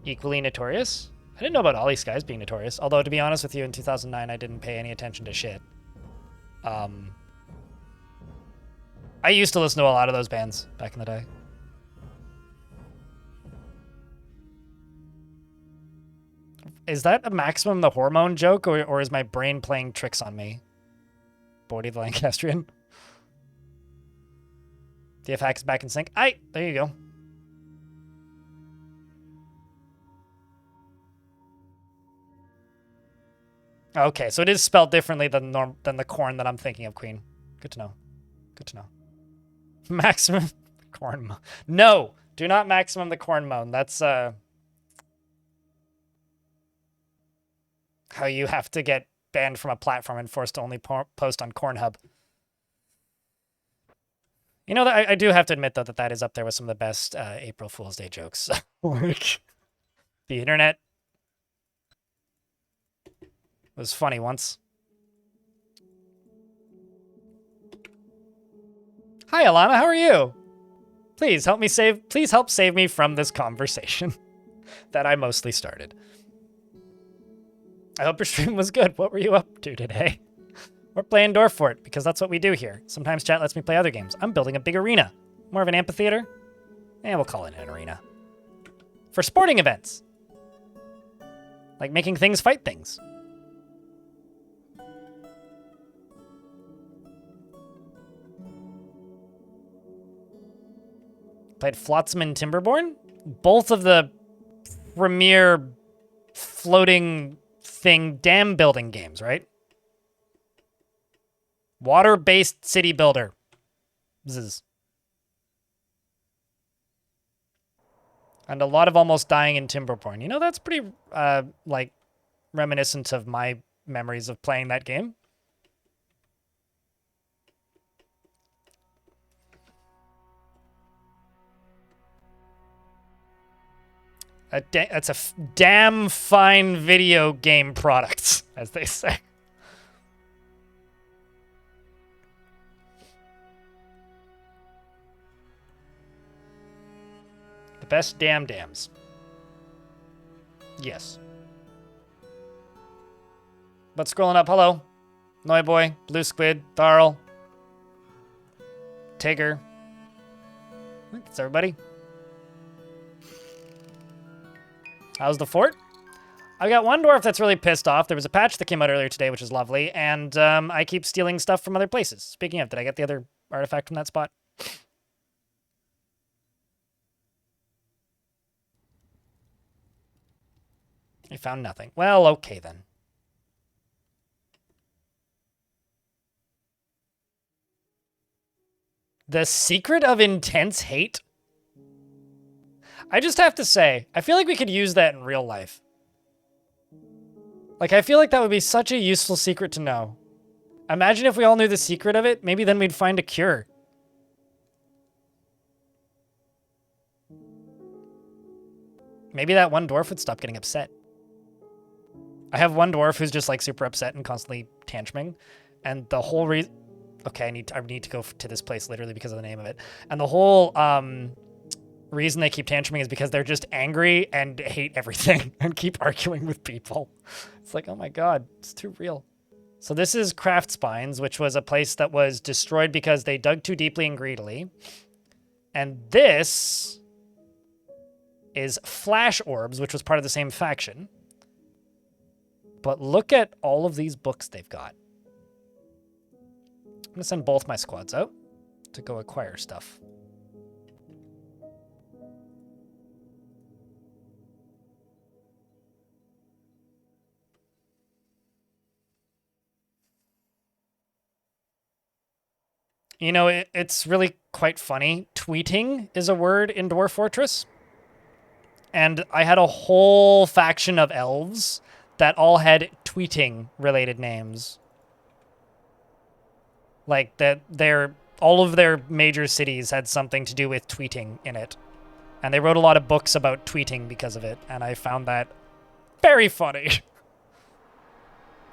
Speaker 1: equally notorious. I didn't know about Ollie Skies being notorious, although to be honest with you, in 2009, I didn't pay any attention to shit. I used to listen to a lot of those bands back in the day. Is that a Maximum the Hormone joke, or is my brain playing tricks on me? Bodie the Lancastrian. DF Hack is back in sync. There you go. Okay, so it is spelled differently than the Korn that I'm thinking of, Queen. Good to know. Good to know. Maximum Korn Moan. No! Do not Maximum the Korn Moan. That's, how you have to get banned from a platform and forced to only post on Cornhub. You know, I do have to admit, though, that is up there with some of the best April Fool's Day jokes. The internet. It was funny once. Hi, Alana. How are you? Please help save me from this conversation that I mostly started. I hope your stream was good. What were you up to today? We're playing Dwarf because that's what we do here. Sometimes chat lets me play other games. I'm building a big arena. More of an amphitheater? We'll call it an arena. For sporting events. Like making things fight things. Played Flotsam and Timberborn? Both of the premier floating thing dam building games, right? Water-based city builder. Zzz. And a lot of almost dying in Timberborn. You know, that's pretty, like, reminiscent of my memories of playing that game. It's a damn fine video game product, as they say. The best damn dams. Yes. But scrolling up, hello. Noiboy, Blue Squid, Tharl, Tigger. That's everybody. How's the fort? I've got one dwarf that's really pissed off. There was a patch that came out earlier today, which is lovely, and I keep stealing stuff from other places. Speaking of, did I get the other artifact from that spot? I found nothing. Well, okay then. The secret of intense hate? I just have to say, I feel like we could use that in real life. Like, I feel like that would be such a useful secret to know. Imagine if we all knew the secret of it, maybe then we'd find a cure. Maybe that one dwarf would stop getting upset. I have one dwarf who's just like super upset and constantly tantruming, and the whole reason... Okay, I need to go to this place literally because of the name of it. And the whole reason they keep tantruming is because they're just angry and hate everything and keep arguing with people. It's like, oh my god, it's too real. So this is Craft Spines, which was a place that was destroyed because they dug too deeply and greedily. And this is Flash Orbs, which was part of the same faction. But look at all of these books they've got. I'm going to send both my squads out to go acquire stuff. You know, it's really quite funny. Tweeting is a word in Dwarf Fortress. And I had a whole faction of elves that all had tweeting-related names. Like, all of their major cities had something to do with tweeting in it. And they wrote a lot of books about tweeting because of it, and I found that very funny.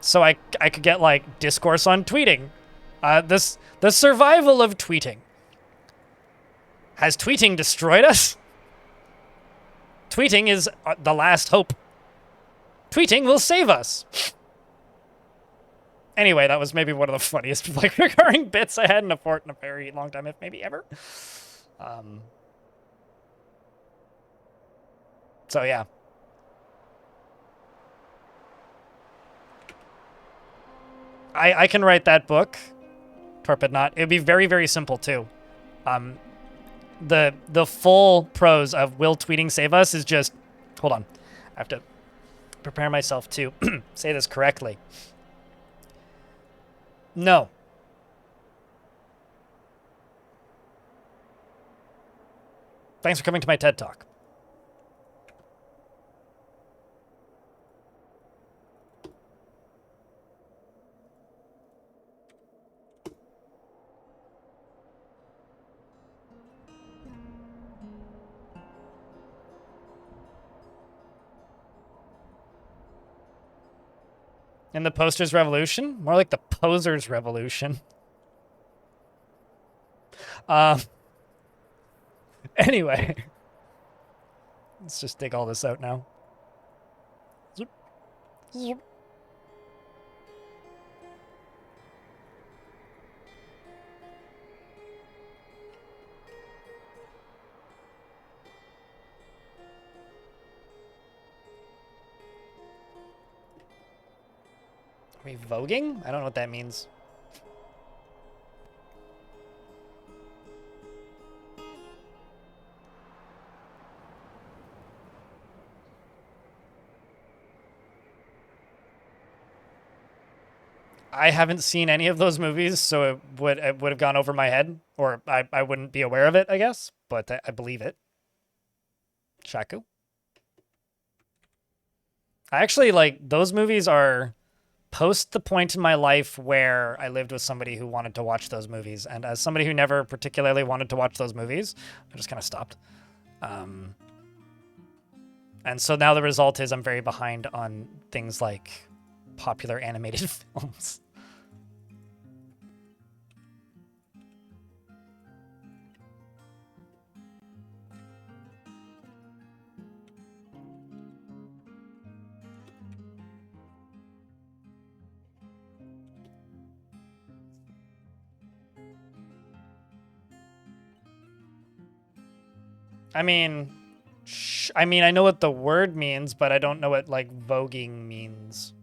Speaker 1: So I could get, like, discourse on tweeting. The survival of tweeting. Has tweeting destroyed us? Tweeting is the last hope. Tweeting will save us. Anyway, that was maybe one of the funniest like recurring bits I had in a fort in a very long time, if maybe ever. So yeah. I can write that book. Torpid Knot. It would be very, very simple too. The full prose of will tweeting save us is just... Hold on. I have to prepare myself to say this correctly. No. Thanks for coming to my TED Talk. In the posters revolution? More like the posers revolution. Anyway. Let's just dig all this out now. Zoop. Zoop. Are we voguing? I don't know what that means. I haven't seen any of those movies, so it would have gone over my head, or I wouldn't be aware of it, I guess, but I believe it. Shaku. I actually, like, those movies are post the point in my life where I lived with somebody who wanted to watch those movies, and as somebody who never particularly wanted to watch those movies, I just kind of stopped. And so now the result is I'm very behind on things like popular animated films. I mean, I know what the word means, but I don't know what, like, voguing means.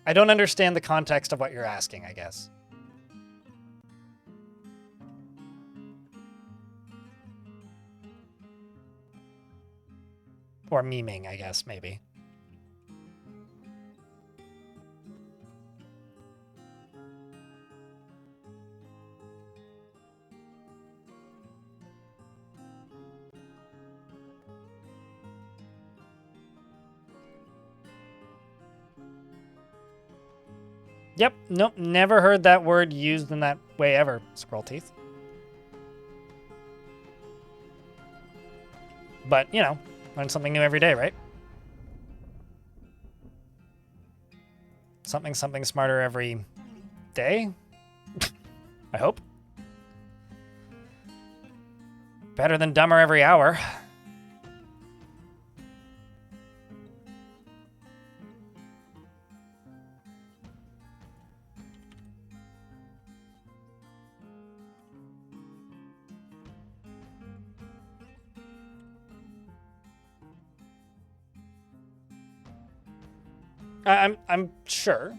Speaker 1: I don't understand the context of what you're asking, I guess. Or memeing, I guess, maybe. Yep, nope, never heard that word used in that way ever, Squirrel Teeth. But, you know, learn something new every day, right? Something smarter every day? I hope. Better than dumber every hour. I'm sure.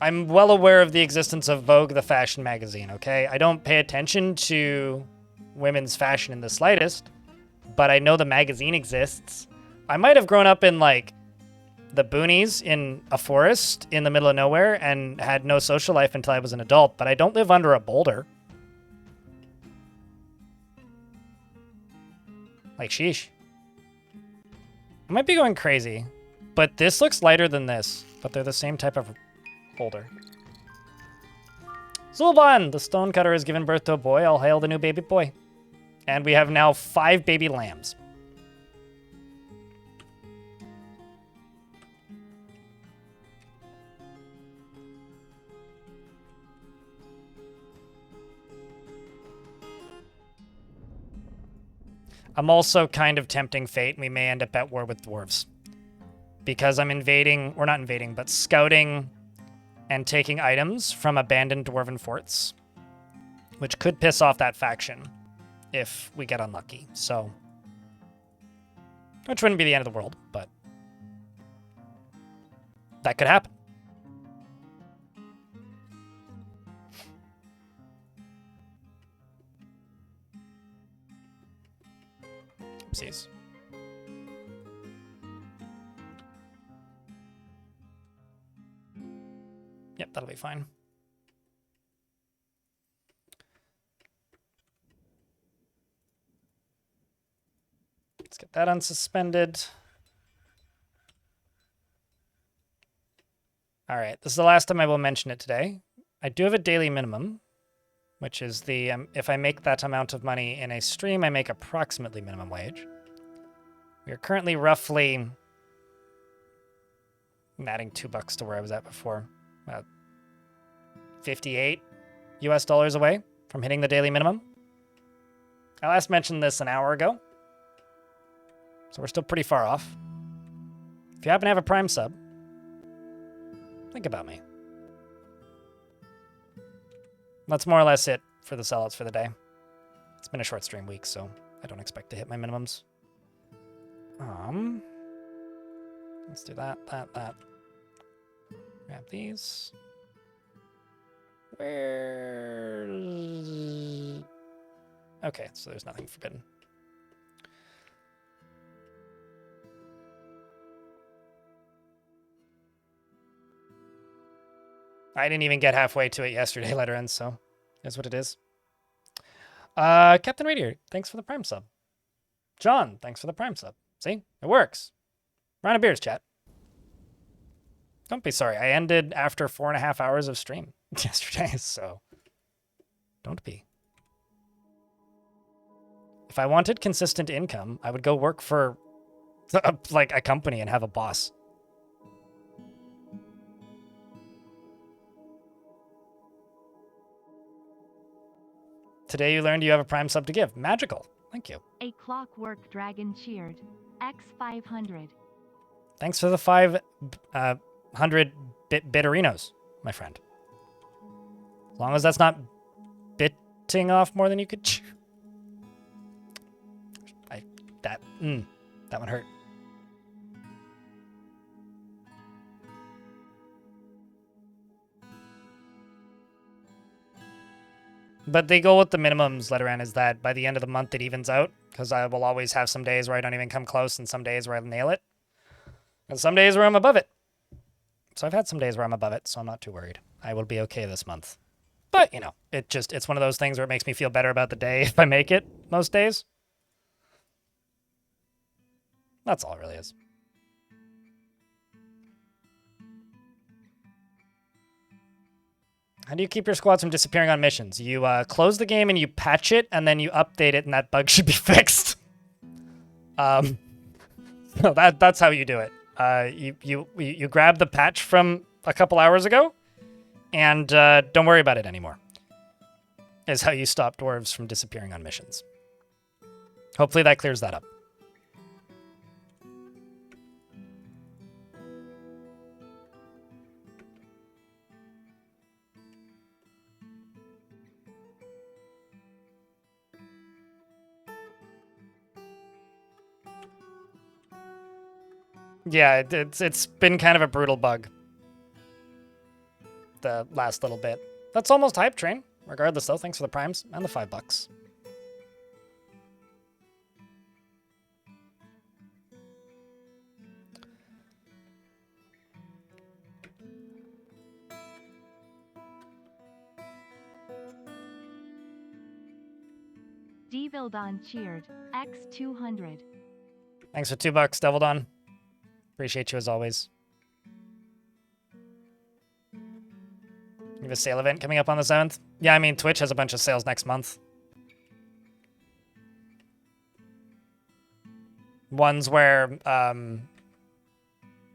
Speaker 1: I'm well aware of the existence of Vogue, the fashion magazine, okay? I don't pay attention to women's fashion in the slightest, but I know the magazine exists. I might have grown up in, like, the boonies in a forest in the middle of nowhere and had no social life until I was an adult, but I don't live under a boulder. Like, sheesh. I might be going crazy, but this looks lighter than this, but they're the same type of boulder. Zulban, the stonecutter, has given birth to a boy. I'll hail the new baby boy. And we have now 5 baby lambs. I'm also kind of tempting fate, and we may end up at war with dwarves. Because I'm not invading, but scouting and taking items from abandoned dwarven forts, which could piss off that faction if we get unlucky. So, which wouldn't be the end of the world, but that could happen. Oopsies. Yep, that'll be fine. Let's get that unsuspended. All right, this is the last time I will mention it today. I do have a daily minimum, which is if I make that amount of money in a stream, I make approximately minimum wage. We are currently roughly... I'm adding $2 to where I was at before. About 58 US dollars away from hitting the daily minimum. I last mentioned this an hour ago. So we're still pretty far off. If you happen to have a Prime sub, think about me. That's more or less it for the sellouts for the day. It's been a short stream week, so I don't expect to hit my minimums. Let's do that. Grab these. Where's... Okay, so there's nothing forbidden. I didn't even get halfway to it yesterday, letter ends, so that's what it is. Captain Radiator, thanks for the Prime sub. John, thanks for the Prime sub. See? It works. Round of beers, chat. Don't be sorry. I ended after 4.5 hours of stream yesterday, so don't be. If I wanted consistent income, I would go work for like a company and have a boss. Today you learned you have a Prime sub to give. Magical. Thank you.
Speaker 3: A Clockwork Dragon cheered. X500.
Speaker 1: Thanks for the 500 bitterinos, my friend. As long as that's not bitting off more than you could chew. That one hurt. But they go with the minimums, Letteran, is that by the end of the month it evens out, because I will always have some days where I don't even come close and some days where I nail it. And some days where I'm above it. So I've had some days where I'm above it, so I'm not too worried. I will be okay this month. But, you know, it's one of those things where it makes me feel better about the day if I make it most days. That's all it really is. How do you keep your squads from disappearing on missions? You close the game and you patch it, and then you update it, and that bug should be fixed. So that's how you do it. You grab the patch from a couple hours ago, and don't worry about it anymore. Is how you stop dwarves from disappearing on missions. Hopefully that clears that up. Yeah, it's been kind of a brutal bug. The last little bit. That's almost hype train. Regardless though, thanks for the primes and the $5.
Speaker 3: Devildon cheered. X200.
Speaker 1: Thanks for $2, Devil Dawn. Appreciate you as always. You have a sale event coming up on the 7th? Yeah, I mean, Twitch has a bunch of sales next month. Ones where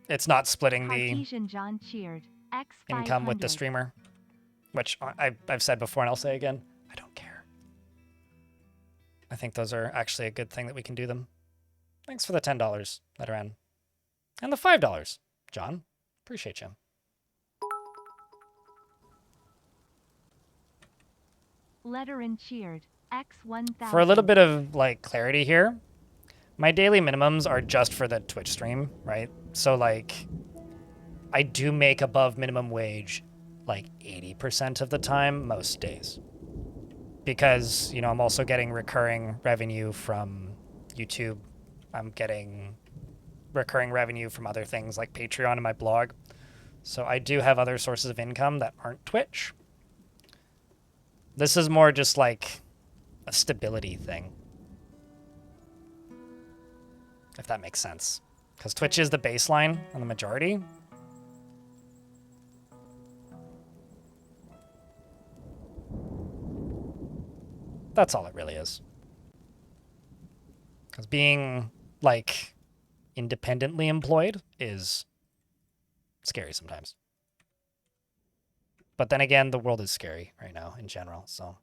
Speaker 1: it's not splitting the
Speaker 3: John cheered.
Speaker 1: income with the streamer. Which I've said before and I'll say again. I don't care. I think those are actually a good thing that we can do them. Thanks for the $10, Letteran. And the $5, John. Appreciate you.
Speaker 3: Letteran cheered. X1000.
Speaker 1: For a little bit of like clarity here, my daily minimums are just for the Twitch stream, right? So like, I do make above minimum wage like 80% of the time, most days. Because, you know, I'm also getting recurring revenue from YouTube. I'm getting recurring revenue from other things like Patreon and my blog. So I do have other sources of income that aren't Twitch. This is more just like a stability thing. If that makes sense. Because Twitch is the baseline on the majority. That's all it really is. Because being like independently employed is scary sometimes. But then again, the world is scary right now in general, so.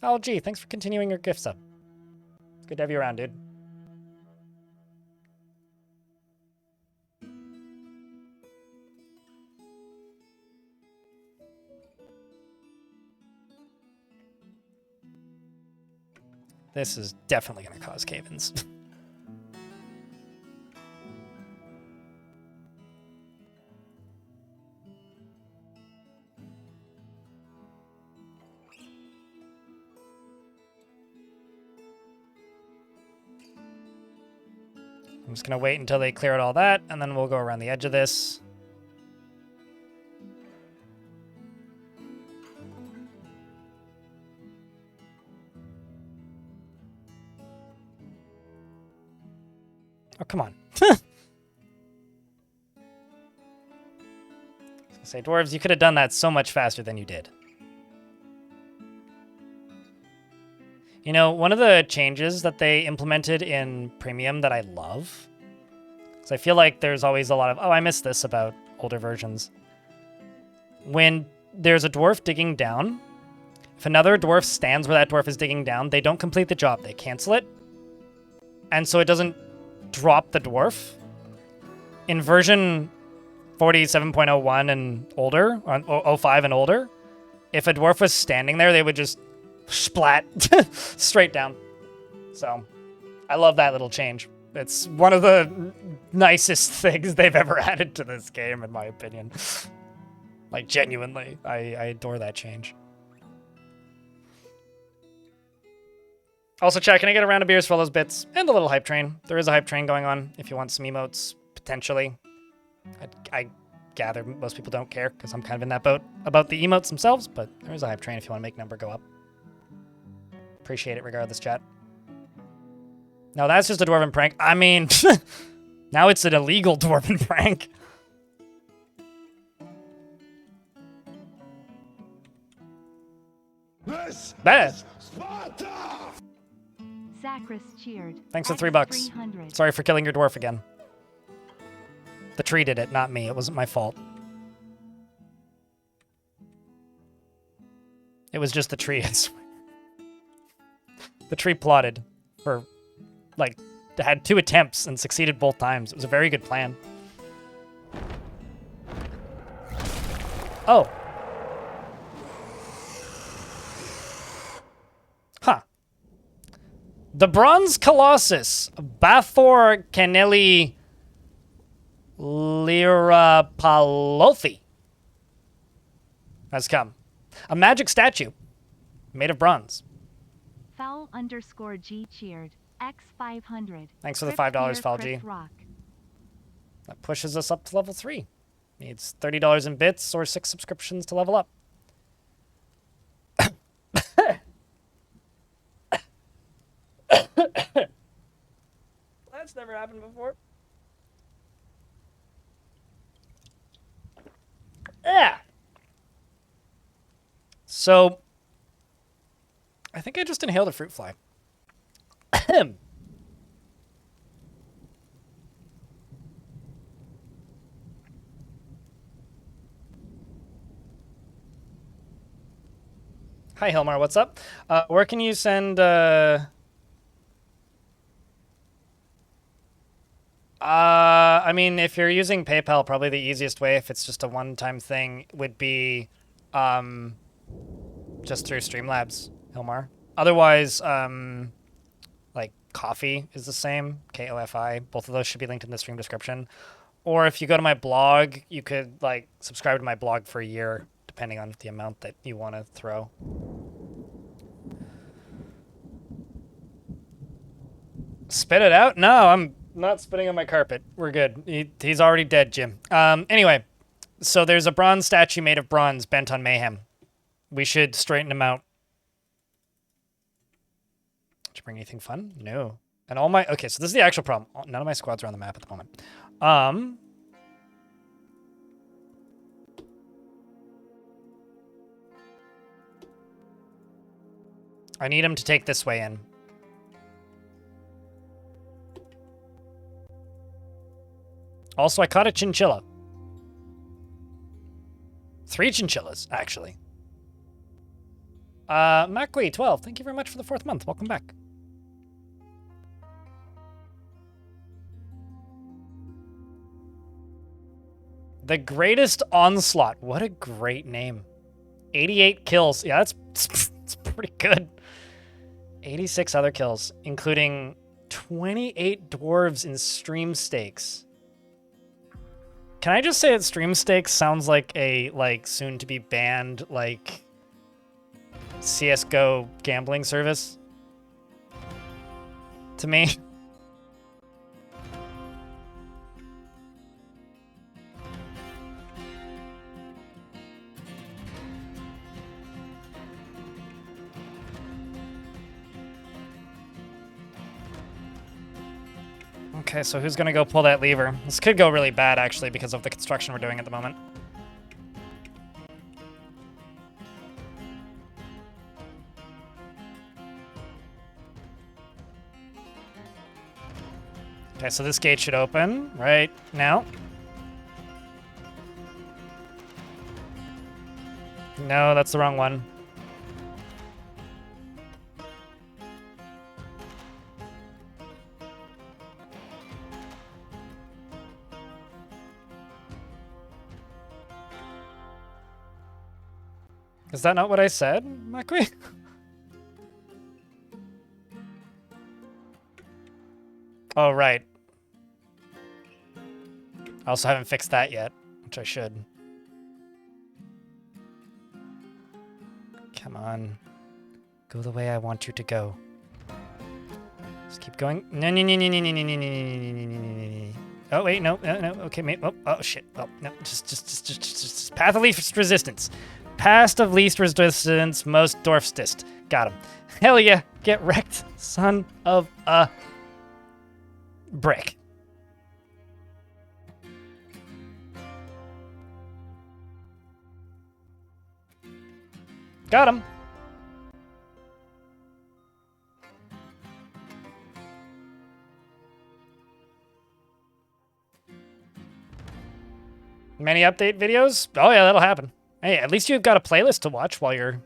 Speaker 1: Oh, gee, thanks for continuing your gift sub. It's good to have you around, dude. This is definitely going to cause cave-ins. I'm just going to wait until they clear out all that, and then we'll go around the edge of this. Oh, come on. Say, dwarves, you could have done that so much faster than you did. You know, one of the changes that they implemented in Premium that I love, because I feel like there's always a lot of, oh, I missed this about older versions. When there's a dwarf digging down, if another dwarf stands where that dwarf is digging down, they don't complete the job. They cancel it. And so it doesn't drop the dwarf. In version 47.01 and older, or 05 and older, if a dwarf was standing there, they would just splat straight down. So I love that little change. It's one of the nicest things they've ever added to this game, in my opinion. Like, genuinely, I adore that change. Also, chat, can I get a round of beers for all those bits? And the little hype train. There is a hype train going on if you want some emotes, potentially. I gather most people don't care, because I'm kind of in that boat about the emotes themselves, but there is a hype train if you want to make number go up. Appreciate it regardless, chat. No, that's just a dwarven prank. I mean, now it's an illegal dwarven prank. That
Speaker 3: Sacris cheered.
Speaker 1: Thanks for $3.
Speaker 3: 300.
Speaker 1: Sorry for killing your dwarf again. The tree did it, not me. It wasn't my fault. It was just the tree. I swear. The tree plotted for, like, had 2 attempts and succeeded both times. It was a very good plan. Oh. Huh. The Bronze Colossus, Bathor Canelli Lirapalothi, has come. A magic statue made of bronze.
Speaker 3: Foul_G cheered. X500.
Speaker 1: Thanks for the
Speaker 3: Crypt
Speaker 1: $5,
Speaker 3: Gear,
Speaker 1: Foul
Speaker 3: Crypt
Speaker 1: G.
Speaker 3: Rock.
Speaker 1: That pushes us up to level 3. Needs $30 in bits or 6 subscriptions to level up. That's never happened before. Yeah. So, I think I just inhaled a fruit fly. Hi, Hilmar. What's up? Where can you send... I mean, if you're using PayPal, probably the easiest way, if it's just a one-time thing, would be just through Streamlabs, Hilmar. Otherwise, like, Coffee is the same, Kofi. Both of those should be linked in the stream description. Or if you go to my blog, you could, like, subscribe to my blog for a year, depending on the amount that you want to throw. Spit it out? No, I'm not spitting on my carpet. We're good. He's already dead, Jim. Anyway, so there's a bronze statue made of bronze bent on mayhem. We should straighten him out. Did you bring anything fun? No. And all my... Okay, so this is the actual problem. None of my squads are on the map at the moment. I need him to take this way in. Also, I caught a chinchilla. 3 chinchillas, actually. Macquee12, thank you very much for the 4th month. Welcome back. The Greatest Onslaught. What a great name. 88 kills. Yeah, that's pretty good. 86 other kills, including 28 dwarves in stream stakes. Can I just say that stream stakes sounds like a soon to be banned CS:GO gambling service to me? Okay, so who's gonna go pull that lever? This could go really bad, actually, because of the construction we're doing at the moment. Okay, so this gate should open right now. No, that's the wrong one. Is that not what I said, Macquee? Oh, right. I also haven't fixed that yet, which I should. Come on. Go the way I want you to go. Just keep going. No, no, no, no, no, no, no, no, no, no, no, no. Oh, wait, no, no, no. Okay, mate. Oh, shit. Oh, no. Just path of least resistance. Path of least resistance, most dwarfs dist. Got him. Hell yeah. Get wrecked, son of a brick. Got him. Many update videos? Oh yeah, that'll happen. Hey, at least you've got a playlist to watch while you're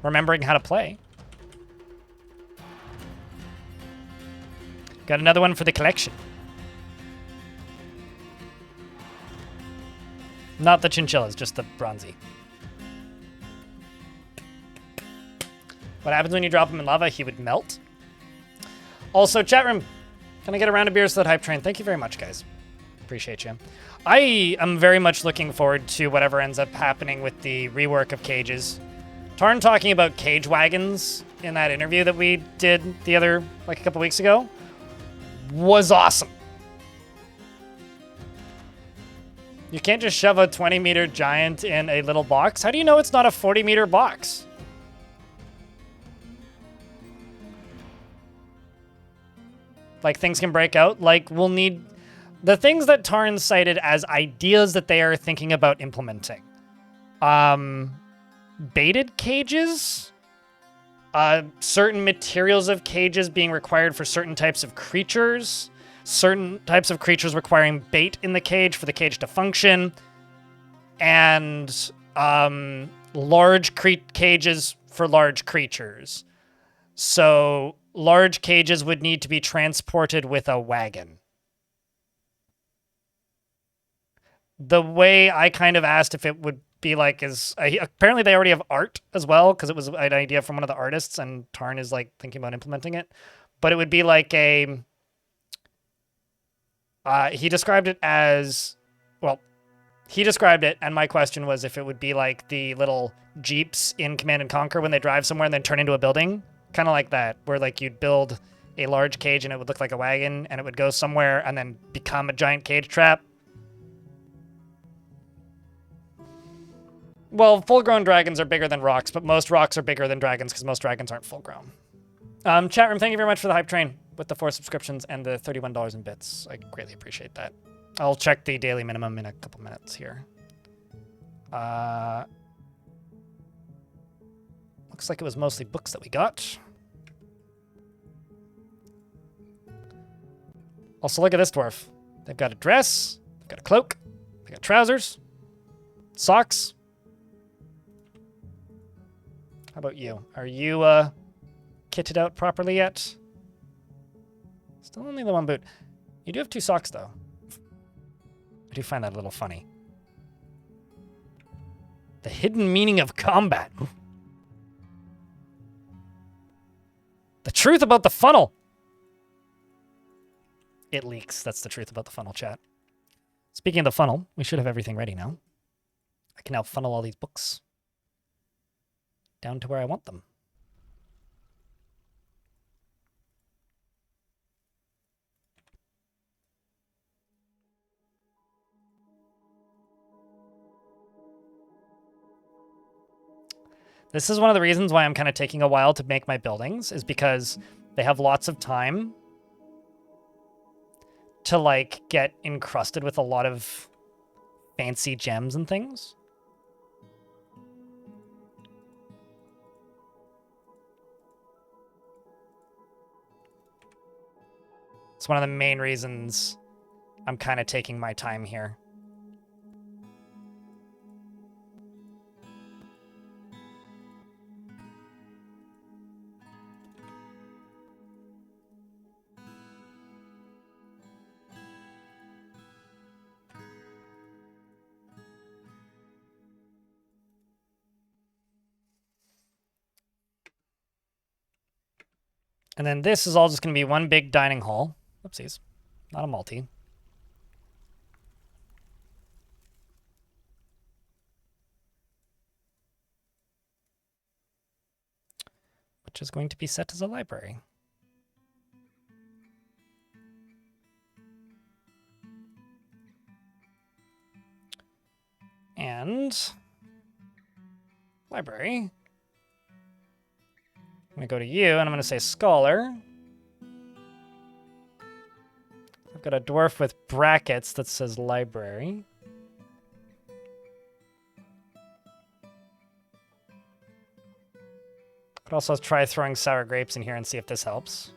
Speaker 1: remembering how to play. Got another one for the collection. Not the chinchillas, just the bronzy. What happens when you drop him in lava? He would melt. Also, chat room, can I get a round of beers to that hype train? Thank you very much, guys. Appreciate you. I am very much looking forward to whatever ends up happening with the rework of cages. Tarn talking about cage wagons in that interview that we did the other, a couple weeks ago, was awesome. You can't just shove a 20-meter giant in a little box. How do you know it's not a 40-meter box? Things can break out. We'll need the things that Tarn cited as ideas that they are thinking about implementing. Baited cages, certain materials of cages being required for certain types of creatures, certain types of creatures requiring bait in the cage for the cage to function, and large cages for large creatures. So large cages would need to be transported with a wagon. The way I kind of asked if it would be is apparently they already have art as well, because it was an idea from one of the artists, and Tarn is thinking about implementing it. But it would be he described it as, well, he described it, and my question was if it would be like the little Jeeps in Command & Conquer when they drive somewhere and then turn into a building. Kind of like that, where you'd build a large cage and it would look like a wagon and it would go somewhere and then become a giant cage trap. Well, full-grown dragons are bigger than rocks, but most rocks are bigger than dragons because most dragons aren't full-grown. Chat room, thank you very much for the hype train with the 4 subscriptions and the $31 in bits. I greatly appreciate that. I'll check the daily minimum in a couple minutes here. Looks like it was mostly books that we got. Also, look at this dwarf. They've got a dress. They've got a cloak. They've got trousers. Socks. How about you? Are you kitted out properly yet? Still only the one boot. You do have 2 socks, though. I do find that a little funny. The hidden meaning of combat. The truth about the funnel. It leaks. That's the truth about the funnel, chat. Speaking of the funnel, we should have everything ready now. I can now funnel all these books down to where I want them. This is one of the reasons why I'm kind of taking a while to make my buildings, is because they have lots of time to like get encrusted with a lot of fancy gems and things. It's one of the main reasons I'm kind of taking my time here. And then this is all just going to be one big dining hall. Oopsies. Not a multi. Which is going to be set as a library. And library. I'm going to go to you, and I'm going to say scholar. I've got a dwarf with brackets that says library. Could also try throwing sour grapes in here and see if this helps.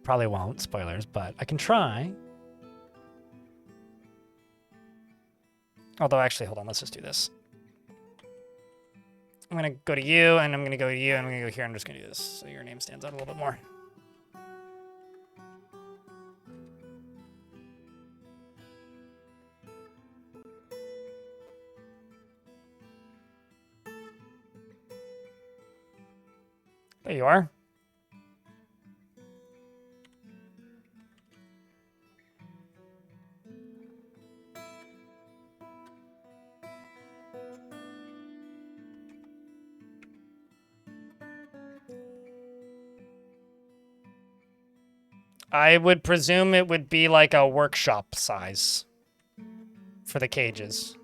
Speaker 1: Probably won't, spoilers, but I can try. Although, actually, hold on, let's just do this. I'm going to go to you, and I'm going to go to you, and I'm going to go here. I'm just going to do this so your name stands out a little bit more. There you are. I would presume it would be like a workshop size for the cages.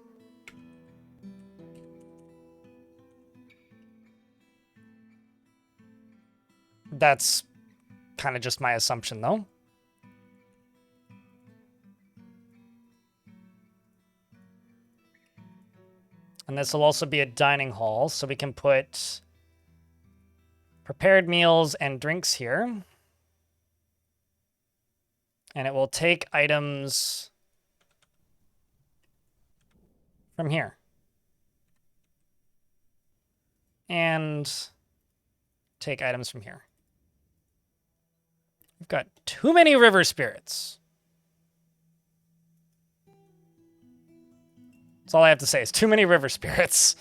Speaker 1: That's kind of just my assumption, though. And this will also be a dining hall, so we can put prepared meals and drinks here. And it will take items from here. And take items from here. We've got too many river spirits. That's all I have to say is too many river spirits.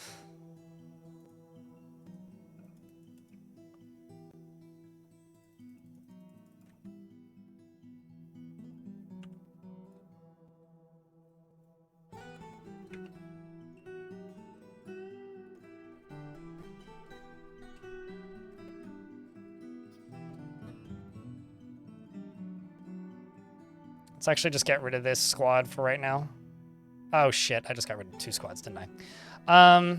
Speaker 1: Let's actually just get rid of this squad for right now. Oh shit, I just got rid of 2 squads, didn't I?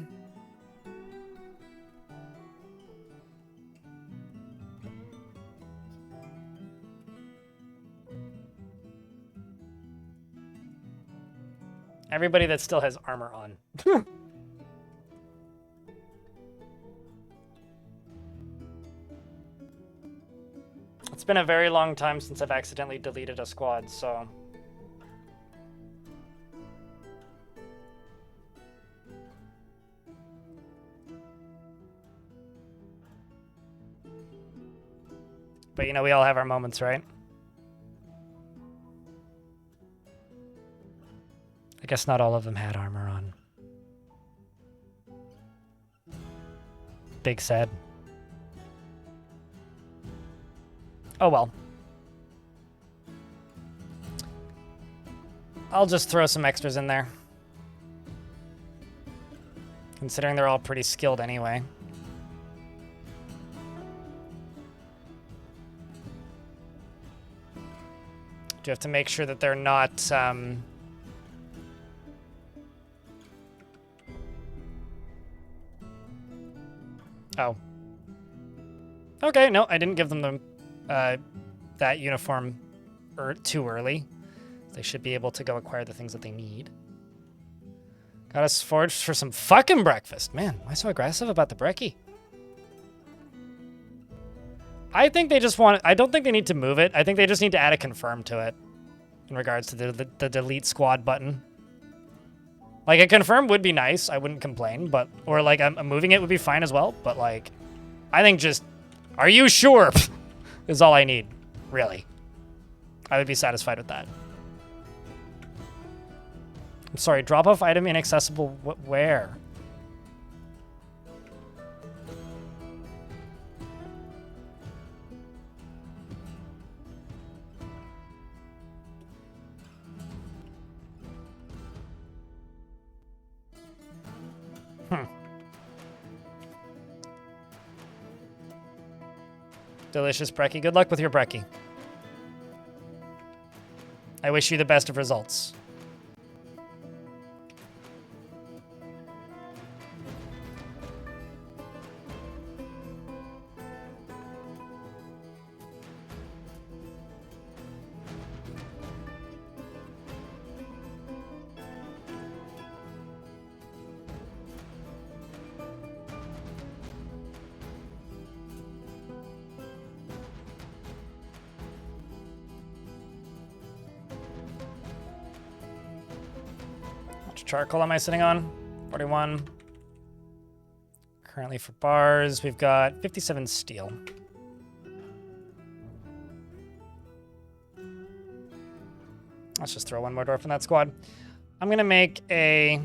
Speaker 1: Everybody that still has armor on. It's been a very long time since I've accidentally deleted a squad, so But, you know, we all have our moments, right? I guess not all of them had armor on. Big sad. Oh well. I'll just throw some extras in there. Considering they're all pretty skilled anyway. Do have to make sure that they're not, Oh. Okay, no, I didn't give them the, that uniform too early. They should be able to go acquire the things that they need. Got us forged for some fucking breakfast. Man, why so aggressive about the brekkie? I think they just want... I don't think they need to move it. I think they just need to add a confirm to it. In regards to the delete squad button. Like, a confirm would be nice. I wouldn't complain, but... Or, like, moving it would be fine as well. But, like, I think just... Are you sure? is all I need. Really. I would be satisfied with that. I'm sorry, drop-off item inaccessible where? Delicious brekkie. Good luck with your brekkie. I wish you the best of results. Charcoal am I sitting on? 41. Currently for bars, we've got 57 steel. Let's just throw one more dwarf in that squad. I'm gonna make a...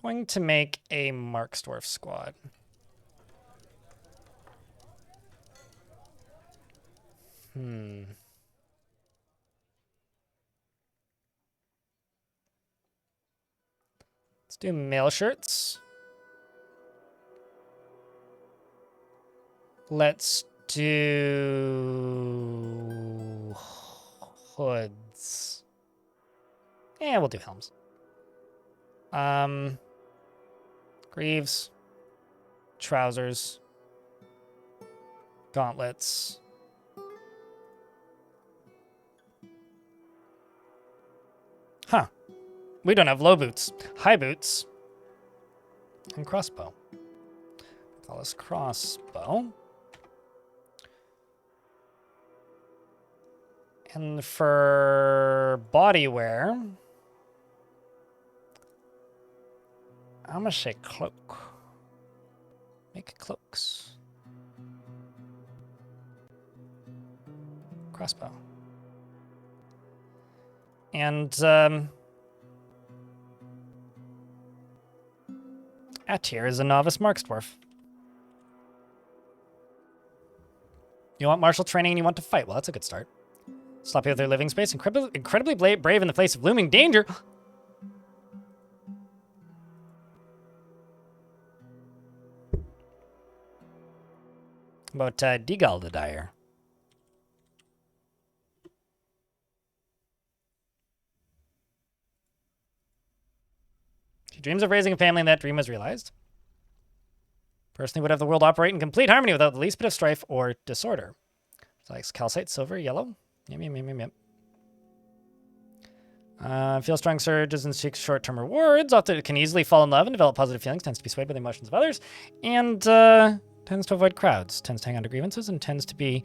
Speaker 1: Going to make a Mark's dwarf squad. Let's do mail shirts. Let's do hoods. Yeah, we'll do helms. Greaves. Trousers. Gauntlets. Huh. We don't have low boots. High boots. And crossbow. Call this crossbow. And for body wear, I'm gonna say cloak. Make cloaks. Crossbow. And, Atir is a novice Mark's dwarf. You want martial training and you want to fight. Well, that's a good start. Sloppy with their living space. Incredibly brave in the face of looming danger. About Deagle the Dyer. She dreams of raising a family, and that dream is realized. Personally would have the world operate in complete harmony without the least bit of strife or disorder. She likes calcite, silver, yellow. Yum. Feel strong surges and seeks short-term rewards. Often can easily fall in love and develop positive feelings. Tends to be swayed by the emotions of others. And tends to avoid crowds. Tends to hang on to grievances and tends to be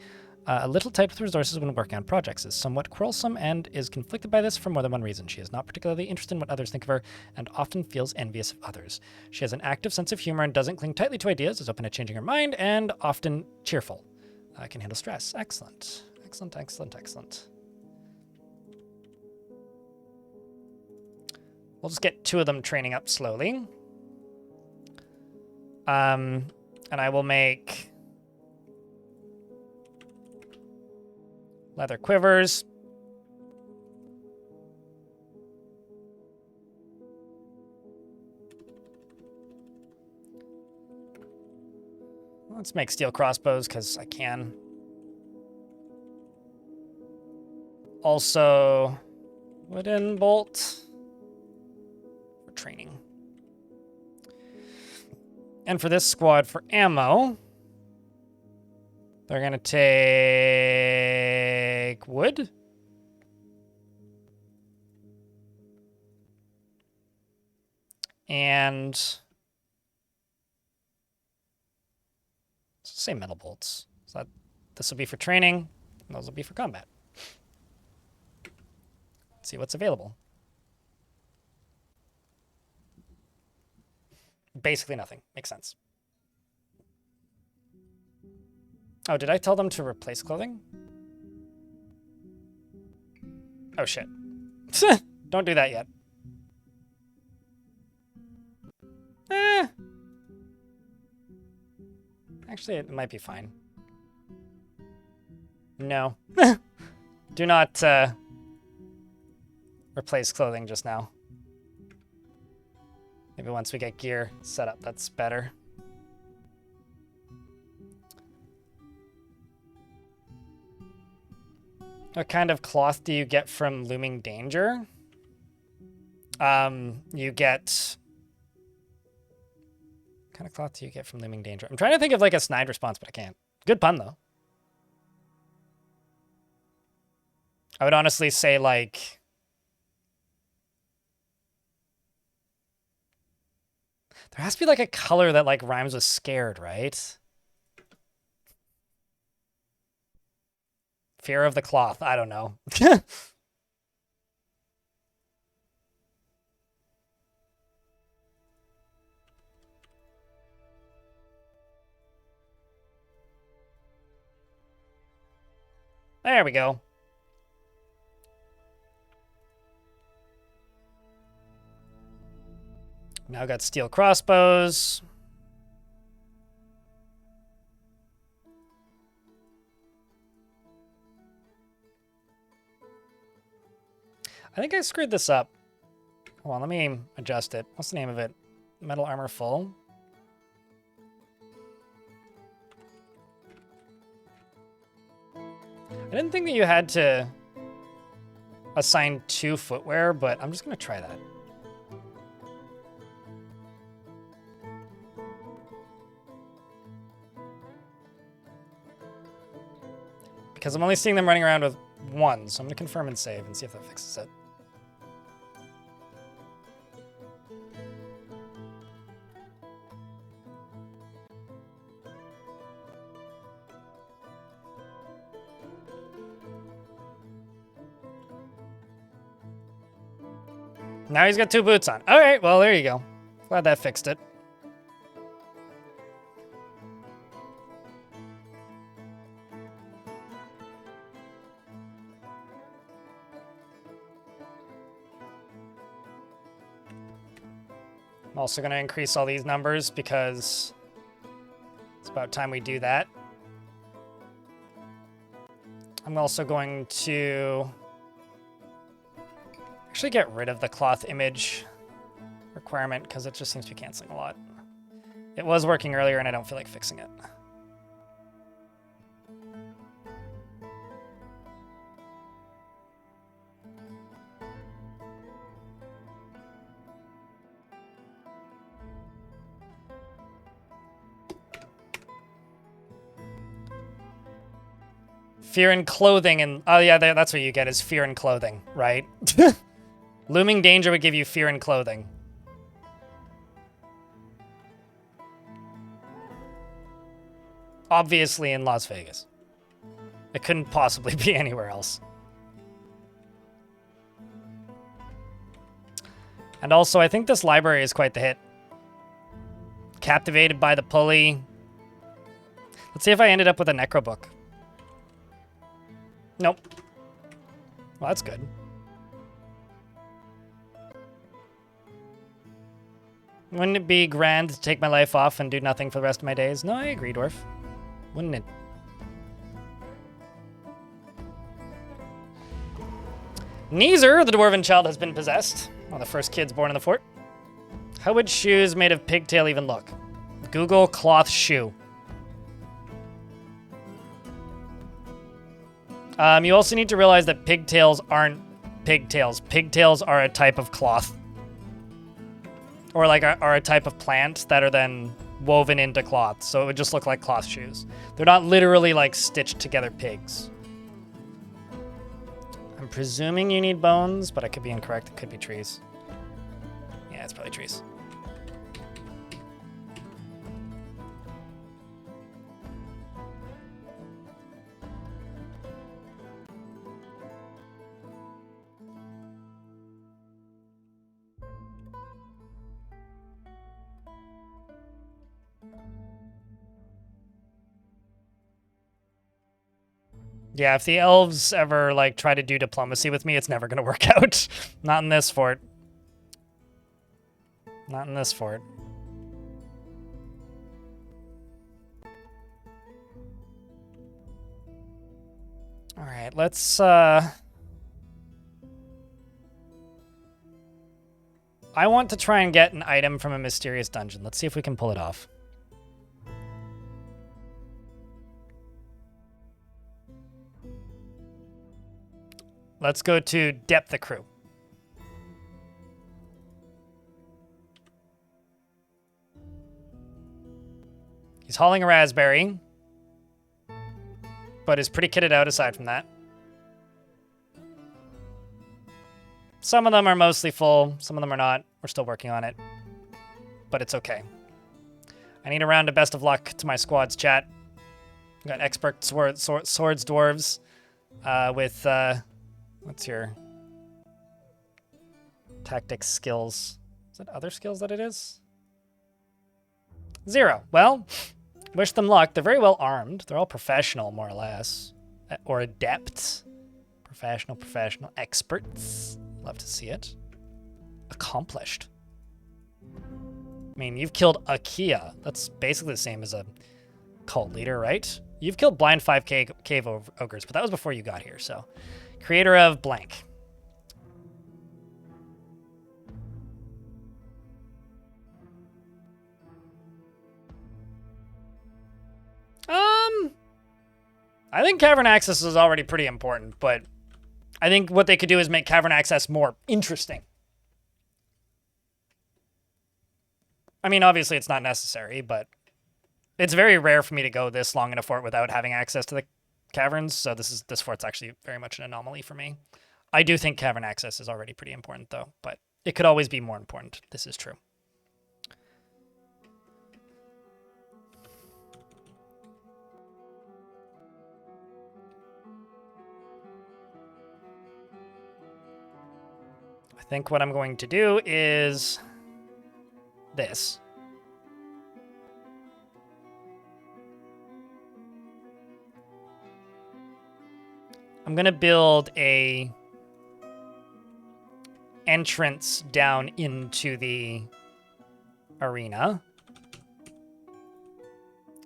Speaker 1: A little tight with resources when working on projects, is somewhat quarrelsome and is conflicted by this for more than one reason. She is not particularly interested in what others think of her and often feels envious of others. She has an active sense of humor and doesn't cling tightly to ideas, is open to changing her mind, and often cheerful. Can handle stress. Excellent. Excellent, excellent, excellent. We'll just get 2 of them training up slowly. And I will make leather quivers. Let's make steel crossbows because I can. Also, wooden bolt for training. And for this squad, for ammo, they're going to take wood. And say metal bolts. So this will be for training, and those will be for combat. Let's see what's available. Basically nothing. Makes sense. Oh, did I tell them to replace clothing? Oh, shit. Don't do that yet. Actually, it might be fine. No. Do not replace clothing just now. Maybe once we get gear set up, that's better. What kind of cloth do you get from Looming Danger? You get... What kind of cloth do you get from Looming Danger? I'm trying to think of like a snide response, but I can't. Good pun, though. I would honestly say like... There has to be like a color that like rhymes with scared, right? Fear of the cloth. I don't know. There we go. Now I've got steel crossbows. I think I screwed this up. Hold on, let me adjust it. What's the name of it? Metal armor full. I didn't think that you had to assign 2 footwear, but I'm just going to try that. Because I'm only seeing them running around with 1, so I'm going to confirm and save and see if that fixes it. Now he's got 2 boots on. All right, well, there you go. Glad that fixed it. I'm also going to increase all these numbers because it's about time we do that. I'm also going to actually get rid of the cloth image requirement because it just seems to be canceling a lot. It was working earlier and I don't feel like fixing it. Fear in clothing and... Oh, yeah, that's what you get is fear in clothing, right? Looming Danger would give you fear in clothing. Obviously in Las Vegas. It couldn't possibly be anywhere else. And also, I think this library is quite the hit. Captivated by the pulley. Let's see if I ended up with a necro book. Nope. Well, that's good. Wouldn't it be grand to take my life off and do nothing for the rest of my days? No, I agree, Dwarf. Wouldn't it? Neezer, the dwarven child, has been possessed. One of the first kids born in the fort. How would shoes made of pigtail even look? Google cloth shoe. You also need to realize that pigtails aren't pigtails. Pigtails are a type of cloth. Or like are a type of plant that are then woven into cloth. So it would just look like cloth shoes. They're not literally like stitched together pigs. I'm presuming you need bones, but I could be incorrect. It could be trees. Yeah, it's probably trees. Yeah, if the elves ever, like, try to do diplomacy with me, it's never going to work out. Not in this fort. Not in this fort. All right, let's, I want to try and get an item from a mysterious dungeon. Let's see if we can pull it off. Let's go to Depth the Crew. He's hauling a raspberry, but is pretty kitted out aside from that. Some of them are mostly full, some of them are not. We're still working on it, but it's okay. I need a round of best of luck to my squad's chat. We got expert swords dwarves with... what's your tactics skills? Is it other skills that it is? 0. Well, wish them luck. They're very well armed. They're all professional, more or less. Or adept. Professional, experts. Love to see it. Accomplished. I mean, you've killed a Kia. That's basically the same as a cult leader, right? You've killed blind 5 cave ogres, but that was before you got here, so... Creator of blank. I think cavern access is already pretty important, but I think what they could do is make cavern access more interesting. I mean, obviously it's not necessary, but it's very rare for me to go this long in a fort without having access to the caverns, so this fort's actually very much an anomaly for me. I do think cavern access is already pretty important, though, but it could always be more important. This is true. I think what I'm going to do is this. I'm going to build a entrance down into the arena.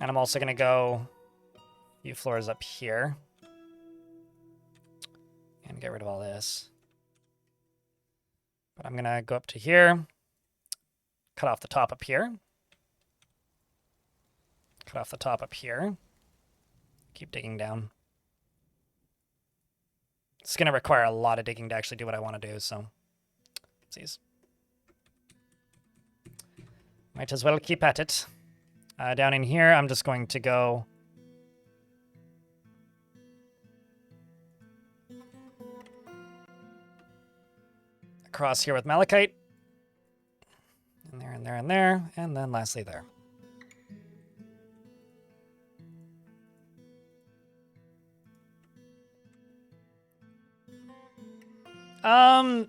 Speaker 1: And I'm also going to go a few floors up here. And get rid of all this. But I'm going to go up to here. Cut off the top up here. Cut off the top up here. Keep digging down. It's going to require a lot of digging to actually do what I want to do, so... Oopsies. Might as well keep at it. Down in here, I'm just going to go... across here with malachite. And there, and there, and there. And then lastly there.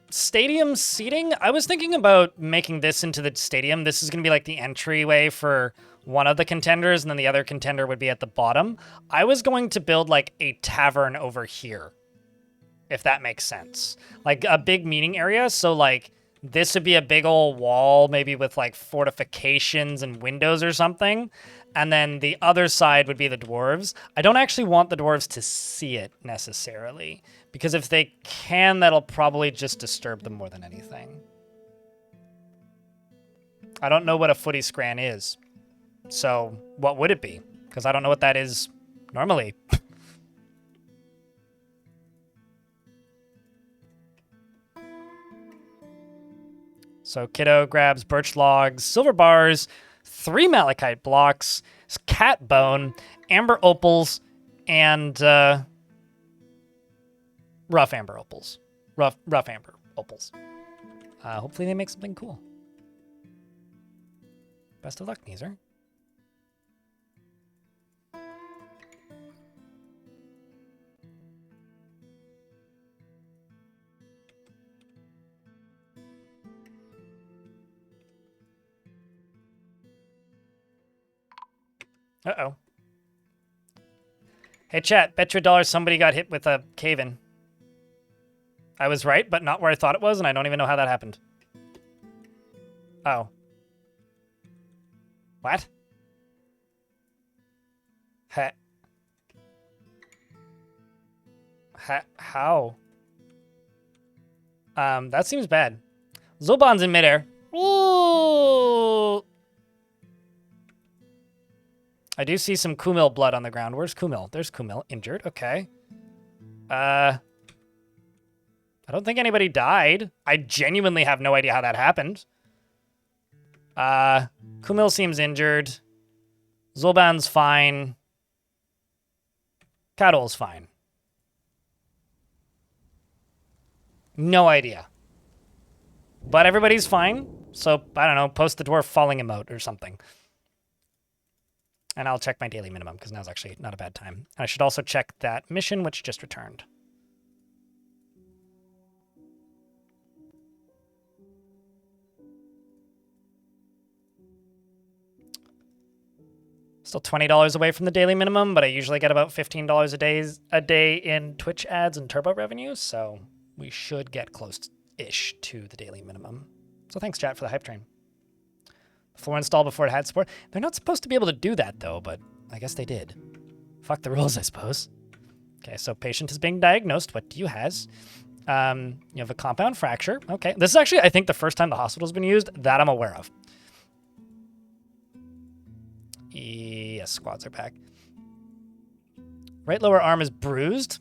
Speaker 1: Stadium seating. I was thinking about making this into the stadium. This is going to be like the entryway for one of the contenders, and then the other contender would be at the bottom. I was going to build like a tavern over here, if that makes sense. Like a big meeting area. So like this would be a big old wall, maybe with like fortifications and windows or something. And then the other side would be the dwarves. I don't actually want the dwarves to see it necessarily, because if they can, that'll probably just disturb them more than anything. I don't know what a footy scran is. So what would it be? Because I don't know what that is normally. So Kiddo grabs birch logs, silver bars, 3 malachite blocks, cat bone, amber opals, and rough amber opals. Rough amber opals. Hopefully they make something cool. Best of luck, Neezer. Uh-oh. Hey, chat, bet you $1 somebody got hit with a cave-in. I was right, but not where I thought it was, and I don't even know how that happened. Oh. What? How? That seems bad. Zolban's in midair. Ooh! I do see some Kumil blood on the ground. Where's Kumil? There's Kumil. Injured. Okay. I don't think anybody died. I genuinely have no idea how that happened. Kumil seems injured. Zolban's fine. Cadol's fine. No idea. But everybody's fine. So, I don't know, post the dwarf falling emote or something. And I'll check my daily minimum, because now's actually not a bad time. And I should also check that mission, which just returned. Still $20 away from the daily minimum, but I usually get about $15 a day in Twitch ads and turbo revenue, so we should get close-ish to the daily minimum. So thanks, chat, for the hype train. Floor install before it had support. They're not supposed to be able to do that, though, but I guess they did. Fuck the rules, I suppose. Okay, so patient is being diagnosed. What do you has? You have a compound fracture. Okay, this is actually, I think, the first time the hospital's been used that I'm aware of. Yes, squads are back. Right lower arm is bruised.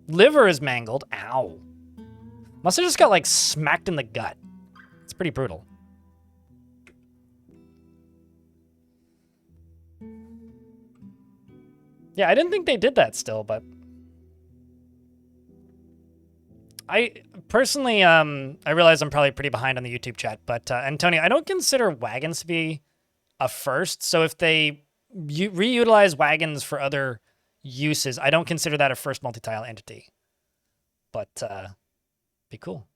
Speaker 1: Liver is mangled. Ow. Must have just got, like, smacked in the gut. It's pretty brutal. Yeah, I didn't think they did that still, but... I personally, I realize I'm probably pretty behind on the YouTube chat, but Antonio, I don't consider wagons to be a first. So if they reutilize wagons for other uses, I don't consider that a first multi-tile entity. But be cool.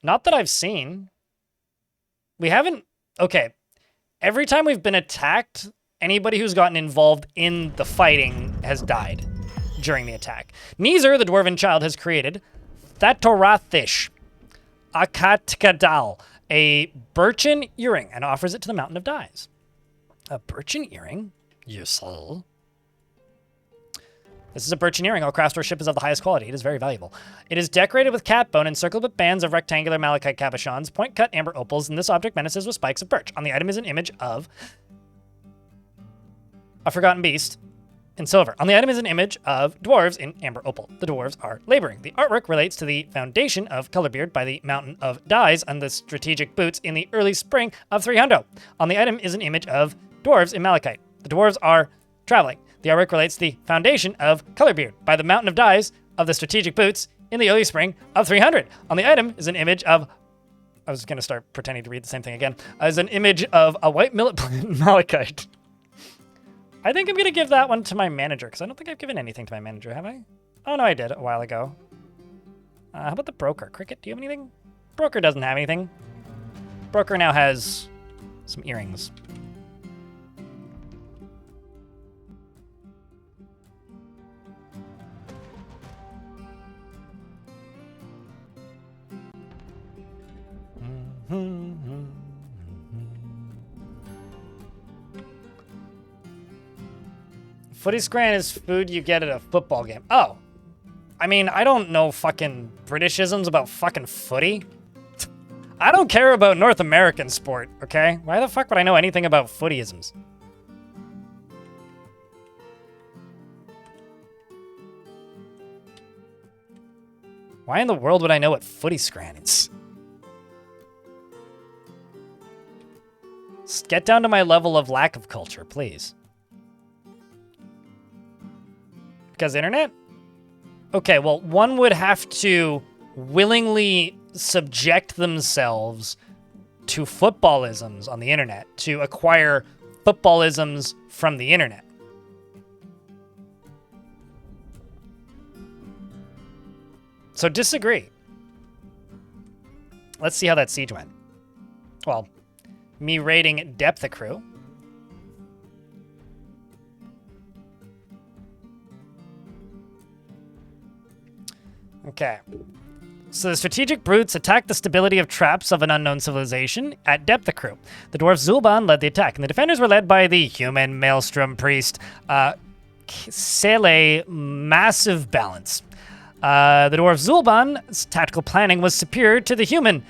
Speaker 1: Not that I've seen. We haven't... Okay. Every time we've been attacked, anybody who's gotten involved in the fighting has died during the attack. Neezer, the dwarven child, has created Thatorathish Akatkadal, a birchen earring, and offers it to the Mountain of Dyes. A birchen earring? Useful. This is a birchen earring. All craftsmanship is of the highest quality. It is very valuable. It is decorated with cat bone, encircled with bands of rectangular malachite cabochons, point-cut amber opals, and this object menaces with spikes of birch. On the item is an image of a forgotten beast in silver. On the item is an image of dwarves in amber opal. The dwarves are laboring. The artwork relates to the foundation of Colorbeard by the Mountain of Dyes and the strategic boots in the early spring of 300. On the item is an image of dwarves in malachite. The dwarves are traveling. The artwork relates to the foundation of Colorbeard by the Mountain of Dyes of the strategic boots in the early spring of 300. On the item is an image of... I was going to start pretending to read the same thing again. As an image of a white millet plant malachite. I think I'm going to give that one to my manager, because I don't think I've given anything to my manager, have I? Oh, no, I did a while ago. How about the broker? Cricket, do you have anything? Broker doesn't have anything. Broker now has some earrings. Footy scran is food you get at a football game. Oh. I mean, I don't know fucking Britishisms about fucking footy. I don't care about North American sport, okay? Why the fuck would I know anything about footyisms? Why in the world would I know what footy scran is? Get down to my level of lack of culture, please. Because internet? Okay, well, one would have to willingly subject themselves to footballisms on the internet to acquire footballisms from the internet. So disagree. Let's see how that siege went. Well, me raiding depth of crew. Okay. So the strategic brutes attacked the stability of traps of an unknown civilization at depth of crew. The dwarf Zulban led the attack, and the defenders were led by the human maelstrom priest, Sele Massive Balance. The dwarf Zulban's tactical planning was superior to the human,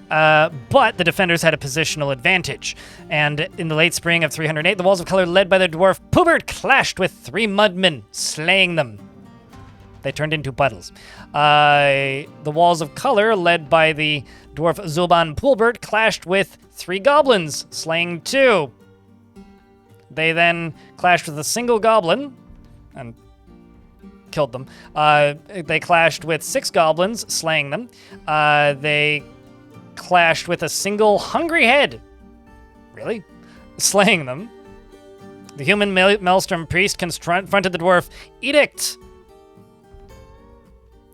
Speaker 1: but the defenders had a positional advantage. And in the late spring of 308, the walls of color led by the dwarf Pubert clashed with 3 mudmen, slaying them. They turned into puddles. The walls of color, led by the dwarf Zulban Pulbert, clashed with 3 goblins, slaying 2. They then clashed with a single goblin and killed them. They clashed with 6 goblins, slaying them. They clashed with a single hungry head. Really? Slaying them. The human maelstrom priest confronted the dwarf Edict.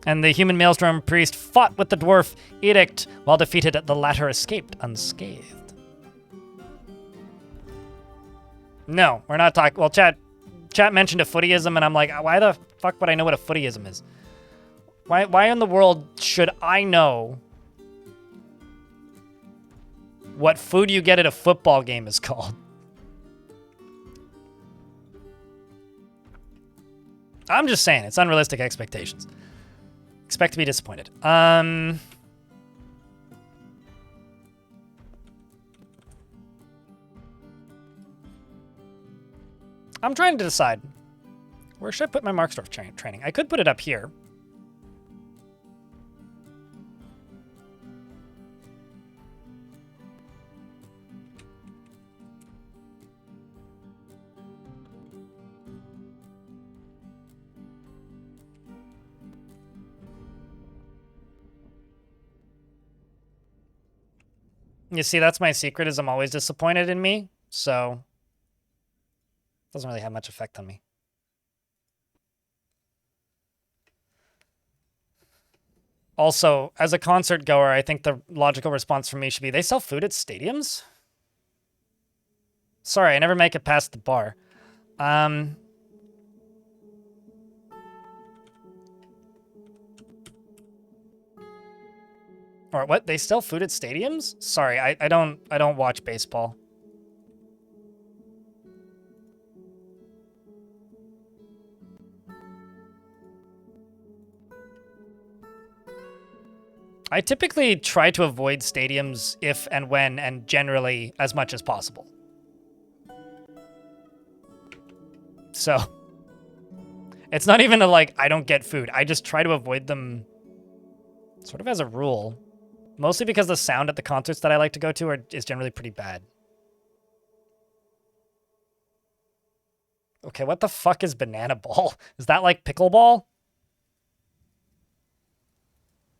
Speaker 1: And the human maelstrom priest fought with the dwarf Edict. While defeated, the latter escaped unscathed. No, we're not talking... Well, chat mentioned a footyism, and I'm like, why the fuck would I know what a footyism is? Why in the world should I know what food you get at a football game is called? I'm just saying, it's unrealistic expectations. Expect to be disappointed. I'm trying to decide. Where should I put my Marksdorf training? I could put it up here. You see, that's my secret, is I'm always disappointed in me, so it doesn't really have much effect on me. Also, as a concert goer, I think the logical response from me should be, they sell food at stadiums? Sorry, I never make it past the bar. Or what? They sell food at stadiums? Sorry, I don't watch baseball. I typically try to avoid stadiums if and when and generally as much as possible. So it's not even I don't get food. I just try to avoid them sort of as a rule. Mostly because the sound at the concerts that I like to go to is generally pretty bad. Okay, what the fuck is banana ball? Is that like pickleball?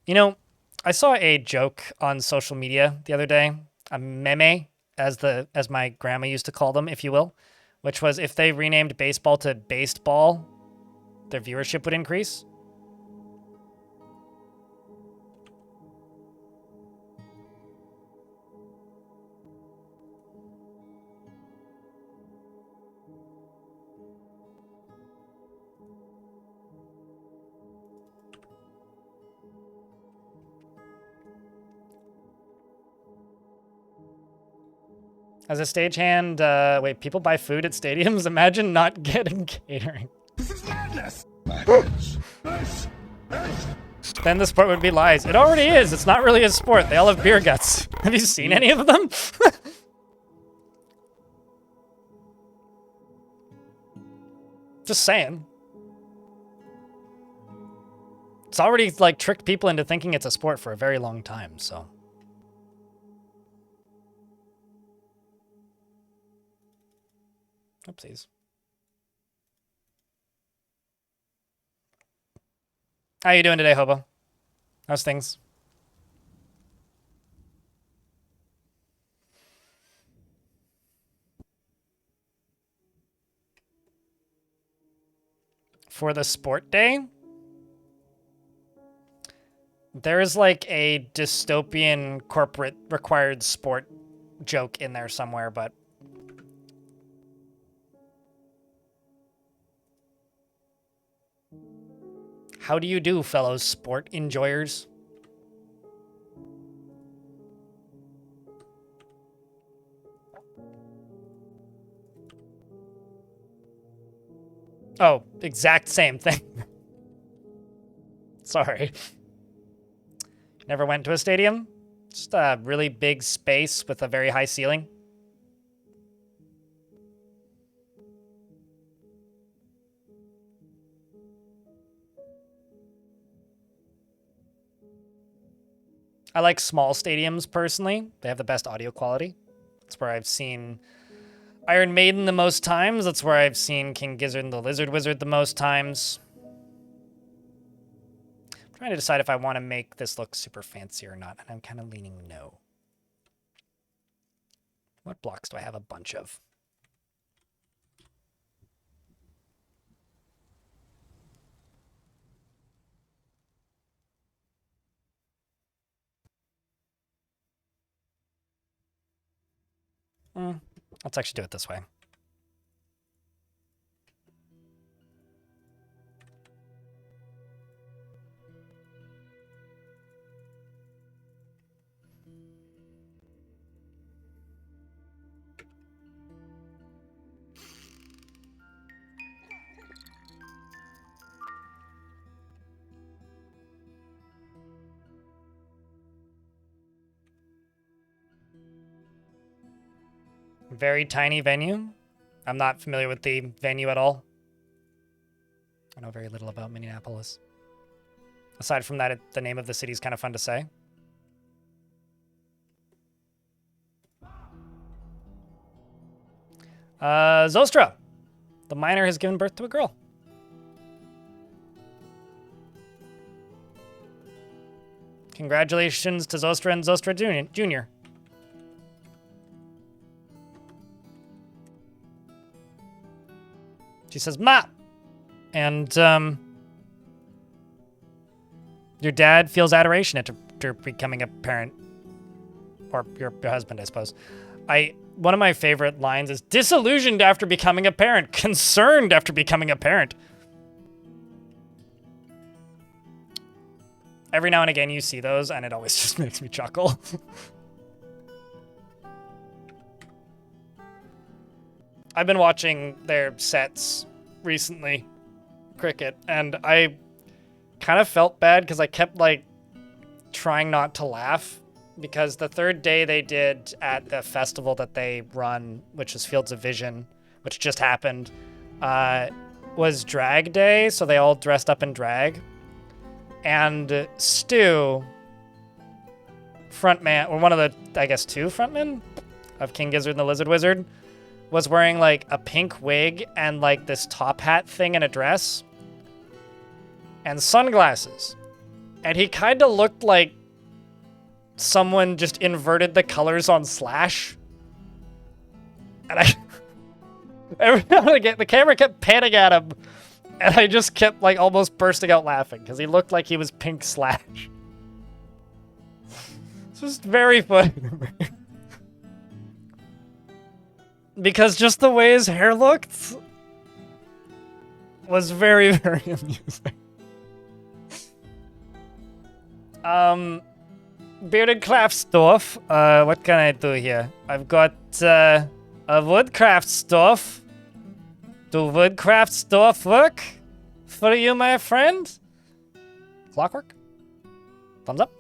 Speaker 1: You know, I saw a joke on social media the other day, a meme, as my grandma used to call them, if you will, which was if they renamed baseball to baseball, their viewership would increase. As a stagehand, wait, people buy food at stadiums? Imagine not getting catering.
Speaker 4: This is madness.
Speaker 1: Then the sport would be lies. It already is. It's not really a sport. They all have beer guts. Have you seen any of them? Just saying. It's already, like, tricked people into thinking it's a sport for a very long time, so. Oopsies. How you doing today, Hobo? How's things? For the sport day, there is like a dystopian corporate required sport joke in there somewhere, but how do you do, fellow sport enjoyers? Oh, exact same thing. Sorry. Never went to a stadium? Just a really big space with a very high ceiling. I like small stadiums personally. They have the best audio quality. That's where I've seen Iron Maiden the most times. That's where I've seen King Gizzard and the Lizard Wizard the most times. I'm trying to decide if I want to make this look super fancy or not, and I'm kind of leaning no. What blocks do I have a bunch of? Let's actually do it this way. Very tiny venue. I'm not familiar with the venue at all. I know very little about Minneapolis. Aside from that, the name of the city is kind of fun to say. Zostra. The miner has given birth to a girl. Congratulations to Zostra and Zostra Jr. She says, Ma! And, your dad feels adoration after becoming a parent. Or your husband, I suppose. One of my favorite lines is, disillusioned after becoming a parent. Concerned after becoming a parent. Every now and again you see those, and it always just makes me chuckle. I've been watching their sets recently, cricket, and I kind of felt bad because I kept, like, trying not to laugh, because the third day they did at the festival that they run, which is Fields of Vision, which just happened, was drag day, so they all dressed up in drag. And Stu, frontman, or one of the, I guess, two frontmen of King Gizzard and the Lizard Wizard, was wearing, like, a pink wig and, like, this top hat thing and a dress and sunglasses. And he kind of looked like someone just inverted the colors on Slash. And every now and again, the camera kept panning at him, and I just kept, like, almost bursting out laughing because he looked like he was pink Slash. It's just very funny to me. Because just the way his hair looked was very, very amusing. Bearded craft stuff. What can I do here? I've got a woodcraft stuff. Do woodcraft stuff work for you, my friend? Clockwork? Thumbs up.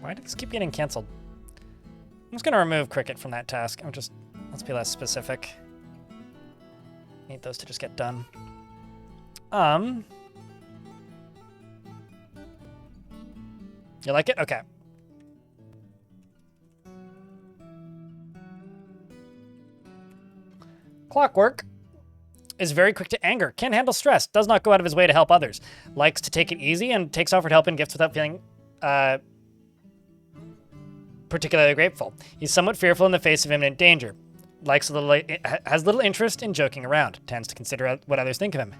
Speaker 1: Why did this keep getting canceled? I'm just gonna remove Cricket from that task. Let's be less specific. Need those to just get done. You like it? Okay. Clockwork is very quick to anger, can't handle stress, does not go out of his way to help others, likes to take it easy, and takes offered help and gifts without feeling particularly grateful. He's somewhat fearful in the face of imminent danger. Has little interest in joking around. Tends to consider what others think of him.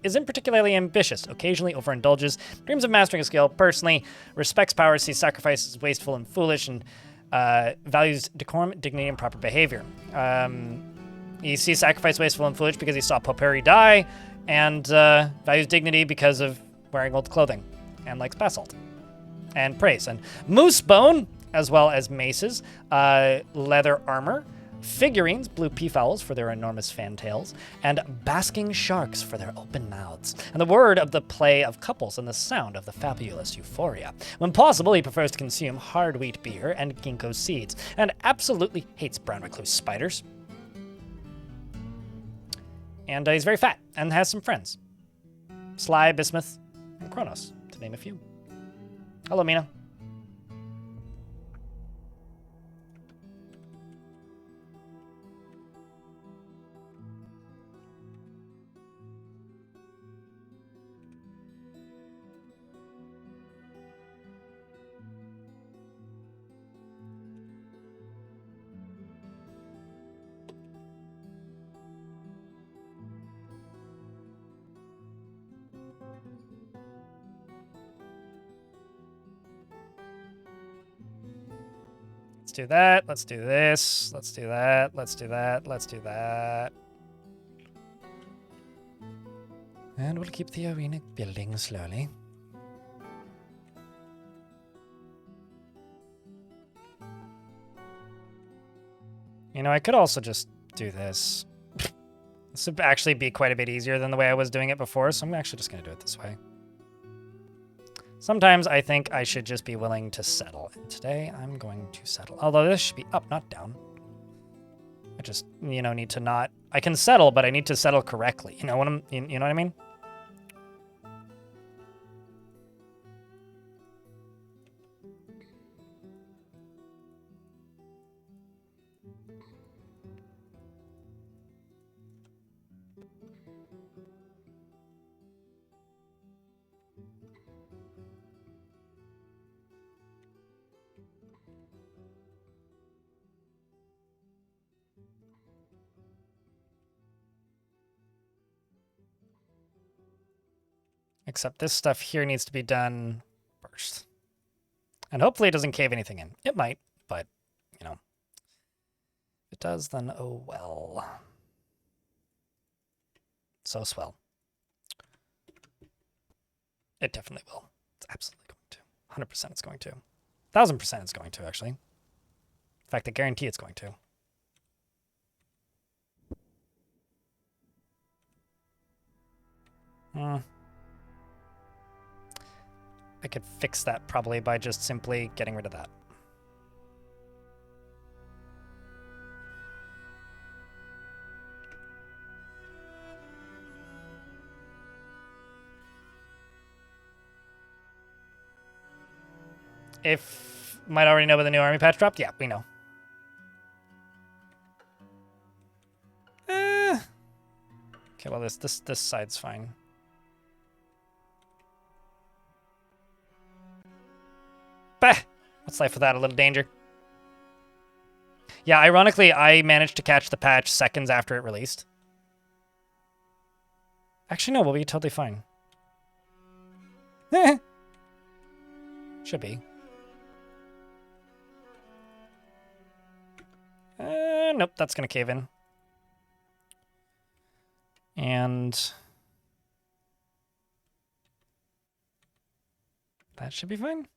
Speaker 1: Isn't particularly ambitious. Occasionally overindulges. Dreams of mastering a skill. Personally, respects power. Sees sacrifice as wasteful and foolish, and values decorum, dignity, and proper behavior. He sees sacrifice wasteful and foolish because he saw Poperi die, and values dignity because of wearing old clothing, and likes basalt and praise, and moose bone, as well as maces, leather armor, figurines, blue peafowls for their enormous fantails, and basking sharks for their open mouths, and the word of the play of couples and the sound of the fabulous euphoria. When possible, he prefers to consume hard wheat beer and ginkgo seeds, and absolutely hates brown recluse spiders. And he's very fat, and has some friends. Sly, Bismuth, and Kronos, to name a few. Hello, Mina. Let's do that. Let's do this. Let's do that. Let's do that. Let's do that. And we'll keep the arena building slowly. You know, I could also just do this. This would actually be quite a bit easier than the way I was doing it before, so I'm actually just going to do it this way. Sometimes I think I should just be willing to settle. And today I'm going to settle. Although this should be up, not down. I just, you know, need to not... I can settle, but I need to settle correctly. You know what you know what I mean? Except this stuff here needs to be done first. And hopefully it doesn't cave anything in. It might, but, you know. If it does, then oh well. So swell. It definitely will. It's absolutely going to. 100% it's going to. 1000% it's going to, actually. In fact, I guarantee it's going to. I could fix that probably by just simply getting rid of that. If might already know about the new army patch dropped? Yeah, we know. Okay, well this side's fine. What's life without a little danger? Yeah, ironically, I managed to catch the patch seconds after it released. Actually, no, we'll be totally fine. Should be. Nope, that's gonna cave in. And that should be fine.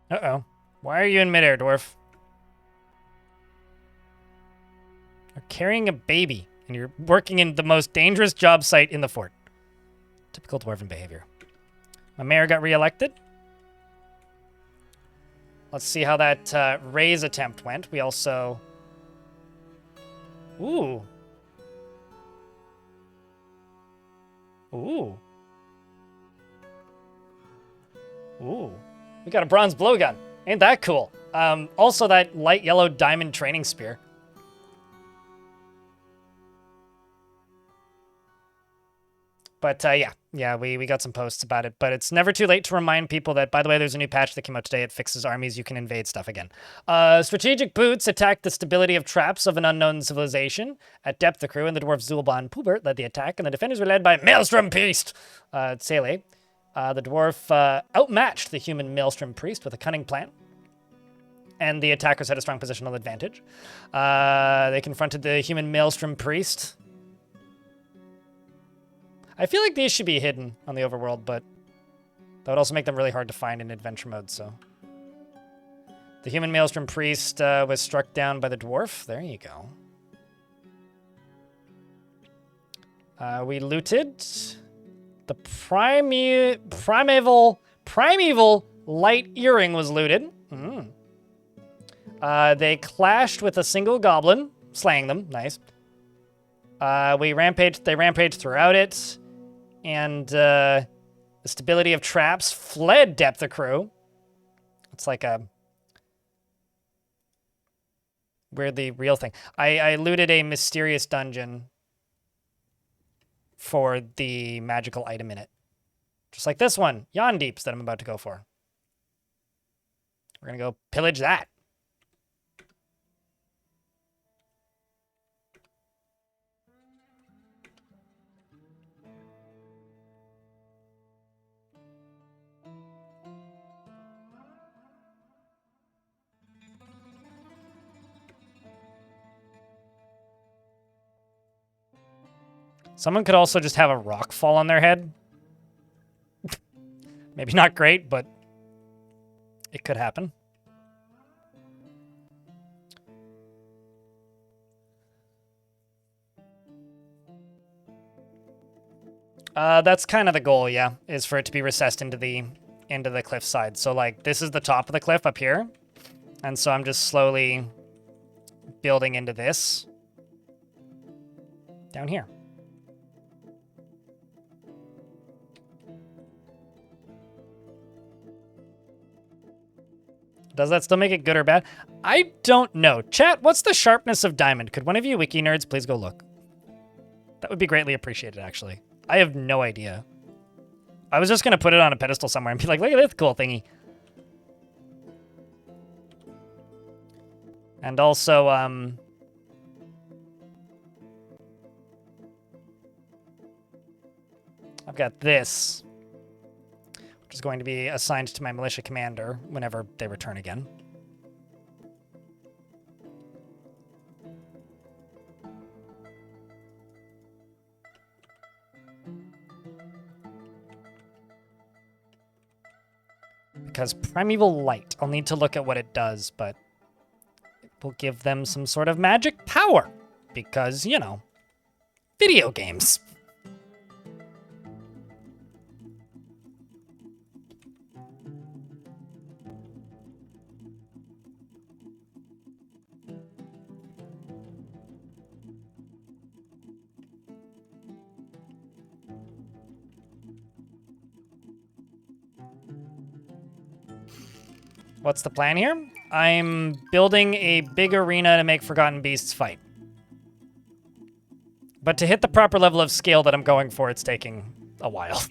Speaker 1: Uh-oh. Why are you in midair, Dwarf? You're carrying a baby, and you're working in the most dangerous job site in the fort. Typical dwarven behavior. My mayor got reelected. Let's see how that raise attempt went. We also... Ooh. Ooh. Ooh. We got a bronze blowgun. Ain't that cool? Also that light yellow diamond training spear. But yeah, we got some posts about it. But it's never too late to remind people that, by the way, there's a new patch that came out today. It fixes armies. You can invade stuff again. Strategic boots attacked the stability of traps of an unknown civilization. At depth, the crew and the dwarf Zulban Pubert led the attack, and the defenders were led by Maelstrom Priest Sele. The dwarf outmatched the human Maelstrom Priest with a cunning plan. And the attackers had a strong positional advantage. They confronted the human Maelstrom Priest. I feel like these should be hidden on the overworld, but that would also make them really hard to find in adventure mode, so. The human Maelstrom Priest was struck down by the dwarf. There you go. We looted. The primeval light earring was looted. They clashed with a single goblin, slaying them. Nice. They rampaged throughout it. And the stability of traps fled depth of crew. It's like a... weirdly real thing. I looted a mysterious dungeon for the magical item in it. Just like this one, Yon Deeps, that I'm about to go for. We're going to go pillage that. Someone could also just have a rock fall on their head. Maybe not great, but it could happen. That's kind of the goal, yeah, is for it to be recessed into the cliffside. So like this is the top of the cliff up here. And so I'm just slowly building into this down here. Does that still make it good or bad? I don't know. Chat, what's the sharpness of diamond? Could one of you wiki nerds please go look? That would be greatly appreciated, actually. I have no idea. I was just going to put it on a pedestal somewhere and be like, look at this cool thingy. And also, I've got this, which is going to be assigned to my militia commander whenever they return again. Because Primeval Light, I'll need to look at what it does, but it will give them some sort of magic power. Because, you know, video games. What's the plan here? I'm building a big arena to make Forgotten Beasts fight. But to hit the proper level of scale that I'm going for, it's taking a while.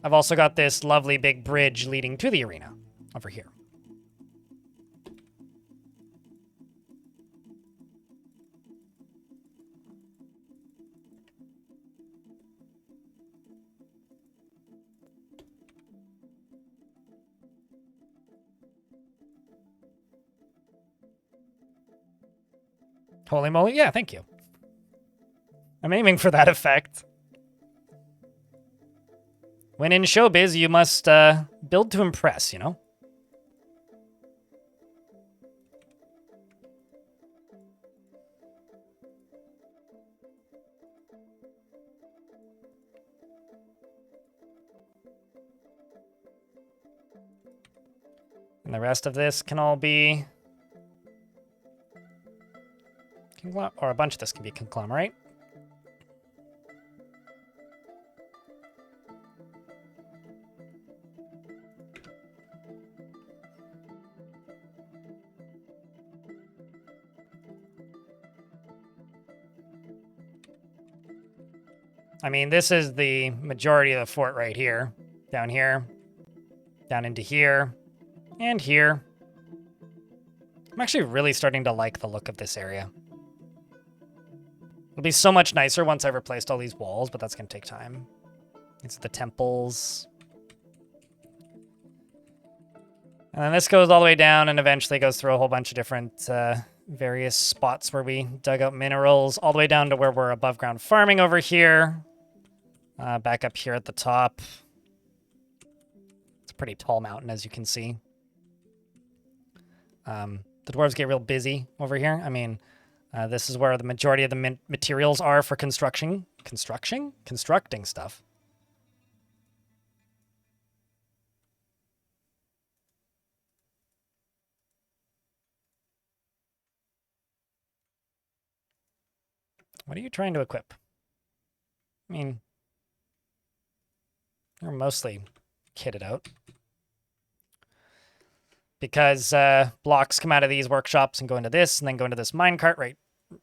Speaker 1: I've also got this lovely big bridge leading to the arena over here. Holy moly, yeah, thank you. I'm aiming for that effect. When in showbiz, you must build to impress, you know? And the rest of this can all be... or a bunch of this can be conglomerate. I mean, this is the majority of the fort right here. Down here. Down into here. And here. I'm actually really starting to like the look of this area. It'll be so much nicer once I've replaced all these walls, but that's going to take time. These are the temples. And then this goes all the way down and eventually goes through a whole bunch of different various spots where we dug out minerals, all the way down to where we're above ground farming over here. Back up here at the top. It's a pretty tall mountain, as you can see. The dwarves get real busy over here. I mean... this is where the majority of the materials are for constructing stuff. What are you trying to equip? I mean, you're mostly kitted out. Because blocks come out of these workshops and go into this, and then go into this minecart right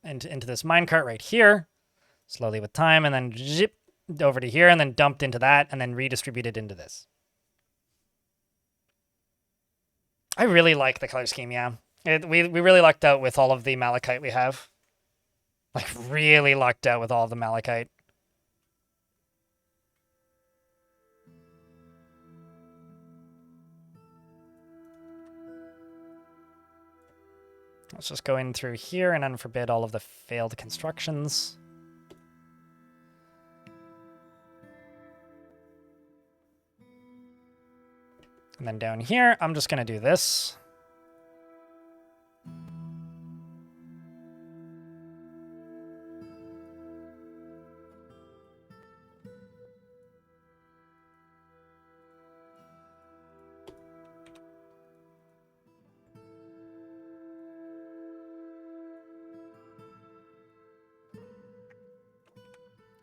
Speaker 1: into this minecart right here, slowly with time, and then zip over to here, and then dumped into that, and then redistributed into this. I really like the color scheme, yeah. We really lucked out with all of the malachite we have. Like, really lucked out with all of the malachite. Let's just go in through here and unforbid all of the failed constructions. And then down here, I'm just going to do this.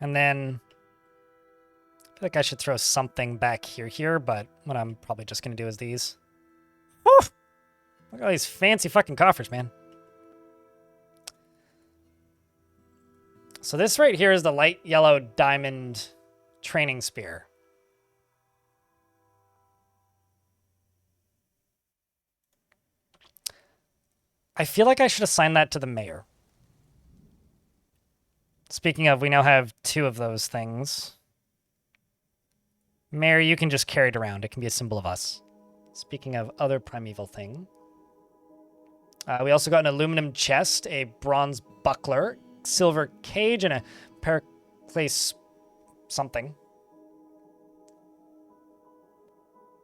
Speaker 1: And then I feel like I should throw something back here, but what I'm probably just going to do is these. Woo! Look at all these fancy fucking coffers, man. So this right here is the light yellow diamond training spear. I feel like I should assign that to the mayor. Speaking of, we now have 2 of those things. Mayor, you can just carry it around. It can be a symbol of us. Speaking of other primeval thing. We also got an aluminum chest, a bronze buckler, silver cage, and a Pericles something.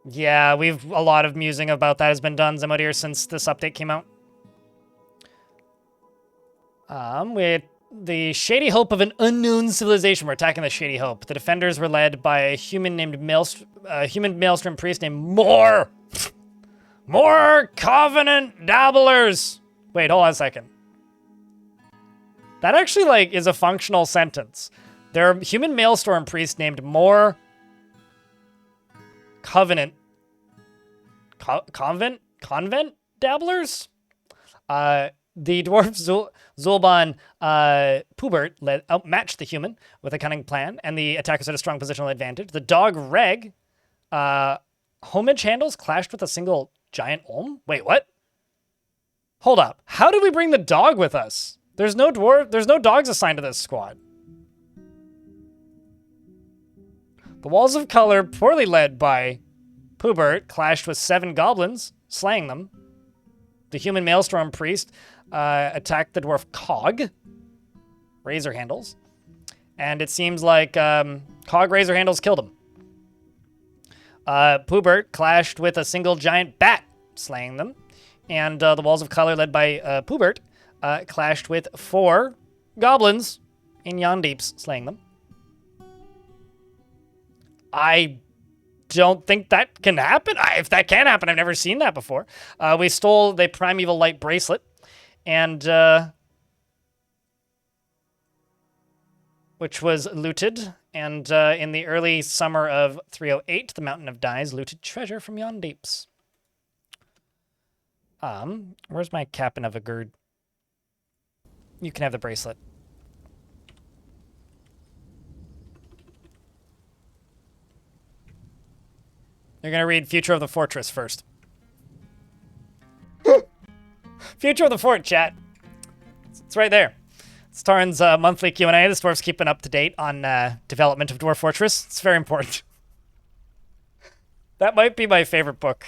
Speaker 1: Yeah, a lot of musing about that has been done, Zemodier, since this update came out. We the Shady Hope of an unknown civilization were attacking the Shady Hope. The defenders were led by a human named Maelstrom priest named More. More Covenant Dabblers. Wait, hold on a second. That actually, like, is a functional sentence. There are human maelstrom priests named more convent dabblers. The dwarf Zulban Pubert outmatched the human with a cunning plan, and the attackers had a strong positional advantage. The dog Reg homage handles clashed with a single giant Olm. Wait, what? Hold up. How did we bring the dog with us? There's no dogs assigned to this squad. The Walls of Color, poorly led by Pubert, clashed with 7 goblins, slaying them. The human Maelstrom priest attacked the dwarf Cog, razor handles, and it seems like Cog razor handles killed him. Pubert clashed with a single giant bat, slaying them, and the Walls of Color, led by Pubert, clashed with 4 goblins in Yondeeps, slaying them. I don't think that can happen. If that can happen, I've never seen that before. We stole the Primeval Light bracelet, and which was looted. And in the early summer of 308, the Mountain of Dyes looted treasure from Yondeeps. Where's my Captain of a Gird? You can have the bracelet. You're going to read Future of the Fortress first. Future of the Fort, chat. It's right there. It's Tarn's monthly Q&A. This dwarf's keeping up to date on development of Dwarf Fortress. It's very important. That might be my favorite book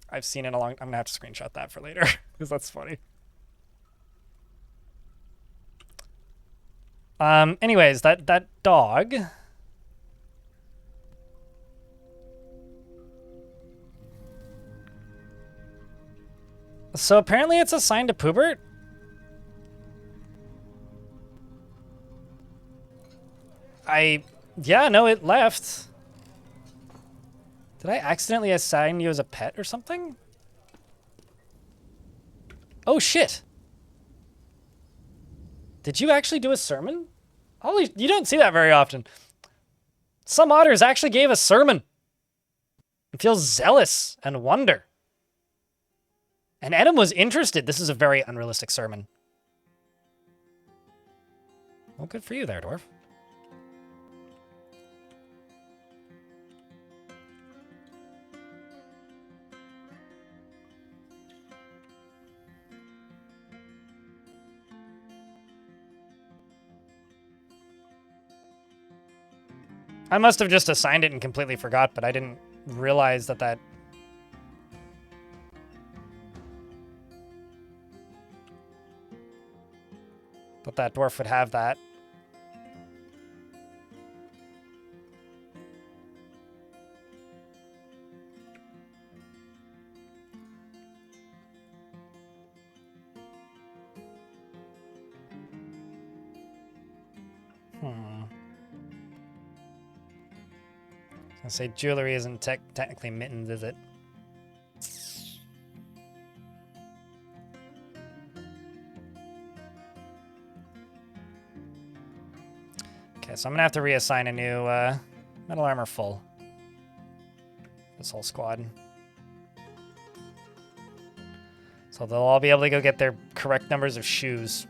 Speaker 1: I've seen in a long... I'm going to have to screenshot that for later, because that's funny. Anyways, that dog... So apparently it's assigned to Pubert? Yeah, no, it left. Did I accidentally assign you as a pet or something? Oh, shit. Did you actually do a sermon? Holy, you don't see that very often. Some otters actually gave a sermon. It feels zealous and wonder. And Edom was interested. This is a very unrealistic sermon. Well, good for you there, Dwarf. I must have just assigned it and completely forgot, but I didn't realize that that dwarf would have that. I was gonna say jewelry isn't technically mittens, is it? Okay, so I'm gonna have to reassign a new metal armor full. This whole squad. So they'll all be able to go get their correct numbers of shoes.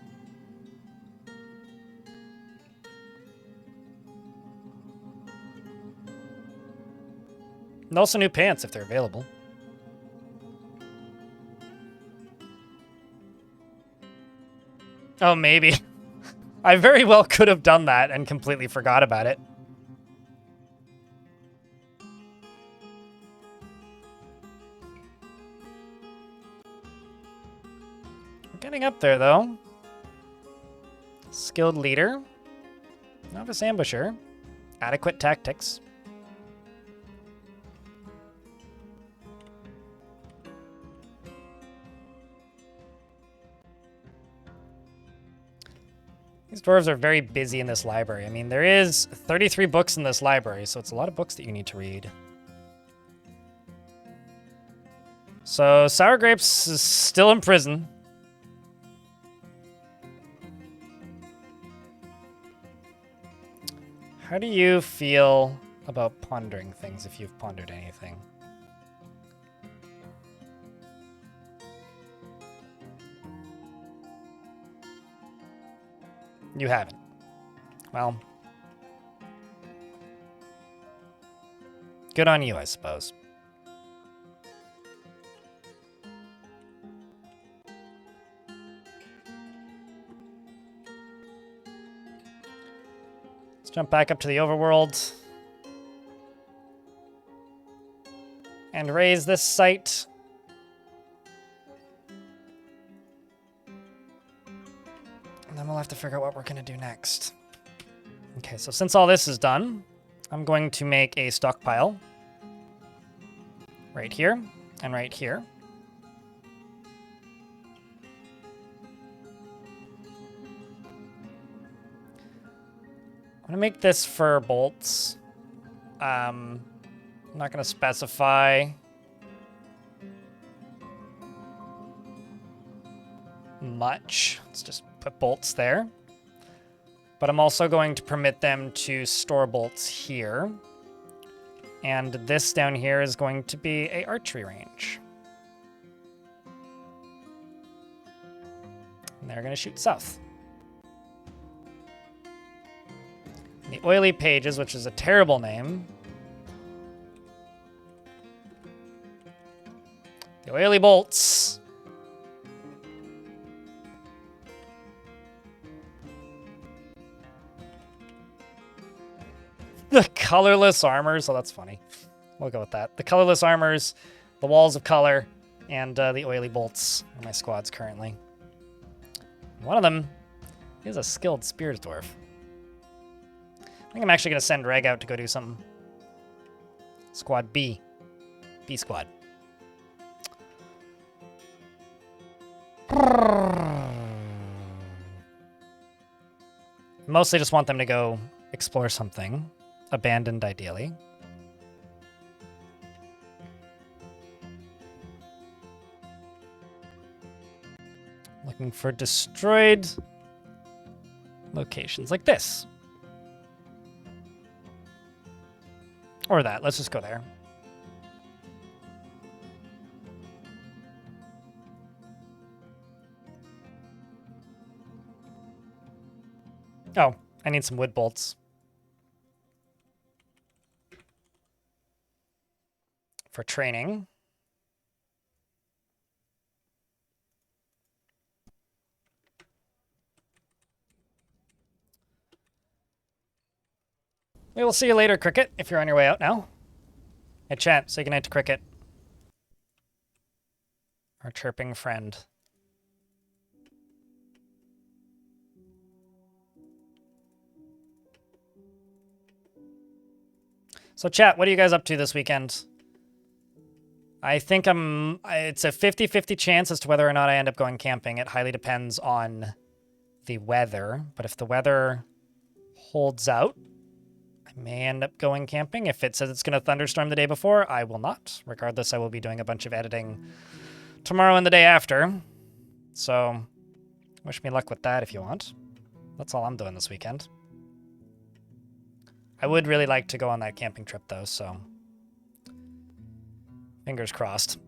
Speaker 1: And also new pants if they're available. Oh, maybe. I very well could have done that and completely forgot about it. We're getting up there, though. Skilled leader. Novice ambusher. Adequate tactics. These dwarves are very busy in this library. I mean, there is 33 books in this library, so it's a lot of books that you need to read. So, Sour Grapes is still in prison. How do you feel about pondering things, if you've pondered anything? You haven't. Well, good on you, I suppose. Let's jump back up to the overworld and raise this site. And then we'll have to figure out what we're going to do next. Okay, so since all this is done, I'm going to make a stockpile right here and right here. I'm going to make this for bolts. I'm not going to specify much. Let's just put bolts there. But I'm also going to permit them to store bolts here. And this down here is going to be a archery range. And they're going to shoot south. The Oily Pages, which is a terrible name. The Oily Bolts. The Colorless Armors. Oh, that's funny. We'll go with that. The Colorless Armors, the Walls of Color, and the Oily Bolts are my squads currently. One of them is a skilled Spears Dwarf. I think I'm actually going to send Reg out to go do something. Squad B. B squad. Mostly just want them to go explore something. Abandoned, ideally. Looking for destroyed locations like this. Or that. Let's just go there. Oh, I need some wood bolts. For training. We will see you later, Cricket, if you're on your way out now. Hey, chat, say goodnight to Cricket. Our chirping friend. So, chat, what are you guys up to this weekend? I think it's a 50-50 chance as to whether or not I end up going camping. It highly depends on the weather. But if the weather holds out, I may end up going camping. If it says it's going to thunderstorm the day before, I will not. Regardless, I will be doing a bunch of editing tomorrow and the day after. So, wish me luck with that if you want. That's all I'm doing this weekend. I would really like to go on that camping trip, though, so fingers crossed.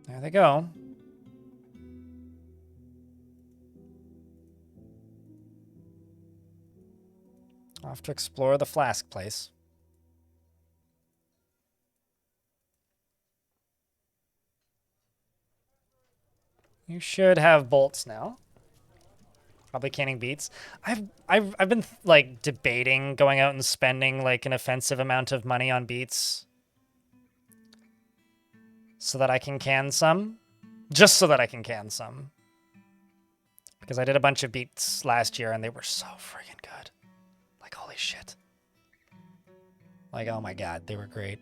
Speaker 1: There they go. Off to explore the flask place. You should have bolts now. Probably canning beets. I've been like debating going out and spending like an offensive amount of money on beets so that I can can some. Just so that I can can some. Because I did a bunch of beets last year and they were so friggin' good. Like, holy shit. Like, oh my god, they were great.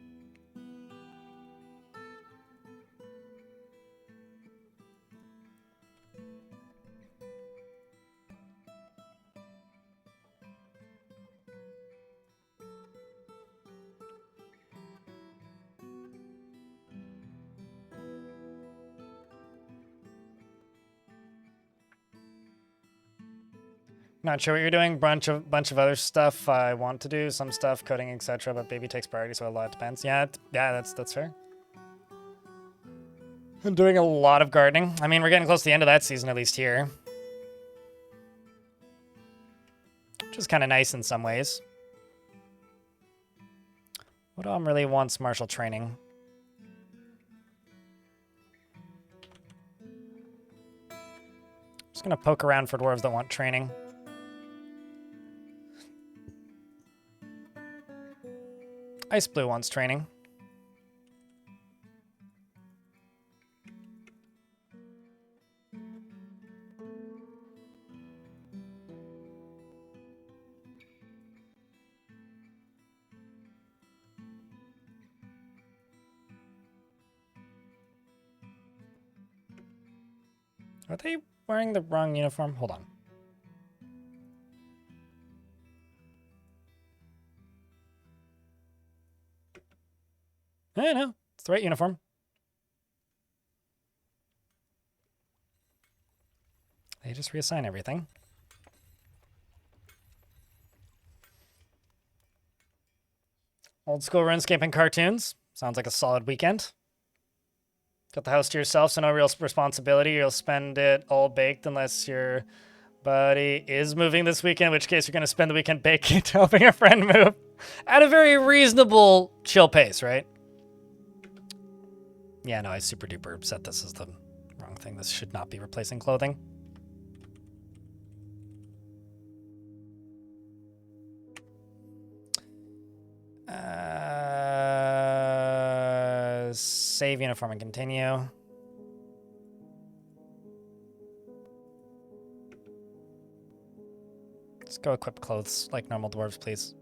Speaker 1: Not sure what you're doing. Bunch of other stuff I want to do. Some stuff, coding, etc. But baby takes priority, so a lot depends. Yeah, that's fair. I'm doing a lot of gardening. I mean, we're getting close to the end of that season, at least here. Which is kind of nice in some ways. What really wants martial training? Just gonna poke around for dwarves that want training. Ice Blue wants training. Are they wearing the wrong uniform? Hold on. No, it's the right uniform. They just reassign everything. Old school RuneScape and cartoons. Sounds like a solid weekend. Got the house to yourself, so no real responsibility. You'll spend it all baked unless your buddy is moving this weekend, in which case you're going to spend the weekend baking, helping a friend move at a very reasonable, chill pace, right? Yeah, no, I super duper set this as the wrong thing. This should not be replacing clothing. Save uniform and continue. Let's go equip clothes like normal dwarves, please.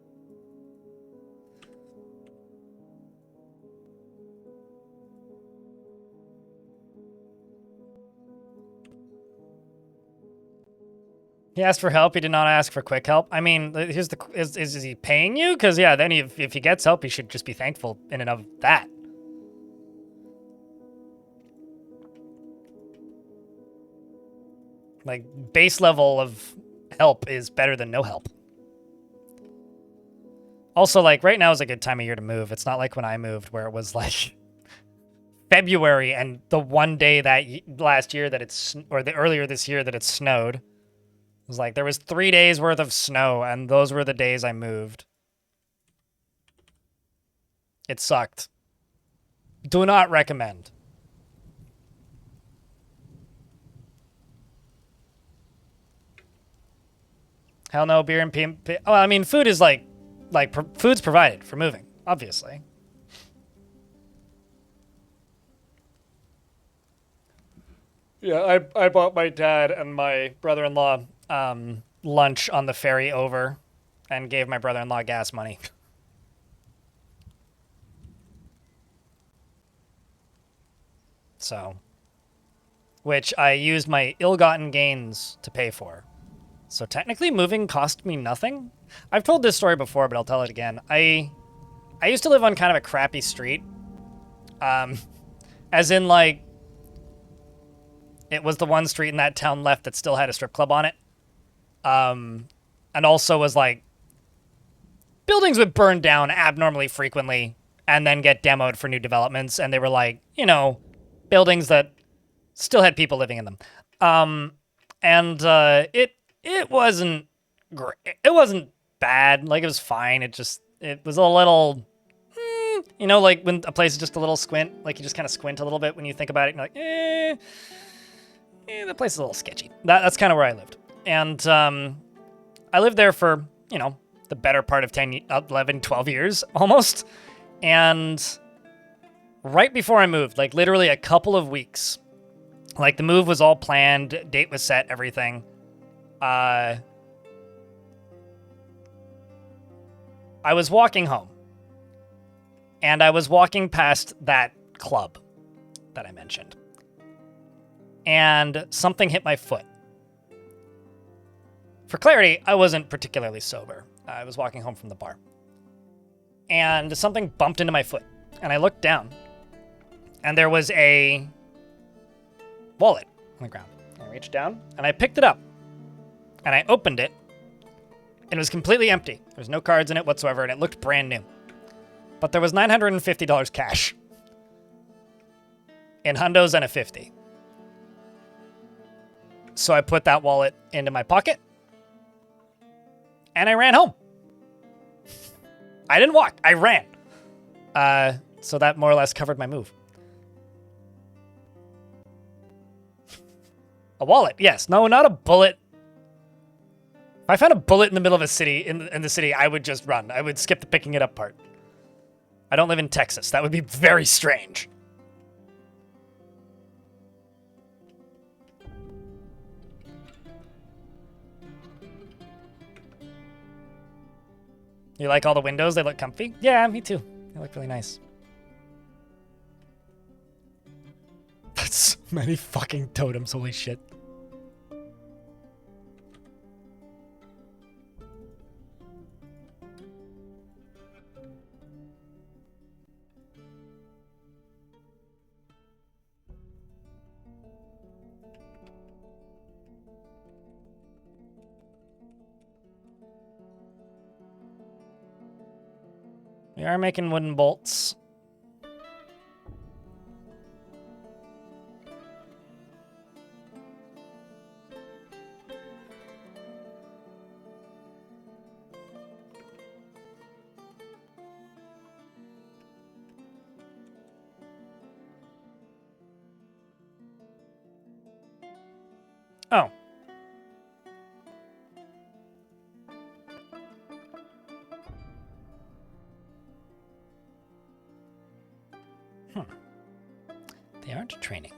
Speaker 1: He asked for help. He did not ask for quick help. I mean, here's the is he paying you? Because yeah, then if he gets help, he should just be thankful in and of that. Like, base level of help is better than no help. Also, like, right now is a good time of year to move. It's not like when I moved where it was like February and the one day that last year that earlier this year that it snowed. It was like there was 3 days worth of snow and those were the days I moved. It sucked. Do not recommend. Hell no, beer and PM. Oh, I mean, food is food's provided for moving, obviously. Yeah, I bought my dad and my brother-in-law lunch on the ferry over and gave my brother-in-law gas money. So, which I used my ill-gotten gains to pay for. So technically moving cost me nothing. I've told this story before, but I'll tell it again. I used to live on kind of a crappy street. As in like, it was the one street in that town left that still had a strip club on it. And also was like, buildings would burn down abnormally frequently and then get demoed for new developments. And they were like, you know, buildings that still had people living in them. It wasn't great. It wasn't bad. Like, it was fine. It was a little, you know, like when a place is just a little squint, like you just kind of squint a little bit when you think about it. And you're like, the place is a little sketchy. That's kind of where I lived. And I lived there for, you know, the better part of 10, 11, 12 years almost. And right before I moved, like literally a couple of weeks, like the move was all planned, date was set, everything. I was walking home, and I was walking past that club that I mentioned, and something hit my foot. For clarity, I wasn't particularly sober. I was walking home from the bar, and something bumped into my foot, and I looked down, and there was a wallet on the ground. I reached down, and I picked it up. And I opened it, And it was completely empty. There was no cards in it whatsoever, and it looked brand new. But there was $950 cash. In hundos and a 50. So I put that wallet into my pocket. And I ran home. I didn't walk. I ran. So that more or less covered my move. A wallet, yes. No, not a bullet. If I found a bullet in the middle of a city, in the city, I would just run. I would skip the picking it up part. I don't live in Texas. That would be very strange. You like all the windows? They look comfy? Yeah, me too. They look really nice. That's so many fucking totems, holy shit. We are making wooden bolts. Oh. They aren't training.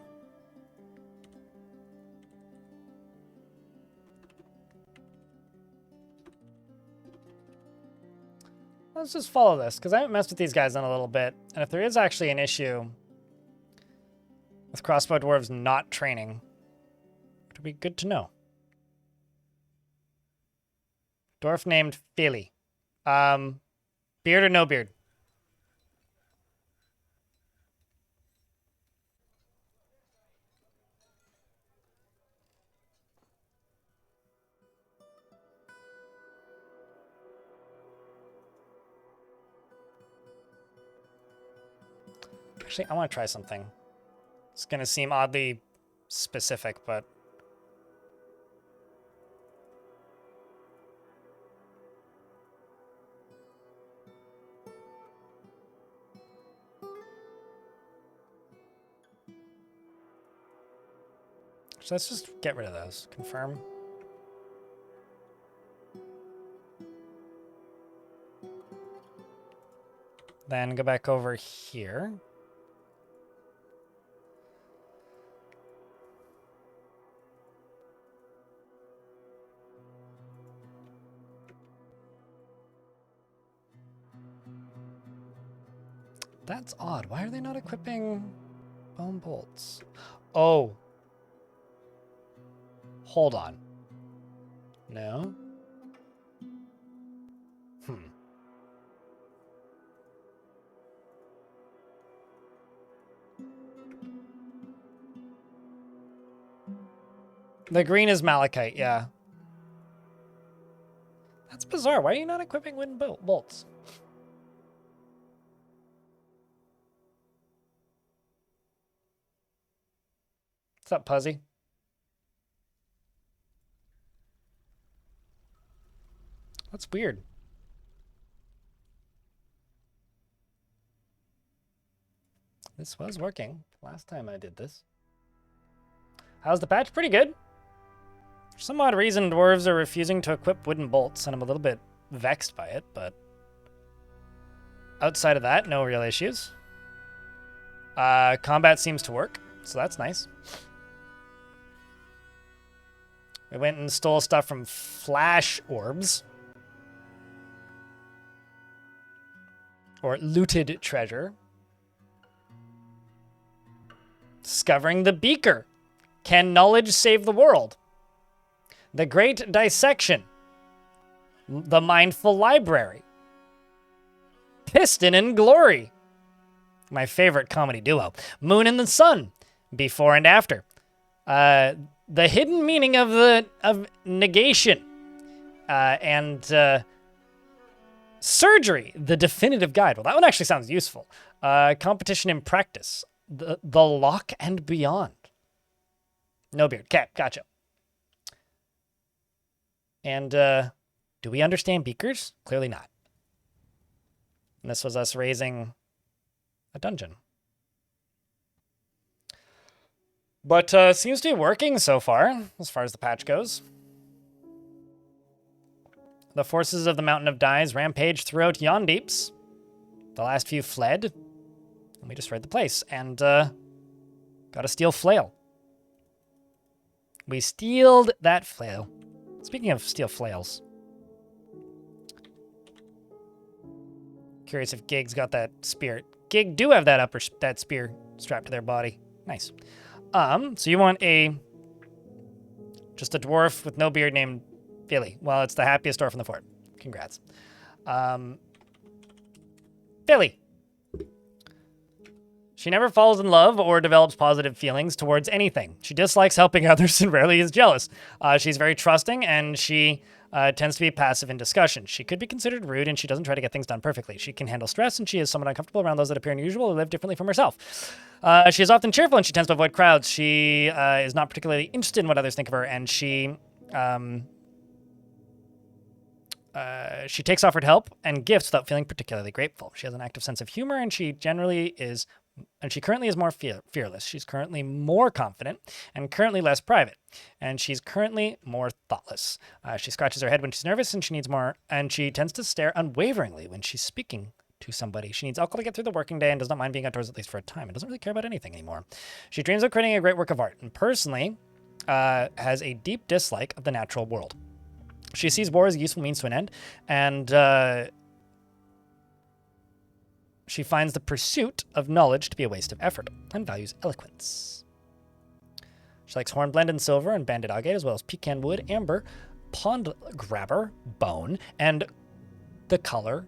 Speaker 1: Let's just follow this, because I haven't messed with these guys in a little bit. And if there is actually an issue with crossbow dwarves not training, it would be good to know. Dwarf named Philly. Beard or no beard? Actually, I want to try something. It's going to seem oddly specific, but... So let's just get rid of those. Confirm. Then go back over here. That's odd. Why are they not equipping bone bolts? Oh. Hold on. No? The green is malachite, yeah. That's bizarre. Why are you not equipping wooden bolts? What's up, Puzzy? That's weird. This was working last time I did this. How's the patch? Pretty good. For some odd reason, dwarves are refusing to equip wooden bolts, and I'm a little bit vexed by it, but outside of that, no real issues. Combat seems to work, so that's nice. We went and stole stuff from flash orbs. Or looted treasure. Discovering the beaker. Can knowledge save the world? The Great Dissection. The Mindful Library. Piston and Glory. My favorite comedy duo. Moon and the Sun. Before and After. The Hidden Meaning of negation. and surgery, the definitive guide. Well, that one actually sounds useful. Competition in practice, the lock and beyond. No beard. Okay, gotcha. And do we understand beakers? Clearly not. And this was us raising a dungeon. But seems to be working so far as the patch goes. The forces of the Mountain of Dyes rampaged throughout yon deeps. The last few fled, and we destroyed the place, and got a steel flail. We stealed that flail. Speaking of steel flails. Curious if Gig's got that spear. Gig do have that spear strapped to their body. Nice. So you want just a dwarf with no beard named Philly. Well, it's the happiest dwarf in the fort. Congrats. Philly. She never falls in love or develops positive feelings towards anything. She dislikes helping others and rarely is jealous. She's very trusting, and she tends to be passive in discussion. She could be considered rude, and she doesn't try to get things done perfectly. She can handle stress, and she is somewhat uncomfortable around those that appear unusual or live differently from herself. She is often cheerful, and she tends to avoid crowds. She is not particularly interested in what others think of her, and she takes offered help and gifts without feeling particularly grateful. She has an active sense of humor, and she currently is more fearless. She's currently more confident and currently less private. And she's currently more thoughtless. She scratches her head when she's nervous, and she tends to stare unwaveringly when she's speaking to somebody. She needs alcohol to get through the working day and does not mind being outdoors at least for a time and doesn't really care about anything anymore. She dreams of creating a great work of art and personally has a deep dislike of the natural world. She sees war as a useful means to an end, and she finds the pursuit of knowledge to be a waste of effort and values eloquence. She likes hornblende and silver and banded agate, as well as pecan wood, amber, pond grabber, bone, and the color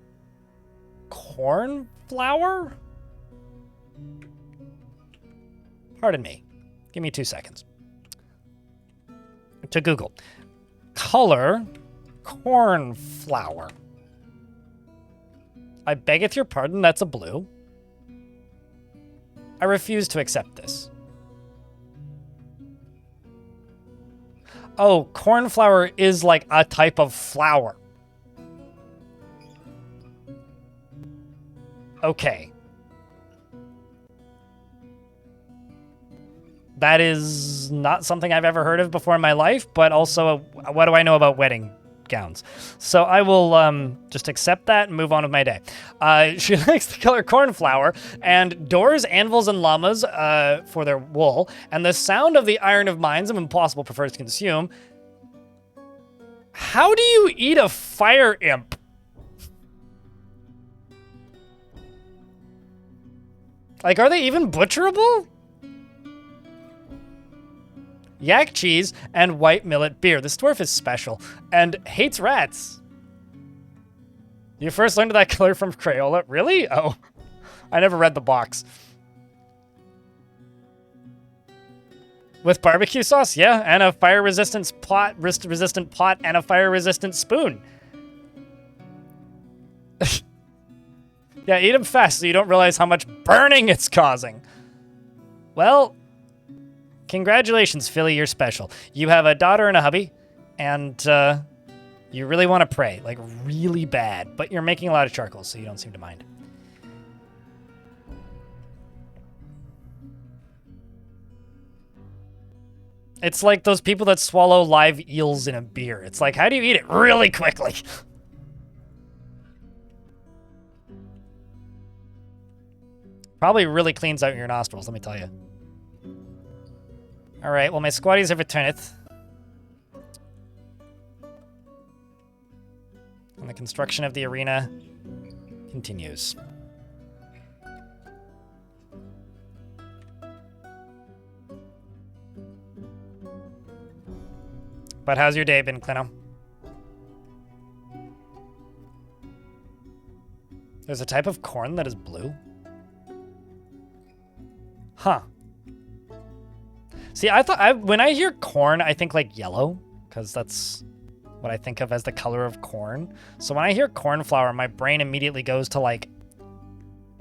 Speaker 1: cornflower? Pardon me. Give me 2 seconds. To Google. Color cornflower. I beggeth your pardon, that's a blue. I refuse to accept this. Oh, cornflower is like a type of flower. Okay. That is not something I've ever heard of before in my life, but also, what do I know about wedding gowns? So I will just accept that and move on with my day. She likes the color cornflower and doors, anvils, and llamas for their wool, and the sound of the iron of mines of impossible prefers to consume. How do you eat a fire imp? Like, are they even butcherable? Yak cheese and white millet beer. This dwarf is special and hates rats. You first learned that color from Crayola? Really? Oh, I never read the box. With barbecue sauce? Yeah, and a fire-resistant pot, and a fire-resistant spoon. Yeah, eat them fast so you don't realize how much burning it's causing. Well, congratulations, Philly, you're special. You have a daughter and a hubby, and you really want to pray, like really bad, but you're making a lot of charcoal, so you don't seem to mind. It's like those people that swallow live eels in a beer. It's like, how do you eat it really quickly? Probably really cleans out your nostrils, let me tell you. All right, well, my squatties have returned. And the construction of the arena continues. But how's your day been, Clino? There's a type of corn that is blue? Huh. See, when I hear corn, I think like yellow, because that's what I think of as the color of corn. So when I hear cornflower, my brain immediately goes to like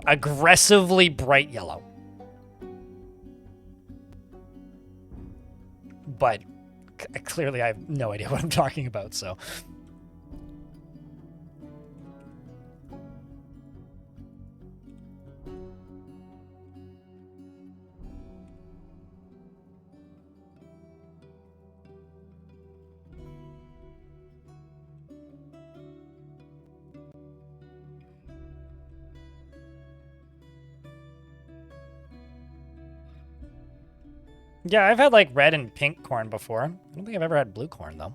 Speaker 1: aggressively bright yellow. But clearly I have no idea what I'm talking about, so. Yeah, I've had like red and pink corn before. I don't think I've ever had blue corn though.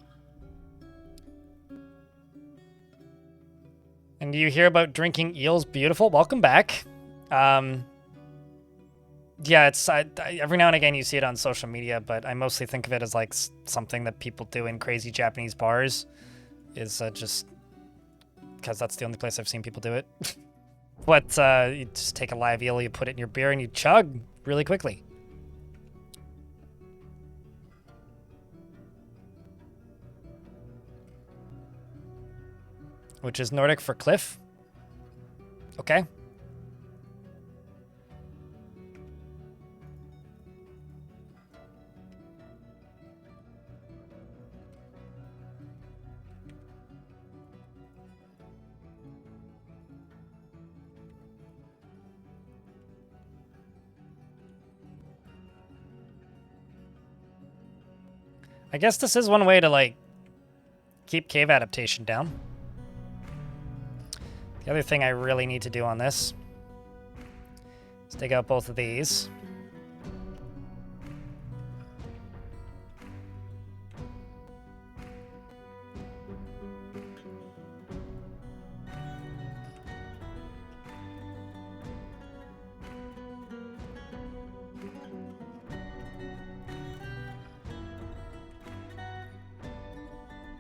Speaker 1: And do you hear about drinking eels? Beautiful. Welcome back. Yeah, it's every now and again you see it on social media, but I mostly think of it as like something that people do in crazy Japanese bars. Is just because that's the only place I've seen people do it. But you just take a live eel, you put it in your beer, and you chug really quickly. Which is Nordic for cliff. Okay. I guess this is one way to, like, keep cave adaptation down. The other thing I really need to do on this is take out both of these.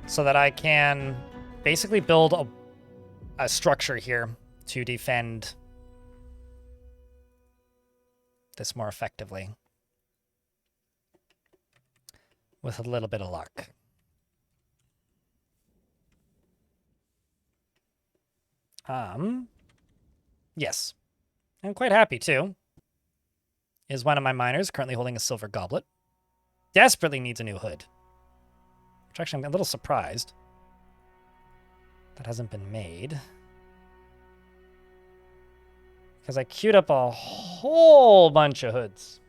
Speaker 1: So that I can basically build a structure here to defend this more effectively with a little bit of luck. Yes. I'm quite happy too. Is one of my miners currently holding a silver goblet. Desperately needs a new hood. Which actually I'm a little surprised that hasn't been made. Because I queued up a whole bunch of hoods.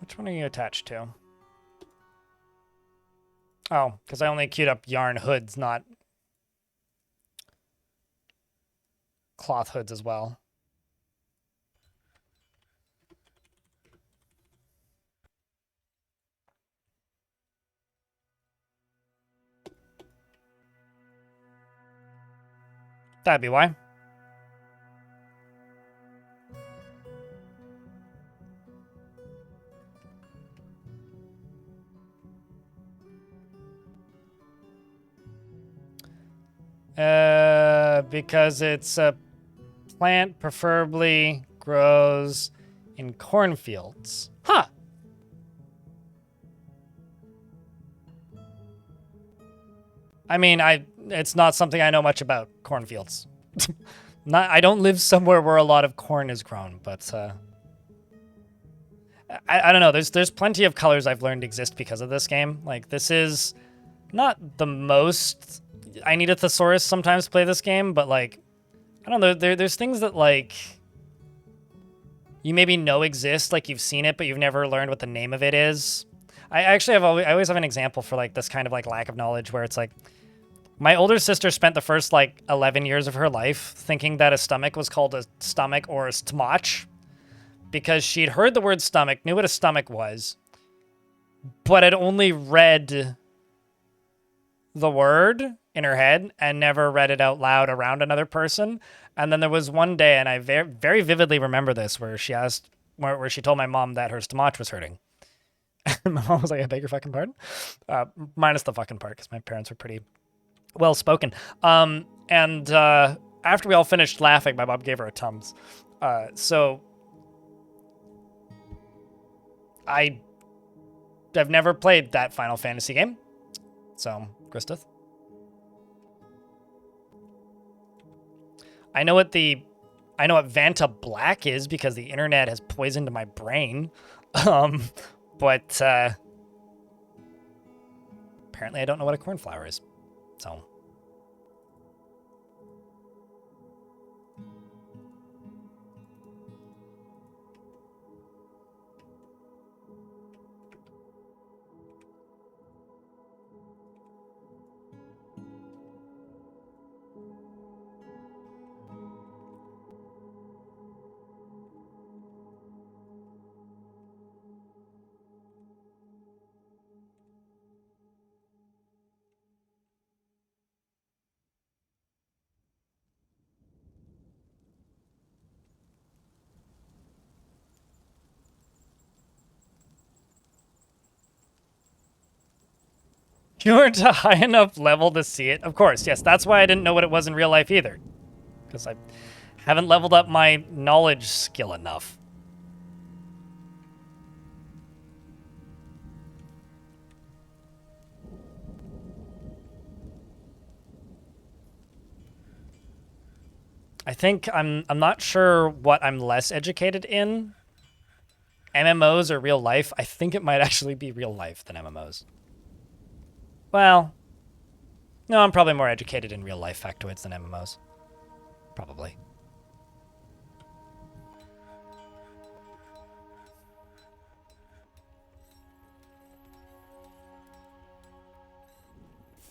Speaker 1: Which one are you attached to? Oh, because I only queued up yarn hoods, not cloth hoods as well. That'd be why. Because it's a plant preferably grows in cornfields. Huh. I mean, it's not something I know much about, cornfields. I don't live somewhere where a lot of corn is grown, but I don't know. There's plenty of colors I've learned exist because of this game. Like, this is not the most I need a thesaurus sometimes to play this game, but like, I don't know, there's things that like you maybe know exist, like you've seen it, but you've never learned what the name of it is. I always have an example for like this kind of like lack of knowledge where it's like, my older sister spent the first like 11 years of her life thinking that a stomach was called a stomach or a stomach because she'd heard the word stomach, knew what a stomach was, but had only read the word in her head and never read it out loud around another person. And then there was one day, and I very, very vividly remember this, where she asked, where she told my mom that her stomach was hurting. And my mom was like, I beg your fucking pardon? Minus the fucking part, because my parents were pretty well spoken. And after we all finished laughing, my mom gave her a Tums. So I've never played that Final Fantasy game. So, Gristeth. I know what Vanta Black is because the internet has poisoned my brain. But apparently I don't know what a cornflower is. So you weren't a high enough level to see it. Of course, yes. That's why I didn't know what it was in real life either. Because I haven't leveled up my knowledge skill enough. I think I'm not sure what I'm less educated in. MMOs or real life. I think it might actually be real life than MMOs. Well, no, I'm probably more educated in real life factoids than MMOs. Probably.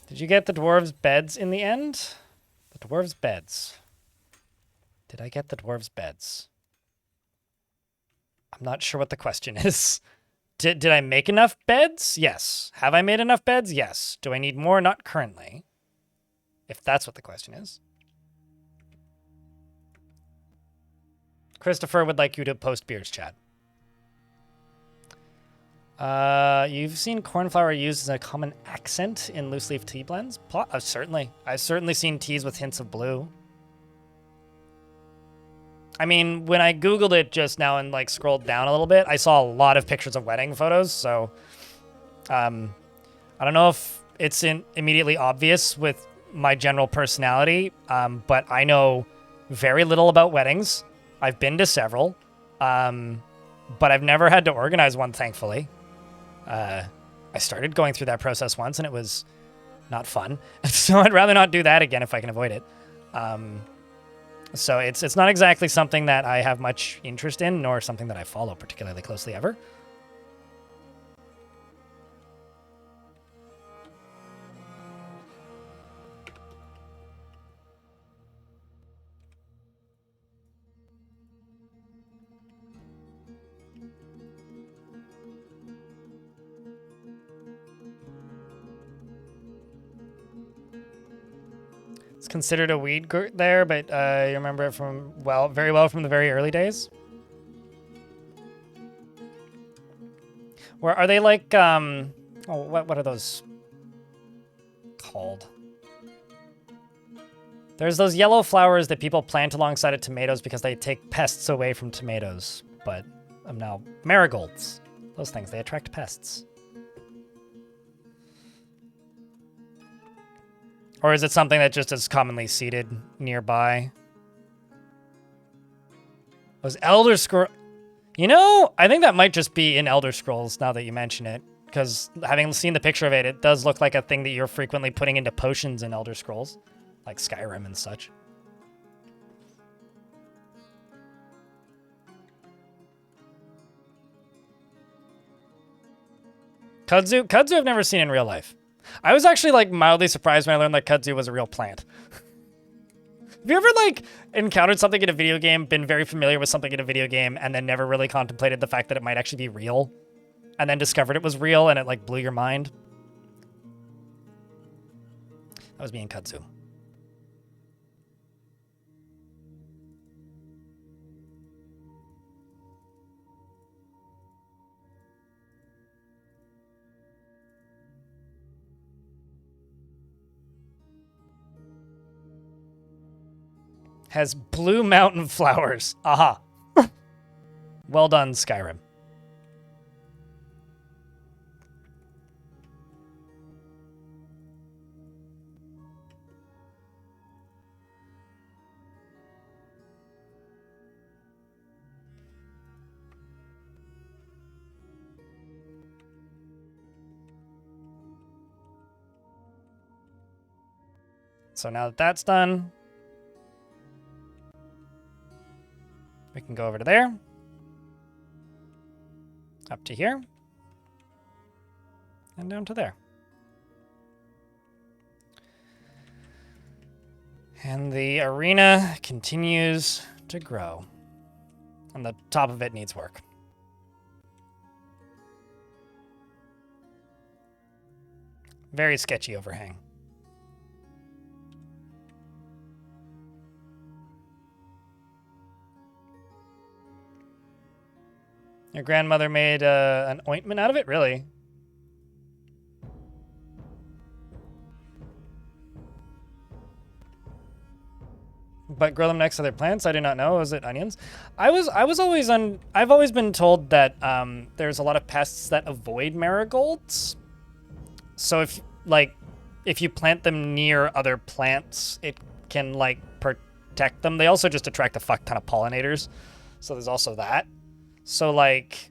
Speaker 1: Did you get the dwarves' beds in the end? The dwarves' beds. Did I get the dwarves' beds? I'm not sure what the question is. Did I make enough beds? Yes. Have I made enough beds? Yes. Do I need more? Not currently. If that's what the question is. Christopher would like you to post Beard's chat. You've seen cornflower used as a common accent in loose leaf tea blends? Certainly. I've certainly seen teas with hints of blue. I mean, when I Googled it just now and like scrolled down a little bit, I saw a lot of pictures of wedding photos. So, I don't know if it's immediately obvious with my general personality, but I know very little about weddings. I've been to several, but I've never had to organize one, thankfully. I started going through that process once and it was not fun. So I'd rather not do that again if I can avoid it. So it's not exactly something that I have much interest in, nor something that I follow particularly closely ever. It's considered a weed there, but you remember it from, well, very well from the very early days. Where are they like, oh, what are those called? There's those yellow flowers that people plant alongside of tomatoes because they take pests away from tomatoes. But I'm now marigolds. Those things, they attract pests. Or is it something that just is commonly seeded nearby? Was Elder Scrolls... You know, I think that might just be in Elder Scrolls now that you mention it. Because having seen the picture of it, it does look like a thing that you're frequently putting into potions in Elder Scrolls. Like Skyrim and such. Kudzu? Kudzu I've never seen in real life. I was actually like mildly surprised when I learned that kudzu was a real plant. Have you ever like encountered something in a video game, been very familiar with something in a video game, and then never really contemplated the fact that it might actually be real? And then discovered it was real and it like blew your mind? That was me and Kudzu. Has blue mountain flowers. Aha. Well done, Skyrim. So now that that's done, we can go over to there, up to here, and down to there. And the arena continues to grow. And the top of it needs work. Very sketchy overhang. Your grandmother made an ointment out of it? Really? But grow them next to their plants? I do not know. Is it onions? I've always been told that there's a lot of pests that avoid marigolds. So if you plant them near other plants, it can like protect them. They also just attract a fuck ton of pollinators. So there's also that. So, like,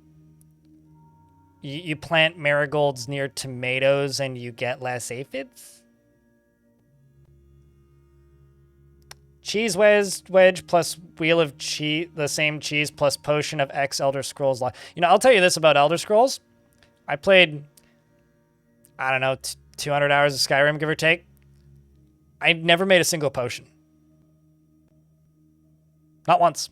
Speaker 1: you plant marigolds near tomatoes and you get less aphids? Cheese wedge plus wheel of cheese, the same cheese plus potion of X Elder Scrolls. You know, I'll tell you this about Elder Scrolls. I played, I don't know, 200 hours of Skyrim, give or take. I never made a single potion. Not once.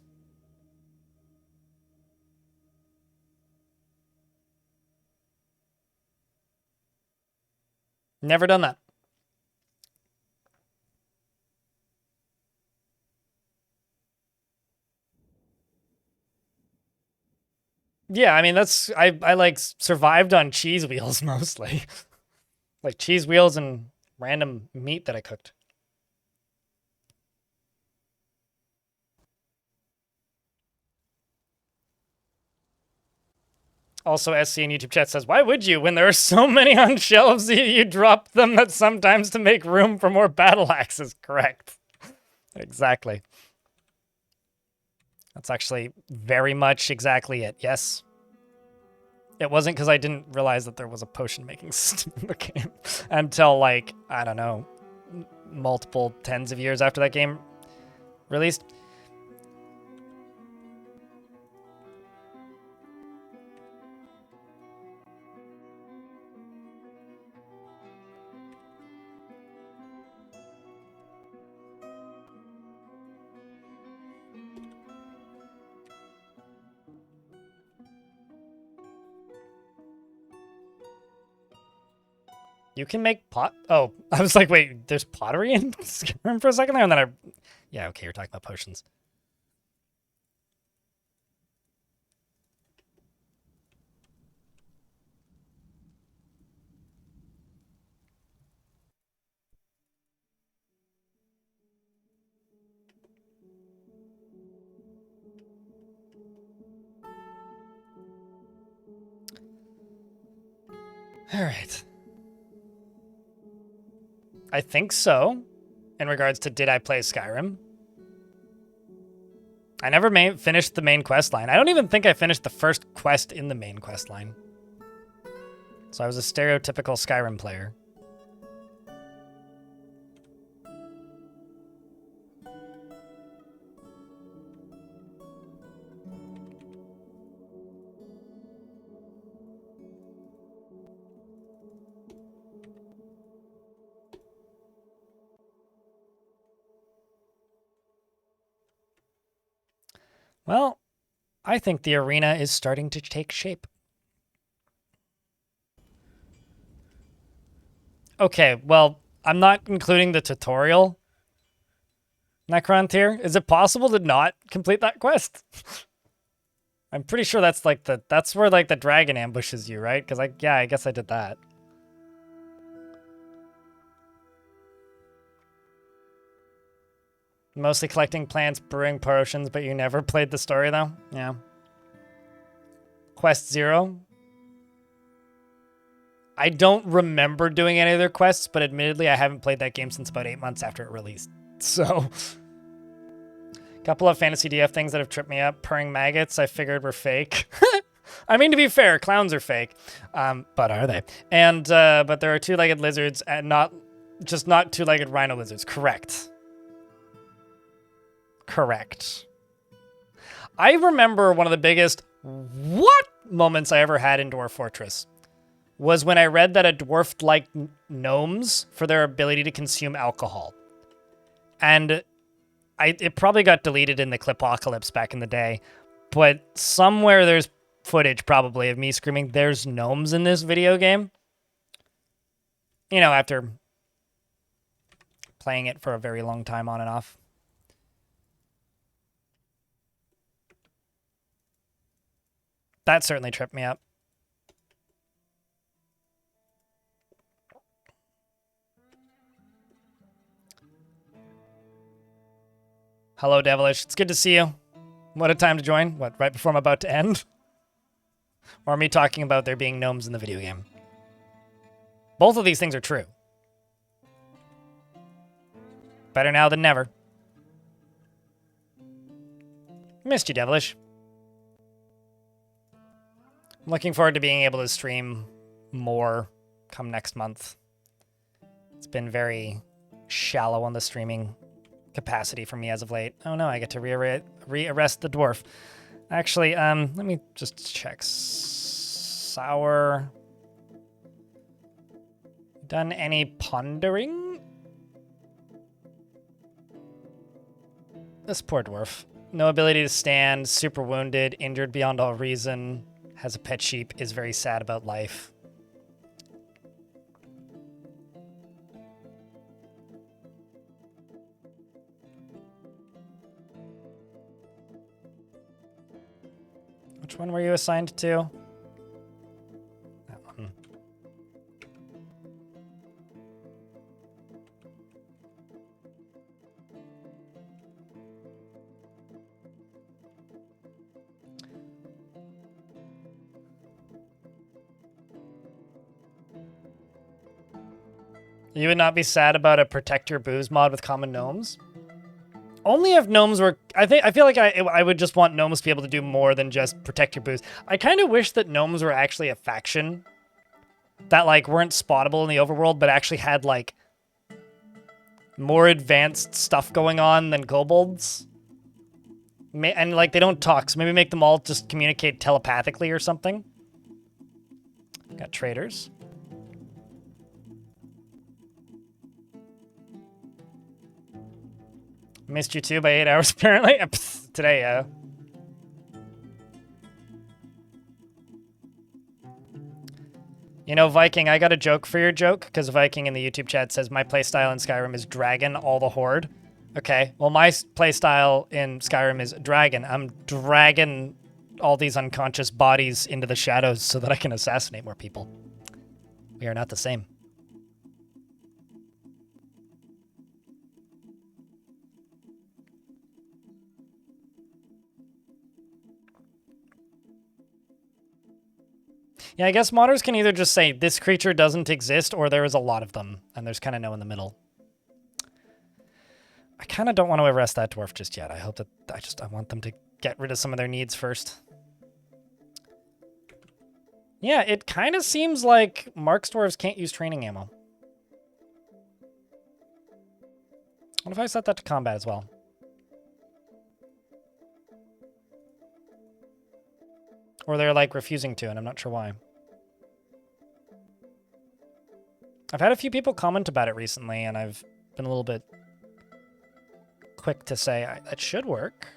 Speaker 1: Never done that. Yeah, I mean, I like survived on cheese wheels mostly. Like cheese wheels and random meat that I cooked. Also, SC in YouTube chat says, why would you? When there are so many on shelves, you drop them that sometimes to make room for more battle axes. Correct. Exactly. That's actually very much exactly it. Yes. It wasn't because I didn't realize that there was a potion making system in the game until, like, I don't know, multiple tens of years after that game released. You can make pot. Oh, I was like, wait, there's pottery in Skyrim for a second there, and then yeah, okay, you're talking about potions. All right. I think so, in regards to did I play Skyrim. I never finished the main quest line. I don't even think I finished the first quest in the main quest line. So I was a stereotypical Skyrim player. Well, I think the arena is starting to take shape. Okay, well, I'm not including the tutorial. Necron tier. Is it possible to not complete that quest? I'm pretty sure that's like that's where like the dragon ambushes you, right? Because yeah, I guess I did that. Mostly collecting plants, brewing potions, but you never played the story though? Yeah. Quest 0. I don't remember doing any other quests, but admittedly I haven't played that game since about 8 months after it released. So, a couple of fantasy DF things that have tripped me up. Purring maggots I figured were fake. I mean, to be fair, clowns are fake. But are they? And, but there are two-legged lizards and not two-legged rhino lizards. Correct. Correct. I remember one of the biggest what moments I ever had in Dwarf Fortress was when I read that a dwarf liked gnomes for their ability to consume alcohol. And it probably got deleted in the Clipocalypse back in the day, but somewhere there's footage probably of me screaming, "There's gnomes in this video game." You know, after playing it for a very long time on and off. That certainly tripped me up. Hello, Devilish. It's good to see you. What a time to join. What, right before I'm about to end? Or me talking about there being gnomes in the video game. Both of these things are true. Better now than never. Missed you, Devilish. I'm looking forward to being able to stream more come next month. It's been very shallow on the streaming capacity for me as of late. Oh no, I get to re-arrest the dwarf. Actually, let me just check. Sour. Done any pondering? This poor dwarf. No ability to stand, super wounded, injured beyond all reason, has a pet sheep, is very sad about life. Which one were you assigned to? That one. You would not be sad about a protect your booze mod with common gnomes? Only if gnomes were... I feel like I would just want gnomes to be able to do more than just protect your booze. I kind of wish that gnomes were actually a faction that, like, weren't spottable in the overworld, but actually had, like, more advanced stuff going on than kobolds. And, like, they don't talk, so maybe make them all just communicate telepathically or something. Got traders. Missed you too by 8 hours, apparently. Today, yeah. You know, Viking, I got a joke for your joke, because Viking in the YouTube chat says, my playstyle in Skyrim is Dragon, all the Horde. Okay, well, my playstyle in Skyrim is Dragon. I'm dragging all these unconscious bodies into the shadows so that I can assassinate more people. We are not the same. Yeah, I guess modders can either just say, this creature doesn't exist, or there is a lot of them, and there's kind of no in the middle. I kind of don't want to arrest that dwarf just yet. I hope that... I want them to get rid of some of their needs first. Yeah, it kind of seems like Mark's dwarves can't use training ammo. What if I set that to combat as well? Or they're, like, refusing to, and I'm not sure why. I've had a few people comment about it recently, and I've been a little bit quick to say, that should work.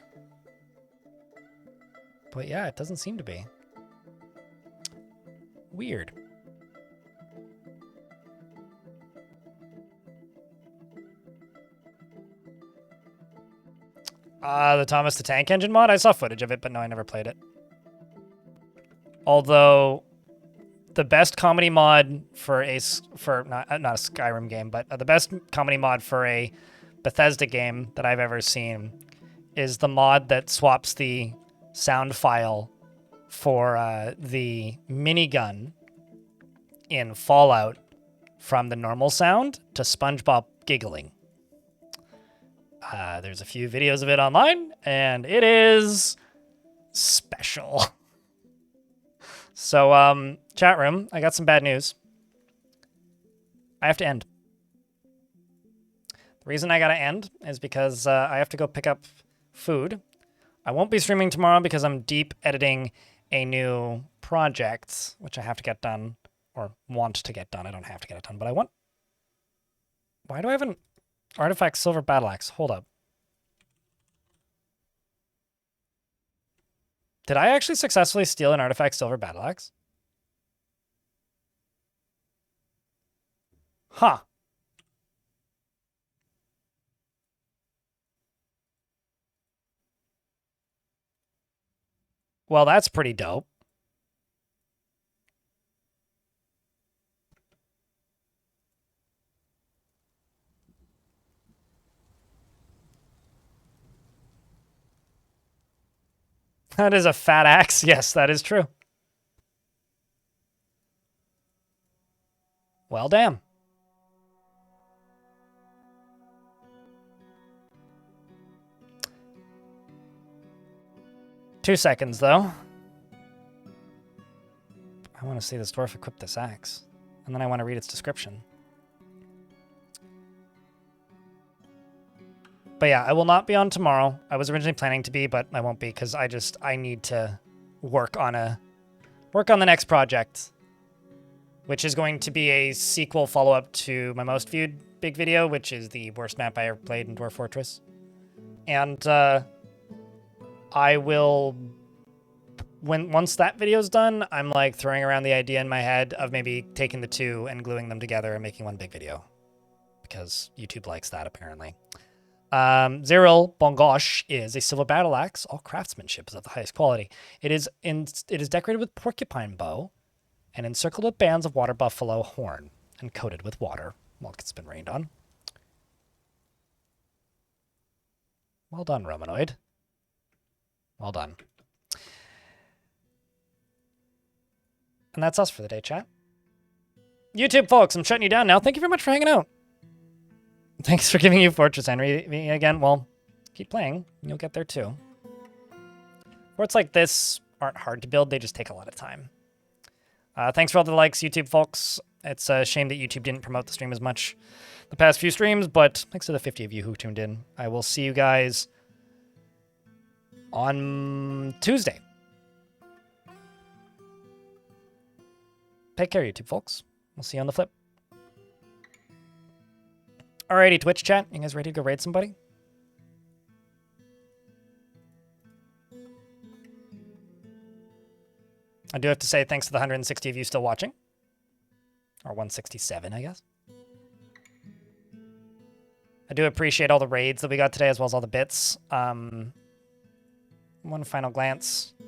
Speaker 1: But yeah, it doesn't seem to be. Weird. The Thomas the Tank Engine mod? I saw footage of it, but no, I never played it. Although, the best comedy mod for not a Skyrim game, but the best comedy mod for a Bethesda game that I've ever seen is the mod that swaps the sound file for the minigun in Fallout from the normal sound to SpongeBob giggling. There's a few videos of it online, and it is special. So, chat room, I got some bad news. I have to end. The reason I gotta end is because I have to go pick up food. I won't be streaming tomorrow because I'm deep editing a new project, which I have to get done, or want to get done. I don't have to get it done, but I want... Why do I have an artifact silver battle axe? Hold up. Did I actually successfully steal an artifact silver battle axe? Huh. Well, that's pretty dope. That is a fat axe. Yes, that is true. Well, damn. Two seconds, though. I want to see this dwarf equip this axe. And then I want to read its description. But yeah, I will not be on tomorrow. I was originally planning to be, but I won't be because I need to work on the next project, which is going to be a sequel follow-up to my most viewed big video, which is the worst map I ever played in Dwarf Fortress. And I will, once that video's done, I'm like throwing around the idea in my head of maybe taking the two and gluing them together and making one big video, because YouTube likes that apparently. Zeril Bongosh is a silver battle axe. All craftsmanship is of the highest quality. It is decorated with porcupine bow and encircled with bands of water buffalo horn and coated with water while it's been rained on. Well done, Romanoid. Well done. And that's us for the day, chat. YouTube folks, I'm shutting you down now. Thank you very much for hanging out. Thanks for giving you Fortress Henry again. Well, keep playing. You'll get there too. Forts like this aren't hard to build. They just take a lot of time. Thanks for all the likes, YouTube folks. It's a shame that YouTube didn't promote the stream as much the past few streams, but thanks to the 50 of you who tuned in. I will see you guys on Tuesday. Take care, YouTube folks. We'll see you on the flip. Alrighty, Twitch chat. You guys ready to go raid somebody? I do have to say thanks to the 160 of you still watching. Or 167, I guess. I do appreciate all the raids that we got today, as well as all the bits. One final glance.